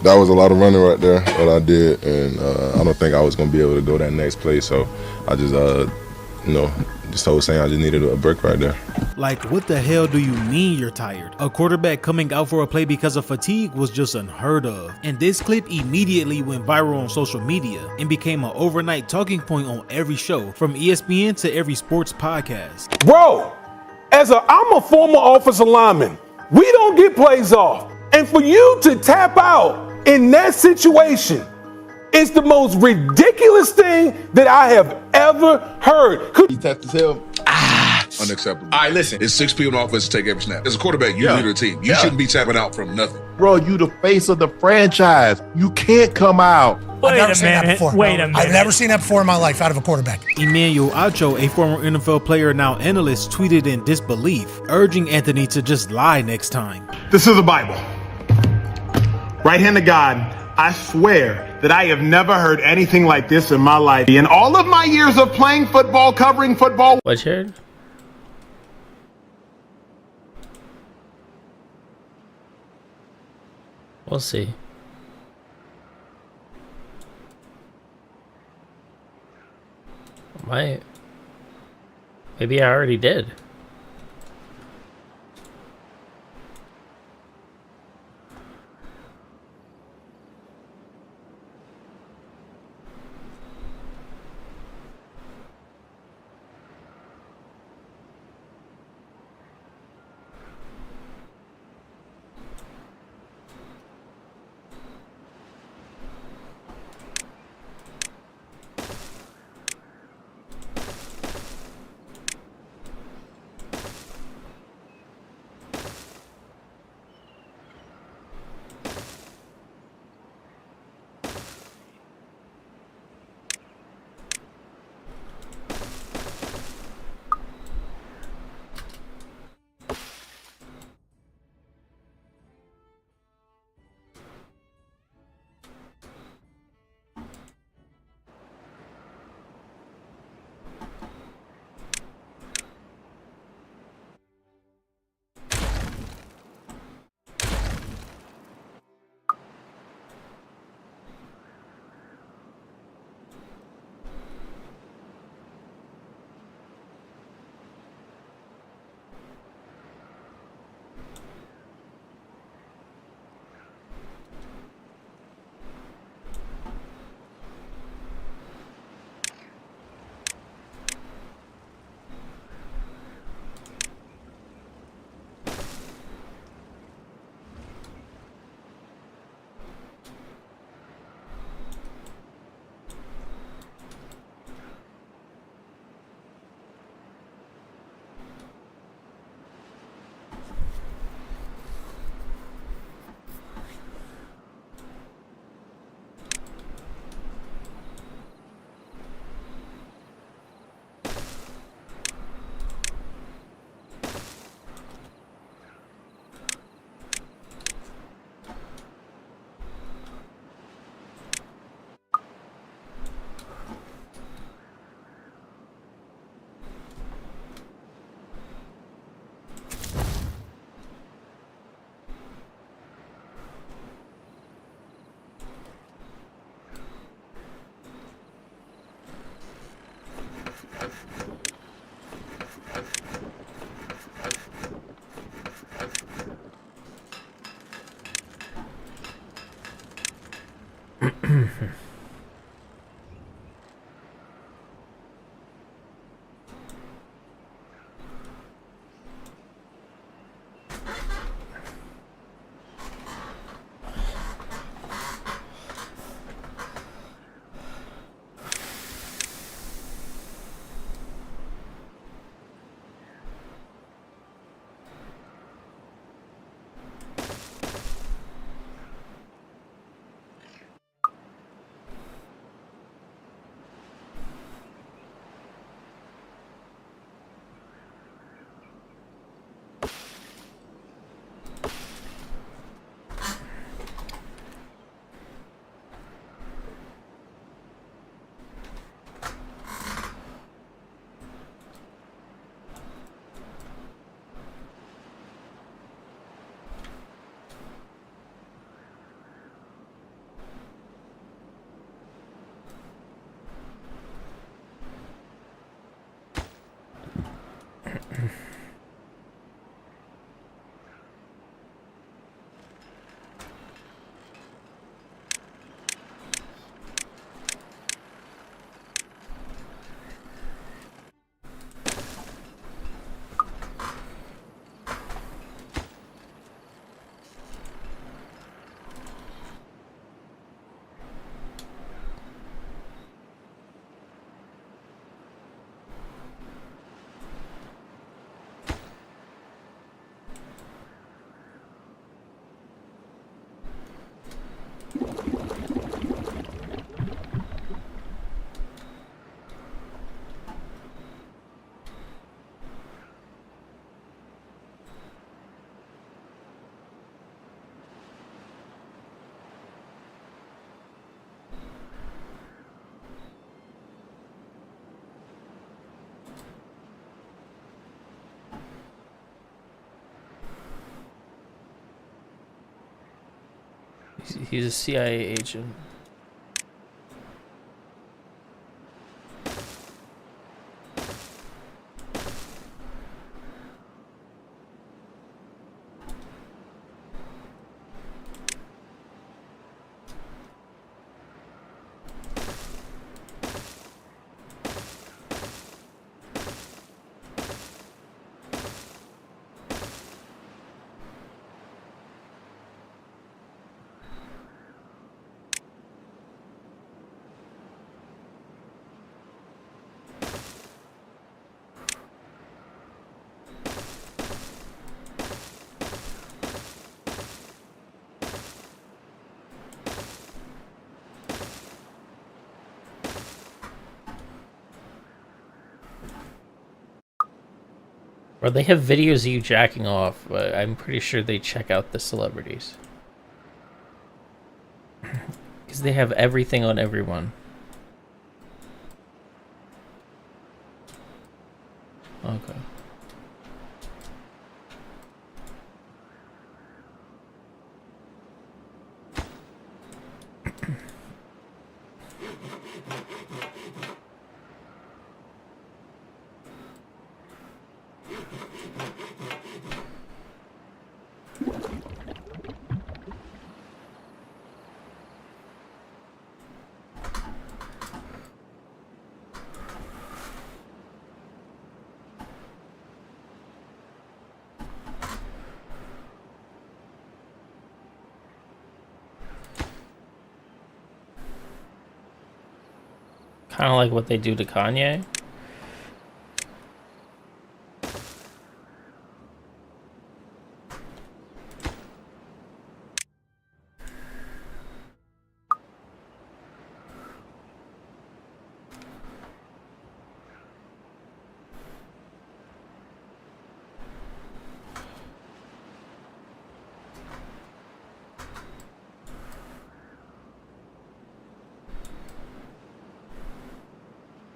That was a lot of running right there, what I did, and I don't think I was gonna be able to go that next play, so I just just told Sam I just needed a break right there. Like, what the hell do you mean you're tired? A quarterback coming out for a play because of fatigue was just unheard of. And this clip immediately went viral on social media and became an overnight talking point on every show, from ESPN to every sports podcast. Bro, I'm a former offensive lineman. We don't get plays off. And for you to tap out in that situation, it's the most ridiculous thing that I have ever heard. He tapped his heel. Unacceptable. All right, listen. It's 6 people in the offense to take every snap. As a quarterback, you lead the team. You shouldn't be tapping out from nothing. Bro, you the face of the franchise. You can't come out. I've never seen that before in my life out of a quarterback. Emmanuel Acho, a former NFL player now analyst, tweeted in disbelief, urging Anthony to just lie next time. This is the Bible. Right hand of God, I swear that I have never heard anything like this in my life. In all of my years of playing football, covering football. What you We'll see. Might. Maybe I already did. He's a CIA agent. Or they have videos of you jacking off, but I'm pretty sure they check out the celebrities. Because they have everything on everyone. Okay. Kind of like what they do to Kanye.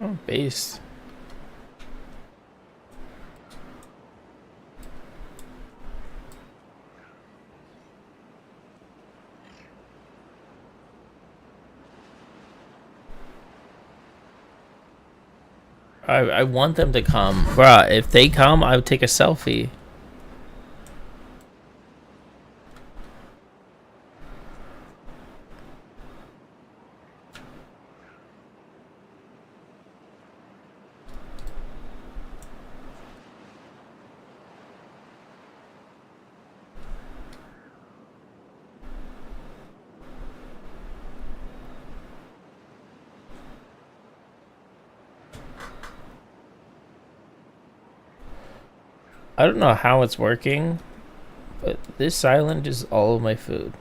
Oh, base. I want them to come. Bruh, if they come, I would take a selfie. I don't know how it's working, but this island is all of my food.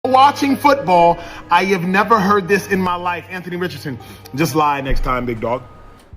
Watching football, I have never heard this in my life. Anthony Richardson, just lie next time, big dog.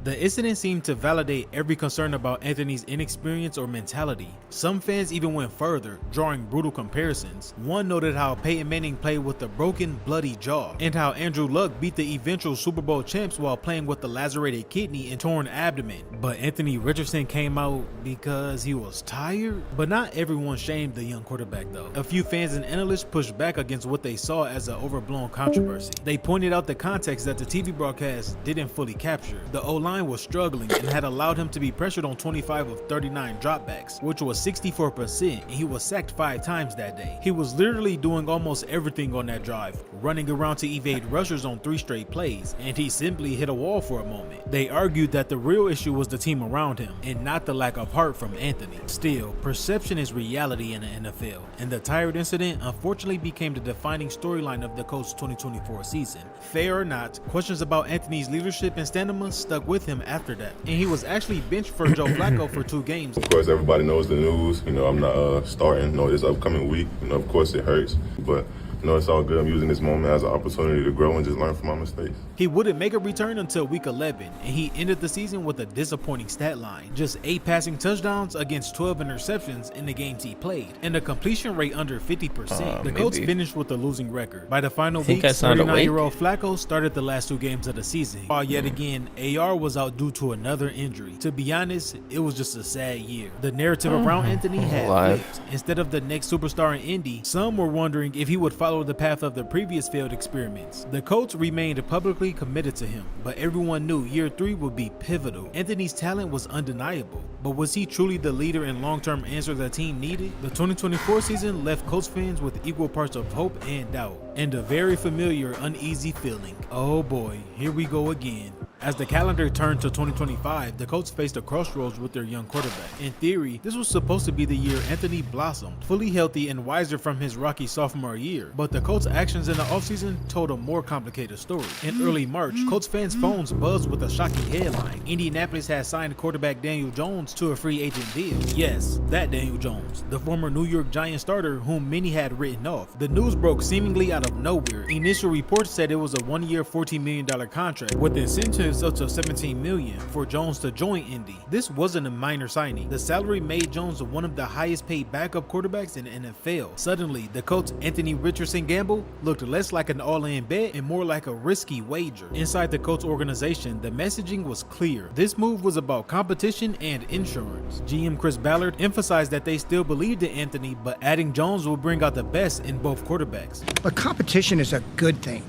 The incident seemed to validate every concern about Anthony's inexperience or mentality. Some fans even went further, drawing brutal comparisons. One noted how Peyton Manning played with a broken, bloody jaw, and how Andrew Luck beat the eventual Super Bowl champs while playing with a lacerated kidney and torn abdomen. But Anthony Richardson came out because he was tired? But not everyone shamed the young quarterback though. A few fans and analysts pushed back against what they saw as an overblown controversy. They pointed out the context that the TV broadcast didn't fully capture. The O-line was struggling and had allowed him to be pressured on 25 of 39 dropbacks, which was 64%, and he was sacked 5 times that day. He was literally doing almost everything on that drive, running around to evade rushers on 3 straight plays, and he simply hit a wall for a moment. They argued that the real issue was the team around him and not the lack of heart from Anthony. Still, perception is reality in the NFL, and the tired incident unfortunately became the defining storyline of the Colts 2024 season. Fair or not, questions about Anthony's leadership and stamina stuck with him after that, and he was actually benched for Joe Flacco for 2 games. Of course, everybody knows the news. You know, I'm not starting, this upcoming week. Of course it hurts, but it's all good. I'm using this moment as an opportunity to grow and just learn from my mistakes. He wouldn't make a return until week 11, and he ended the season with a disappointing stat line. Just 8 passing touchdowns against 12 interceptions in the games he played, and a completion rate under 50%. The Colts finished with a losing record. By the final week, 39-year-old Flacco started the last 2 games of the season, while yet again, AR was out due to another injury. To be honest, it was just a sad year. The narrative around Anthony had flipped. Instead of the next superstar in Indy, some were wondering if he would follow the path of the previous failed experiments. The Colts remained publicly committed to him, but everyone knew year 3 would be pivotal. Anthony's talent was undeniable, but was he truly the leader and long-term answer the team needed? The 2024 season left Colts fans with equal parts of hope and doubt, and a very familiar uneasy feeling. Oh boy, here we go again. As the calendar turned to 2025, the Colts faced a crossroads with their young quarterback. In theory, this was supposed to be the year Anthony blossomed, fully healthy and wiser from his rocky sophomore year. But the Colts' actions in the offseason told a more complicated story. In early March, Colts fans' phones buzzed with a shocking headline. Indianapolis had signed quarterback Daniel Jones to a free agent deal. Yes, that Daniel Jones, the former New York Giants starter whom many had written off. The news broke seemingly out of nowhere. Initial reports said it was a 1-year, $14 million contract with incentives up to $17 million for Jones to join Indy. This wasn't a minor signing. The salary made Jones one of the highest paid backup quarterbacks in the NFL. Suddenly, the Colts' Anthony Richardson gamble looked less like an all-in bet and more like a risky wager. Inside the Colts organization, the messaging was clear. This move was about competition and insurance. GM Chris Ballard emphasized that they still believed in Anthony, but adding Jones will bring out the best in both quarterbacks. But competition is a good thing.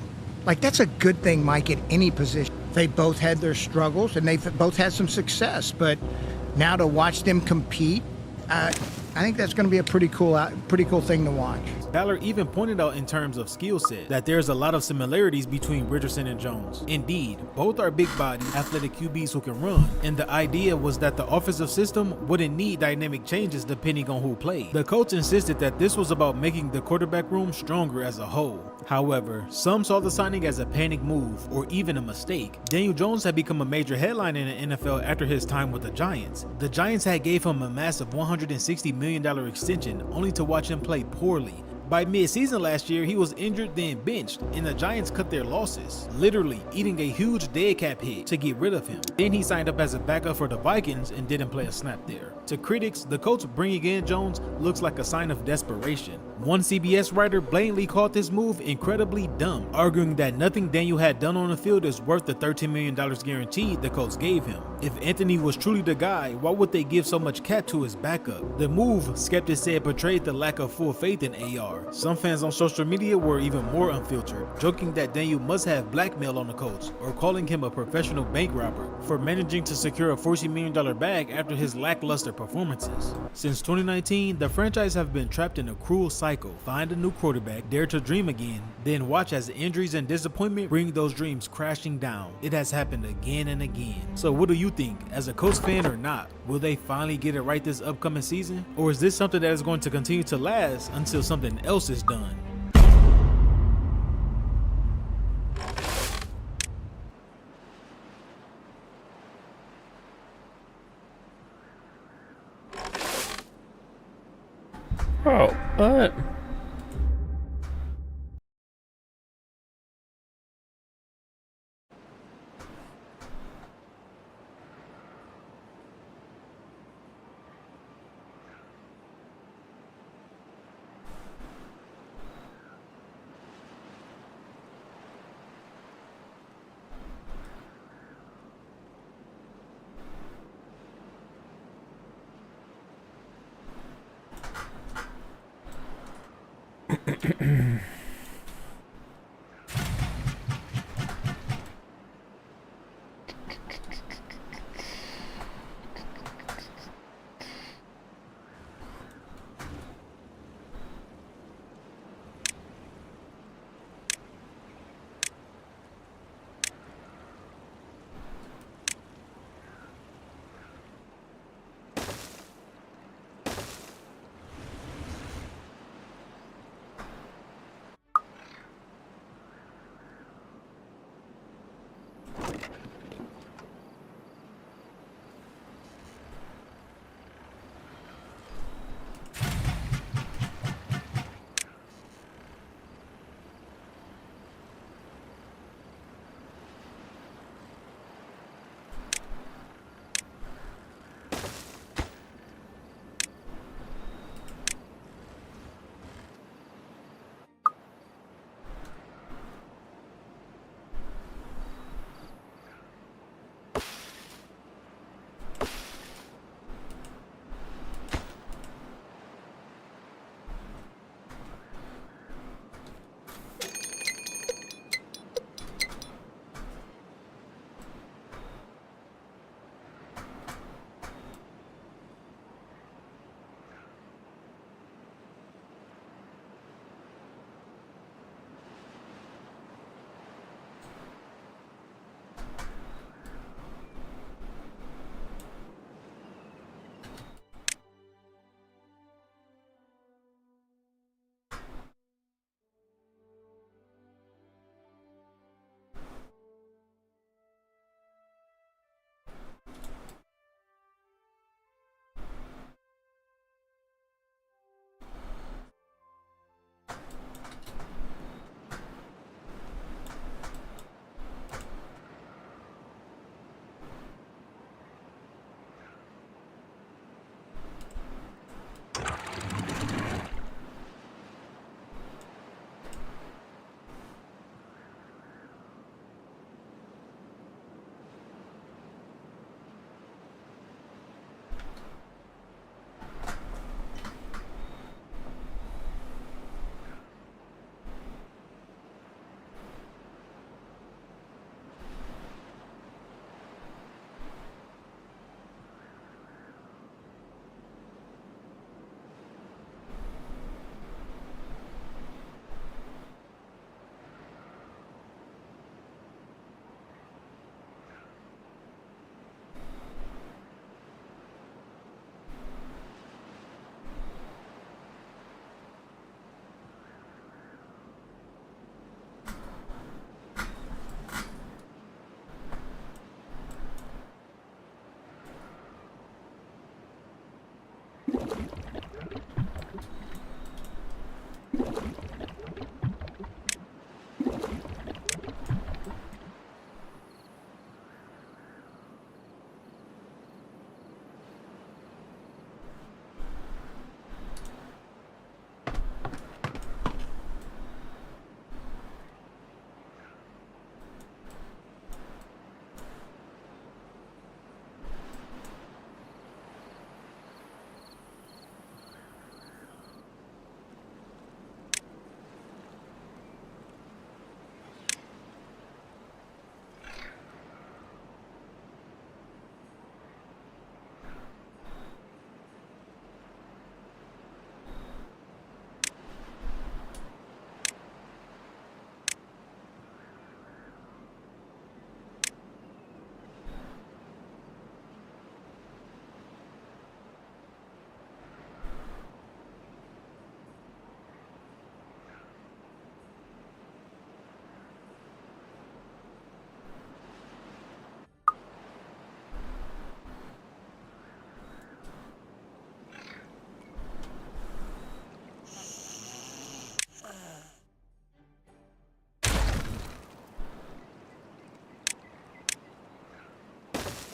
That's a good thing, Mike, at any position. They both had their struggles and they've both had some success, but now to watch them compete, I think that's going to be a pretty cool thing to watch. Ballard even pointed out in terms of skill set that there's a lot of similarities between Richardson and Jones. Indeed, both are big-body, athletic QBs who can run, and the idea was that the offensive system wouldn't need dynamic changes depending on who played. The coach insisted that this was about making the quarterback room stronger as a whole. However, some saw the signing as a panic move or even a mistake. Daniel Jones had become a major headline in the NFL after his time with the Giants. The Giants had gave him a massive $160 million extension only to watch him play poorly. By mid-season last year, he was injured then benched, and the Giants cut their losses, literally eating a huge dead cap hit to get rid of him. Then he signed up as a backup for the Vikings and didn't play a snap there. To critics, the coach bringing in Jones looks like a sign of desperation. One CBS writer blatantly called this move incredibly dumb, arguing that nothing Daniel had done on the field is worth the $13 million guaranteed the coach gave him. If Anthony was truly the guy, why would they give so much cap to his backup? The move, skeptics said, portrayed the lack of full faith in AR. Some fans on social media were even more unfiltered, joking that Daniel must have blackmail on the coach, or calling him a professional bank robber for managing to secure a $40 million bag after his lackluster performances. Since 2019, the franchise have been trapped in a cruel cycle. Find a new quarterback, dare to dream again, then watch as injuries and disappointment bring those dreams crashing down. It has happened again and again. So what do you think, as a Colts fan or not? Will they finally get it right this upcoming season? Or is this something that is going to continue to last until something else is done? Oh, what?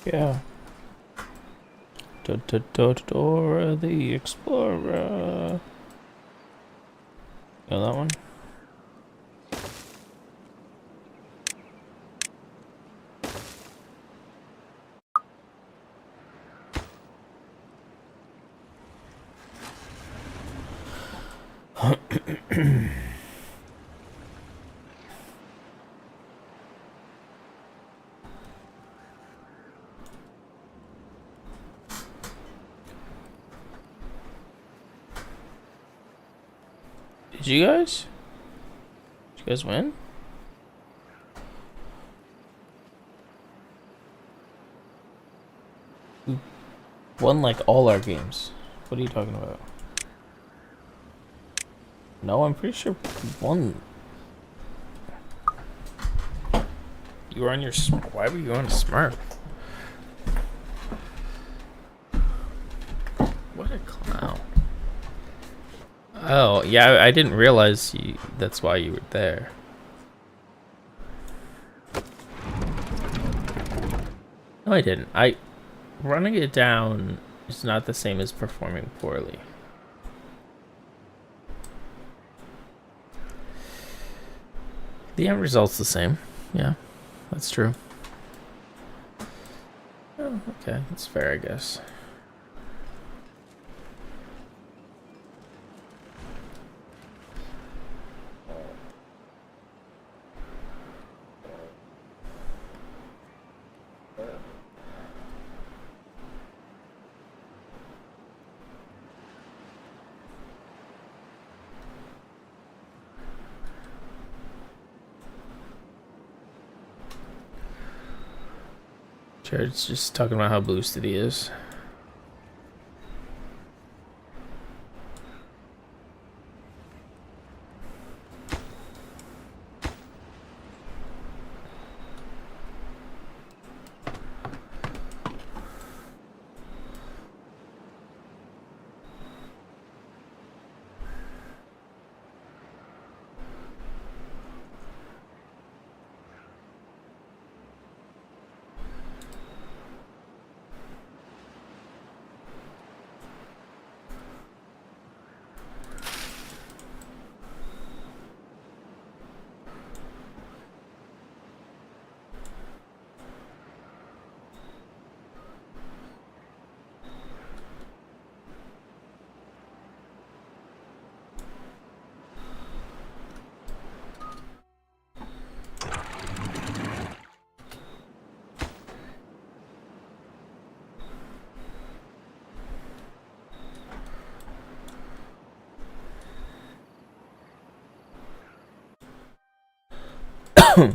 Yeah. Dora the Explorer. Know that one? Did you guys? Did you guys win? We won like all our games. What are you talking about? No, I'm pretty sure we won. You were on your why were you on a Smurf? What a clown. Oh, yeah, I didn't realize that's why you were there. No, I didn't. Running it down is not the same as performing poorly. The end result's the same. Yeah, that's true. Oh, okay, that's fair, I guess. Jared's just talking about how boosted he is. We're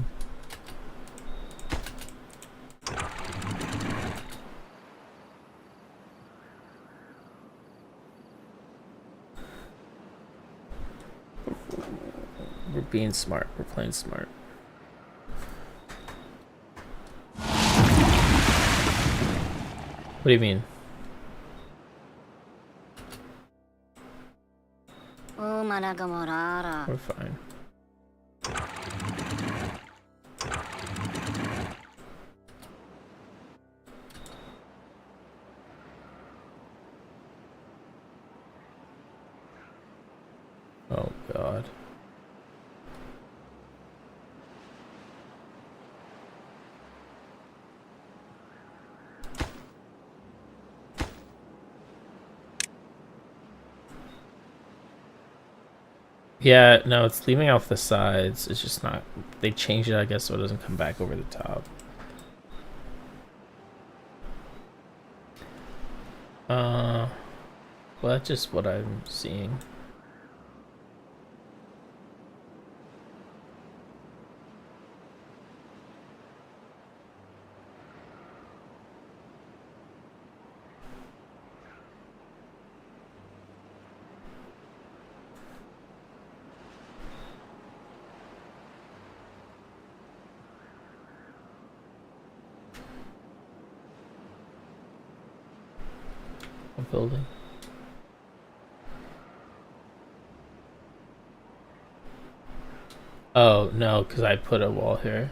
being smart. We're playing smart. What do you mean? We're fine. Oh God. Yeah, no, it's leaving off the sides. It's just not... They changed it, I guess, so it doesn't come back over the top. Well, that's just what I'm seeing. Building. Oh, no, because I put a wall here.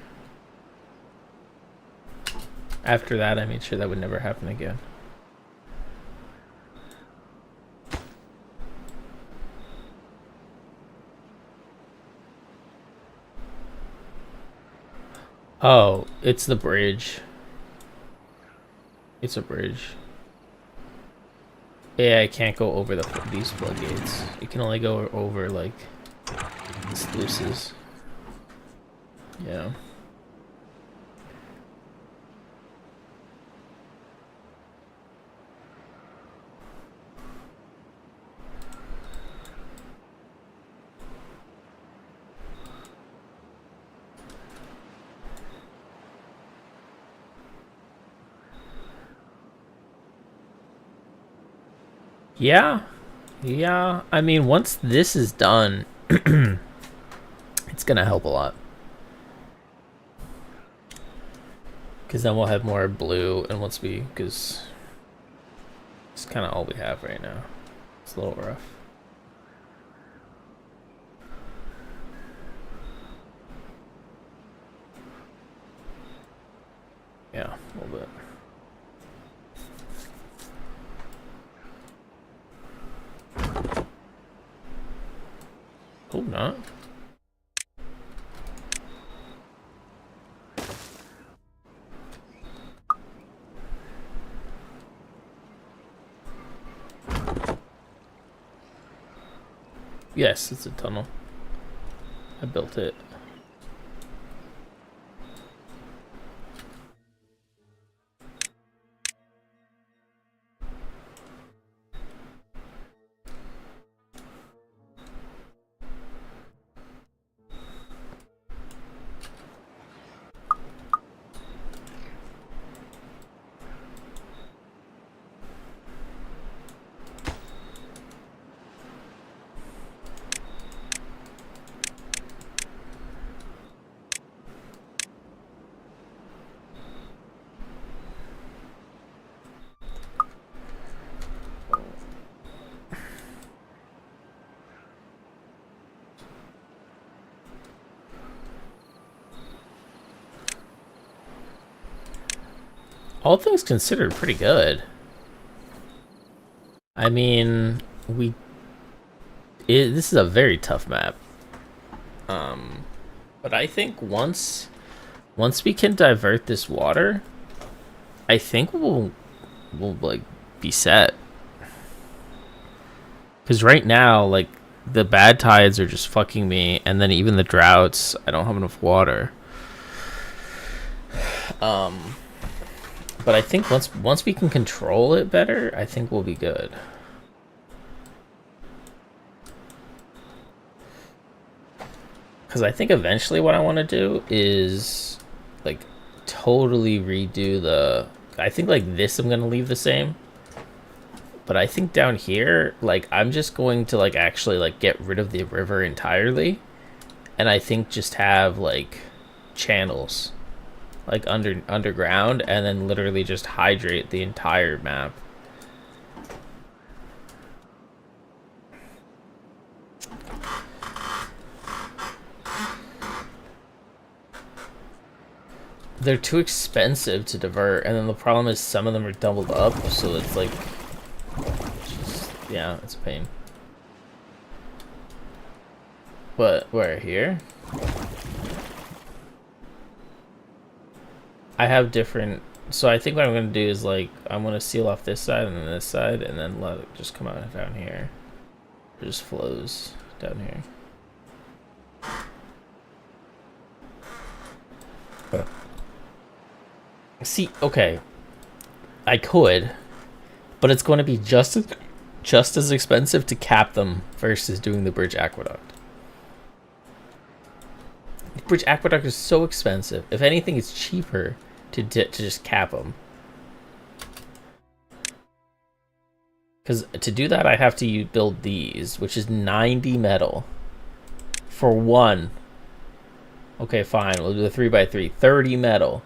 After that, I made sure that would never happen again. Oh, it's the bridge. It's a bridge. Yeah, I can't go over these floodgates. It can only go over, like, sluices. Yeah. Yeah. Yeah. I mean, once this is done, it's going to help a lot. Because then we'll have more blue, and because it's kind of all we have right now. It's a little rough. Yeah, a little bit. Hope not. Yes, it's a tunnel. I built it. All things considered, pretty good. I mean, this is a very tough map. But I think once we can divert this water, I think we'll like be set. Because right now, like, the bad tides are just fucking me, and then even the droughts, I don't have enough water. But I think once we can control it better, I think we'll be good. Because I think eventually what I want to do is, like, totally redo the... I think, like, this I'm going to leave the same. But I think down here, like, I'm just going to, like, actually, like, get rid of the river entirely. And I think just have, like, channels. Like underground, and then literally just hydrate the entire map. They're too expensive to divert, and then the problem is some of them are doubled up, so it's like, yeah, it's a pain. But where, here? I have different, so I think what I'm going to do is, like, I'm going to seal off this side and then this side, and then let it just come out down here. It just flows down here. See, okay, I could, but it's going to be just as expensive to cap them versus doing the bridge aqueduct. The bridge aqueduct is so expensive. If anything, it's cheaper to just cap them. Because to do that, I have to build these, which is 90 metal for one. Okay, fine. We'll do the 3x3. 30 metal.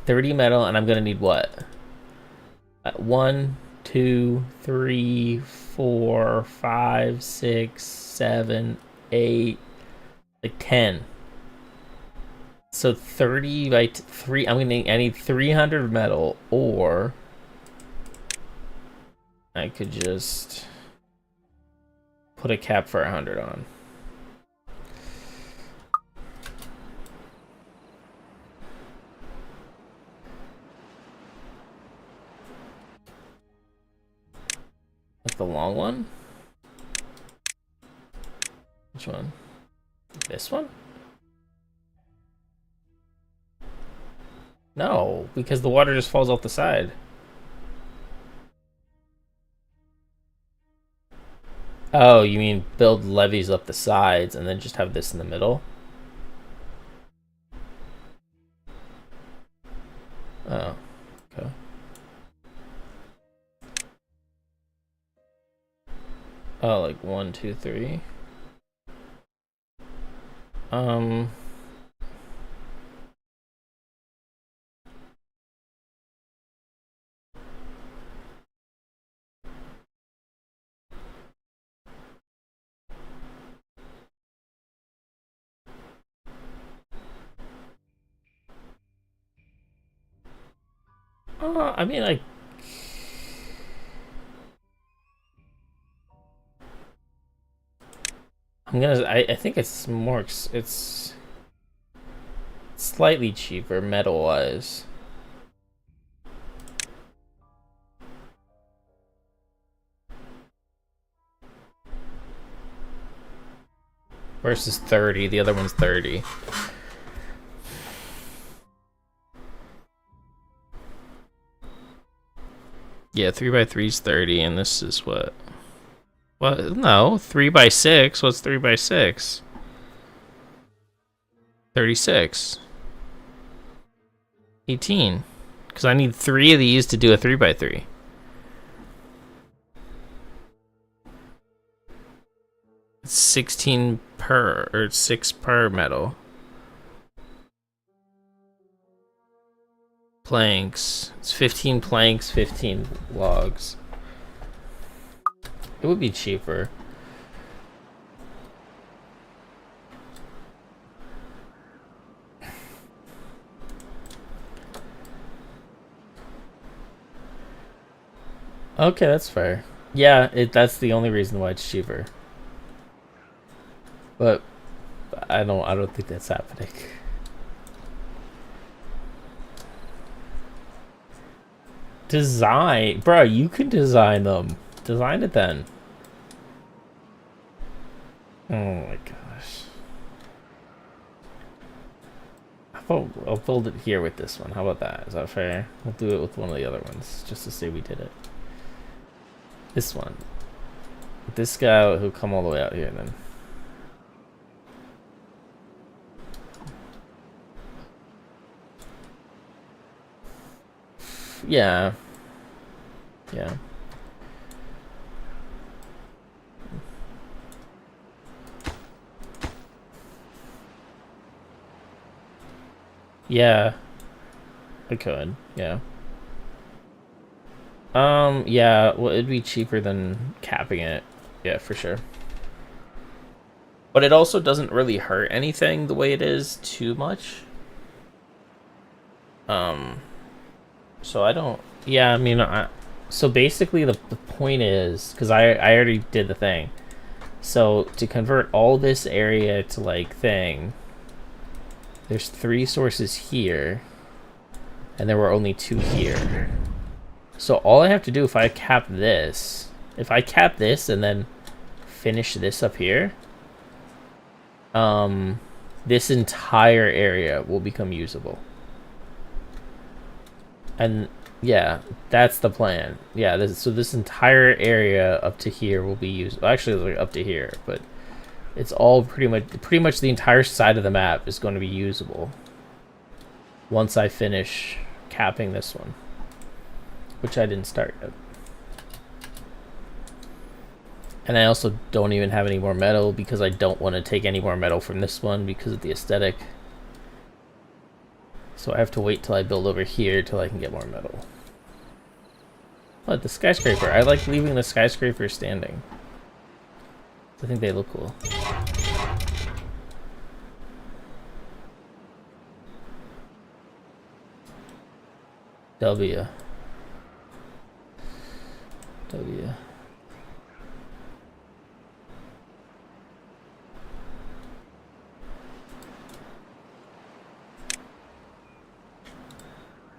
30 metal, and I'm going to need what? 1, 2, 3, 4, 5, 6, 7, 8, like 10. So 30 by 3, I need 300 metal, or I could just put a cap for 100 on. Like the long one? Which one? This one? No, because the water just falls off the side. Oh, you mean build levees up the sides and then just have this in the middle? Oh, okay. Oh, like 1, 2, 3. I mean, like, I think it's more, it's slightly cheaper metal-wise. Versus 30, the other one's 30. Yeah, 3x3 is 30, and this is what? What? No, 3x6. What's 3x6? 36. 18. Because I need 3 of these to do a 3x3. It's 16 per, or 6 per metal. Planks. It's 15 planks, 15 logs. It would be cheaper. Okay, that's fair. Yeah, that's the only reason why it's cheaper. But I don't think that's happening. Design, bro, you can design them. Design it then. Oh my gosh. I'll build it here with this one. How about that? Is that fair? We'll do it with one of the other ones just to say we did it. This one. This guy who'll come all the way out here then. Yeah. Yeah. Yeah. I could. Yeah. Yeah, well, it'd be cheaper than capping it. Yeah, for sure. But it also doesn't really hurt anything the way it is too much. So I don't... Yeah, I mean, so basically the point is... Because I already did the thing. So to convert all this area to, like, thing... There's 3 sources here. And there were only 2 here. So all I have to do if I cap this... If I cap this and then finish this up here... this entire area will become usable. And yeah, that's the plan. Yeah, so this entire area up to here will be used. Actually, up to here, but it's all pretty much the entire side of the map is going to be usable once I finish capping this one, which I didn't start yet. And I also don't even have any more metal because I don't want to take any more metal from this one because of the aesthetic. So I have to wait till I build over here till I can get more metal. But the skyscraper, I like leaving the skyscraper standing. I think they look cool. W.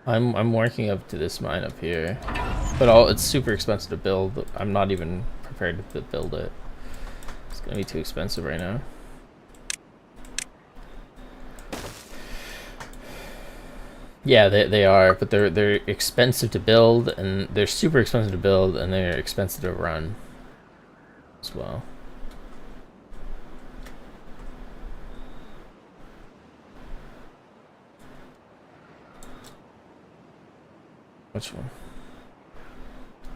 I'm working up to this mine up here, but it's super expensive to build. I'm not even prepared to build it. It's gonna be too expensive right now. Yeah, they are, but they're expensive to build, and they're super expensive to build, and they're expensive to run as well. Which one?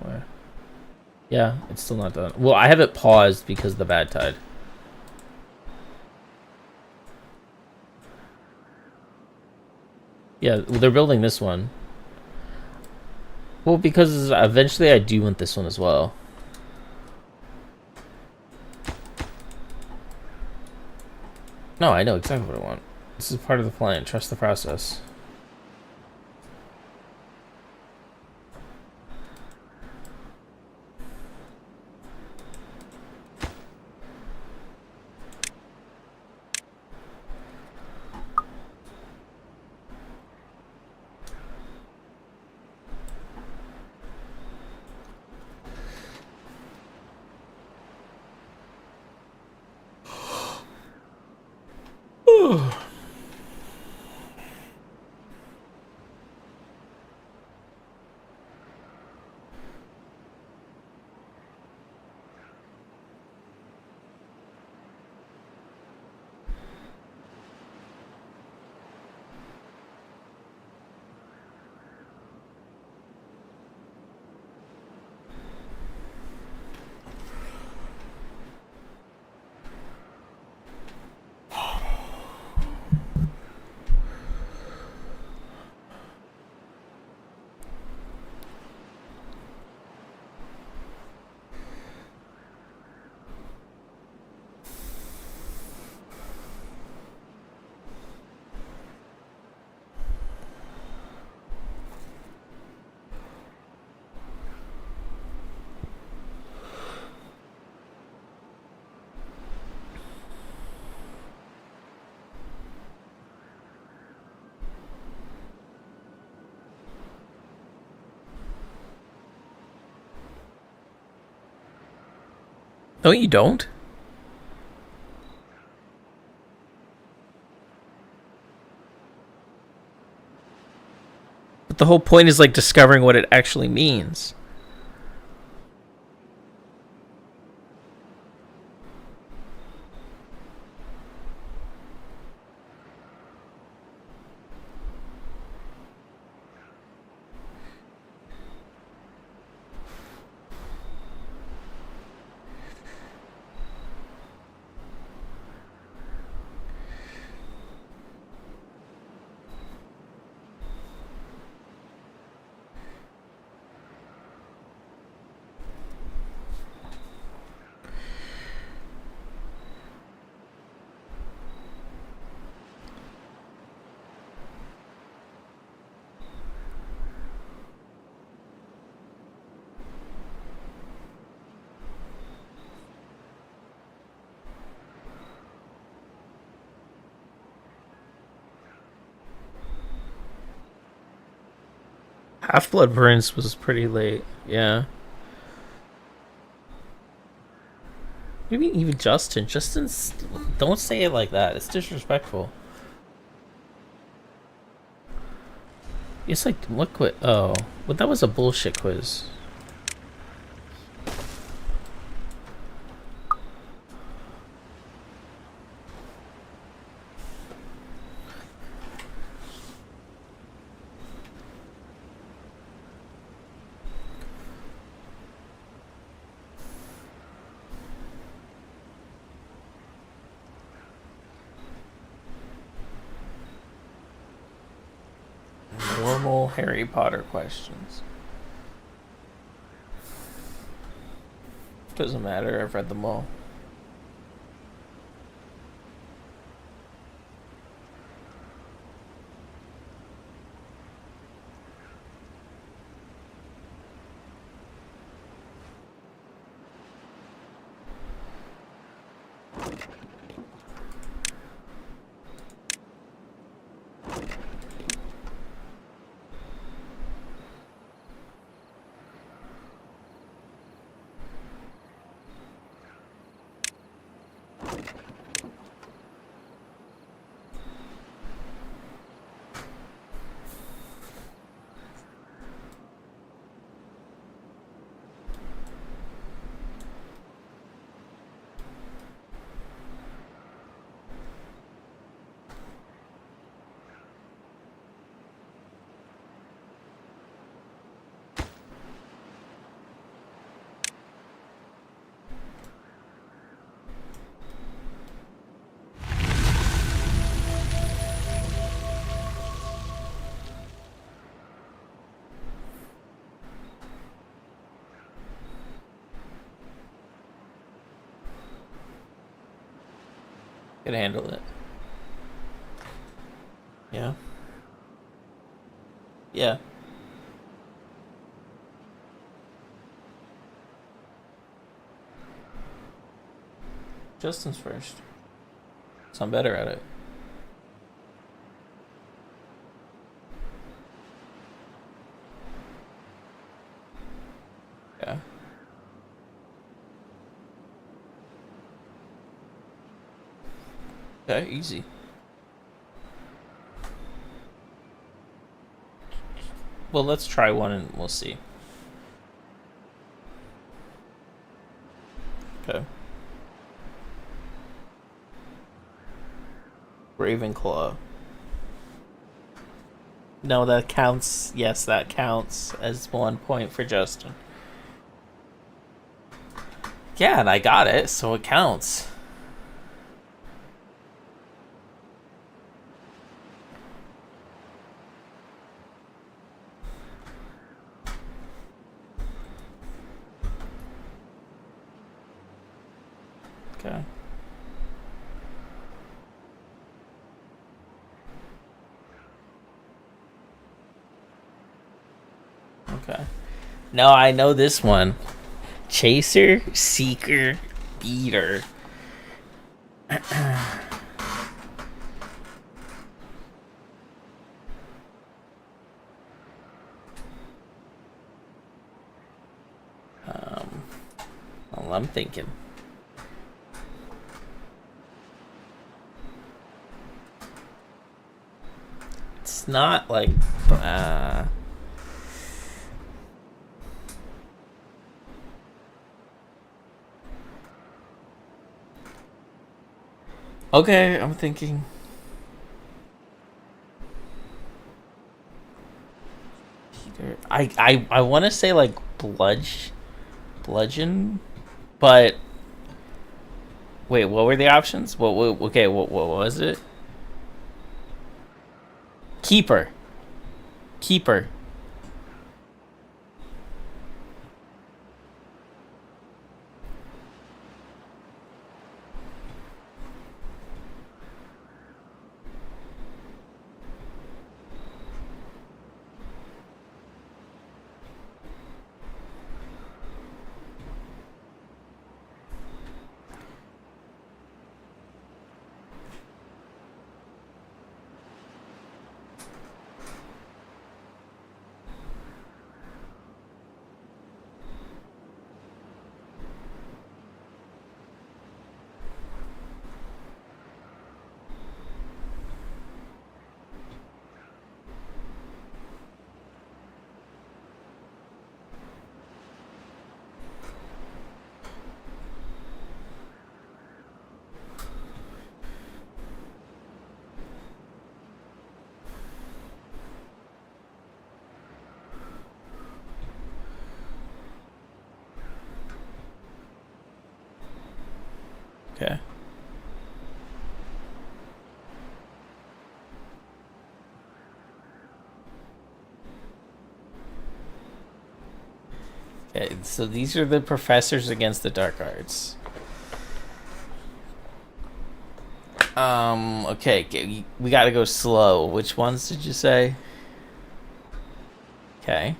Where? Yeah, it's still not done. Well, I have it paused because of the bad tide. Yeah, they're building this one. Well, because eventually I do want this one as well. No, I know exactly what I want. This is part of the plan. Trust the process. No, you don't. But the whole point is like discovering what it actually means. Half-Blood Prince was pretty late, yeah. What do you mean even Justin? Justin's... Don't say it like that, it's disrespectful. It's like, what quiz? Oh, well that was a bullshit quiz. Normal Harry Potter questions. Doesn't matter, I've read them all. Could handle it. Yeah. Yeah. Justin's first. So I'm better at it. Yeah. Okay, easy. Well, let's try one and we'll see. Okay. Ravenclaw. No, that counts. Yes, that counts as 1 point for Justin. Yeah, and I got it, so it counts. Okay. Okay. No, I know this one. Chaser, Seeker, Beater. Well, I'm thinking. It's not like okay, I'm thinking. Peter. I want to say like bludgeon, but wait, what were the options? What was it? Keeper. Okay. Okay, so these are the professors against the dark arts. Okay, we gotta go slow. Which ones did you say? Okay.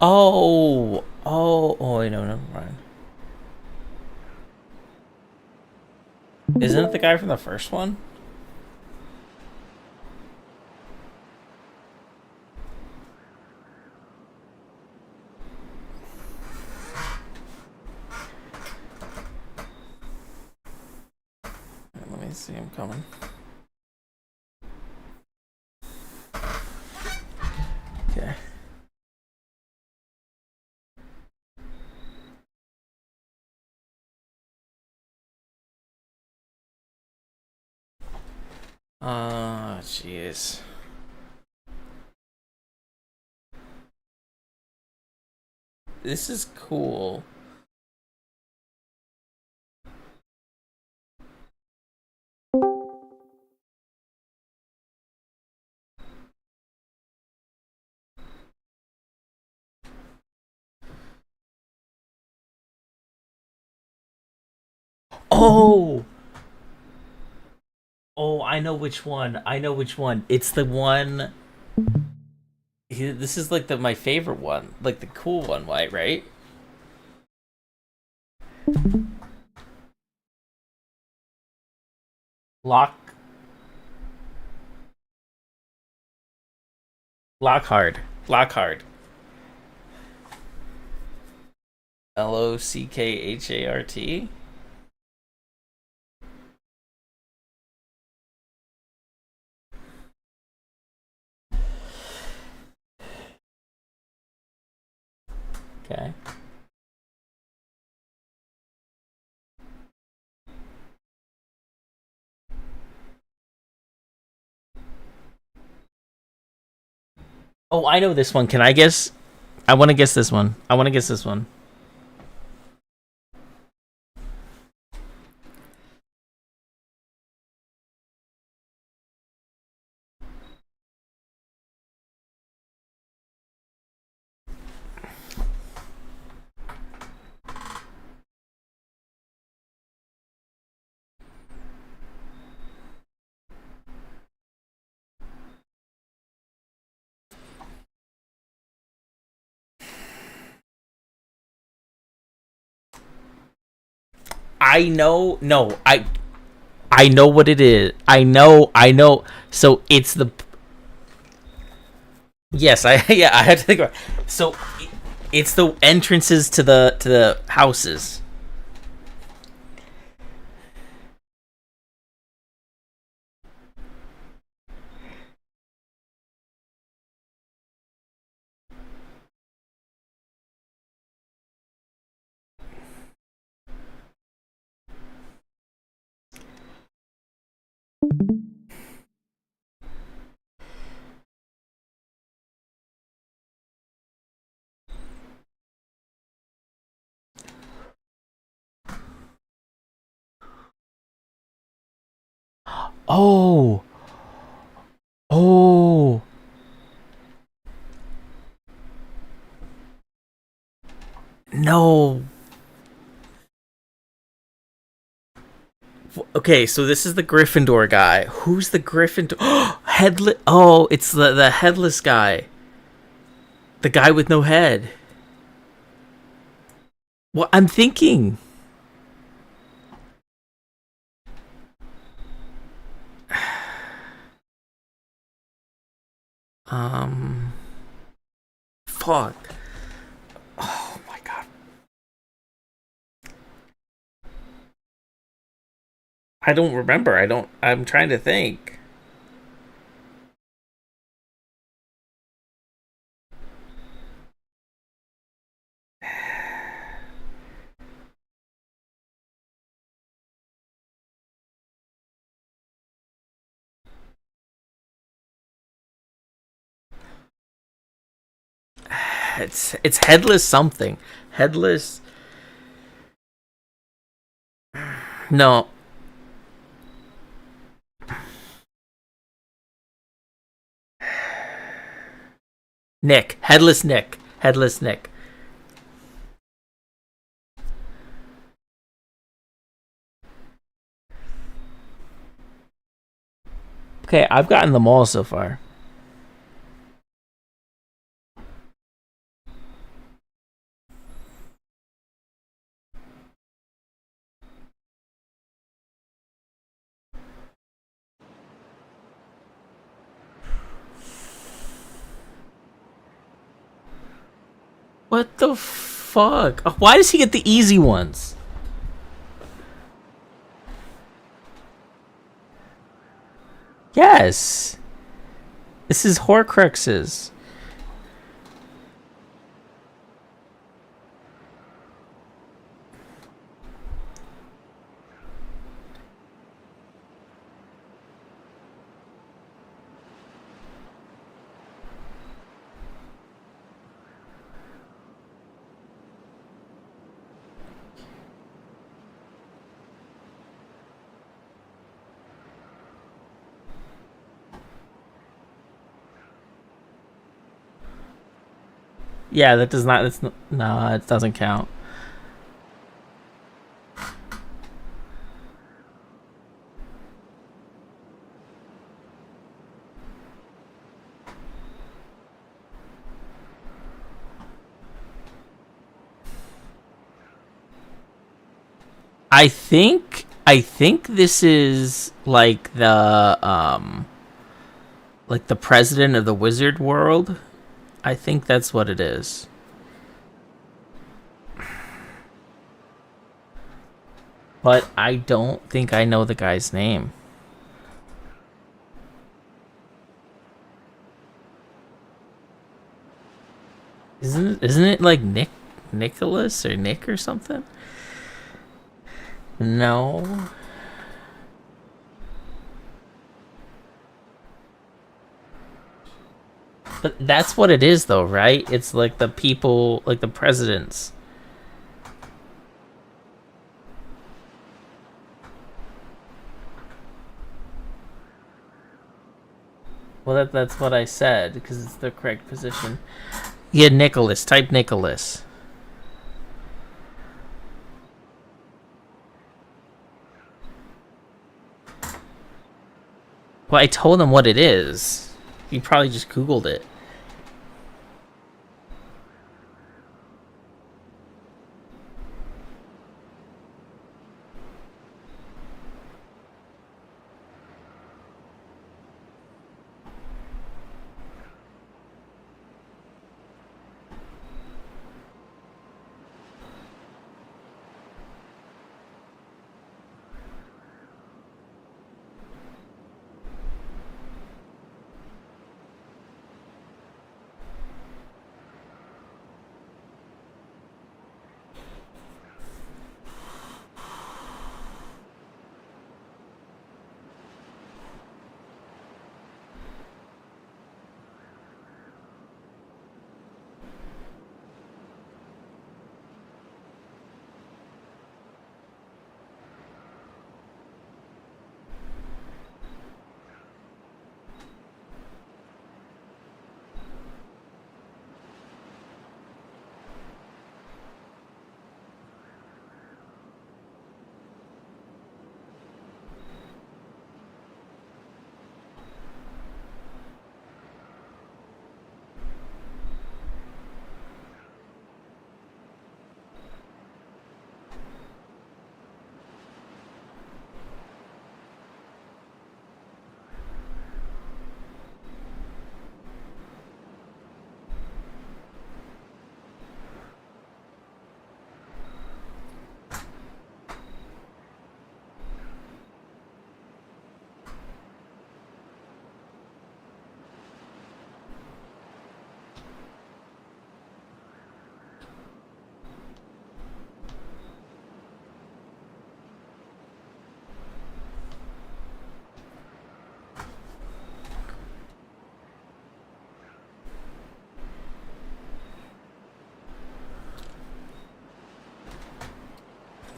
Oh, wait, no, never mind. Isn't it the guy from the first one? Let me see him coming. Okay. Jeez. This is cool. Oh! Oh, I know which one. I know which one. It's the one... This is like my favorite one. Like the cool one, right? Lockhart. Lockhart. Okay. Oh, I know this one. Can I guess? I want to guess this one. I know. No, I know what it is. I know. So it's the. Yes, I had to think about it. So it's the entrances to the houses. Oh. No. Okay, so this is the Gryffindor guy. Who's the Gryffindor? Headless. Oh, it's the headless guy. The guy with no head. What I'm thinking. Fuck. Oh my god. I don't remember. I'm trying to think. It's headless something. Headless. No. Nick. Headless Nick. Okay, I've gotten them all so far. What the fuck? Why does he get the easy ones? Yes. This is Horcruxes. Yeah, that does not. No, it doesn't count. I think this is like the president of the wizard world. I think that's what it is. But I don't think I know the guy's name. Isn't it like Nicholas or Nick or something? No. But that's what it is though, right? It's like the people, like the presidents. Well, that's what I said, because it's the correct position. Yeah, Nicholas. Type Nicholas. Well, I told him what it is. He probably just Googled it.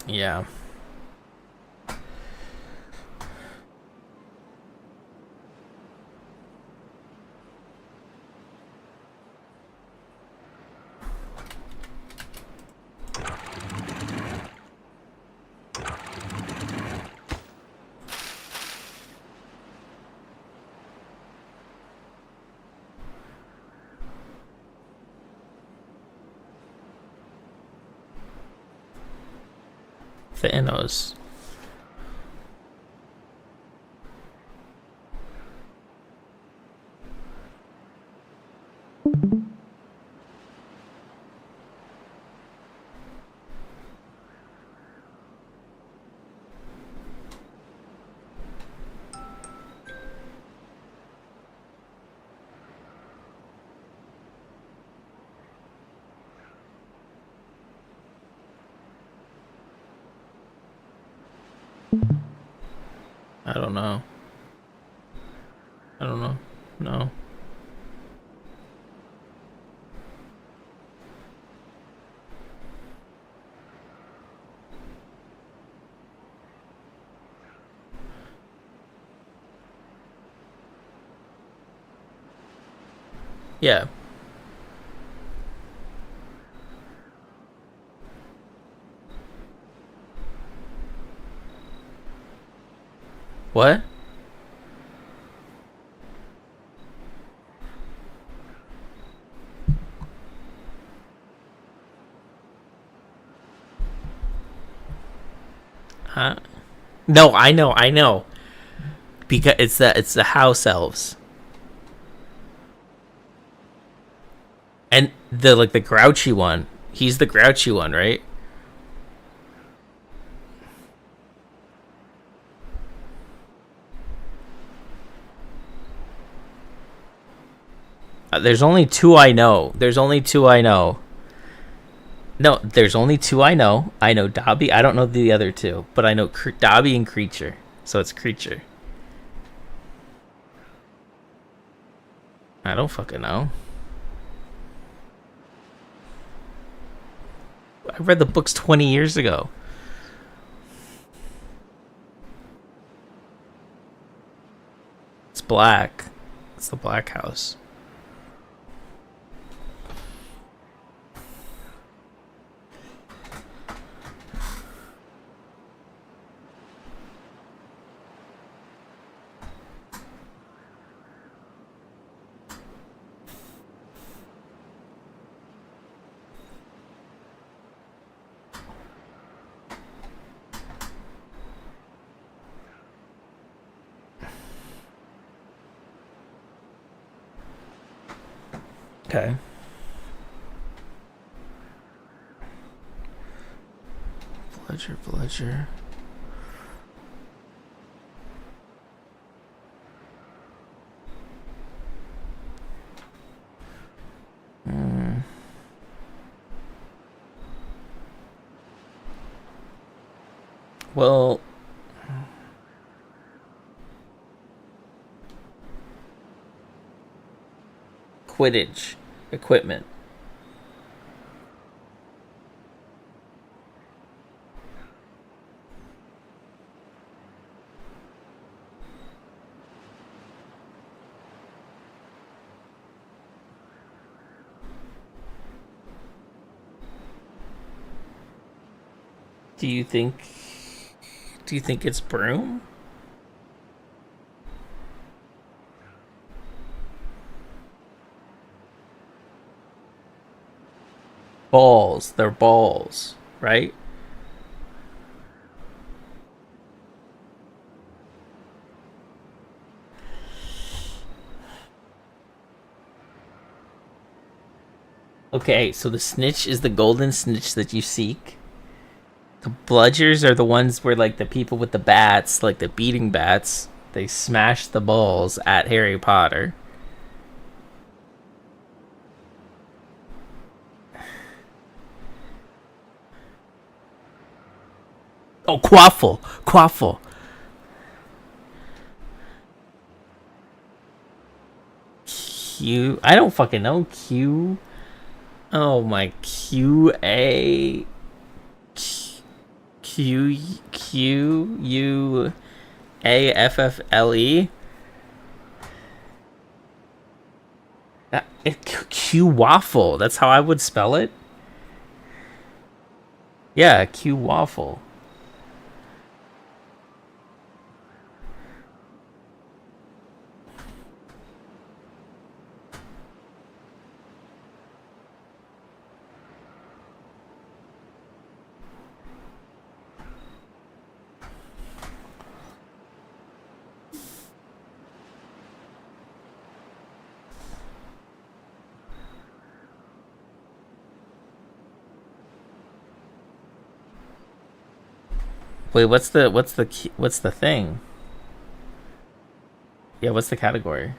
Yeah. Thanos. I don't know. I don't know. No. Yeah. What? Huh? No, I know. Because it's the house elves. And the grouchy one. He's the grouchy one, right? There's only two I know. No, there's only two I know. I know Dobby. I don't know the other two, but I know Dobby and Creature. So it's Creature. I don't fucking know. I read the books 20 years ago. It's black. It's the Black House. Okay. Fletcher. Well, Quidditch equipment. Do you think it's broom? Balls. They're balls, right? Okay, so the snitch is the golden snitch that you seek. The bludgers are the ones where, like, the people with the bats, like the beating bats, they smash the balls at Harry Potter. Oh, Quaffle. Q. I don't fucking know. Q. Oh my. QA. QUAFFLE. Q waffle. That's how I would spell it. Yeah, Q waffle. Wait, what's the thing? Yeah, what's the category?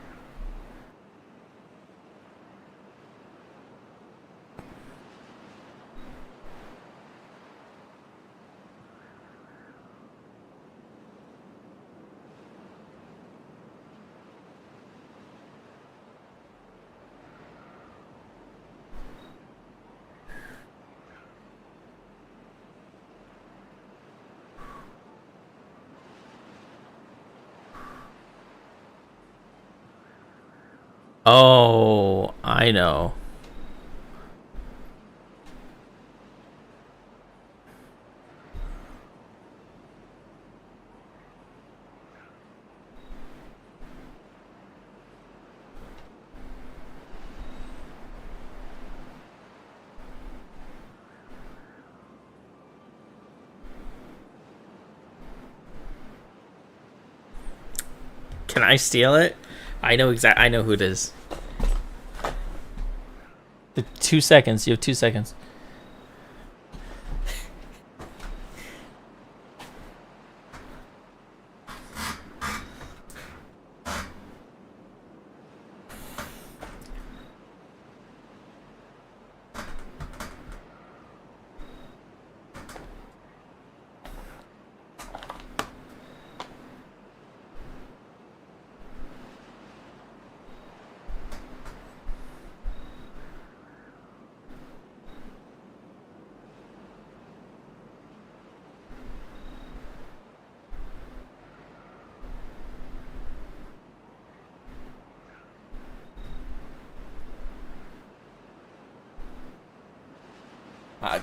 Oh, I know. Can I steal it? I know who it is. The 2 seconds. You have 2 seconds.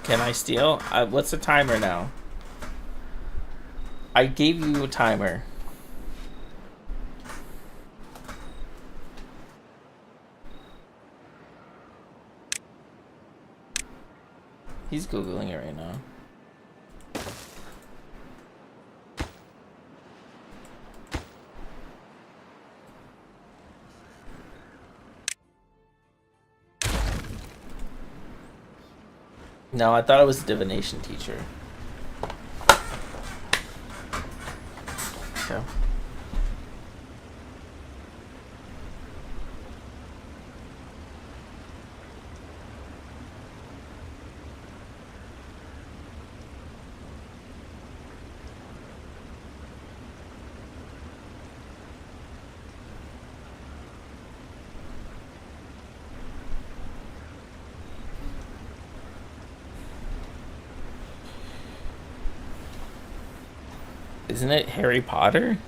Can I steal? What's the timer now? I gave you a timer. He's Googling it right now. No, I thought it was a divination teacher. Okay. Isn't it Harry Potter?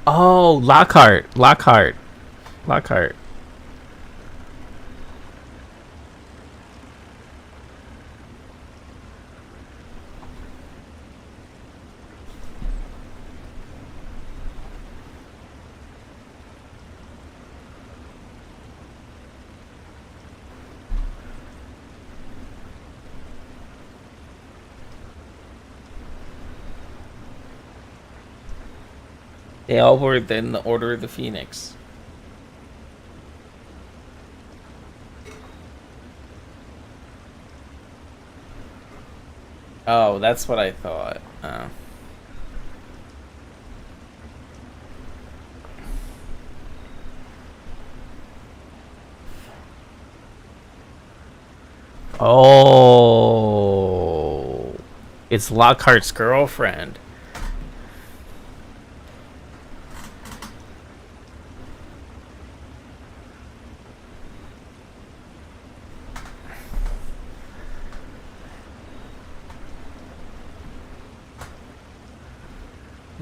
Oh, Lockhart. They all were in the Order of the Phoenix. Oh, that's what I thought. Oh, it's Lockhart's girlfriend.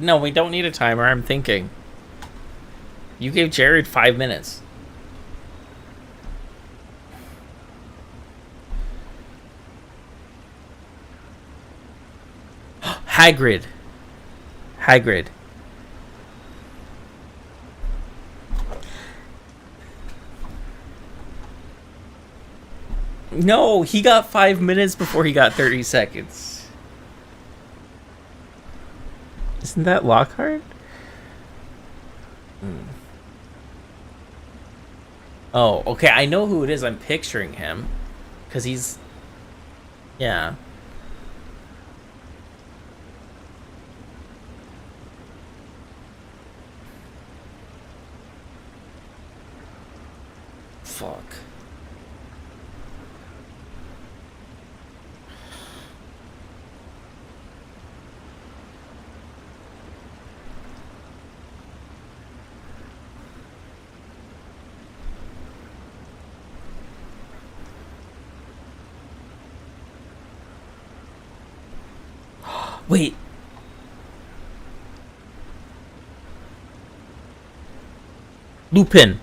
No, we don't need a timer. I'm thinking. You gave Jared 5 minutes. Hagrid. No, he got 5 minutes before he got 30 seconds. Isn't that Lockhart? Oh, okay. I know who it is. I'm picturing him. Because he's... Yeah. Fuck. Wait. Lupin.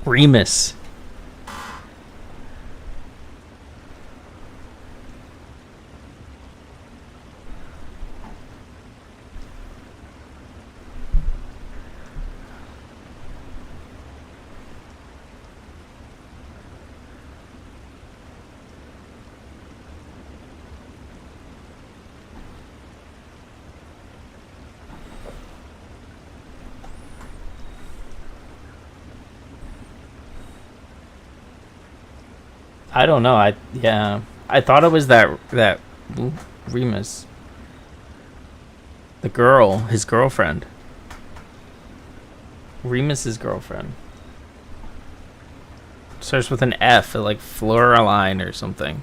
Remus. I don't know. I thought it was that Remus. The girl, his girlfriend. Remus's girlfriend. Starts with an F, like Floraline or something.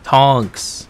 Tonks.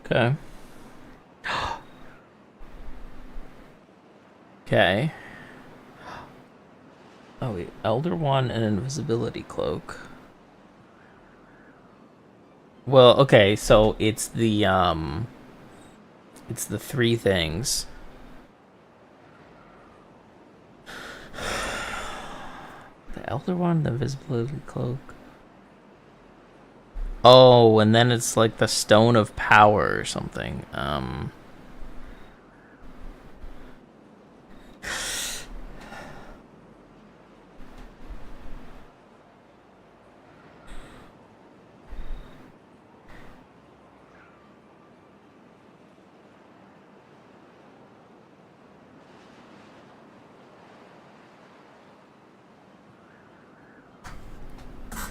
Okay. Okay. Oh wait, Elder Wand and Invisibility Cloak. Well, okay, so it's the three things. The Elder Wand, the Invisibility Cloak. Oh, and then it's like the Stone of Power or something. And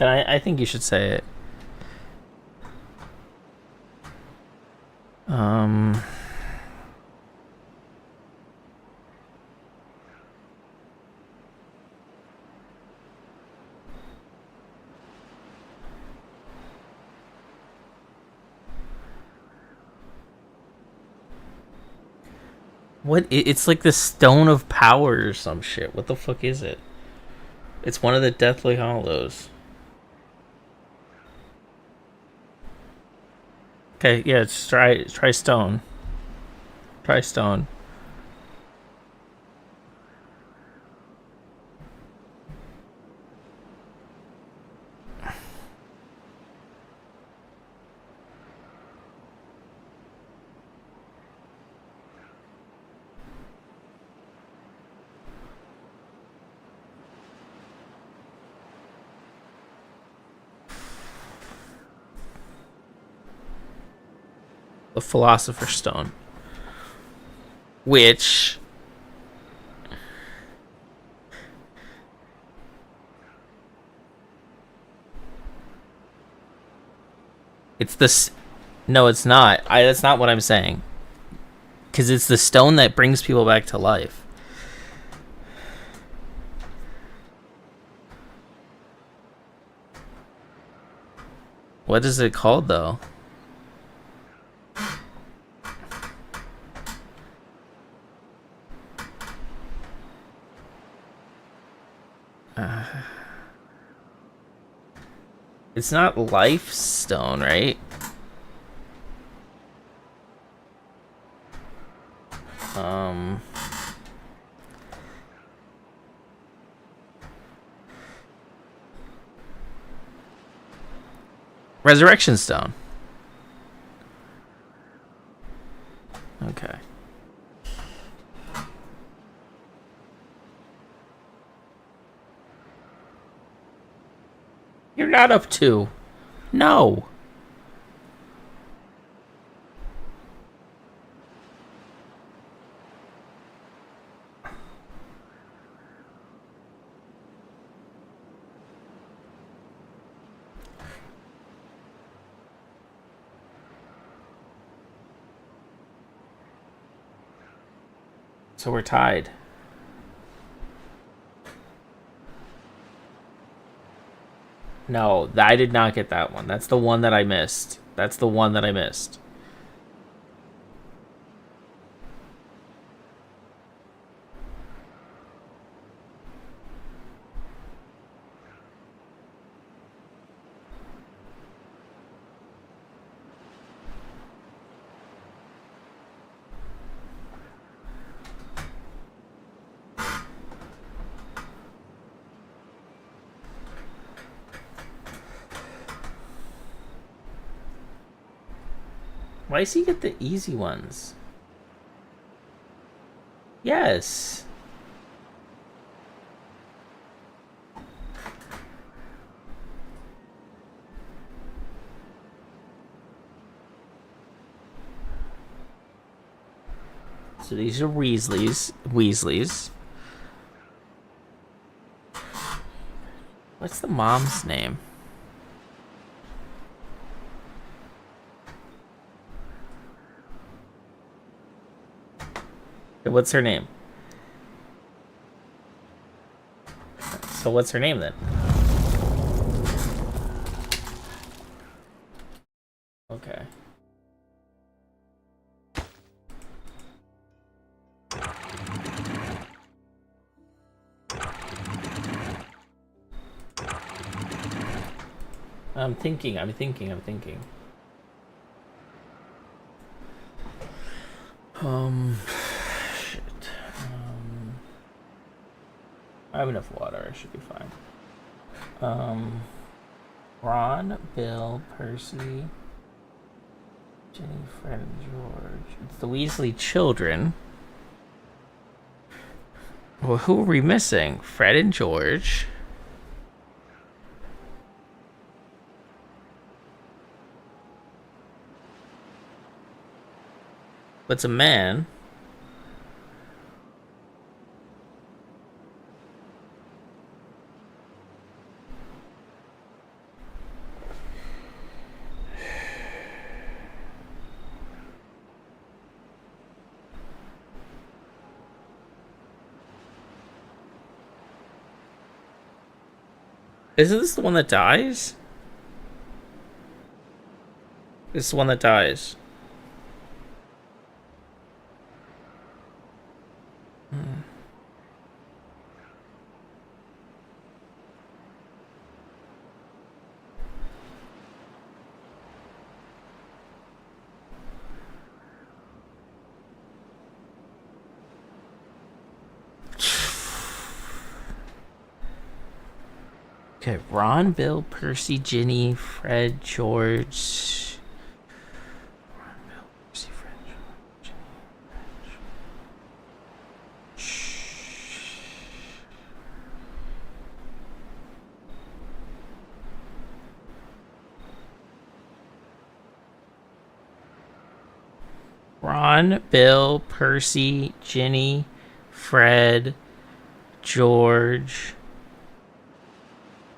I think you should say it. What? It's like the Stone of Power or some shit. What the fuck is it? It's one of the Deathly Hollows. Okay, yeah, just try stone. Try stone. The Philosopher's Stone. Which... It's the... No, it's not. That's not what I'm saying. Because it's the stone that brings people back to life. What is it called, though? It's not Life Stone, right? Resurrection Stone. Okay. You're not up to. No. So we're tied. No, I did not get that one. That's the one that I missed. That's the one that I missed. Why does he get the easy ones? Yes. So these are Weasleys. What's the mom's name? What's her name? So what's her name then? Okay. I'm thinking. Shit. I have enough water. I should be fine. Ron, Bill, Percy, Jenny, Fred, and George. It's the Weasley children. Well, who are we missing? Fred and George. What's a man? Isn't this the one that dies? This is the one that dies. Okay, Ron, Bill, Percy, Ginny, Fred, George. Ron, Bill, Percy, Fred, George, Ginny, Fred. Ron, Bill, Percy, Ginny, Fred, George,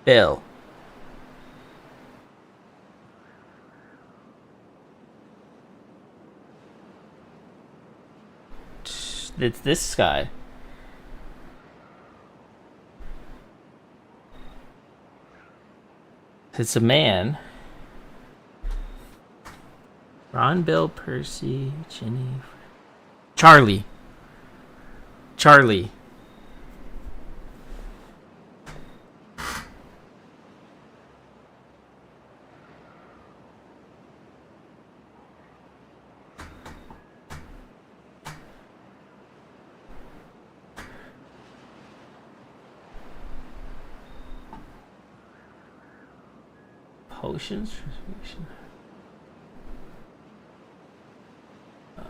Bill. It's this guy. It's a man. Ron, Bill, Percy, Ginny, Charlie. Charlie. Potions?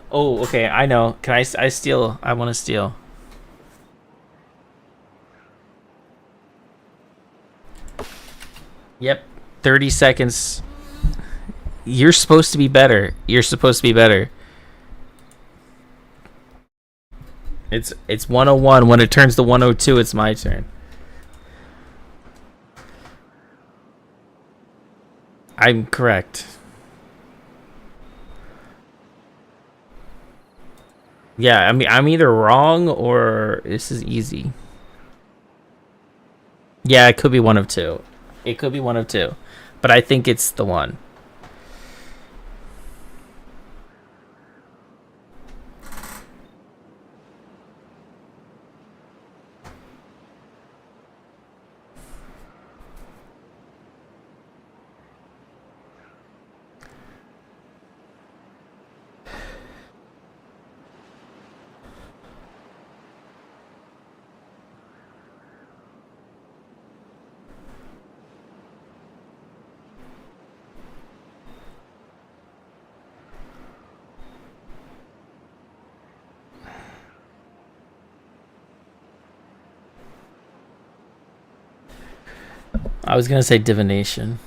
Oh, okay, I know. Can I steal? I want to steal. Yep. 30 seconds. You're supposed to be better. You're supposed to be better. It's 101. When it turns to 102, it's my turn. I'm correct. Yeah, I mean, I'm either wrong or this is easy. Yeah, it could be one of two. It could be one of two. But I think it's the one. I was gonna say divination.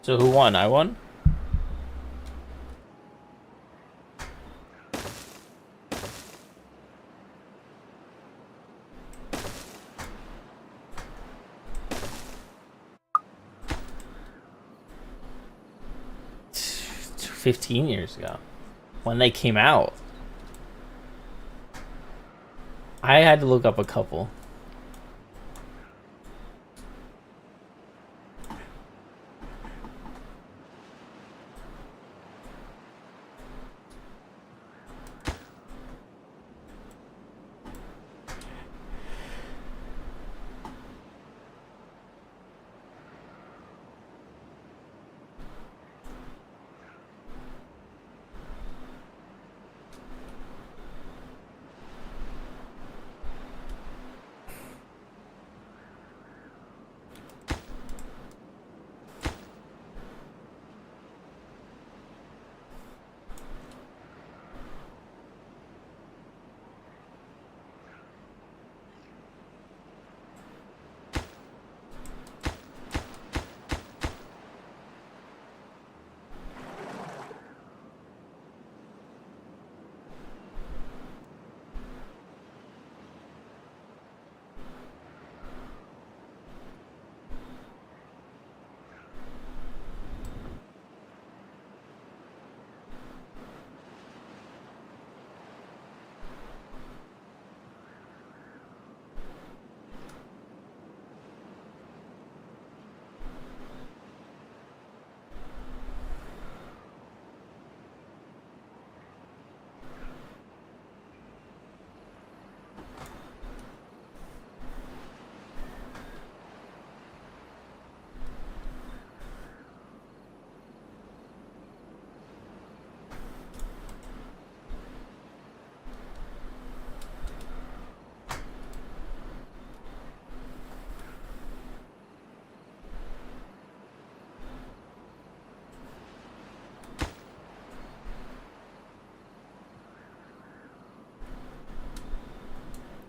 So who won? I won? It's 15 years ago. When they came out. I had to look up a couple.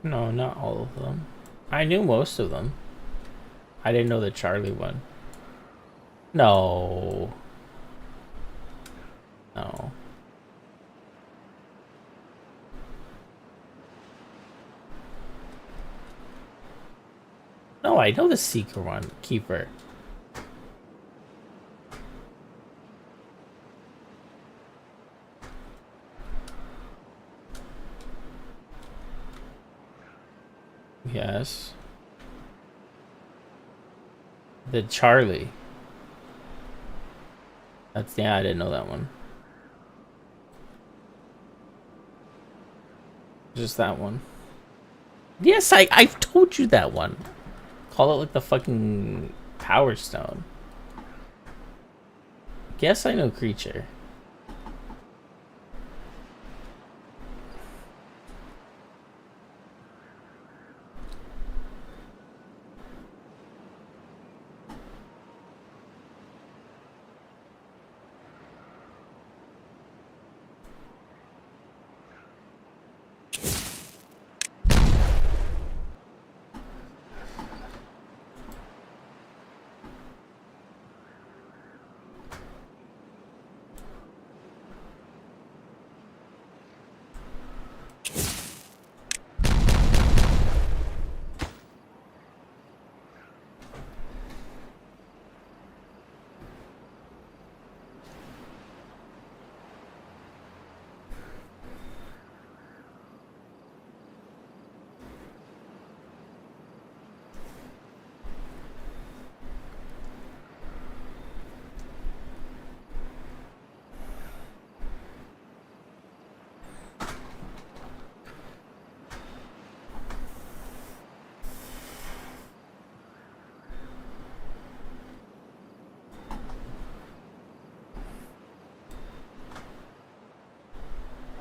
No, not all of them. I knew most of them. I didn't know the Charlie one. No. No. No, I know the Seeker one. Keeper. Yes. The Charlie. That's, yeah, I didn't know that one. Just that one. Yes, I've told you that one. Call it like the fucking Power Stone. Guess I know Creature.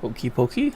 Hokey pokey.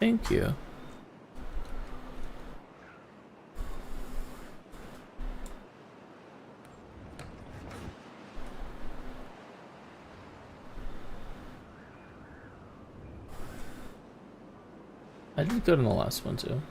Thank you. I did good in the last one too.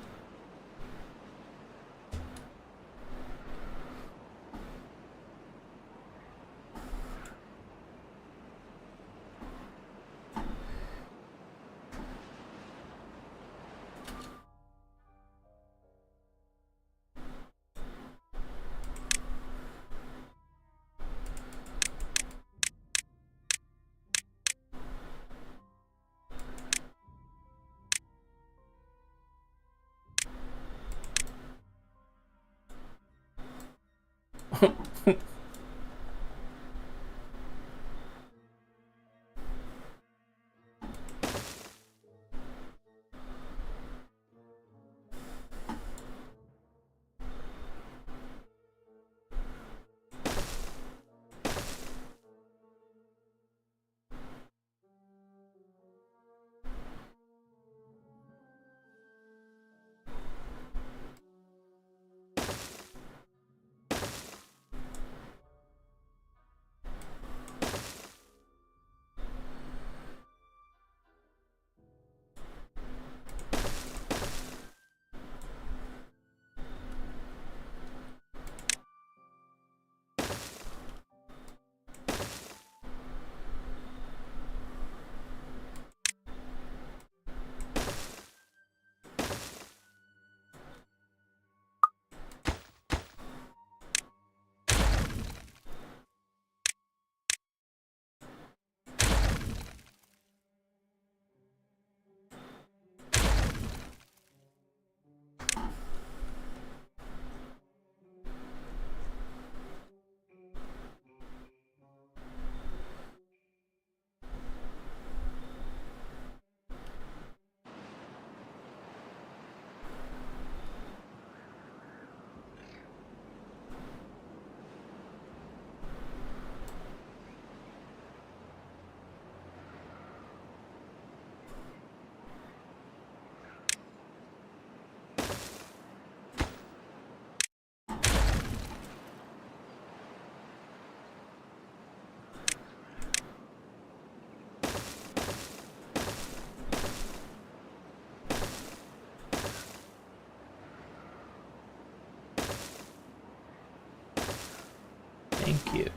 Thank you.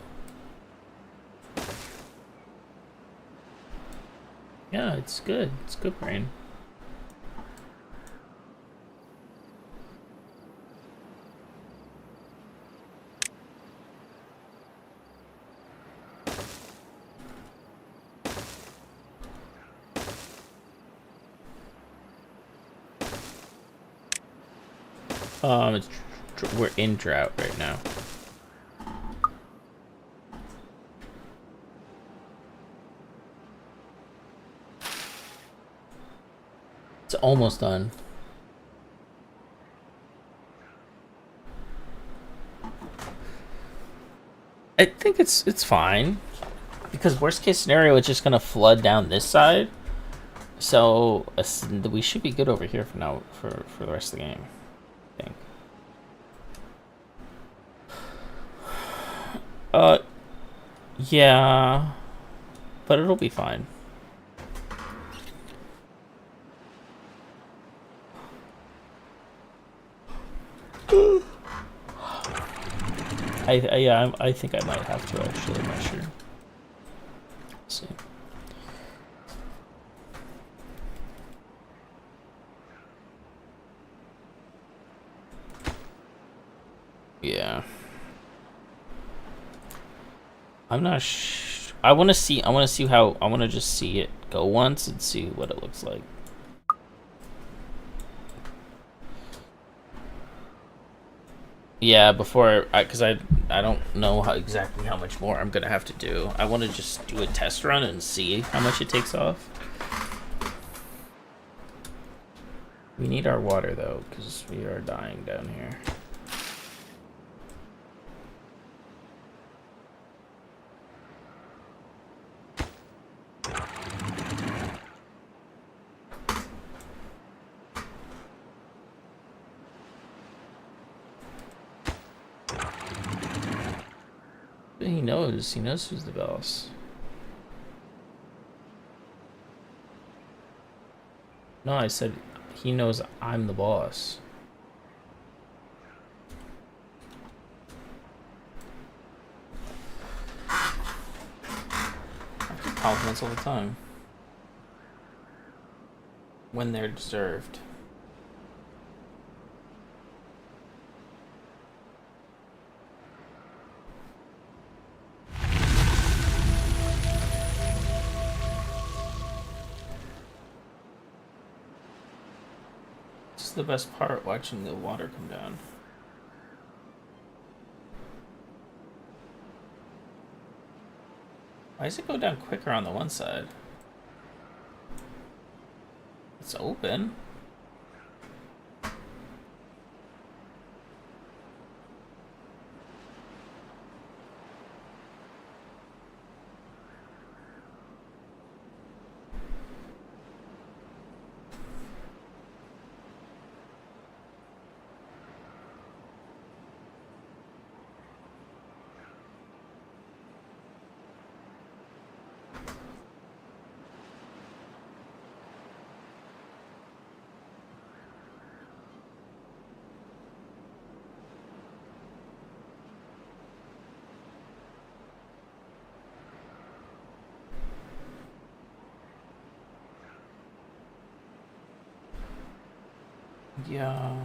Yeah, it's good. It's good brain. We're in drought right now. It's almost done. I think it's fine because worst case scenario, it's just gonna flood down this side. So we should be good over here for now for the rest of the game. I think. Yeah, but it'll be fine. I think I might have to actually. I'm not sure. Let's see. Yeah. I'm not I want to see how I want to just see it go once and see what it looks like. Yeah, before because I don't know exactly how much more I'm gonna have to do. I want to just do a test run and see how much it takes off. We need our water though, because we are dying down here. He knows who's the boss. No, I said he knows I'm the boss. I get compliments all the time. When they're deserved. The best part, watching the water come down. Why does it go down quicker on the one side? It's open. Yeah.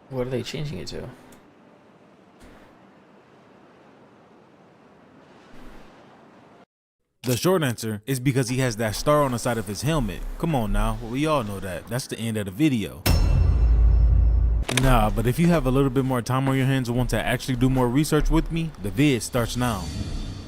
What are they changing it to? The short answer is because he has that star on the side of his helmet. Come on now, we all know that. That's the end of the video. Nah, but if you have a little bit more time on your hands and want to actually do more research with me, the vid starts now.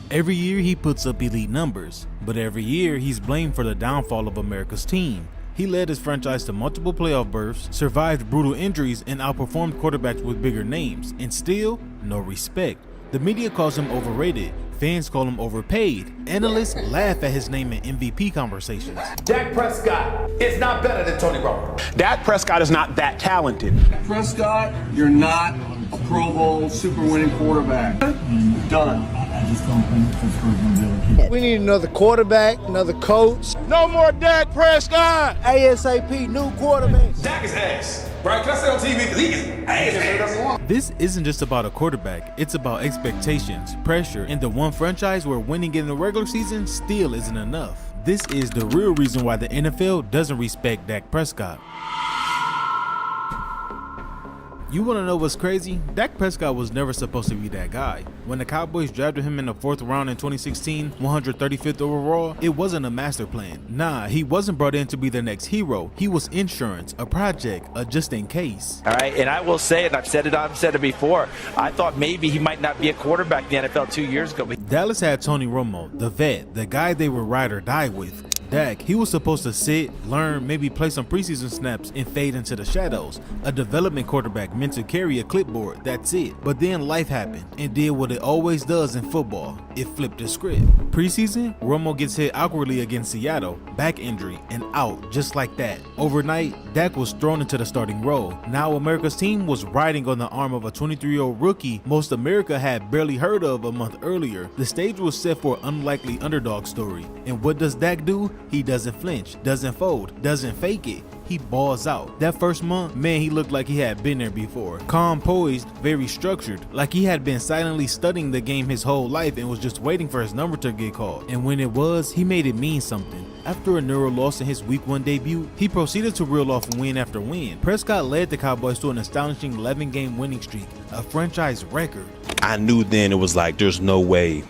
Every year he puts up elite numbers, but every year he's blamed for the downfall of America's team. He led his franchise to multiple playoff berths, survived brutal injuries, and outperformed quarterbacks with bigger names, and still, no respect. The media calls him overrated, fans call him overpaid, analysts laugh at his name in MVP conversations. Dak Prescott is not better than Tony Romo. Dak Prescott is not that talented. Prescott, you're not a Pro Bowl super winning quarterback. Done. I just don't think Pittsburgh's going to be able to keep it. We need another quarterback, another coach. No more Dak Prescott. ASAP, new quarterback. Dak is ass. Right? Can I say on TV? Because he is ass. This isn't just about a quarterback, it's about expectations, pressure, and the one franchise where winning in the regular season still isn't enough. This is the real reason why the NFL doesn't respect Dak Prescott. You want to know what's crazy? Dak Prescott was never supposed to be that guy. When the Cowboys drafted him in the 4th round in 2016, 135th overall, it wasn't a master plan. Nah, he wasn't brought in to be the next hero. He was insurance, a project, a just in case. All right, and I will say it, I've said it before, I thought maybe he might not be a quarterback in the NFL 2 years ago. Dallas had Tony Romo, the vet, the guy they would ride or die with. Dak, he was supposed to sit, learn, maybe play some preseason snaps and fade into the shadows. A development quarterback meant to carry a clipboard, that's it. But then life happened and did what it always does in football. It flipped the script. Preseason, Romo gets hit awkwardly against Seattle, back injury, and out just like that. Overnight, Dak was thrown into the starting role. Now America's team was riding on the arm of a 23-year-old rookie most America had barely heard of a month earlier. The stage was set for an unlikely underdog story. And what does Dak do? He doesn't flinch, doesn't fold, doesn't fake it. He balls out. That first month, man, he looked like he had been there before. Calm, poised, very structured, like he had been silently studying the game his whole life and was just waiting for his number to get called. And when it was, he made it mean something. After a narrow loss in his Week 1 debut, he proceeded to reel off win after win. Prescott led the Cowboys to an astonishing 11-game winning streak, a franchise record. I knew then it was like there's no way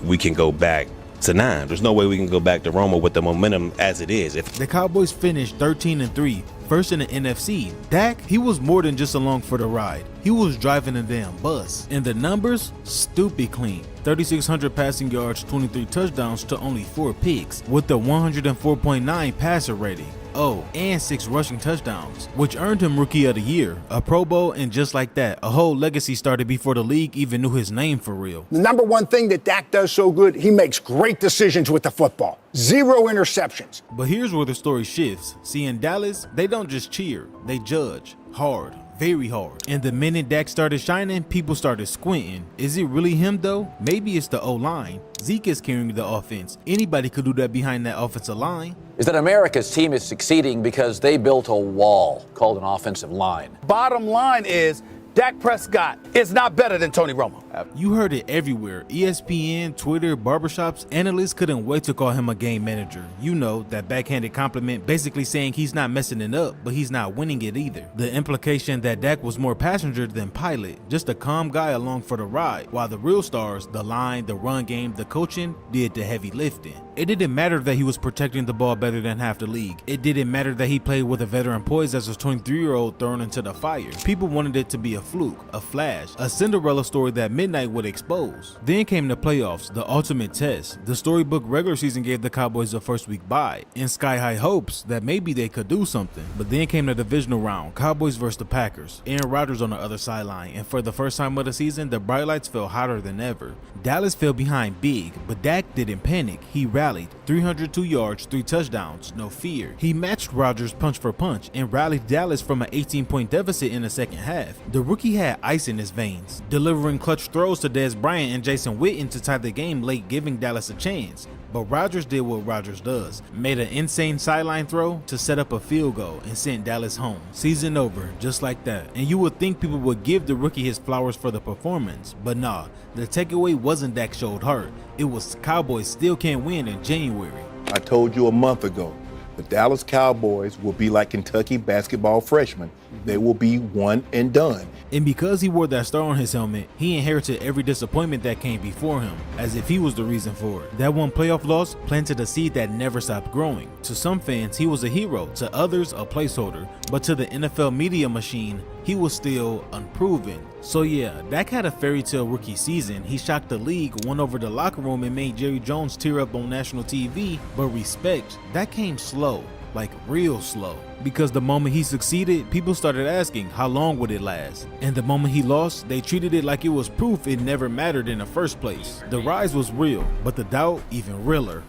we can go back to 9. There's no way we can go back to Roma with the momentum as it is. The Cowboys finished 13-3, first in the NFC. Dak, he was more than just along for the ride. He was driving a damn bus. And the numbers, stupid clean. 3,600 passing yards, 23 touchdowns to only 4 picks, with a 104.9 passer rating. Oh, and 6 rushing touchdowns, which earned him Rookie of the Year, a Pro Bowl, and just like that, a whole legacy started before the league even knew his name for real. The number one thing that Dak does so good, he makes great decisions with the football. 0 interceptions. But here's where the story shifts. See, in Dallas, they don't just cheer, they judge hard. Very hard. And the minute Dak started shining, people started squinting. Is it really him though? Maybe it's the O-line. Zeke is carrying the offense. Anybody could do that behind that offensive line. Is that America's team is succeeding because they built a wall called an offensive line. Bottom line is, Dak Prescott is not better than Tony Romo. You heard it everywhere. ESPN, Twitter, barbershops, analysts couldn't wait to call him a game manager. You know, that backhanded compliment basically saying he's not messing it up, but he's not winning it either. The implication that Dak was more passenger than pilot, just a calm guy along for the ride, while the real stars, the line, the run game, the coaching, did the heavy lifting. It didn't matter that he was protecting the ball better than half the league. It didn't matter that he played with a veteran poise as a 23-year-old thrown into the fire. People wanted it to be a fluke, a flash, a Cinderella story that midnight would expose. Then came the playoffs, the ultimate test. The storybook regular season gave the Cowboys a first week bye, in sky-high hopes that maybe they could do something. But then came the divisional round, Cowboys versus the Packers. Aaron Rodgers on the other sideline, and for the first time of the season, the bright lights fell hotter than ever. Dallas fell behind big, but Dak didn't panic. He rallied, 302 yards, 3 touchdowns, no fear. He matched Rodgers punch for punch and rallied Dallas from an 18-point deficit in the second half. The rookie had ice in his veins, delivering clutch throws to Dez Bryant and Jason Witten to tie the game late, giving Dallas a chance. But Rodgers did what Rodgers does, made an insane sideline throw to set up a field goal and sent Dallas home. Season over, just like that. And you would think people would give the rookie his flowers for the performance, but nah, the takeaway wasn't Dak showed heart. It was Cowboys still can't win in January. I told you a month ago, the Dallas Cowboys will be like Kentucky basketball freshmen they will be one and done. And because he wore that star on his helmet, he inherited every disappointment that came before him, as if he was the reason for it. That one playoff loss planted a seed that never stopped growing. To some fans, he was a hero, to others, a placeholder, but to the NFL media machine, he was still unproven. So yeah, Dak had a fairy tale rookie season. He shocked the league, won over the locker room, and made Jerry Jones tear up on national TV, but respect, that came slow. Like real slow, because the moment he succeeded, people started asking how long would it last, and the moment he lost, they treated it like it was proof it never mattered in the first place. The rise was real, but the doubt even realer.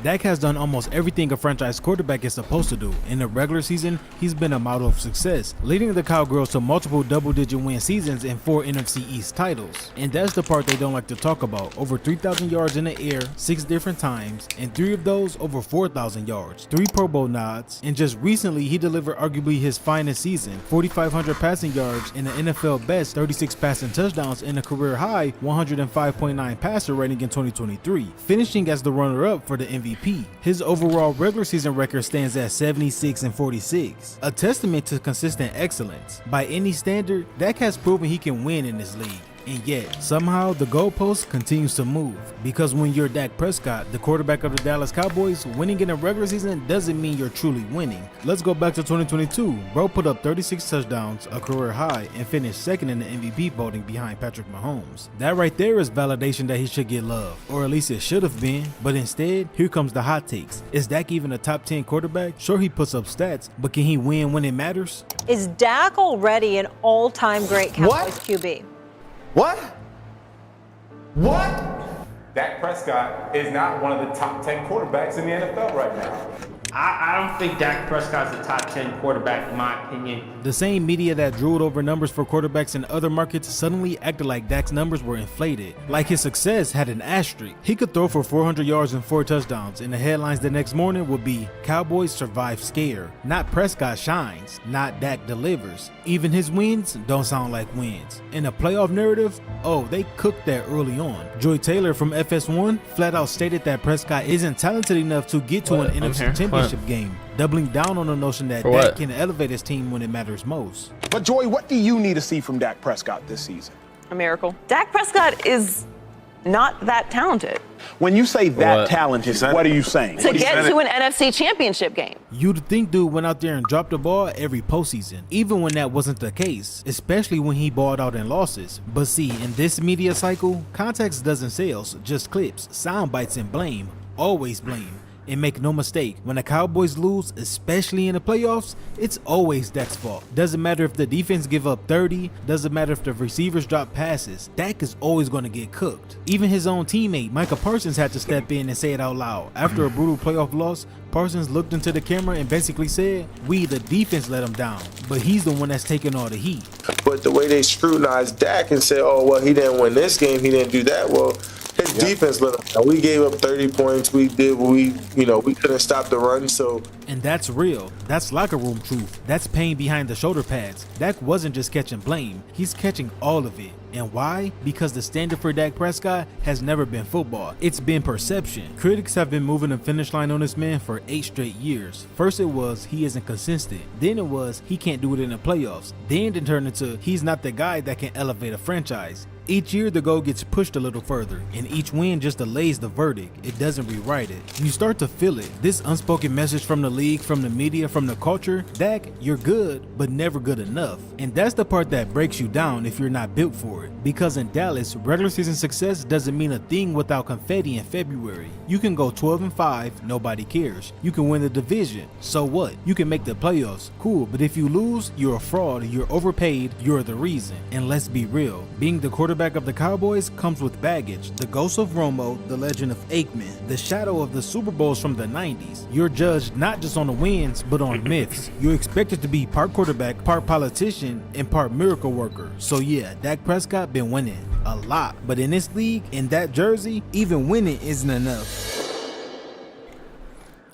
Dak has done almost everything a franchise quarterback is supposed to do. In the regular season, he's been a model of success, leading the Cowgirls to multiple double-digit win seasons and 4 NFC East titles. And that's the part they don't like to talk about. Over 3,000 yards in the air 6 different times, and 3 of those over 4,000 yards, 3 Pro Bowl nods, and just recently he delivered arguably his finest season, 4,500 passing yards and the NFL best 36 passing touchdowns and a career high 105.9 passer rating in 2023, finishing as the runner-up for the MVP. His overall regular season record stands at 76-46, a testament to consistent excellence. By any standard, Dak has proven he can win in this league. And yet, somehow the goalpost continues to move. Because when you're Dak Prescott, the quarterback of the Dallas Cowboys, winning in a regular season doesn't mean you're truly winning. Let's go back to 2022. Bro put up 36 touchdowns, a career high, and finished second in the MVP voting behind Patrick Mahomes. That right there is validation that he should get love, or at least it should have been. But instead, here comes the hot takes. Is Dak even a top 10 quarterback? Sure, he puts up stats, but can he win when it matters? Is Dak already an all-time great Cowboys QB? What? Dak Prescott is not one of the top 10 quarterbacks in the NFL right now. I don't think Dak Prescott's a top 10 quarterback in my opinion. The same media that drooled over numbers for quarterbacks in other markets suddenly acted like Dak's numbers were inflated, like his success had an asterisk. He could throw for 400 yards and 4 touchdowns, and the headlines the next morning would be, Cowboys survive scare. Not Prescott shines, not Dak delivers. Even his wins don't sound like wins. In a playoff narrative, oh, they cooked that early on. Joy Taylor from FS1 flat out stated that Prescott isn't talented enough to get to an NFC championship game, doubling down on the notion that Dak can elevate his team when it matters most. But Joy, what do you need to see from Dak Prescott this season? A miracle. Dak Prescott is not that talented. When you say that talented, what are you saying? To get to an NFC championship game. You'd think dude went out there and dropped the ball every postseason, even when that wasn't the case, especially when he balled out in losses. But see, in this media cycle, context doesn't sell, just clips, sound bites, and blame. Always blame. And make no mistake, when the Cowboys lose, especially in the playoffs, it's always Dak's fault. Doesn't matter if the defense give up 30, doesn't matter if the receivers drop passes, Dak is always going to get cooked. Even his own teammate, Micah Parsons, had to step in and say it out loud. After a brutal playoff loss, Parsons looked into the camera and basically said, we, the defense, let him down, but he's the one that's taking all the heat. But the way they scrutinized Dak and said, oh, well, he didn't win this game, he didn't do that, well, his defense let him down. We gave up 30 points. We did what we couldn't stop the run. So, and that's real. That's locker room truth. That's pain behind the shoulder pads. Dak wasn't just catching blame. He's catching all of it. And why? Because the standard for Dak Prescott has never been football. It's been perception. Critics have been moving the finish line on this man for 8 straight years. First it was, he isn't consistent. Then it was, he can't do it in the playoffs. Then it turned into, he's not the guy that can elevate a franchise. Each year the goal gets pushed a little further, and each win just delays the verdict. It doesn't rewrite it. You start to feel it. This unspoken message from the league, from the media, from the culture, Dak, you're good, but never good enough. And that's the part that breaks you down if you're not built for it. Because in Dallas, regular season success doesn't mean a thing without confetti in February. You can go 12-5, nobody cares. You can win the division, so what? You can make the playoffs, cool, but if you lose, you're a fraud, you're overpaid, you're the reason. And let's be real, being the quarterback of the Cowboys comes with baggage. The ghost of Romo, the legend of Aikman, the shadow of the Super Bowls from the 90s. You're judged not just on the wins, but on myths. You're expected to be part quarterback, part politician, and part miracle worker. So yeah, Dak Prescott been winning a lot, but in this league, in that jersey, even winning isn't enough.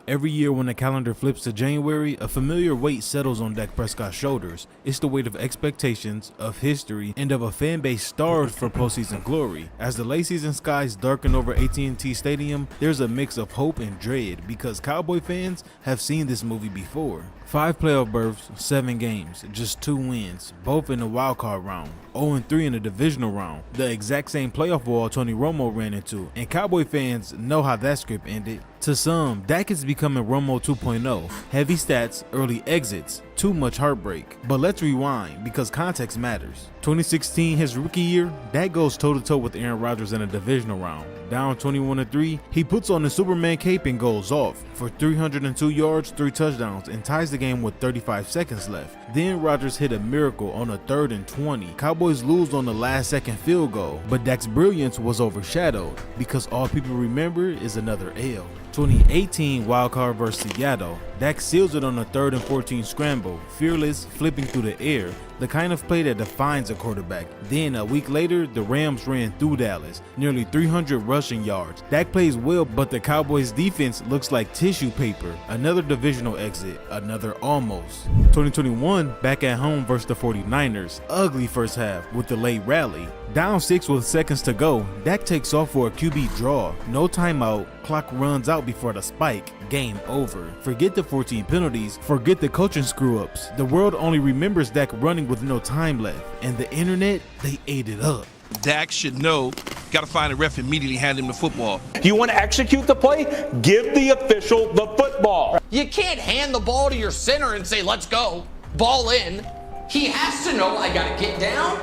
Every year when the calendar flips to January, a familiar weight settles on Dak Prescott's shoulders. It's the weight of expectations, of history, and of a fan base starved for postseason glory. As the late season skies darken over AT&T Stadium, there's a mix of hope and dread because Cowboy fans have seen this movie before. 5 playoff berths, 7 games, just 2 wins, both in the wildcard round, 0-3 in the divisional round, the exact same playoff wall Tony Romo ran into, and Cowboy fans know how that script ended. To some, Dak is becoming Romo 2.0, heavy stats, early exits, too much heartbreak. But let's rewind, because context matters. 2016, his rookie year, Dak goes toe-to-toe with Aaron Rodgers in a divisional round. Down 21-3, he puts on the Superman cape and goes off for 302 yards, 3 touchdowns, and ties the game with 35 seconds left. Then Rodgers hit a miracle on a 3rd and 20. Cowboys lose on the last second field goal, but Dak's brilliance was overshadowed because all people remember is another L. 2018 wildcard versus Seattle, Dak seals it on a 3rd and 14 scramble, fearless, flipping through the air, the kind of play that defines a quarterback. Then a week later, the Rams ran through Dallas, nearly 300 rushing yards. Dak plays well, but the Cowboys defense looks like tissue paper. Another divisional exit, another almost. 2021, back at home versus the 49ers, ugly first half with the late rally. Down 6 with seconds to go, Dak takes off for a QB draw. No timeout, clock runs out before the spike. Game over. Forget the 14 penalties, forget the coaching screw-ups. The world only remembers Dak running with no time left, and the internet, they ate it up. Dak should know, got to find a ref immediately, hand him the football. You want to execute the play? Give the official the football. You can't hand the ball to your center and say, let's go, ball in. He has to know I got to get down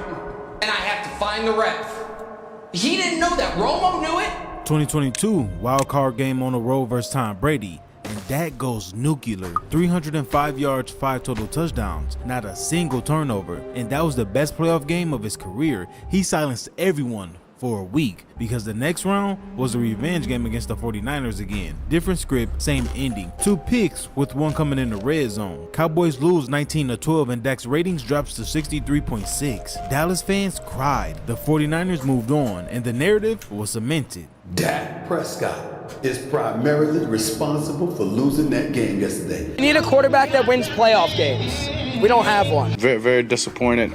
and I have to find the ref. He didn't know that. Romo knew it. 2022 wild card game on the road versus Tom Brady, and Dak goes nuclear. 305 yards, 5 total touchdowns, not a single turnover, and that was the best playoff game of his career. He silenced everyone for a week because the next round was a revenge game against the 49ers again. Different script, same ending. 2 picks with 1 coming in the red zone. Cowboys lose 19-12 and Dak's ratings drops to 63.6. Dallas fans cried. The 49ers moved on and the narrative was cemented. Dak Prescott is primarily responsible for losing that game yesterday. We need a quarterback that wins playoff games. We don't have one. Very, very disappointed.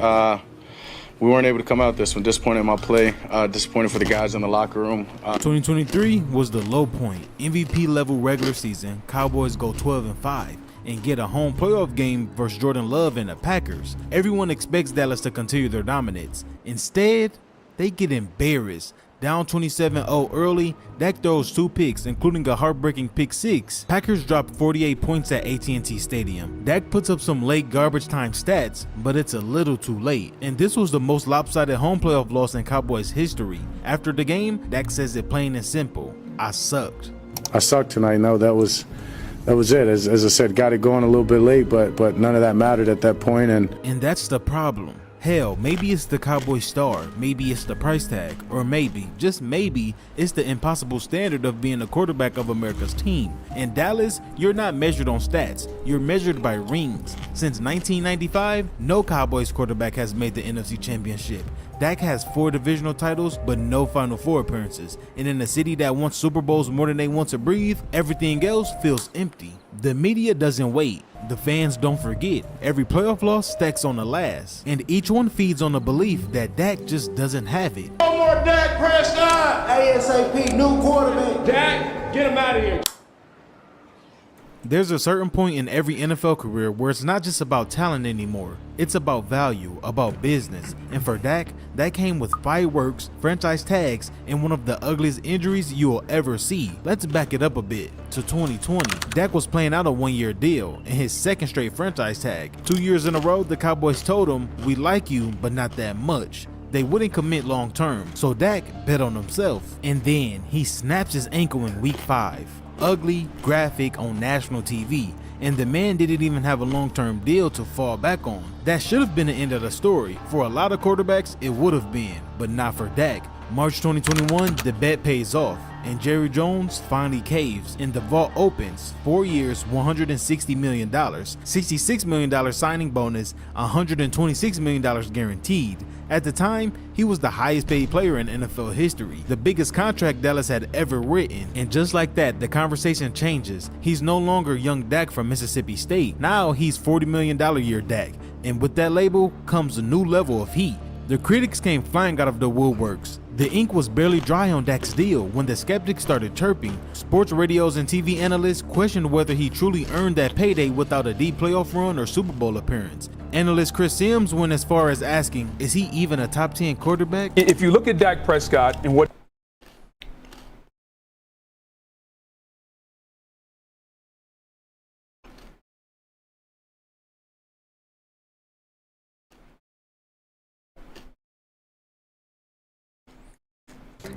We weren't able to come out this one. Disappointed in my play. Disappointed for the guys in the locker room. 2023 was the low point. MVP level regular season. Cowboys go 12-5 and get a home playoff game versus Jordan Love and the Packers. Everyone expects Dallas to continue their dominance. Instead, they get embarrassed. Down 27-0 early, Dak throws 2 picks, including a heartbreaking pick 6. Packers drop 48 points at AT&T Stadium. Dak puts up some late garbage time stats, but it's a little too late. And this was the most lopsided home playoff loss in Cowboys history. After the game, Dak says it plain and simple: I sucked. I sucked tonight. No, that was it. As I said, got it going a little bit late, but none of that mattered at that point. And that's the problem. Hell, maybe it's the Cowboy star, maybe it's the price tag, or maybe, just maybe, it's the impossible standard of being the quarterback of America's team. In Dallas, you're not measured on stats, you're measured by rings. Since 1995, no Cowboys quarterback has made the NFC Championship. Dak has 4 divisional titles, but no Final Four appearances. And in a city that wants Super Bowls more than they want to breathe, everything else feels empty. The media doesn't wait. The fans don't forget. Every playoff loss stacks on the last. And each one feeds on the belief that Dak just doesn't have it. No more Dak Prescott! ASAP, new quarterback. Dak, get him out of here. There's a certain point in every NFL career where it's not just about talent anymore. It's about value, about business. And for Dak, that came with fireworks, franchise tags, and one of the ugliest injuries you will ever see. Let's back it up a bit to 2020. Dak was playing out a 1-year deal and his 2nd straight franchise tag. 2 years in a row, the Cowboys told him, "We like you, but not that much." They wouldn't commit long term, so Dak bet on himself. And then he snaps his ankle in week 5. Ugly, graphic on national TV, and the man didn't even have a long-term deal to fall back on. That should have been the end of the story. For a lot of quarterbacks, it would have been, but not for Dak. March 2021, the bet pays off, and Jerry Jones finally caves, and the vault opens. 4 years, $160 million, $66 million signing bonus, $126 million guaranteed. At the time, he was the highest paid player in NFL history, the biggest contract Dallas had ever written. And just like that, the conversation changes. He's no longer young Dak from Mississippi State. Now he's $40 million a year Dak. And with that label comes a new level of heat. The critics came flying out of the woodworks. The ink was barely dry on Dak's deal when the skeptics started chirping. Sports radios and TV analysts questioned whether he truly earned that payday without a deep playoff run or Super Bowl appearance. Analyst Chris Sims went as far as asking, is he even a top 10 quarterback? If you look at Dak Prescott and what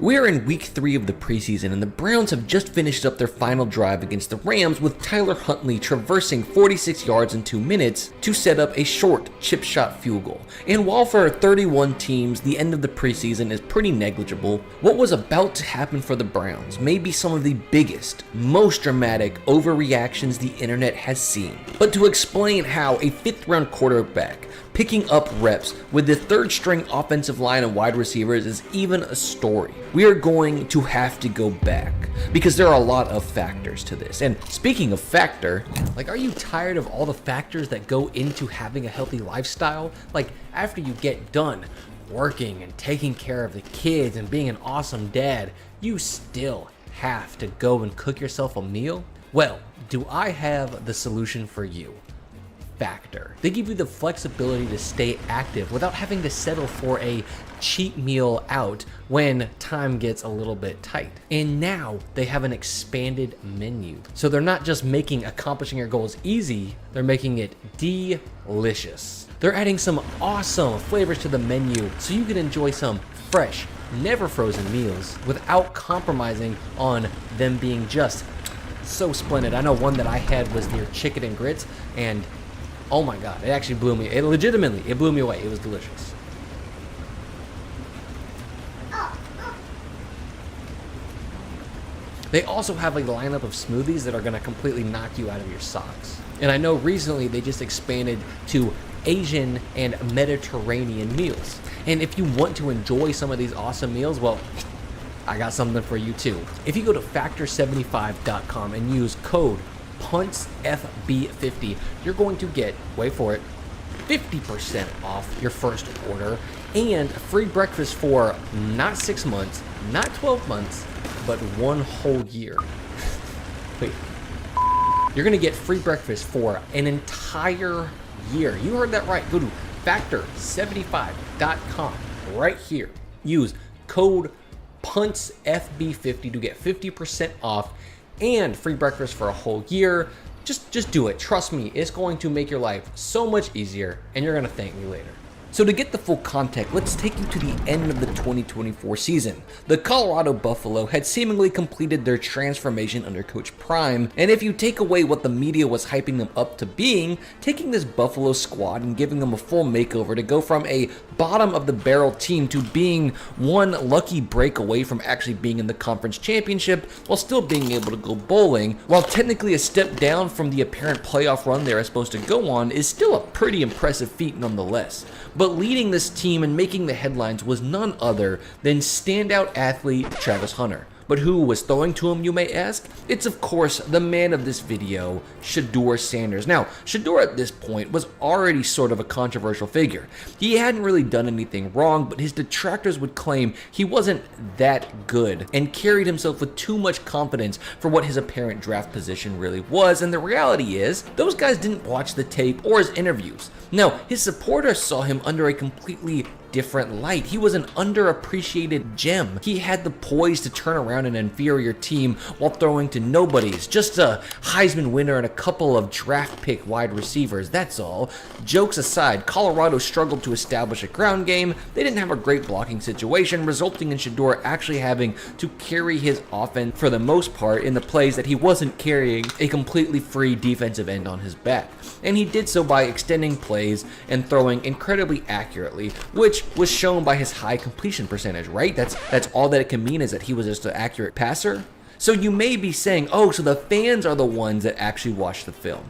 We are in week 3 of the preseason, and the Browns have just finished up their final drive against the Rams with Tyler Huntley traversing 46 yards in 2 minutes to set up a short chip shot field goal. And while for 31 teams the end of the preseason is pretty negligible, what was about to happen for the Browns may be some of the biggest, most dramatic overreactions the internet has seen. But to explain how a 5th round quarterback picking up reps with the 3rd string offensive line and wide receivers is even a story, we are going to have to go back because there are a lot of factors to this. And speaking of factor, like, are you tired of all the factors that go into having a healthy lifestyle? Like, after you get done working and taking care of the kids and being an awesome dad, you still have to go and cook yourself a meal? Well, do I have the solution for you? Factor. They give you the flexibility to stay active without having to settle for a cheat meal out when time gets a little bit tight. And now they have an expanded menu. So they're not just making accomplishing your goals easy, they're making it delicious. They're adding some awesome flavors to the menu so you can enjoy some fresh, never frozen meals without compromising on them being just so splendid. I know one that I had was their chicken and grits, and oh my god, it actually blew me. It blew me away. It was delicious. They also have a lineup of smoothies that are going to completely knock you out of your socks. And I know recently they just expanded to Asian and Mediterranean meals. And if you want to enjoy some of these awesome meals, well, I got something for you too. If you go to factor75.com and use code PUNTSFB50, you're going to get, wait for it, 50% off your first order and free breakfast for not 6 months, not 12 months, but 1 whole year. Wait. You're going to get free breakfast for an entire year. You heard that right. Go to factor75.com right here. Use code PUNTSFB50 to get 50% off and free breakfast for a whole year. Just do it. Trust me, it's going to make your life so much easier, and you're going to thank me later. So to get the full context, let's take you to the end of the 2024 season. The Colorado Buffalo had seemingly completed their transformation under Coach Prime, and if you take away what the media was hyping them up to being, taking this Buffalo squad and giving them a full makeover to go from a bottom of the barrel team to being one lucky break away from actually being in the conference championship while still being able to go bowling, while technically a step down from the apparent playoff run they are supposed to go on, is still a pretty impressive feat nonetheless. But leading this team and making the headlines was none other than standout athlete Travis Hunter. But who was throwing to him, you may ask? It's of course the man of this video, Shedeur Sanders. Now, Shedeur at this point was already sort of a controversial figure. He hadn't really done anything wrong, but his detractors would claim he wasn't that good and carried himself with too much confidence for what his apparent draft position really was. And the reality is, those guys didn't watch the tape or his interviews. No, his supporters saw him under a completely different light. He was an underappreciated gem. He had the poise to turn around an inferior team while throwing to nobodies. Just a Heisman winner and a couple of draft pick wide receivers, that's all. Jokes aside, Colorado struggled to establish a ground game. They didn't have a great blocking situation, resulting in Shedeur actually having to carry his offense for the most part in the plays that he wasn't carrying a completely free defensive end on his back. And he did so by extending plays and throwing incredibly accurately, which was shown by his high completion percentage, right? That's all that it can mean, is that he was just an accurate passer. So you may be saying, oh, so the fans are the ones that actually watch the film.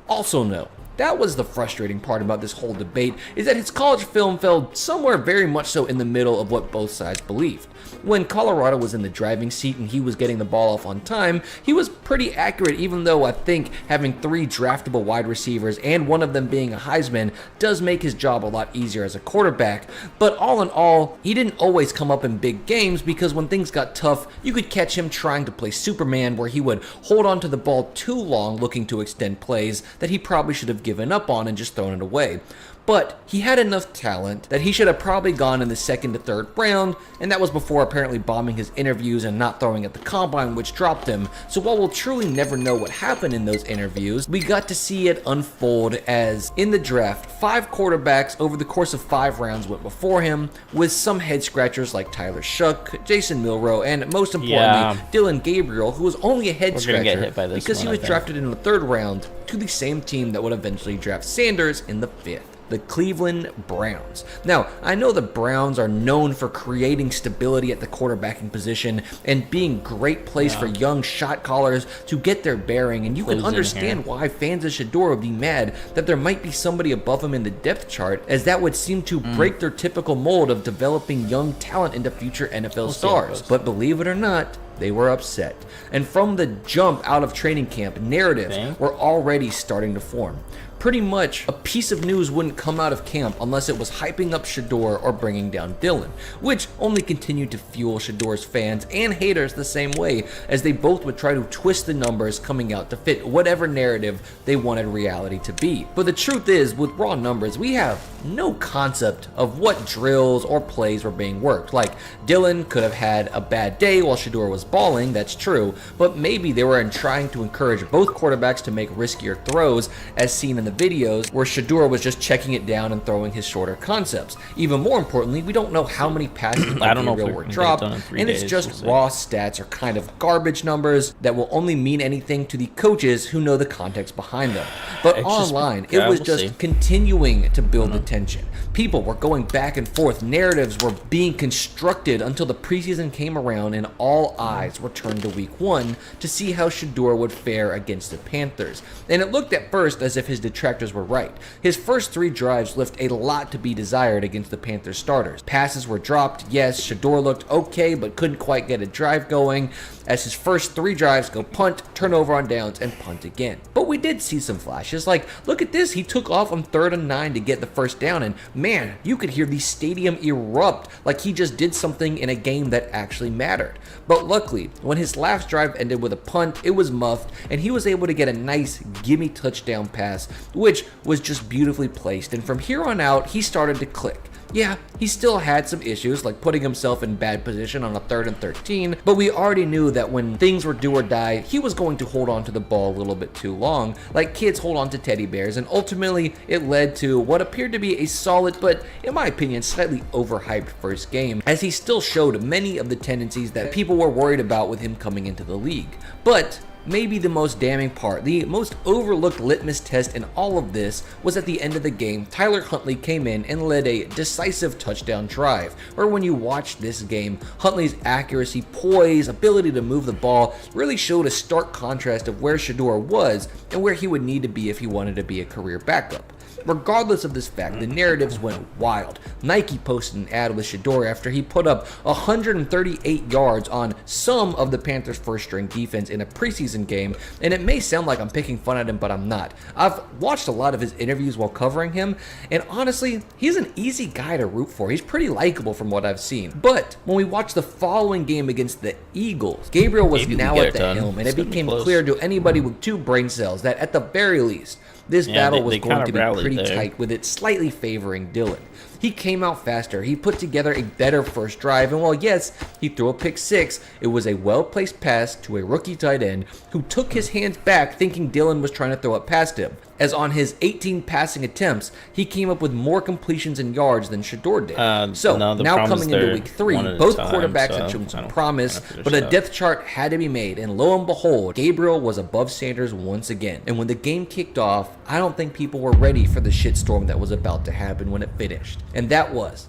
Also no, That was the frustrating part about this whole debate, is that his college film fell somewhere very much so in the middle of what both sides believed. When Colorado was in the driving seat and he was getting the ball off on time, he was pretty accurate, even though I think having 3 draftable wide receivers and one of them being a Heisman does make his job a lot easier as a quarterback. But all in all, he didn't always come up in big games, because when things got tough, you could catch him trying to play Superman, where he would hold on to the ball too long looking to extend plays that he probably should have given up on and just thrown it away. But he had enough talent that he should have probably gone in the 2nd to 3rd round, and that was before apparently bombing his interviews and not throwing at the combine, which dropped him. So while we'll truly never know what happened in those interviews, we got to see it unfold, as in the draft, 5 quarterbacks over the course of 5 rounds went before him, with some head scratchers like Tyler Shough, Jason Milroe, and most importantly, Dylan Gabriel, who was only a head scratcher because he was drafted in the 3rd round to the same team that would eventually draft Sanders in the 5th. The Cleveland Browns. Now, I know the Browns are known for creating stability at the quarterbacking position and being great place for young shot callers to get their bearing, and you can understand why fans of Shedeur would be mad that there might be somebody above him in the depth chart, as that would seem to break their typical mold of developing young talent into future NFL stars. But believe it or not, they were upset. And from the jump out of training camp, narratives were already starting to form. Pretty much a piece of news wouldn't come out of camp unless it was hyping up Shedeur or bringing down Dylan, which only continued to fuel Shedeur's fans and haters the same way, as they both would try to twist the numbers coming out to fit whatever narrative they wanted reality to be. But the truth is, with raw numbers, we have no concept of what drills or plays were being worked. Like, Dylan could have had a bad day while Shedeur was balling, that's true, but maybe they were trying to encourage both quarterbacks to make riskier throws, as seen in the videos where Shedeur was just checking it down and throwing his shorter concepts. Even more importantly, we don't know how many passes were dropped, and it's just raw stats or kind of garbage numbers that will only mean anything to the coaches who know the context behind them. But online, it was just continuing to build the tension. People were going back and forth, narratives were being constructed until the preseason came around and all eyes were turned to week 1 to see how Shedeur would fare against the Panthers. And it looked at first as if his detractors were right. His first 3 drives left a lot to be desired against the Panthers starters. Passes were dropped, yes, Shedeur looked okay but couldn't quite get a drive going, as his first 3 drives go punt, turnover on downs, and punt again. But we did see some flashes, like, look at this, he took off on 3rd and 9 to get the first down, and man, you could hear the stadium erupt like he just did something in a game that actually mattered. But luckily, when his last drive ended with a punt, it was muffed, and he was able to get a nice gimme touchdown pass, which was just beautifully placed, and from here on out, he started to click. Yeah, he still had some issues, like putting himself in bad position on a 3rd and 13, but we already knew that when things were do or die, he was going to hold on to the ball a little bit too long, like kids hold on to teddy bears, and ultimately it led to what appeared to be a solid, but in my opinion, slightly overhyped first game, as he still showed many of the tendencies that people were worried about with him coming into the league. But maybe the most damning part, the most overlooked litmus test in all of this, was at the end of the game, Tyler Huntley came in and led a decisive touchdown drive, where when you watch this game, Huntley's accuracy, poise, ability to move the ball really showed a stark contrast of where Shedeur was and where he would need to be if he wanted to be a career backup. Regardless of this fact, the narratives went wild. Nike posted an ad with Shedeur after he put up 138 yards on some of the Panthers' first-string defense in a preseason game, and it may sound like I'm picking fun at him, but I'm not. I've watched a lot of his interviews while covering him, and honestly, he's an easy guy to root for. He's pretty likable from what I've seen. But when we watched the following game against the Eagles, Gabriel was now at the helm, and it became clear to anybody with 2 brain cells that at the very least, this battle was going to be pretty tight, with it slightly favoring Dylan. He came out faster, he put together a better first drive, and while yes, he threw a pick 6, it was a well-placed pass to a rookie tight end who took his hands back thinking Dylan was trying to throw it past him, as on his 18 passing attempts, he came up with more completions and yards than Shedeur did. Now coming into week 3, both quarterbacks had shown some promise, but a depth chart had to be made, and lo and behold, Gabriel was above Sanders once again. And when the game kicked off, I don't think people were ready for the shitstorm that was about to happen when it finished. And that was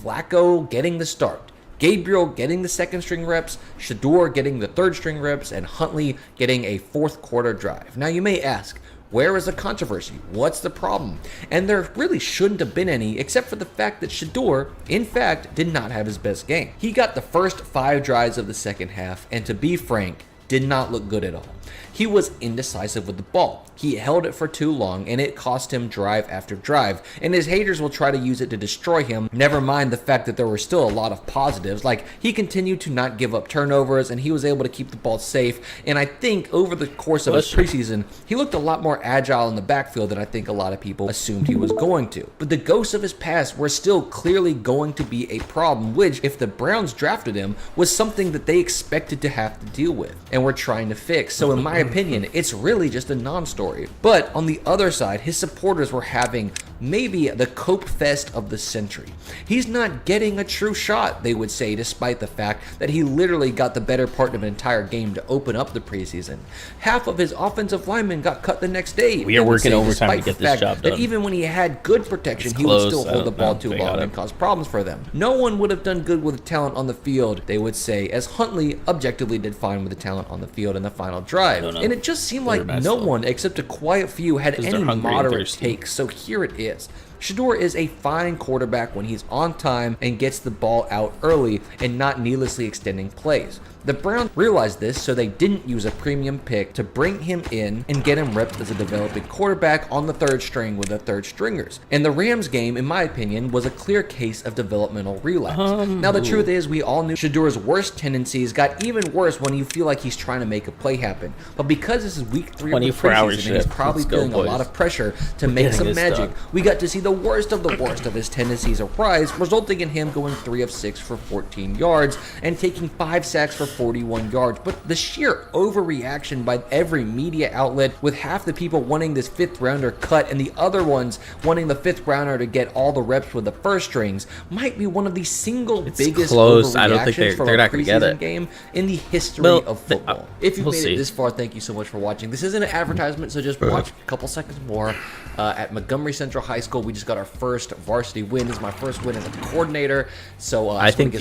Flacco getting the start, Gabriel getting the 2nd string reps, Shedeur getting the 3rd string reps, and Huntley getting a 4th quarter drive. Now you may ask, Where is the controversy? What's the problem? And there really shouldn't have been any, except for the fact that Shedeur, in fact, did not have his best game. He got the first 5 drives of the second half, and to be frank, did not look good at all. He was indecisive with the ball. He held it for too long, and it cost him drive after drive, and his haters will try to use it to destroy him. Never mind the fact that there were still a lot of positives, like he continued to not give up turnovers, and he was able to keep the ball safe, and I think over the course of his preseason, he looked a lot more agile in the backfield than I think a lot of people assumed he was going to. But the ghosts of his past were still clearly going to be a problem, which, if the Browns drafted him, was something that they expected to have to deal with, and were trying to fix. So in my opinion, it's really just a non-story. But on the other side, his supporters were having maybe the cope fest of the century. He's not getting a true shot, they would say, despite the fact that he literally got the better part of an entire game to open up the preseason. Half of his offensive linemen got cut the next day. We are working overtime to get this job done. That even when he had good protection, he would still hold the ball too long and cause problems for them. No one would have done good with the talent on the field, they would say, as Huntley objectively did fine with the talent on the field in the final drive. And it just seemed like no one except a quiet few had any moderate takes, so here it is. Shedeur is a fine quarterback when he's on time and gets the ball out early and not needlessly extending plays. The Browns realized this, so they didn't use a premium pick to bring him in and get him repped as a developing quarterback on the third string with the third stringers. And the Rams game, in my opinion, was a clear case of developmental relapse. Now, the truth is, we all knew Shedeur's worst tendencies got even worse when you feel like he's trying to make a play happen. But because this is week 3 of the preseason and he's probably feeling a lot of pressure to make some magic, we got to see the worst of his tendencies arise, resulting in him going 3 of 6 for 14 yards and taking 5 sacks for 41 yards. But the sheer overreaction by every media outlet, with half the people wanting this 5th rounder cut and the other ones wanting the 5th rounder to get all the reps with the first strings, might be one of the single biggest close. I don't think overreactions they're not from a going to get preseason it. game in the history of football. If you've made it this far, thank you so much for watching. This isn't an advertisement, so just watch a couple seconds more. At Montgomery Central High School, we just got our first varsity win. This is my first win as a coordinator. So I think they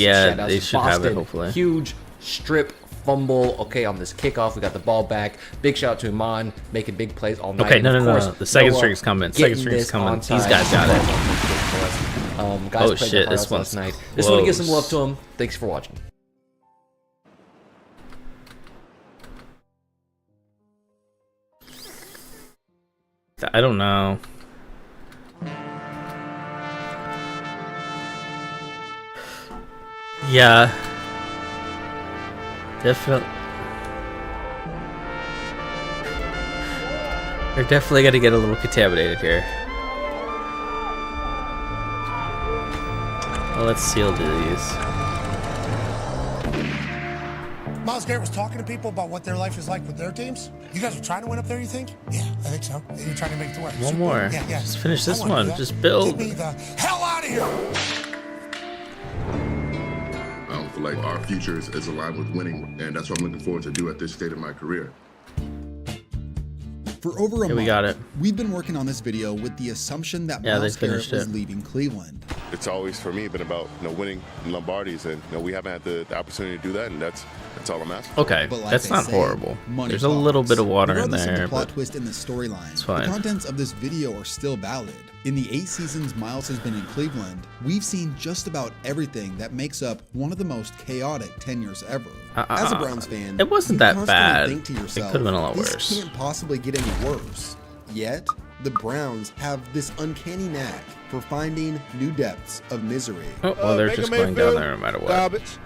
should have it. Hopefully, huge strip fumble. Okay, on this kickoff, we got the ball back. Big shout out to Iman making big plays all night. Okay, no. The second string's coming. Second string's coming. These guys got it. Guys played shit! This one's night. Just want to give some love to him. Thanks for watching. I don't know. Yeah. Definitely. They're definitely going to get a little contaminated here. Well, let's seal these. Myles Garrett was talking to people about what their life is like with their teams. You guys are trying to win up there, you think? Yeah, I think so. You're trying to make it work. One more. Yeah. Just finish this one. Just build. Get me the hell out of here! I don't feel like our future is aligned with winning, and that's what I'm looking forward to do at this state of my career. For over a month, we got it. We've been working on this video with the assumption that Myles Garrett was leaving Cleveland. It's always for me been about winning Lombardis, and we haven't had the opportunity to do that, and that's all I'm asking. Okay, that's not horrible. There's a little bit of water in there, the plot but twist in the storyline, it's fine. The contents of this video are still valid. In the 8 seasons Myles has been in Cleveland, we've seen just about everything that makes up one of the most chaotic tenures ever. As a Browns fan, it wasn't that bad. Think to yourself, it could have been a lot this worse. Can't possibly get any worse. Yet, the Browns have this uncanny knack for finding new depths of misery. Oh, well, they're just going down there no matter what. Garbage.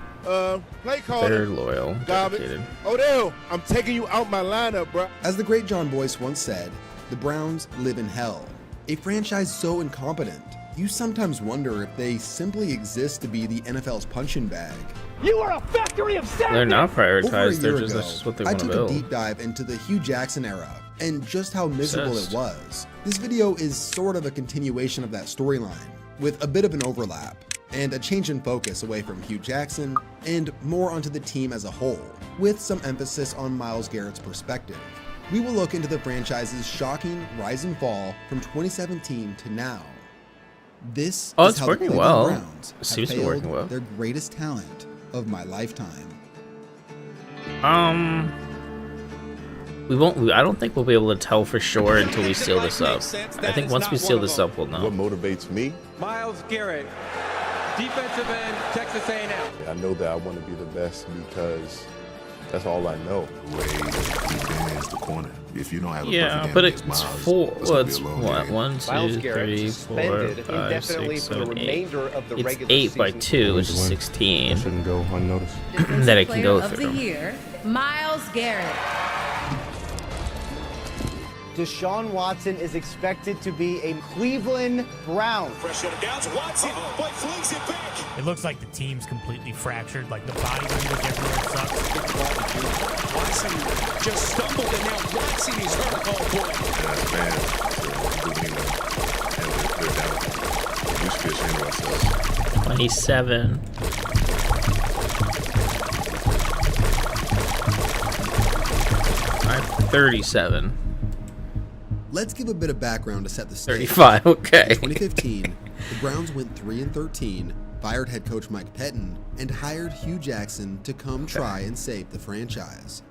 Play caller. They're loyal. Garbage. Odell, I'm taking you out my lineup, bro. As the great John Boyce once said, the Browns live in hell. A franchise so incompetent, you sometimes wonder if they simply exist to be the NFL's punching bag. You are a factory of sadness. They're not Over a prioritized. year That's ago, just what they I want to took build. a deep dive into the Hugh Jackson era and just how miserable it was. This video is sort of a continuation of that storyline, with a bit of an overlap and a change in focus away from Hugh Jackson and more onto the team as a whole, with some emphasis on Myles Garrett's perspective. We will look into the franchise's shocking rise and fall from 2017 to now. This is it's how the working Cleveland well. Browns It seems have to be failed working well. their greatest talent of my lifetime. We won't. I don't think we'll be able to tell for sure until we seal this up. I think once we seal this up, we'll know. What motivates me? Myles Garrett, defensive end, Texas A&M. I know that I want to be the best because that's all I know. The way he is the corner. If you don't have Yeah, but it's four. Well, it's what? 1, 2, 3, 4, 5, 6, 7, 8. It's 8 by 2, which is 16. Shouldn't go unnoticed. That it can go Of the through. year, Myles Garrett. Deshaun Watson is expected to be a Cleveland Brown. Pressure on the downs. Watson, but flings it back. It looks like the team's completely fractured. Like the body language everywhere sucks. Watson just stumbled, and now Watson is hurt. Oh boy. Man, 27. I'm 37. Let's give a bit of background to set the stage. 35, okay. In 2015, the Browns went 3-13, fired head coach Mike Pettin, and hired Hugh Jackson to come try and save the franchise.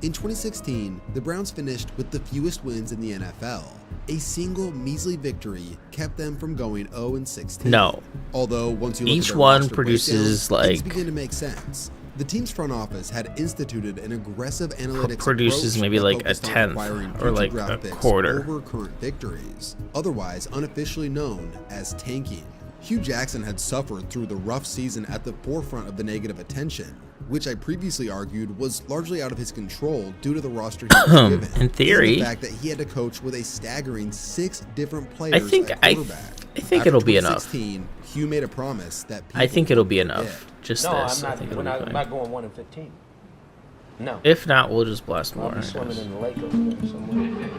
In 2016, the Browns finished with the fewest wins in the NFL. A single measly victory kept them from going 0-16. No. Although once you look Each at their one roster produces breakdown, things like begin to make sense. The team's front office had instituted an aggressive analytics produces approach maybe that like a focused on tenth acquiring or like future a draft picks quarter. over current victories, otherwise unofficially known as tanking. Hugh Jackson had suffered through the rough season at the forefront of the negative attention, which I previously argued was largely out of his control due to the roster he was given. In theory, and the fact that he had to coach with a staggering 6 different players I think at quarterback. I think it'll be enough. 2016, Hugh made a promise that I think it'll be people would enough. Just No, this. I'm I think not. it'll be I'm fine. not going 1-15. No. If not, we'll just blast I'll more. be swimming in the lake over there somewhere.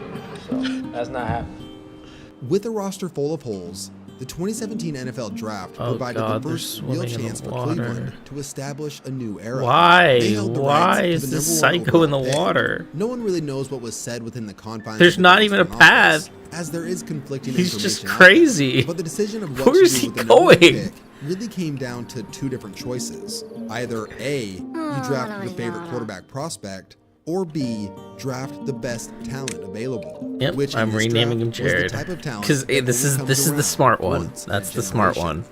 So that's not happening. With a roster full of holes, the 2017 NFL Draft Oh provided God, the they're first real swimming in chance the for water. Cleveland to establish a new era. Why? They held the Why rights is to the this number one psycho in the overall pick. water? No one really knows what was said within the confines. There's of the not Browns even a front office, path. as there is conflicting He's information just out there. crazy. But the decision of what Where to is do he with the number one going? pick really came down to 2 different choices. Either A, you draft your favorite quarterback prospect, or B, draft the best talent available. Yep, which in I'm this renaming him draft was the Jared type of talent because that this only is comes the around smart one. once in a That's the smart generation.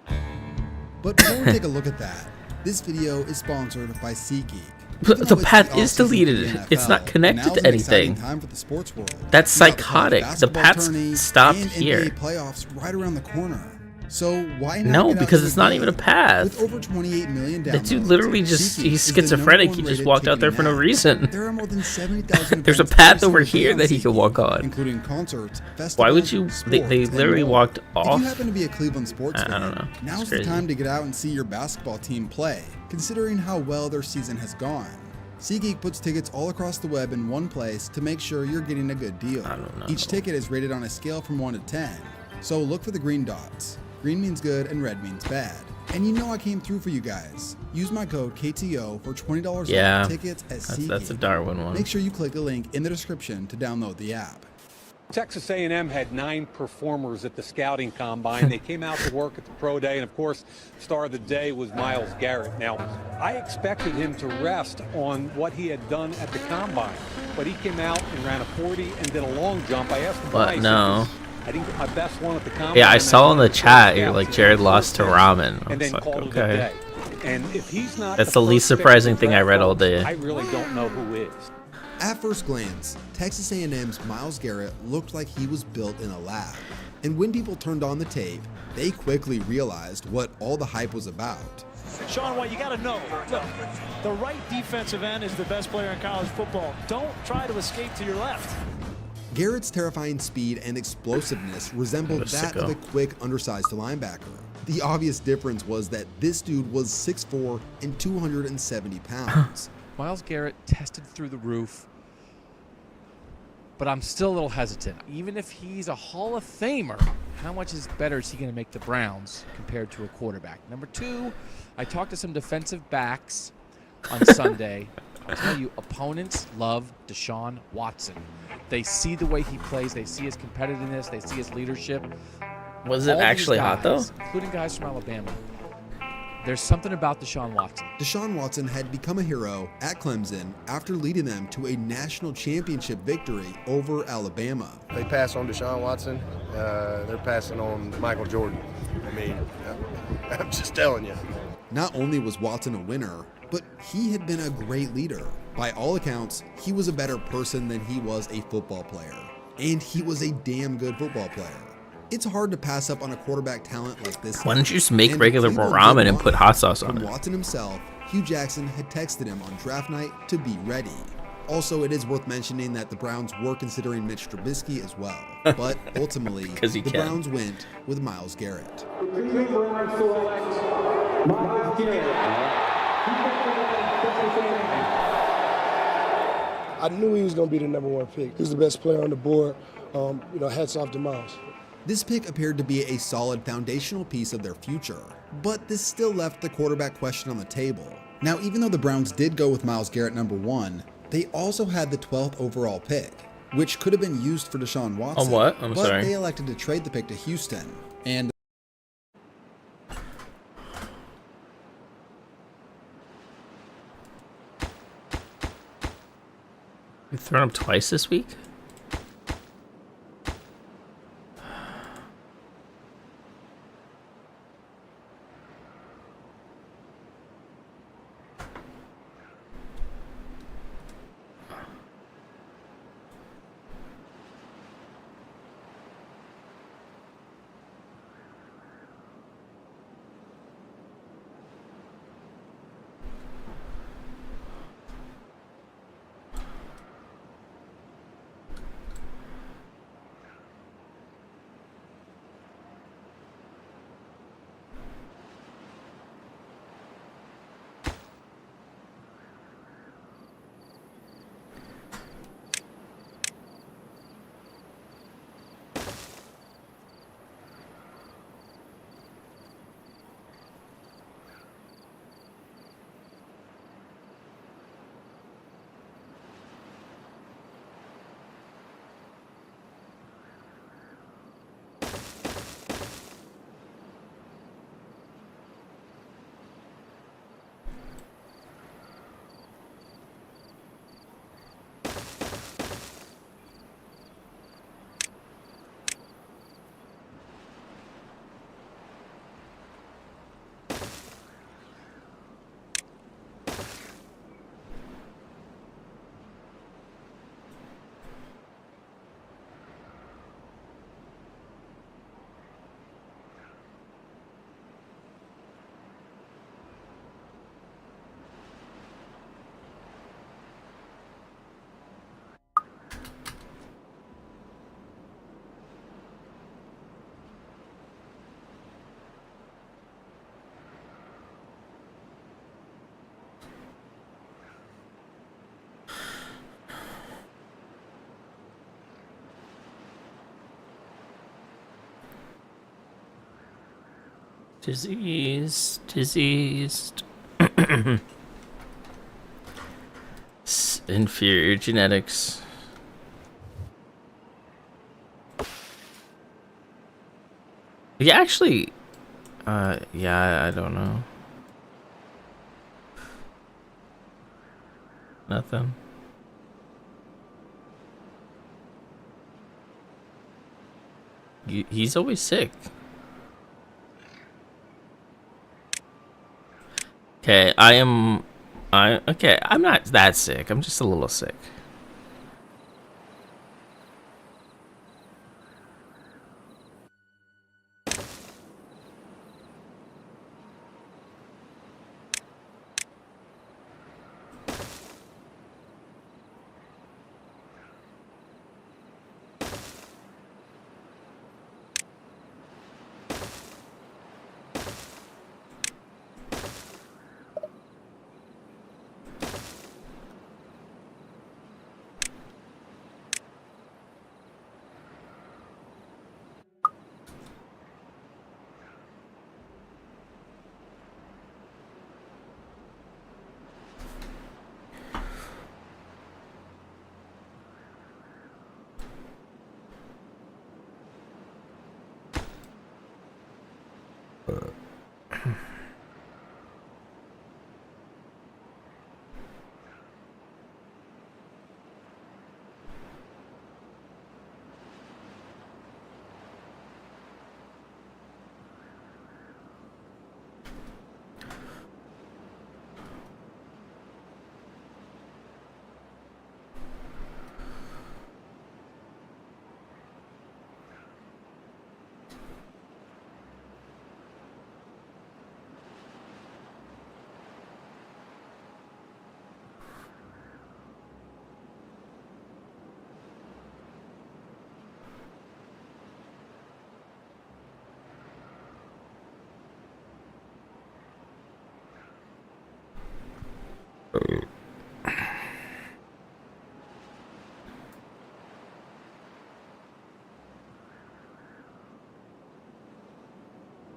one. But before we take a look at that, this video is sponsored by SeatGeek. But Even the though it's path the is offseason for the deleted. It's not NFL, connected now's to an exciting anything. time for the sports world. That's You got the psychotic. college The basketball path's tourney stopped and here. NBA playoffs right around the corner. So why not No, get out because to it's the not game? even a path. With over 28 million That dude downloads, literally just, SeatGeek he's is the schizophrenic. #1 He just rated walked out there for no ticketing app. reason. There are more than 70,000 There's a events path every over single day here on that he can SeatGeek, walk on. including concerts, festivals, Why would you? They sports, and literally more. walked If off. you happen to be a Cleveland sports I fan, don't know. It's now's the crazy. time to get out and see your basketball team play, considering how well their season has gone. SeatGeek puts tickets all across the web in one place to make sure you're getting a good deal. I don't know. Each ticket is rated on a scale from 1 to 10, so look for the green dots. Green means good and red means bad. And you know I came through for you guys. Use my code KTO for $20 Yeah, off tickets at SeatGeek. that's a Darwin one. Make sure you click the link in the description to download the app. Texas A&M had 9 performers at the scouting combine. They came out to work at the pro day, and of course, star of the day was Myles Garrett. Now, I expected him to rest on what he had done at the combine, but he came out and ran a 40 and did a long jump. I asked him why. But He said, no. I didn't get my best one at the combine. Yeah, I and saw in the wanted to chat show you're the like scouts Jared in lost to first ramen. I and was then like, called it a okay. day. And if he's not That's the least first pick surprising of the thing I draft, read all folks, day. I really don't know who is. At first glance, Texas A&M's Myles Garrett looked like he was built in a lab. And when people turned on the tape, they quickly realized what all the hype was about. Sean White, you got to know, look, the right defensive end is the best player in college football. Don't try to escape to your left. Garrett's terrifying speed and explosiveness resembled What a that of sicko. a quick, undersized linebacker. The obvious difference was that this dude was 6'4" and 270 pounds. Myles Garrett tested through the roof, but I'm still a little hesitant. Even if he's a Hall of Famer, how much better is he going to make the Browns compared to a quarterback? Number 2, I talked to some defensive backs on Sunday. I'll tell you, opponents love Deshaun Watson. They see the way he plays. They see his competitiveness. They see his leadership. Was it All these actually hot though? guys, including guys from Alabama, There's something about Deshaun Watson. Deshaun Watson had become a hero at Clemson after leading them to a national championship victory over Alabama. They pass on Deshaun Watson, they're passing on Michael Jordan. I mean, I'm just telling you. Not only was Watson a winner, but he had been a great leader. By all accounts, he was a better person than he was a football player. And he was a damn good football player. It's hard to pass up on a quarterback talent like this. Why don't you just make regular ramen and put hot sauce on it? Watson himself, Hugh Jackson had texted him on draft night to be ready. Also, it is worth mentioning that the Browns were considering Mitch Trubisky as well, but ultimately, the Browns went with Myles Garrett. I knew he was going to be the number 1 pick. He was the best player on the board. Hats off to Myles. This pick appeared to be a solid foundational piece of their future, but this still left the quarterback question on the table. Now, even though the Browns did go with Myles Garrett number 1, they also had the 12th overall pick, which could have been used for Deshaun Watson. On what? I'm but sorry. They elected to trade the pick to Houston, and You've thrown him twice this week? Diseased. Inferior genetics. Yeah, actually, yeah, I don't know. Nothing. He's always sick. Okay, I'm not that sick. I'm just a little sick.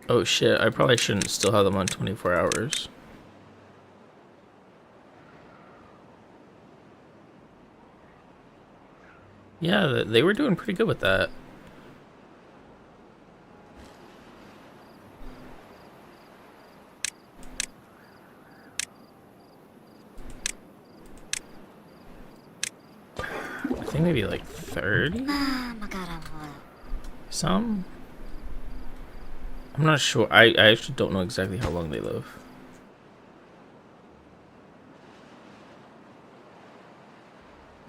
Oh shit, I probably shouldn't still have them on 24 hours. Yeah, they were doing pretty good with that. I think maybe like 30? Some? I'm not sure. I actually don't know exactly how long they live.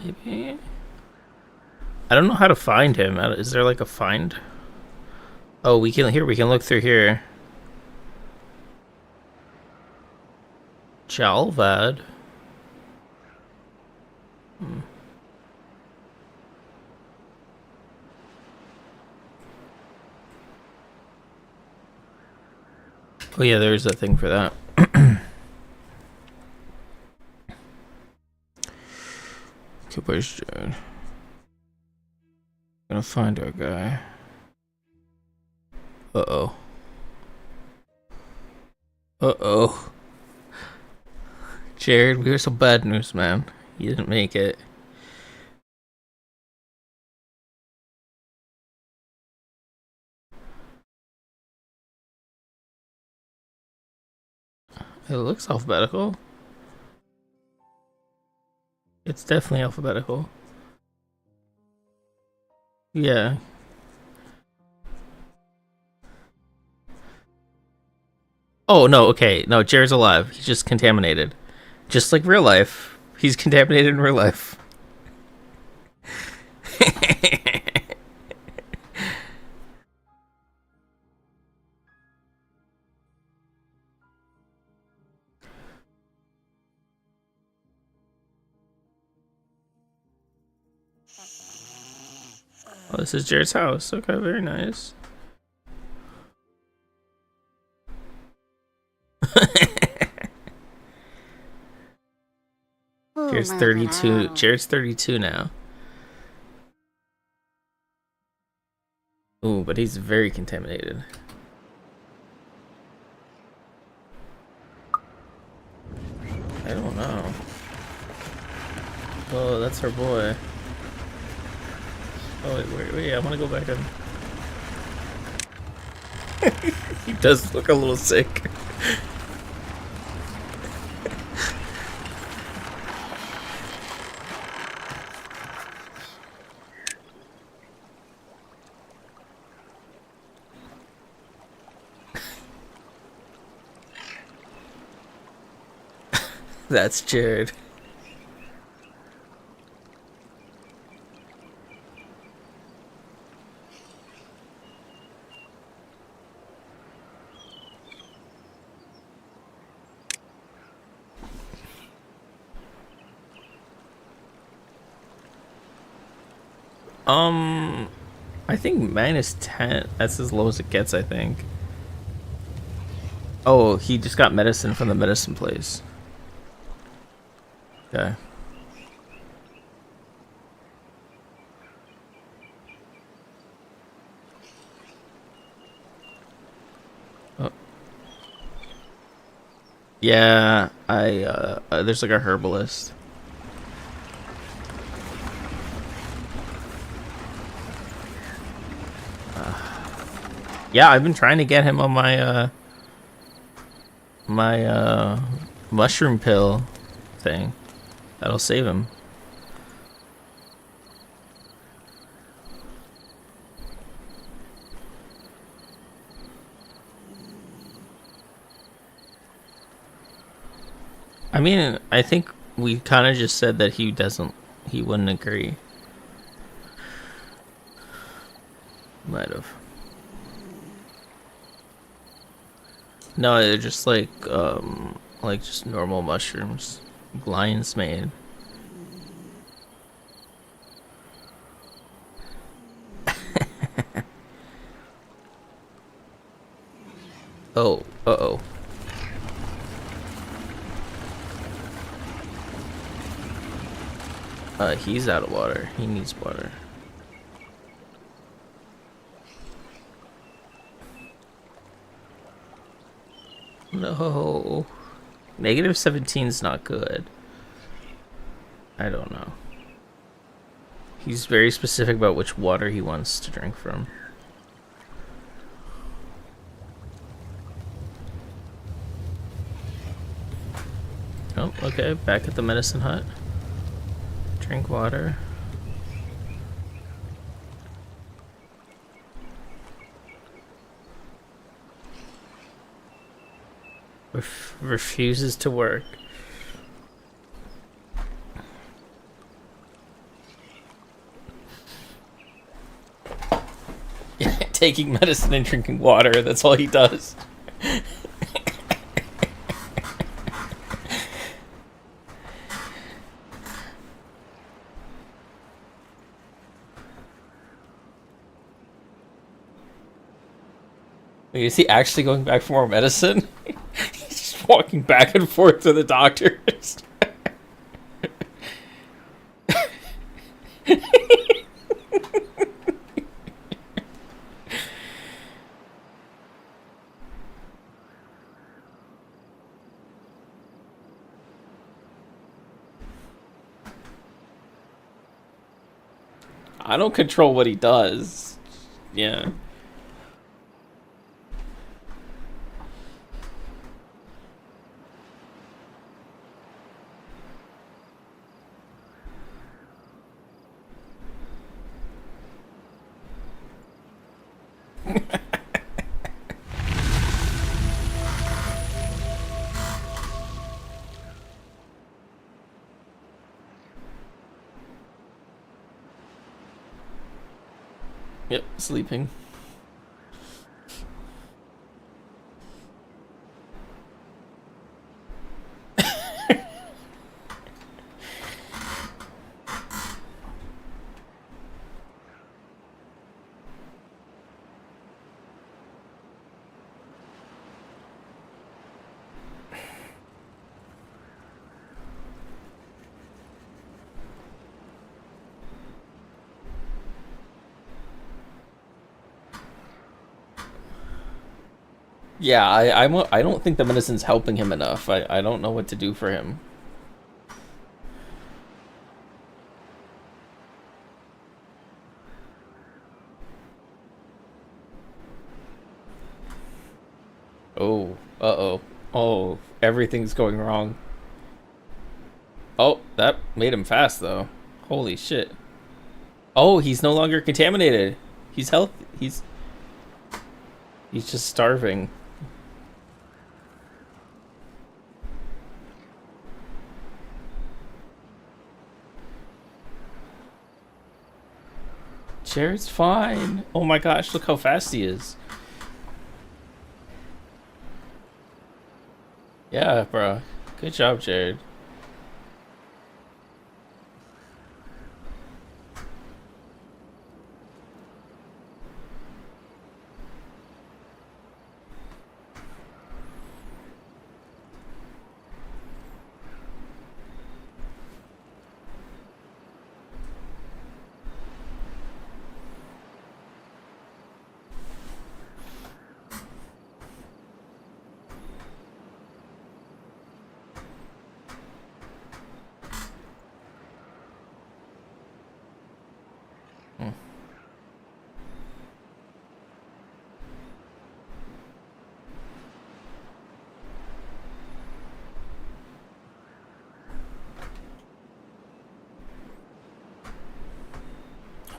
Maybe? I don't know how to find him. Is there like a find? Oh, we can look through here. Jalvad. Oh yeah, there's a thing for that. Okay, where's Jared? Gonna find our guy. Uh-oh. Uh-oh. Jared, we have some bad news, man. You didn't make it. It looks alphabetical. It's definitely alphabetical. Yeah. Oh, no, okay. No, Jared's alive. He's just contaminated. Just like real life. He's contaminated in real life. Oh, this is Jared's house. Okay, very nice. Jared's 32. Jared's 32 now. Ooh, but he's very contaminated. I don't know. Oh, that's our boy. Oh, wait, I want to go back in. He does look a little sick. That's Jared. I think -10. That's as low as it gets, I think. Oh, he just got medicine from the medicine place. Okay. Oh. Yeah, there's like a herbalist. Yeah, I've been trying to get him on my mushroom pill thing. That'll save him. I mean, I think we kind of just said that he wouldn't agree. Might have. No, they're just like just normal mushrooms. Lion's mane. Oh, uh-oh. He's out of water. He needs water. No. Negative 17 is not good. I don't know. He's very specific about which water he wants to drink from. Oh, okay. Back at the medicine hut. Drink water. Refuses to work. Taking medicine and drinking water, that's all he does. Wait, is he actually going back for more medicine? He's just walking back and forth to the doctors. I don't control what he does. Yeah. Yep, sleeping. Yeah, I don't think the medicine's helping him enough. I don't know what to do for him. Oh, uh-oh. Oh, everything's going wrong. Oh, that made him fast, though. Holy shit. Oh, he's no longer contaminated. He's healthy. He's just starving. Jared's fine. Oh my gosh, look how fast he is. Yeah, bro. Good job, Jared.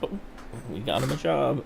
Oh, we got him a job.